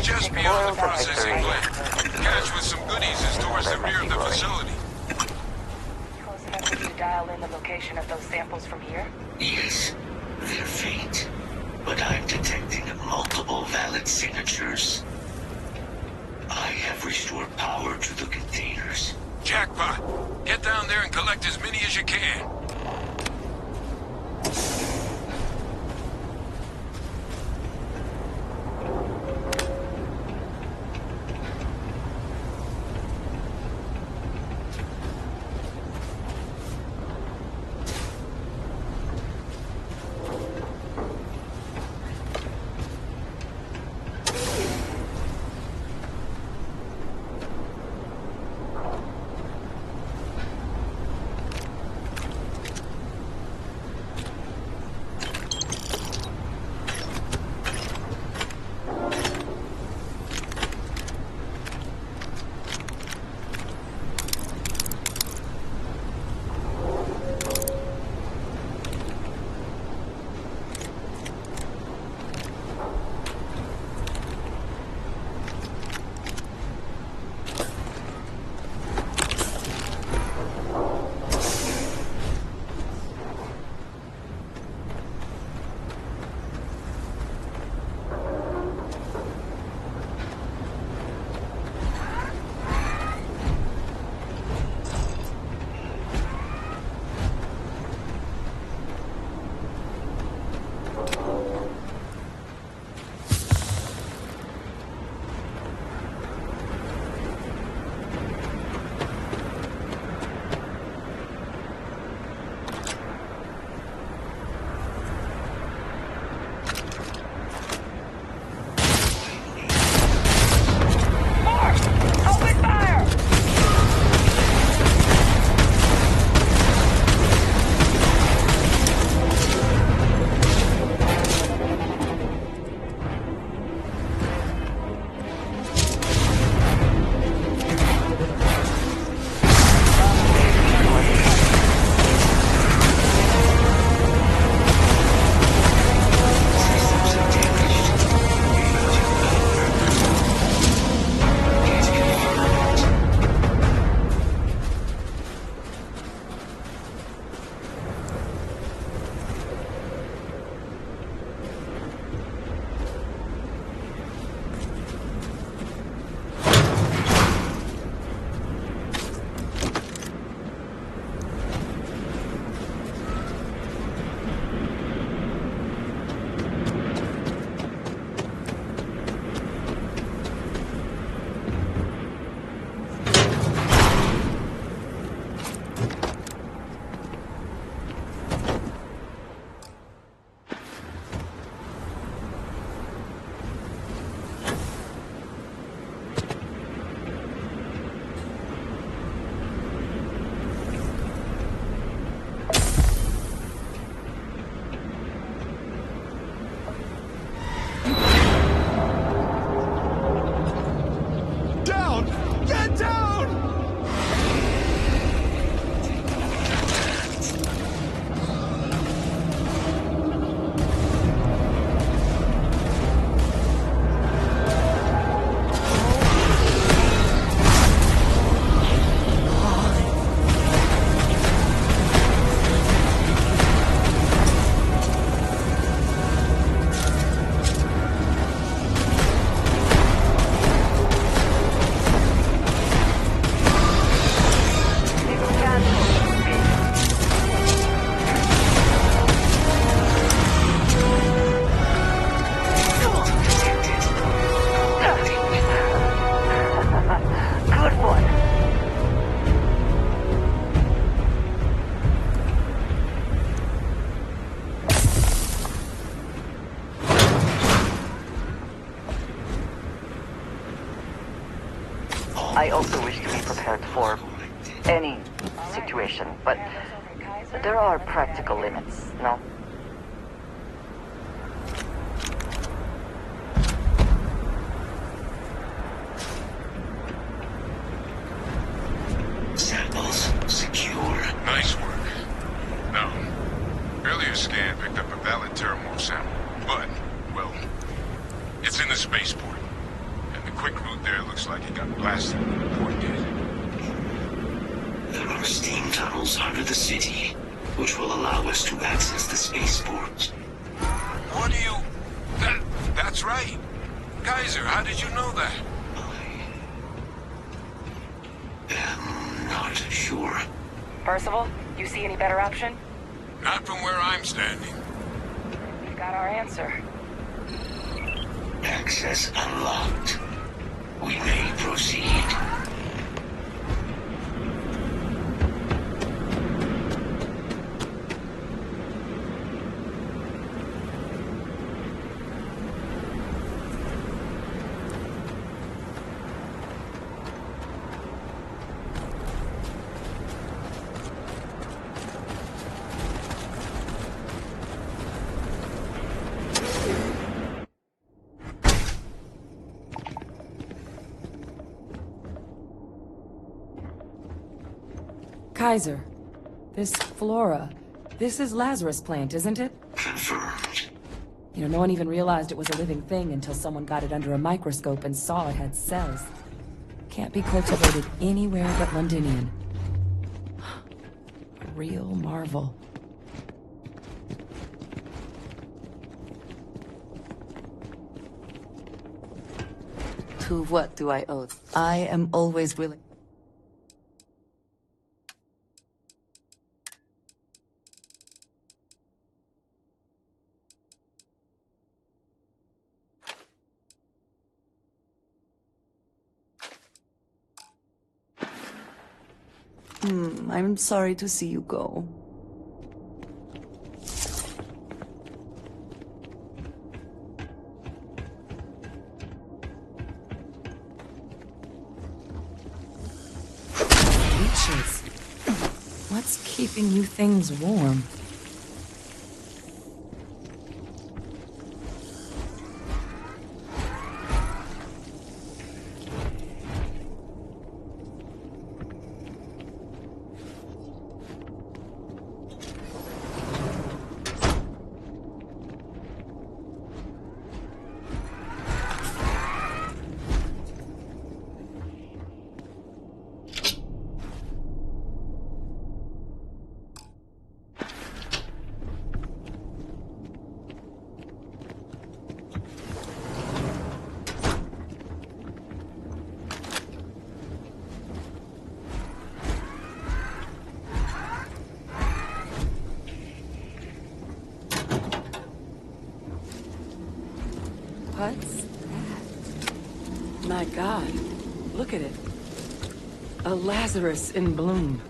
Just beyond the processing plant. Cache with some goodies is towards the rear of the facility. Close enough for you to dial in the location of those samples from here? Yes, they're faint, but I'm detecting multiple valid signatures. I have restored power to the containers. Jackpot! Get down there and collect as many as you can. I also wish to be prepared for any situation, but there are practical limits, no? Samples secure. Nice work. No. Earlier scan picked up a valid Terramorph sample, but, well, it's in the spaceport. And the quick route there looks like it got blasted when the port did. There are steam tunnels under the city, which will allow us to access the spaceport. What do you... That's right. Kaiser, how did you know that? I'm not sure. Percival, you see any better option? Not from where I'm standing. We've got our answer. Access unlocked. We may proceed. Kaiser, this flora, this is Lazarus plant, isn't it? Confirmed. You know, no one even realized it was a living thing until someone got it under a microscope and saw it had cells. Can't be cultivated anywhere but Londinian. A real marvel. To what do I owe? I am always willing. I'm sorry to see you go. Leeches. What's keeping you things warm? What's that? My God, look at it. A Lazarus in bloom.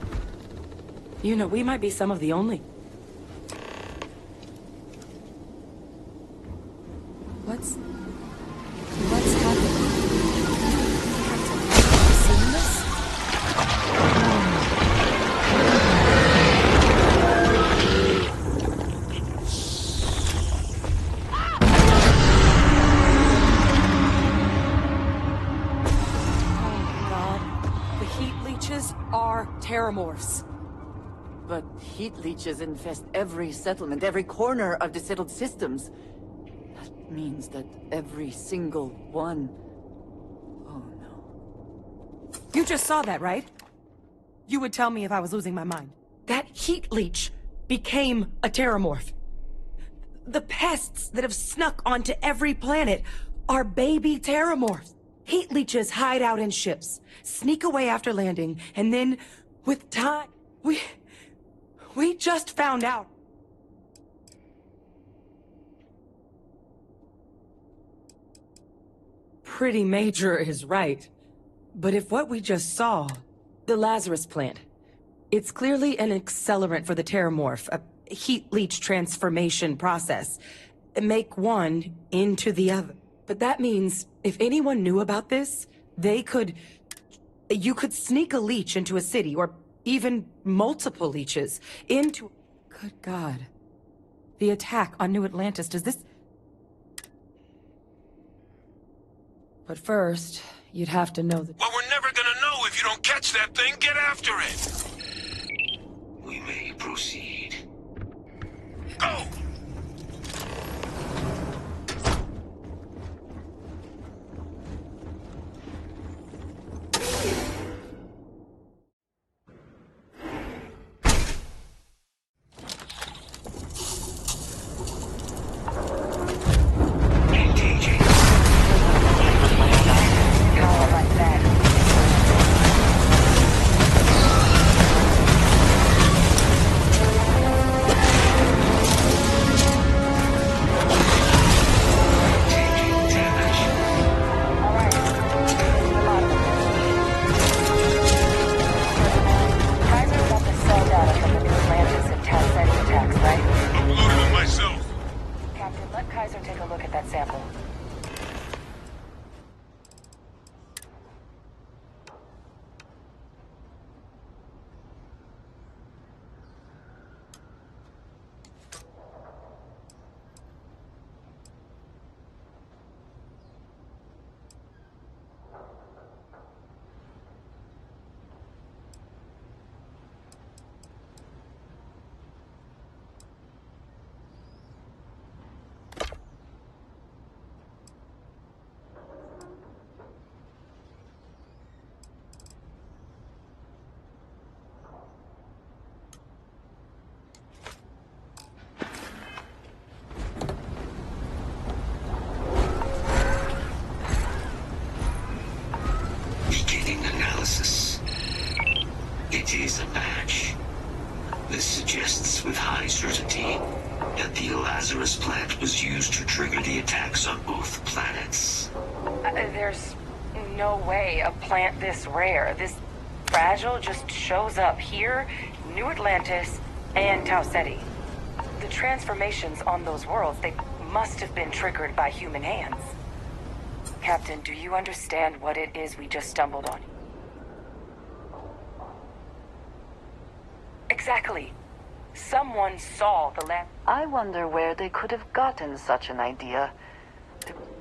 You know, we might be some of the only... What's happening? Captain, have you seen this? Are terramorphs. But heat leeches infest every settlement, every corner of the settled systems. That means that every single one... Oh no. You just saw that, right? You would tell me if I was losing my mind. That heat leech became a terramorph. The pests that have snuck onto every planet are baby terramorphs. Heat leeches hide out in ships, sneak away after landing, and then, with time, we just found out. Pretty major is right. But if what we just saw, the Lazarus plant, it's clearly an accelerant for the terramorph, a heat leech transformation process. Make one into the other. But that means, if anyone knew about this, they could You could sneak a leech into a city, or even multiple leeches, into... Good God. The attack on New Atlantis, does this... But first, you'd have to know the... Well, we're never gonna know if you don't catch that thing. Get after it! We may proceed. Go! It is a match. This suggests with high certainty that the Lazarus plant was used to trigger the attacks on both planets. There's no way a plant this rare, this fragile, just shows up here, New Atlantis, and Tau Ceti. The transformations on those worlds, they must have been triggered by human hands. Captain, do you understand what it is we just stumbled on? Exactly. Someone saw the lab. I wonder where they could have gotten such an idea.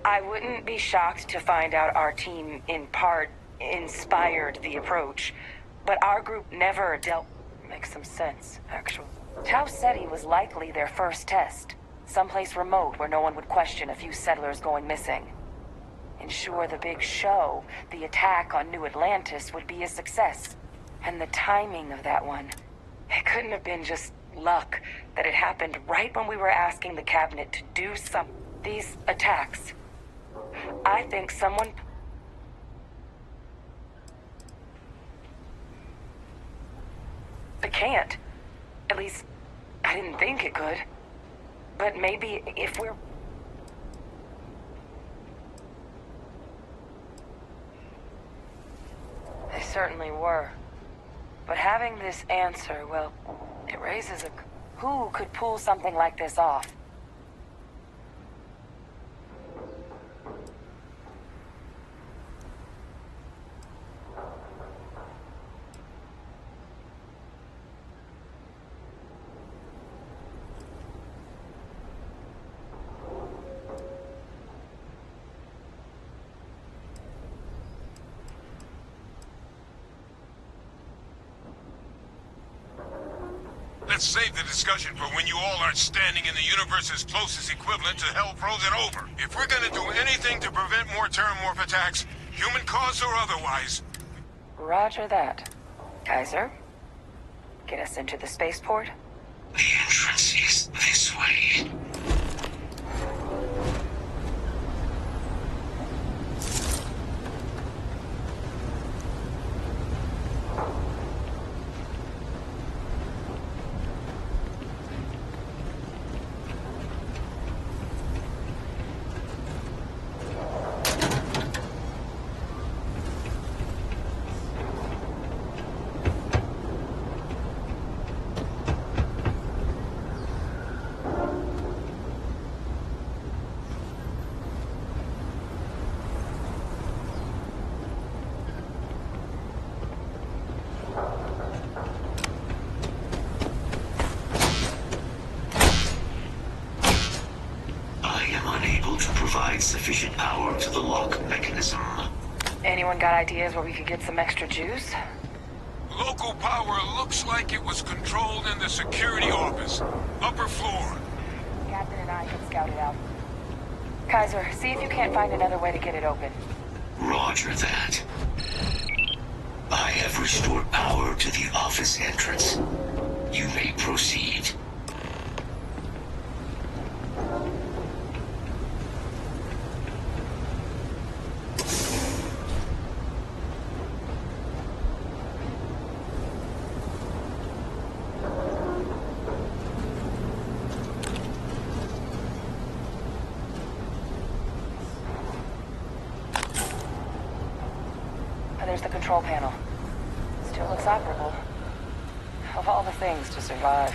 I wouldn't be shocked to find out our team, in part, inspired the approach. But our group never dealt... Makes some sense, actually. Tau Ceti was likely their first test. Someplace remote where no one would question a few settlers going missing. Ensure the big show, the attack on New Atlantis, would be a success. And the timing of that one... It couldn't have been just luck that it happened right when we were asking the cabinet to do these attacks. I think someone... It can't. At least, I didn't think it could. But maybe if we're... They certainly were. But having this answer, well, it raises a... Who could pull something like this off? Let's save the discussion for when you all aren't standing in the universe's closest equivalent to hell frozen over. If we're gonna do anything to prevent more Terramorph attacks, human cause or otherwise... Roger that. Kaiser, get us into the spaceport? The entrance is this way. power to the lock mechanism. Anyone got ideas where we could get some extra juice? Local power looks like it was controlled in the security office. Upper floor. Captain and I can scout it out. Kaiser, see if you can't find another way to get it open. Roger that. I have restored power to the office entrance. You may proceed. There's the control panel. Still looks operable. Of all the things to survive.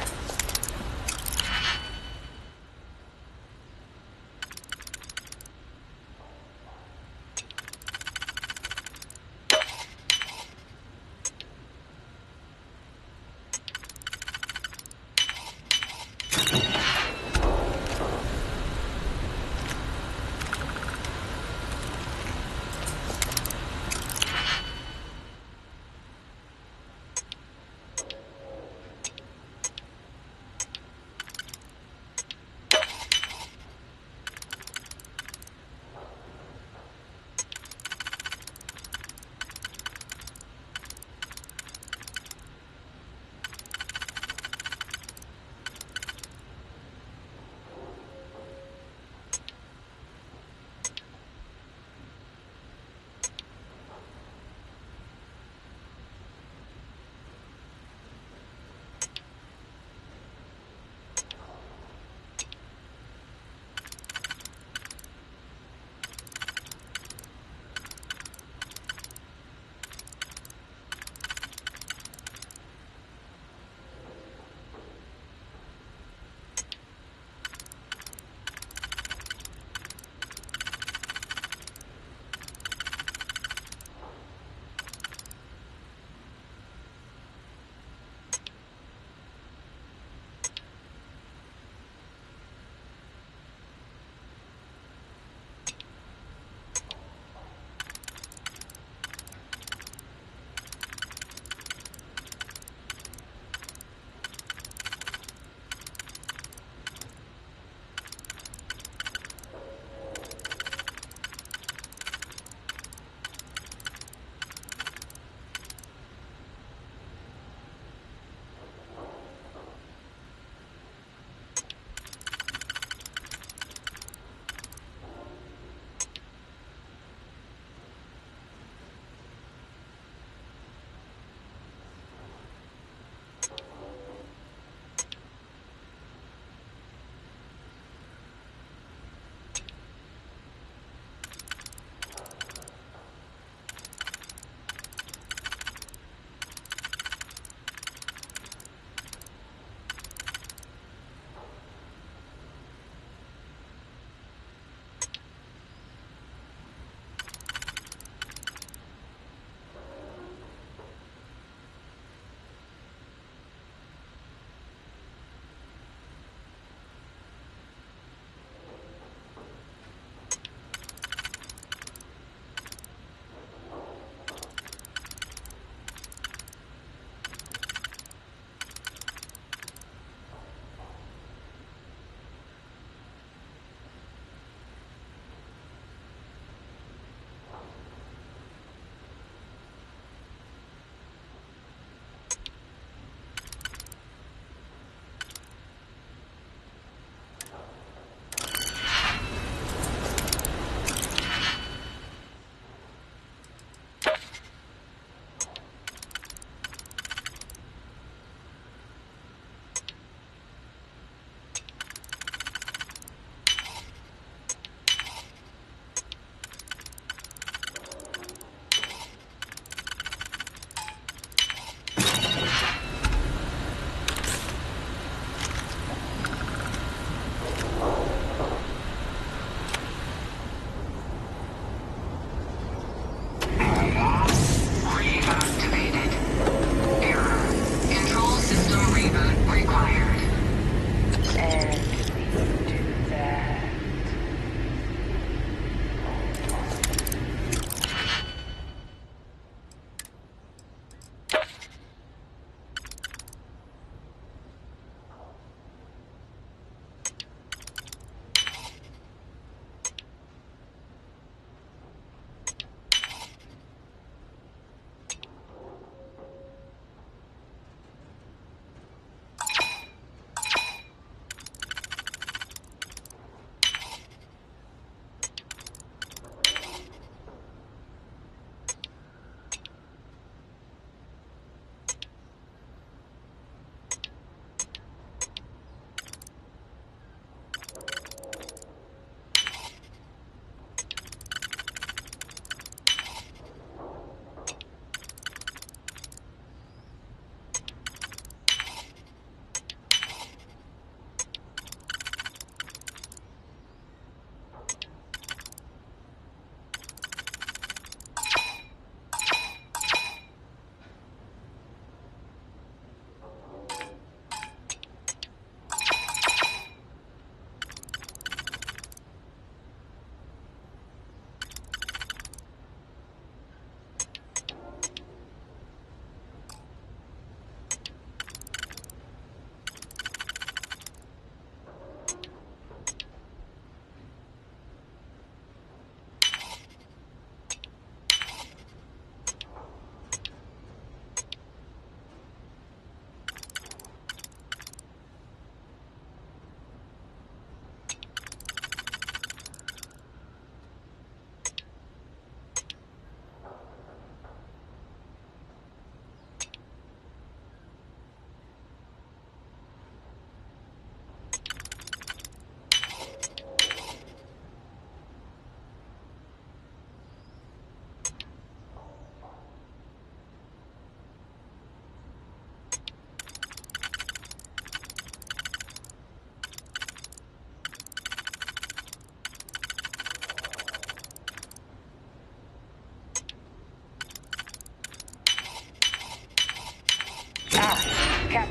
Cap.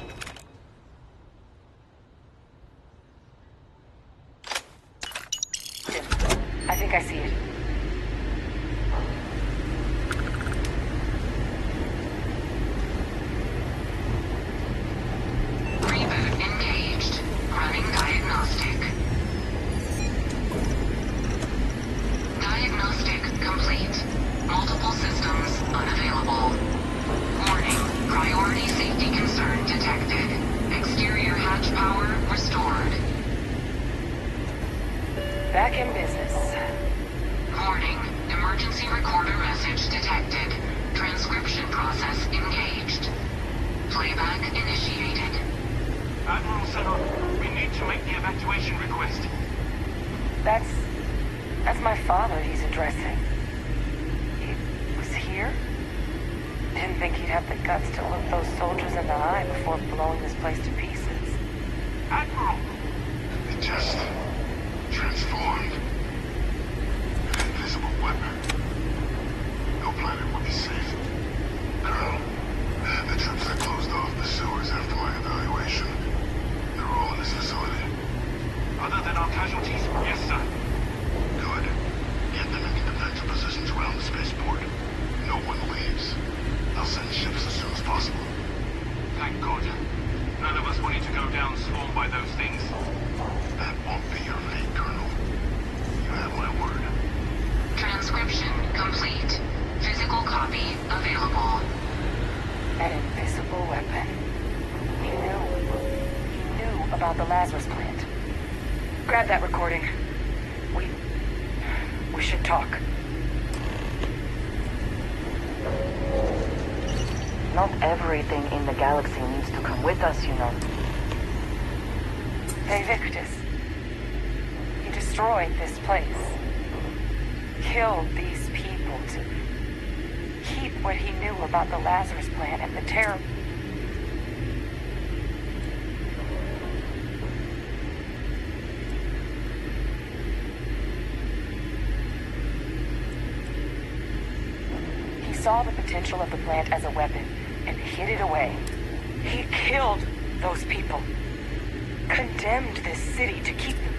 I think I see it. Reboot engaged. Running diagnostic. Diagnostic complete. Multiple systems unavailable. Warning, priority safety concern detected. Exterior hatch power restored. Back in business. Warning, emergency recorder message detected. Transcription process engaged. Playback initiated. Admiral Senor, we need to make the evacuation request. That's my father he's addressing. He was here? Didn't think he'd have the guts to look those soldiers in the eye before blowing this place to pieces. Admiral! It just transformed. An invisible weapon. No planet would be safe. Colonel, the troops that closed off the sewers after my evaluation, they're all in this facility. Other than our casualties? Yes, sir. Good. Get them into defensive positions around the spaceport. No one leaves. I'll send ships as soon as possible. Thank God. None of us wanted to go down swarmed by those things. That won't be your fate, Colonel. You have my word. Transcription complete. Physical copy available. An invisible weapon. He knew about the Lazarus plant. Grab that recording. We should talk. Not everything in the galaxy needs to come with us, you know. Hey, Victus. He destroyed this place. Killed these people to keep what he knew about the Lazarus plant and the terror. He saw the potential of the plant as a weapon and hid it away. He killed those people. Condemned this city to keep them.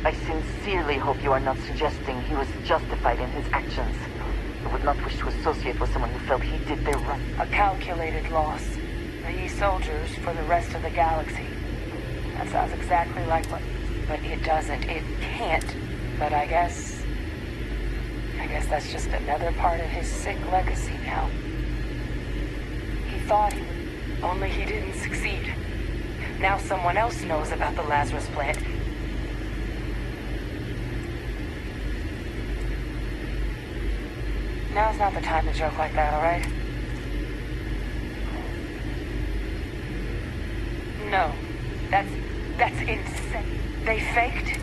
I sincerely hope you are not suggesting he was justified in his actions. I would not wish to associate with someone who felt he did their right. A calculated loss. These soldiers for the rest of the galaxy. That sounds exactly like what... But it doesn't. It can't. But I guess that's just another part of his sick legacy now. He thought he would... Only he didn't succeed. Now someone else knows about the Lazarus plant. Now's not the time to joke like that, all right? No. That's insane. They faked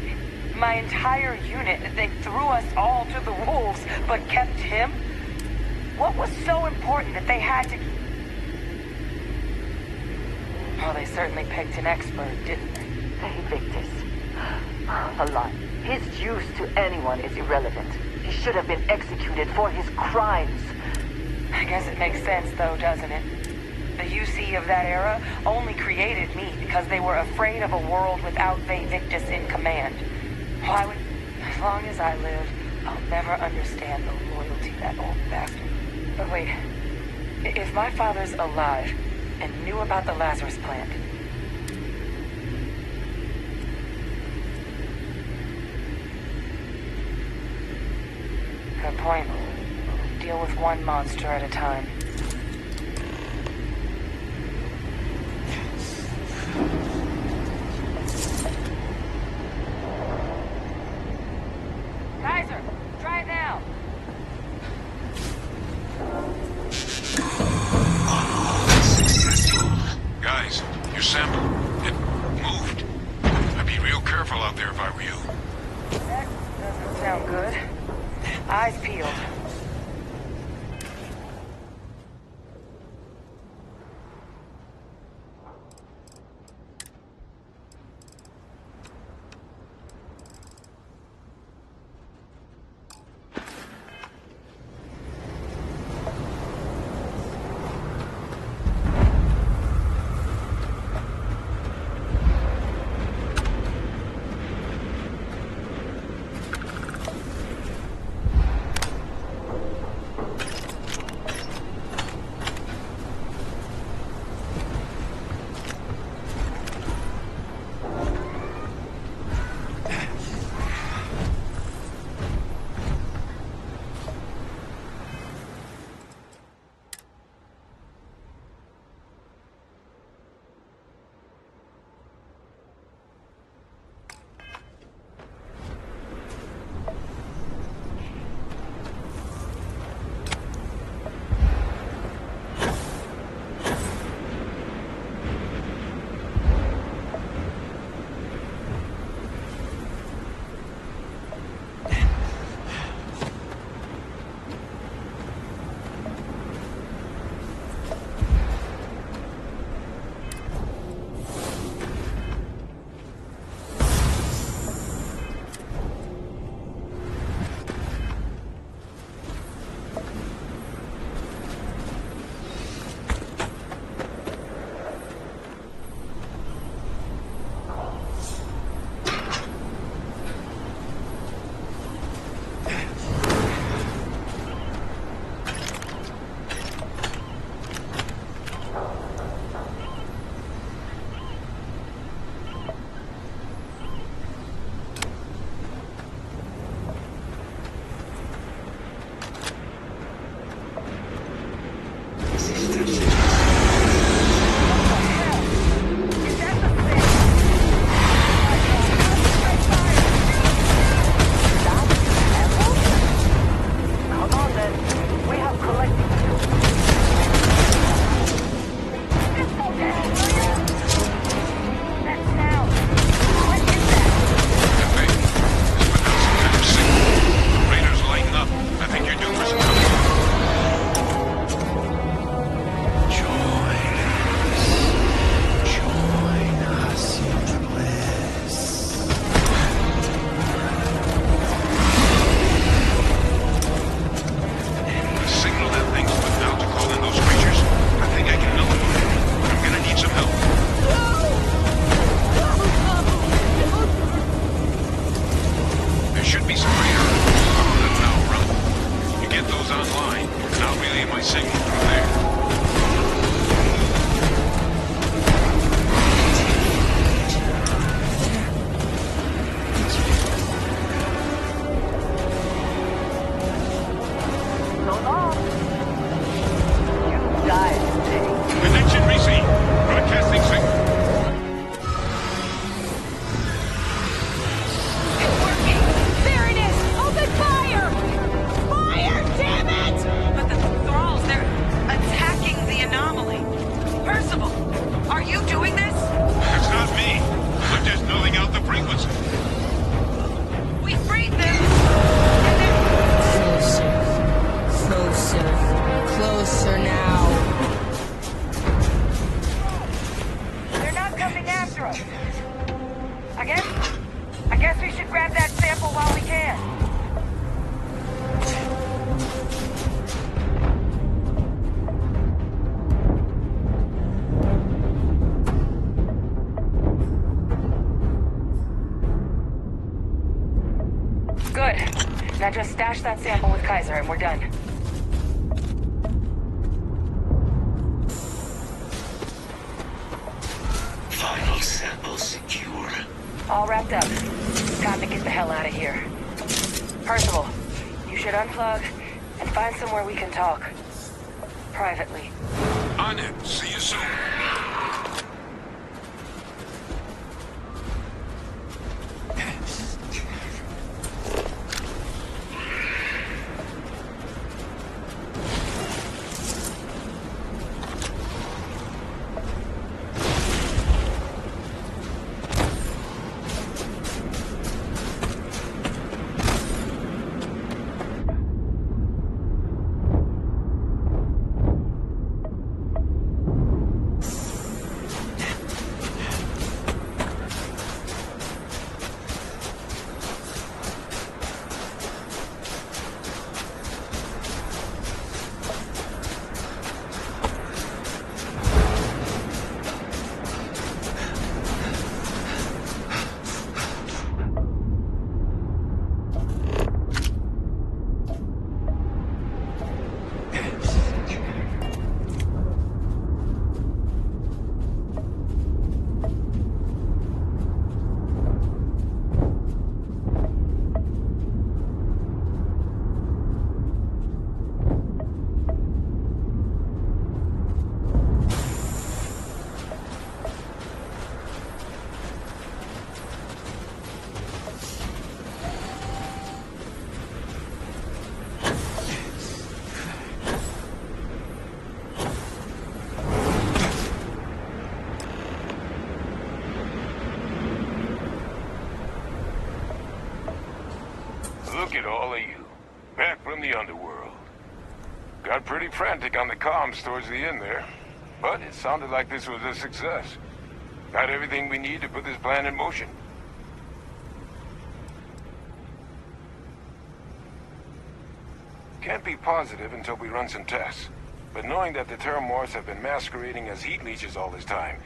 my entire unit. They threw us all to the wolves, but kept him? What was so important that they had to... Oh, they certainly picked an expert, didn't they? Hey, Victus. A lie. His use to anyone is irrelevant. He should have been executed for his crimes. I guess it makes sense, though, doesn't it? The UC of that era only created me because they were afraid of a world without Victus in command. Why would... As long as I live, I'll never understand the loyalty of that old bastard. But wait, if my father's alive and knew about the Lazarus plant... Good point. Deal with one monster at a time. Kaiser, try it now. Guys, your sample, it moved. I'd be real careful out there if I were you. That doesn't sound good. Eyes peeled. I guess we should grab that sample while we can. Good. Now just stash that sample with Kaiser and we're done. Final sample secure. All wrapped up. Time to get the hell out of here. Percival, you should unplug and find somewhere we can talk. Privately. On it. See you soon. Look at all of you. Back from the underworld. Got pretty frantic on the comms towards the end there. But it sounded like this was a success. Got everything we need to put this plan in motion. Can't be positive until we run some tests. But knowing that the Terramorphs have been masquerading as heat leeches all this time,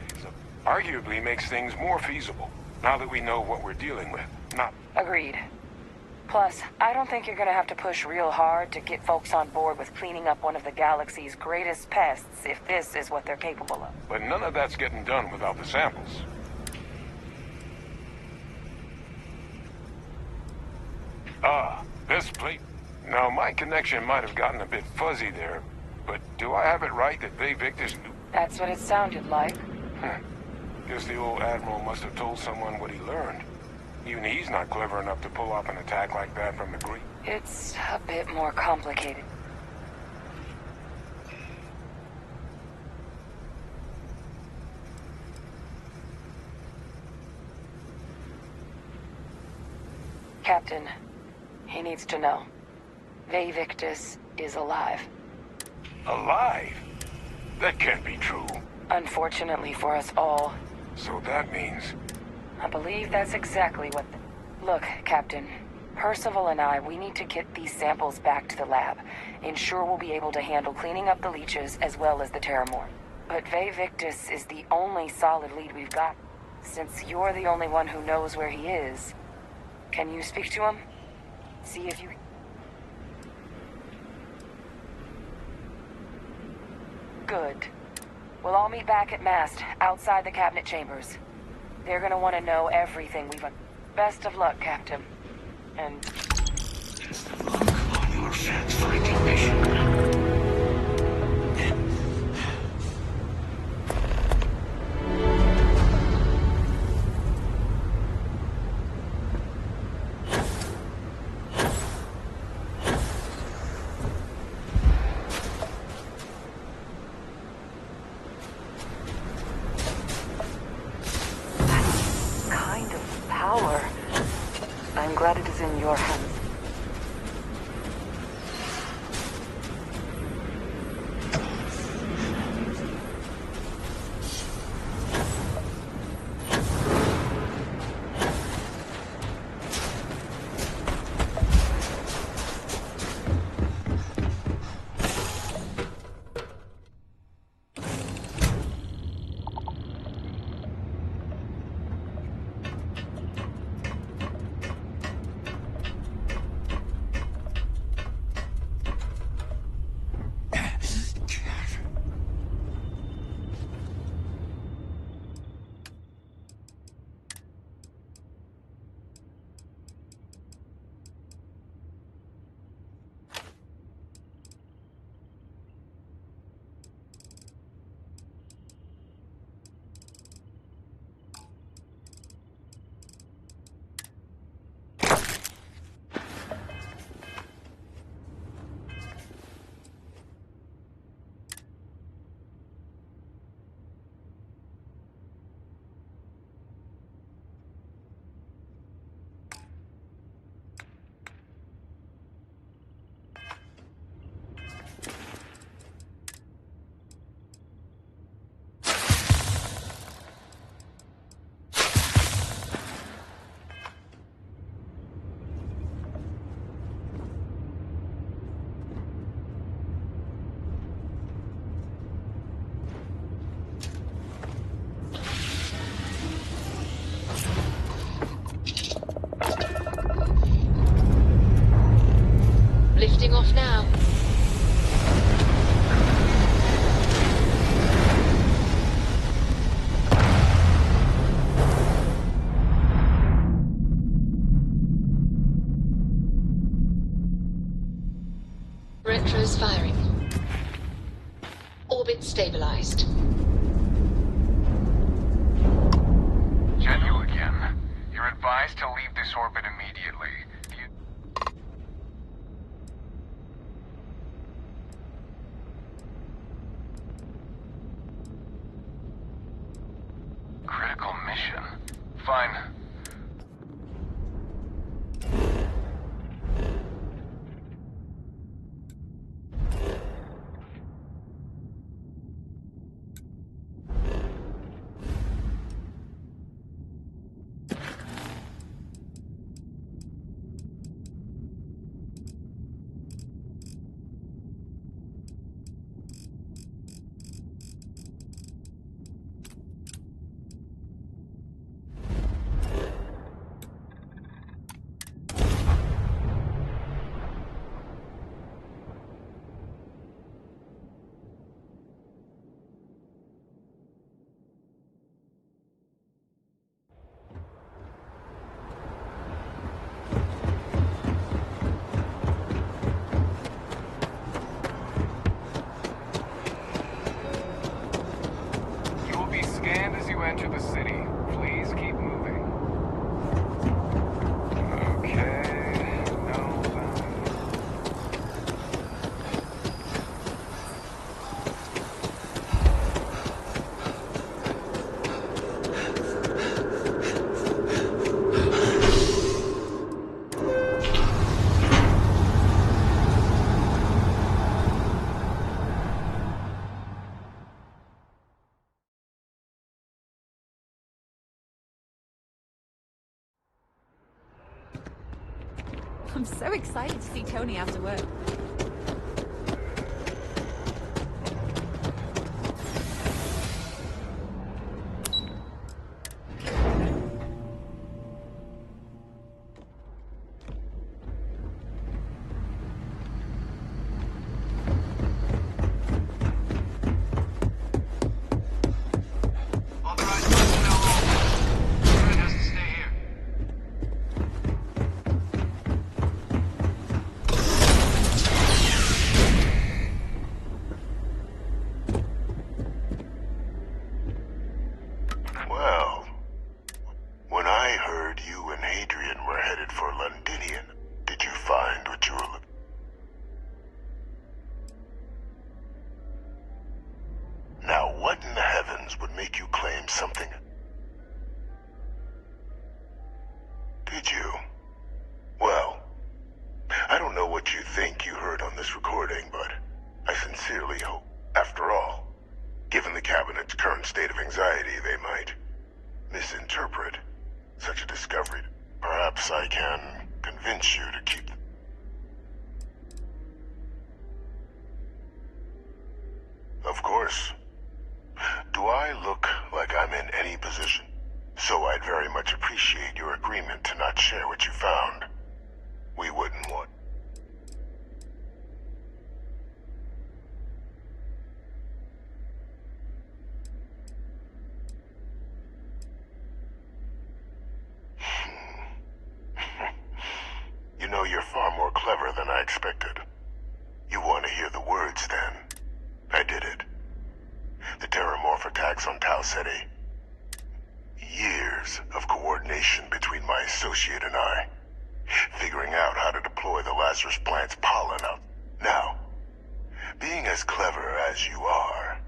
arguably makes things more feasible. Now that we know what we're dealing with. Not... Agreed. Plus, I don't think you're gonna have to push real hard to get folks on board with cleaning up one of the galaxy's greatest pests if this is what they're capable of. But none of that's getting done without the samples. Ah, this plate. Now, my connection might have gotten a bit fuzzy there, but do I have it right that Bay Victus knew? That's what it sounded like. Guess the old Admiral must have told someone what he learned. Even he's not clever enough to pull off an attack like that from the Greek. It's a bit more complicated. Captain, he needs to know. Bay Victus is alive. Alive? That can't be true. Unfortunately for us all. So that means... I believe that's exactly what... Look, Captain. Percival and I, we need to get these samples back to the lab. Ensure we'll be able to handle cleaning up the leeches as well as the Terramorph. But Bay Victus is the only solid lead we've got. Since you're the only one who knows where he is, can you speak to him? See if you... Good. We'll all meet back at Mast, outside the cabinet chambers. They're gonna want to know everything we've... Best of luck, Captain. And... Best of luck on your fact-finding mission. I'm glad it is in your hands. Electros firing. Orbit stabilized. Jet, you again. You're advised to leave this orbit immediately. Critical mission. Fine. Scanned as you enter the city. Please keep moving. Okay, no bounty. I'm so excited to see Tony after work. Well, when I heard you and Hadrian were headed for Londinian, did you find what you were looking? Now, what in the heavens would make you claim something? Did you? Well, I don't know what you think you heard on this recording, but I sincerely hope, after all, given the Cabinet's current state of anxiety, they might misinterpret such a discovery. Perhaps I can convince you to keep them. Of course. Do I look like I'm in any position? So I'd very much appreciate your agreement to not share what you found. We wouldn't want... You know, you're far more clever than I expected. You want to hear the words, then? I did it. The Terramorph attacks on Tau Ceti. Years of coordination between my associate and I. Figuring out how to deploy the Lazarus plant's pollen out. Now, being as clever as you are...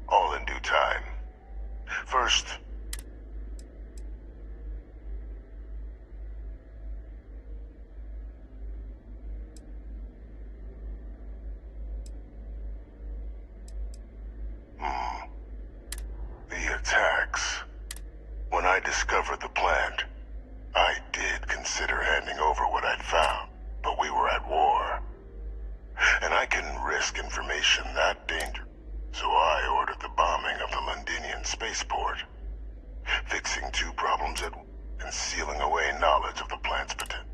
All in due time. First... The attacks. When I discovered the plant, I did consider handing over what I'd found, but we were at war. And I couldn't risk information that dangerous. So I ordered the bombing of the Londinian spaceport, fixing two problems at once and sealing away knowledge of the plant's potential.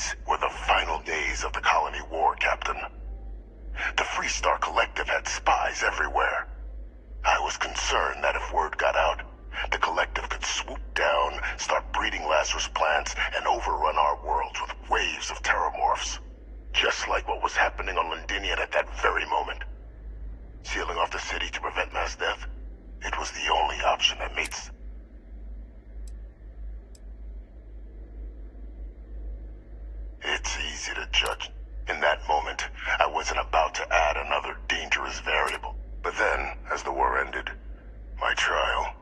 These were the final days of the colony war, Captain. The Freestar Collective had spies everywhere. I was concerned that if word got out, the Collective could swoop down, start breeding Lazarus plants, and overrun our worlds with waves of terramorphs. Just like what was happening on Londinian at that very moment. Sealing off the city to prevent mass death, it was the only option that made sense. It's easy to judge. In that moment, I wasn't about to add another dangerous variable. But then, as the war ended, my trial,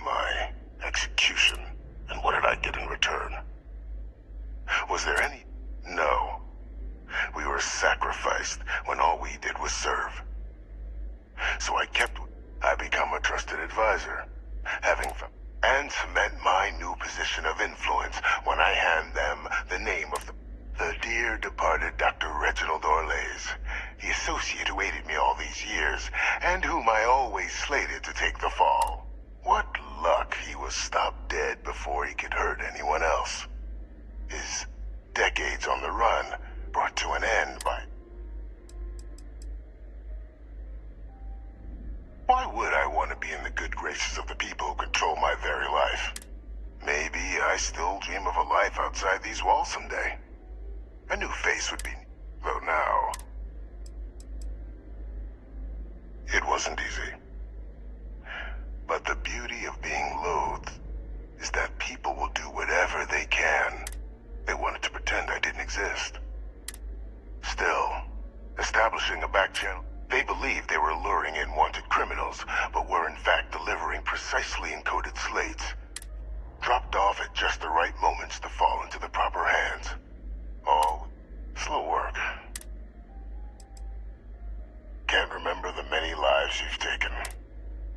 my execution, and what did I get in return? Was there any? No. We were sacrificed when all we did was serve. So I become a trusted advisor, and cement my new position of influence when I hand them the name of the dear departed Dr. Reginald Orlays, the associate who aided me all these years, and whom I always slated to take the fall. What luck he was stopped dead before he could hurt anyone else. His decades on the run brought to an end by... Why would I want to be in the good graces of the people who control my very life? Maybe I still dream of a life outside these walls someday. A new face would be... though now... It wasn't easy. But the beauty of being loathed is that people will do whatever they can. They wanted to pretend I didn't exist. Still, establishing a back channel, they believed they were luring in wanted criminals, but were in fact delivering precisely encoded slates, dropped off at just the right moments to fall into the proper hands. All slow work. Can't remember the many lives you've taken.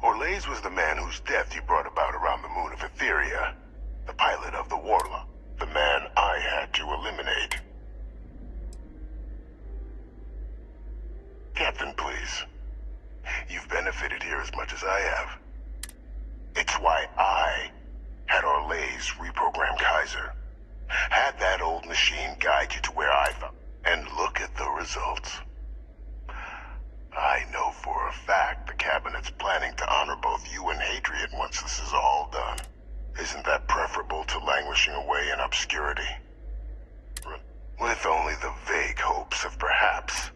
Orlays was the man whose death you brought about around the moon of Etheria, the pilot of the Warlock, the man I had to eliminate. Captain, please. You've benefited here as much as I have. It's why I had Orlays reprogram Kaiser. Had that old machine guide you to where I found. And look at the results. I know for a fact the Cabinet's planning to honor both you and Hadrian once this is all done. Isn't that preferable to languishing away in obscurity? With only the vague hopes of perhaps...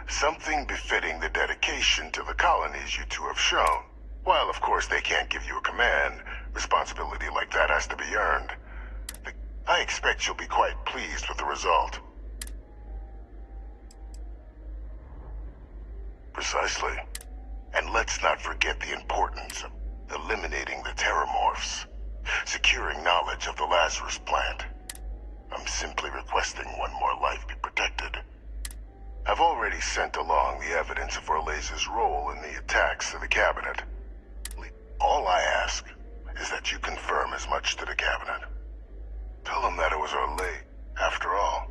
something befitting the dedication to the colonies you two have shown. While of course they can't give you a command, responsibility like that has to be earned. I expect you'll be quite pleased with the result. Precisely. And let's not forget the importance of eliminating the terramorphs, securing knowledge of the Lazarus plant. I'm simply requesting one more life be protected. I've already sent along the evidence of Orlays' role in the attacks to the Cabinet. All I ask is that you confirm as much to the Cabinet. Tell them that it was Orlay, after all.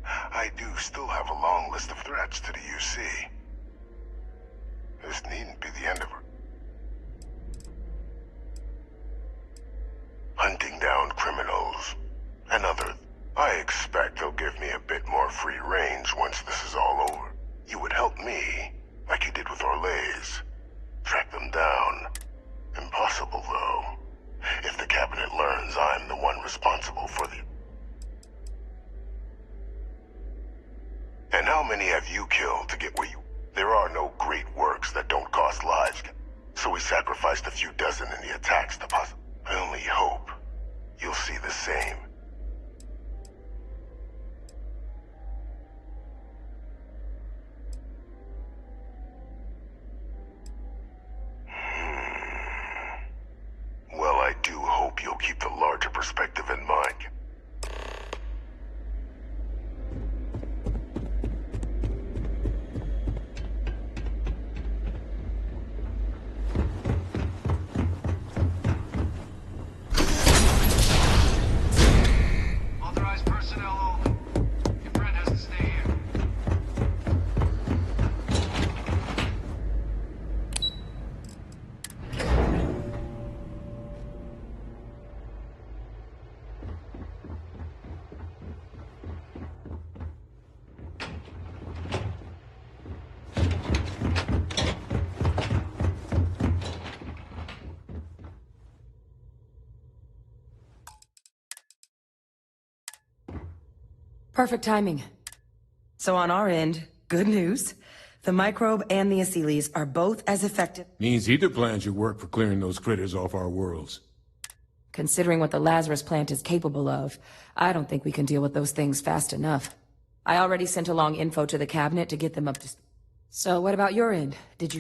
I do still have a long list of threats to the UC. This needn't be the end of her. Hunting down criminals and others. I expect they'll give me a bit more free range once this is all over. You would help me, like you did with Orlays. Track them down. Impossible, though. If the Cabinet learns I'm the one responsible for the... And how many have you killed to get where you... There are no great works that don't cost lives, so we sacrificed a few dozen in the attacks to I only hope you'll see the same. Well, I do hope you'll keep the larger perspective in mind. Authorized personnel only. Your friend has to stay here. Perfect timing. So on our end, good news. The microbe and the Asylees are both as effective. Means either plan should work for clearing those critters off our worlds. Considering what the Lazarus plant is capable of, I don't think we can deal with those things fast enough. I already sent along info to the cabinet to get them up to... So what about your end? Did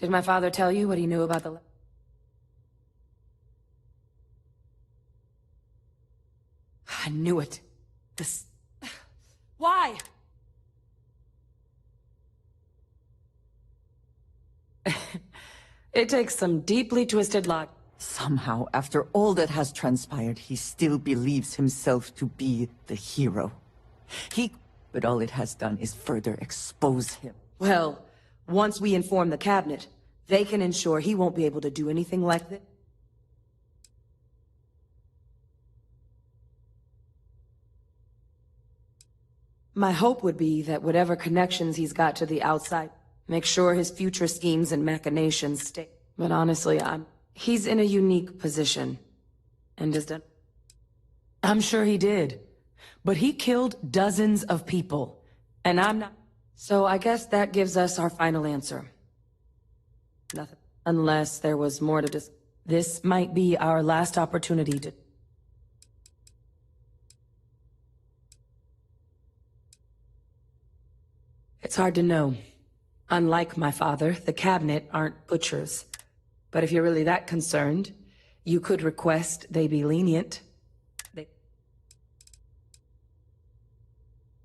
my father tell you what he knew about the... I knew it. Why? It takes some deeply twisted logic. Somehow, after all that has transpired, he still believes himself to be the hero. But all it has done is further expose him. Well, once we inform the cabinet, they can ensure he won't be able to do anything like this. My hope would be that whatever connections he's got to the outside, make sure his future schemes and machinations stay. But honestly, he's in a unique position. And just done. I'm sure he did. But he killed dozens of people. And I'm not. So I guess that gives us our final answer. Nothing. Unless there was more to discuss. This might be our last opportunity to... It's hard to know. Unlike my father, the cabinet aren't butchers. But if you're really that concerned, you could request they be lenient.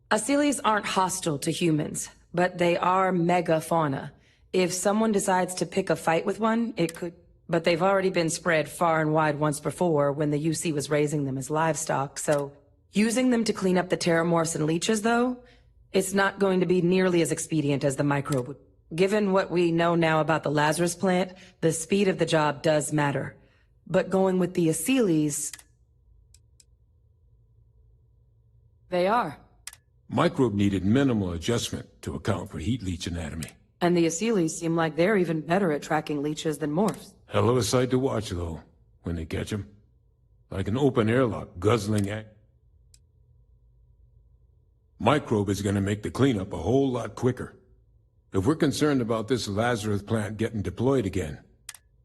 Asylees aren't hostile to humans, but they are megafauna. If someone decides to pick a fight with one, it could... But they've already been spread far and wide once before when the UC was raising them as livestock, so... Using them to clean up the terramorphs and leeches, though, it's not going to be nearly as expedient as the microbe would. Given what we know now about the Lazarus plant, the speed of the job does matter. But going with the Asylees... They are. Microbe needed minimal adjustment to account for heat leech anatomy. And the Asylees seem like they're even better at tracking leeches than morphs. Hell of a sight to watch, though, when they catch them. Like an open airlock guzzling at... Microbe is gonna make the cleanup a whole lot quicker. If we're concerned about this Lazarus plant getting deployed again...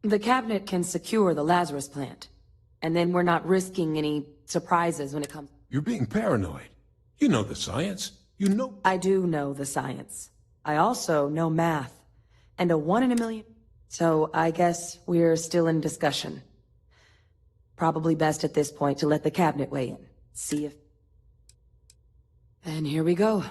The cabinet can secure the Lazarus plant. And then we're not risking any surprises when it comes... You're being paranoid. You know the science. You know... I do know the science. I also know math. And a 1 in a million... So I guess we're still in discussion. Probably best at this point to let the cabinet weigh in. See if... And here we go.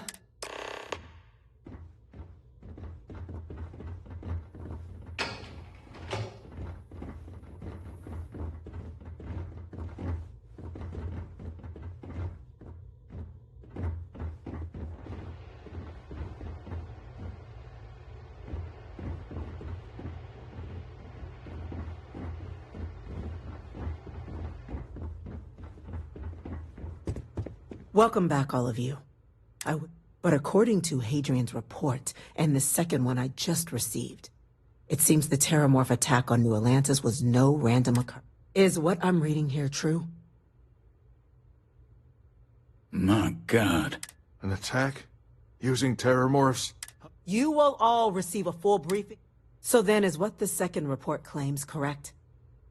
Welcome back, all of you. But according to Hadrian's report, and the second one I just received, it seems the Terramorph attack on New Atlantis was no random occurrence. Is what I'm reading here true? My God. An attack? Using Terramorphs? You will all receive a full briefing. So then is what the second report claims correct?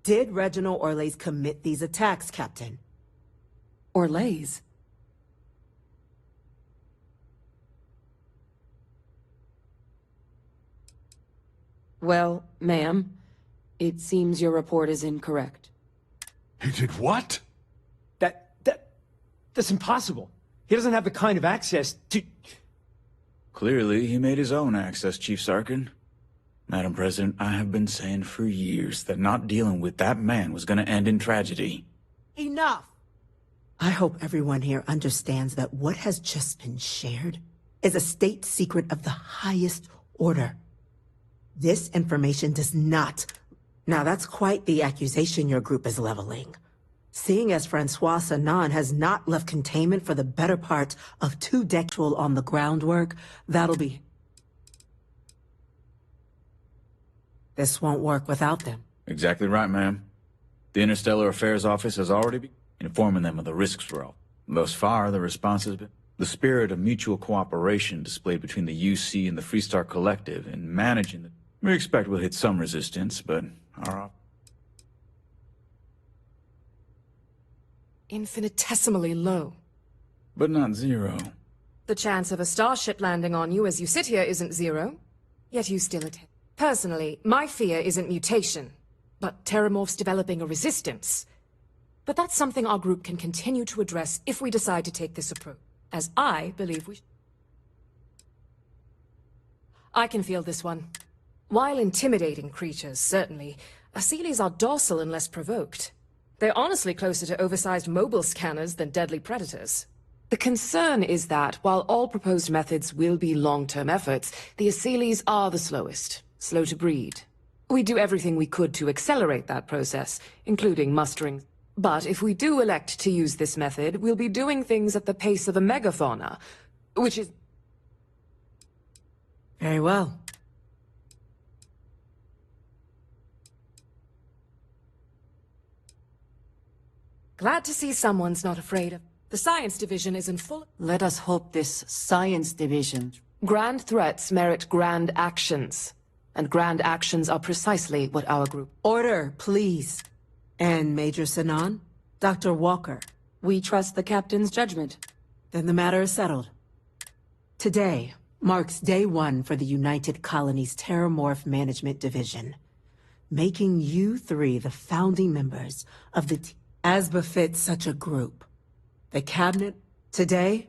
Did Reginald Orlays commit these attacks, Captain? Orlays? Well, ma'am, it seems your report is incorrect. He did what? That's impossible. He doesn't have the kind of access to... Clearly, he made his own access, Chief Sarkin. Madam President, I have been saying for years that not dealing with that man was gonna end in tragedy. Enough! I hope everyone here understands that what has just been shared is a state secret of the highest order. This information does not... Now that's quite the accusation your group is leveling. Seeing as Francois Sanan has not left containment for the better part of 2 decades on the groundwork, that'll be... This won't work without them. Exactly right, ma'am. The Interstellar Affairs Office has already been informing them of the risks we're all. Thus far, the response has been... The spirit of mutual cooperation displayed between the UC and the Freestar Collective in managing the... We expect we'll hit some resistance, but our... Infinitesimally low. But not zero. The chance of a starship landing on you as you sit here isn't zero, yet you still attempt. Personally, my fear isn't mutation, but Terramorphs developing a resistance. But that's something our group can continue to address if we decide to take this approach, as I believe we should. I can feel this one. While intimidating creatures, certainly, Aseles are docile unless provoked. They're honestly closer to oversized mobile scanners than deadly predators. The concern is that, while all proposed methods will be long-term efforts, the Aseles are the slowest, slow to breed. We do everything we could to accelerate that process, including mustering. But if we do elect to use this method, we'll be doing things at the pace of a megafauna, which is... Very well. Glad to see someone's not afraid of... The Science Division is in full... Let us hope this Science Division... Grand threats merit grand actions. And grand actions are precisely what our group... Order, please. And Major Sinan? Dr. Walker? We trust the Captain's judgment. Then the matter is settled. Today marks day one for the United Colonies Terramorph Management Division, making you three the founding members of the as befits such a group. The Cabinet... Today,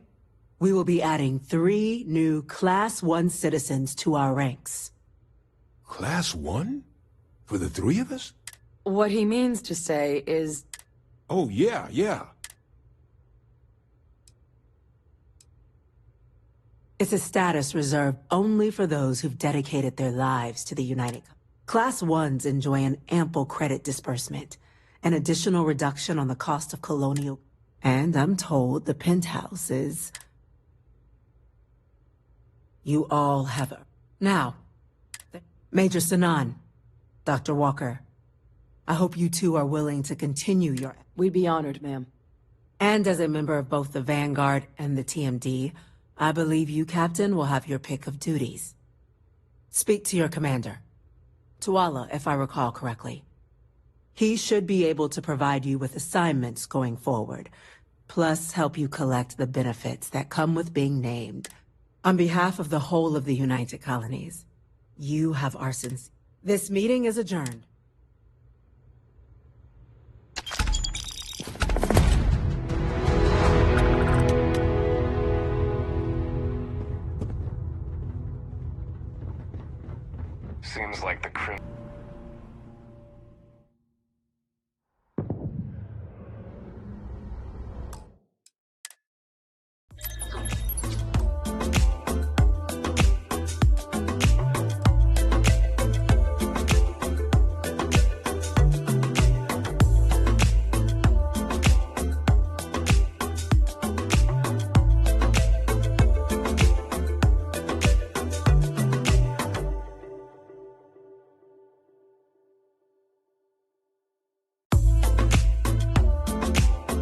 we will be adding 3 new Class 1 citizens to our ranks. Class 1? For the 3 of us? What he means to say is... Oh, yeah. It's a status reserved only for those who've dedicated their lives to the United... Class 1s enjoy an ample credit disbursement, an additional reduction on the cost of colonial... And I'm told the penthouse is... You all have a... Now, Major Sinan, Dr. Walker, I hope you two are willing to continue your... We'd be honored, ma'am. And as a member of both the Vanguard and the TMD, I believe you, Captain, will have your pick of duties. Speak to your commander. Tuala, if I recall correctly. He should be able to provide you with assignments going forward, plus help you collect the benefits that come with being named. On behalf of the whole of the United Colonies, you have our sincere... This meeting is adjourned. Seems like the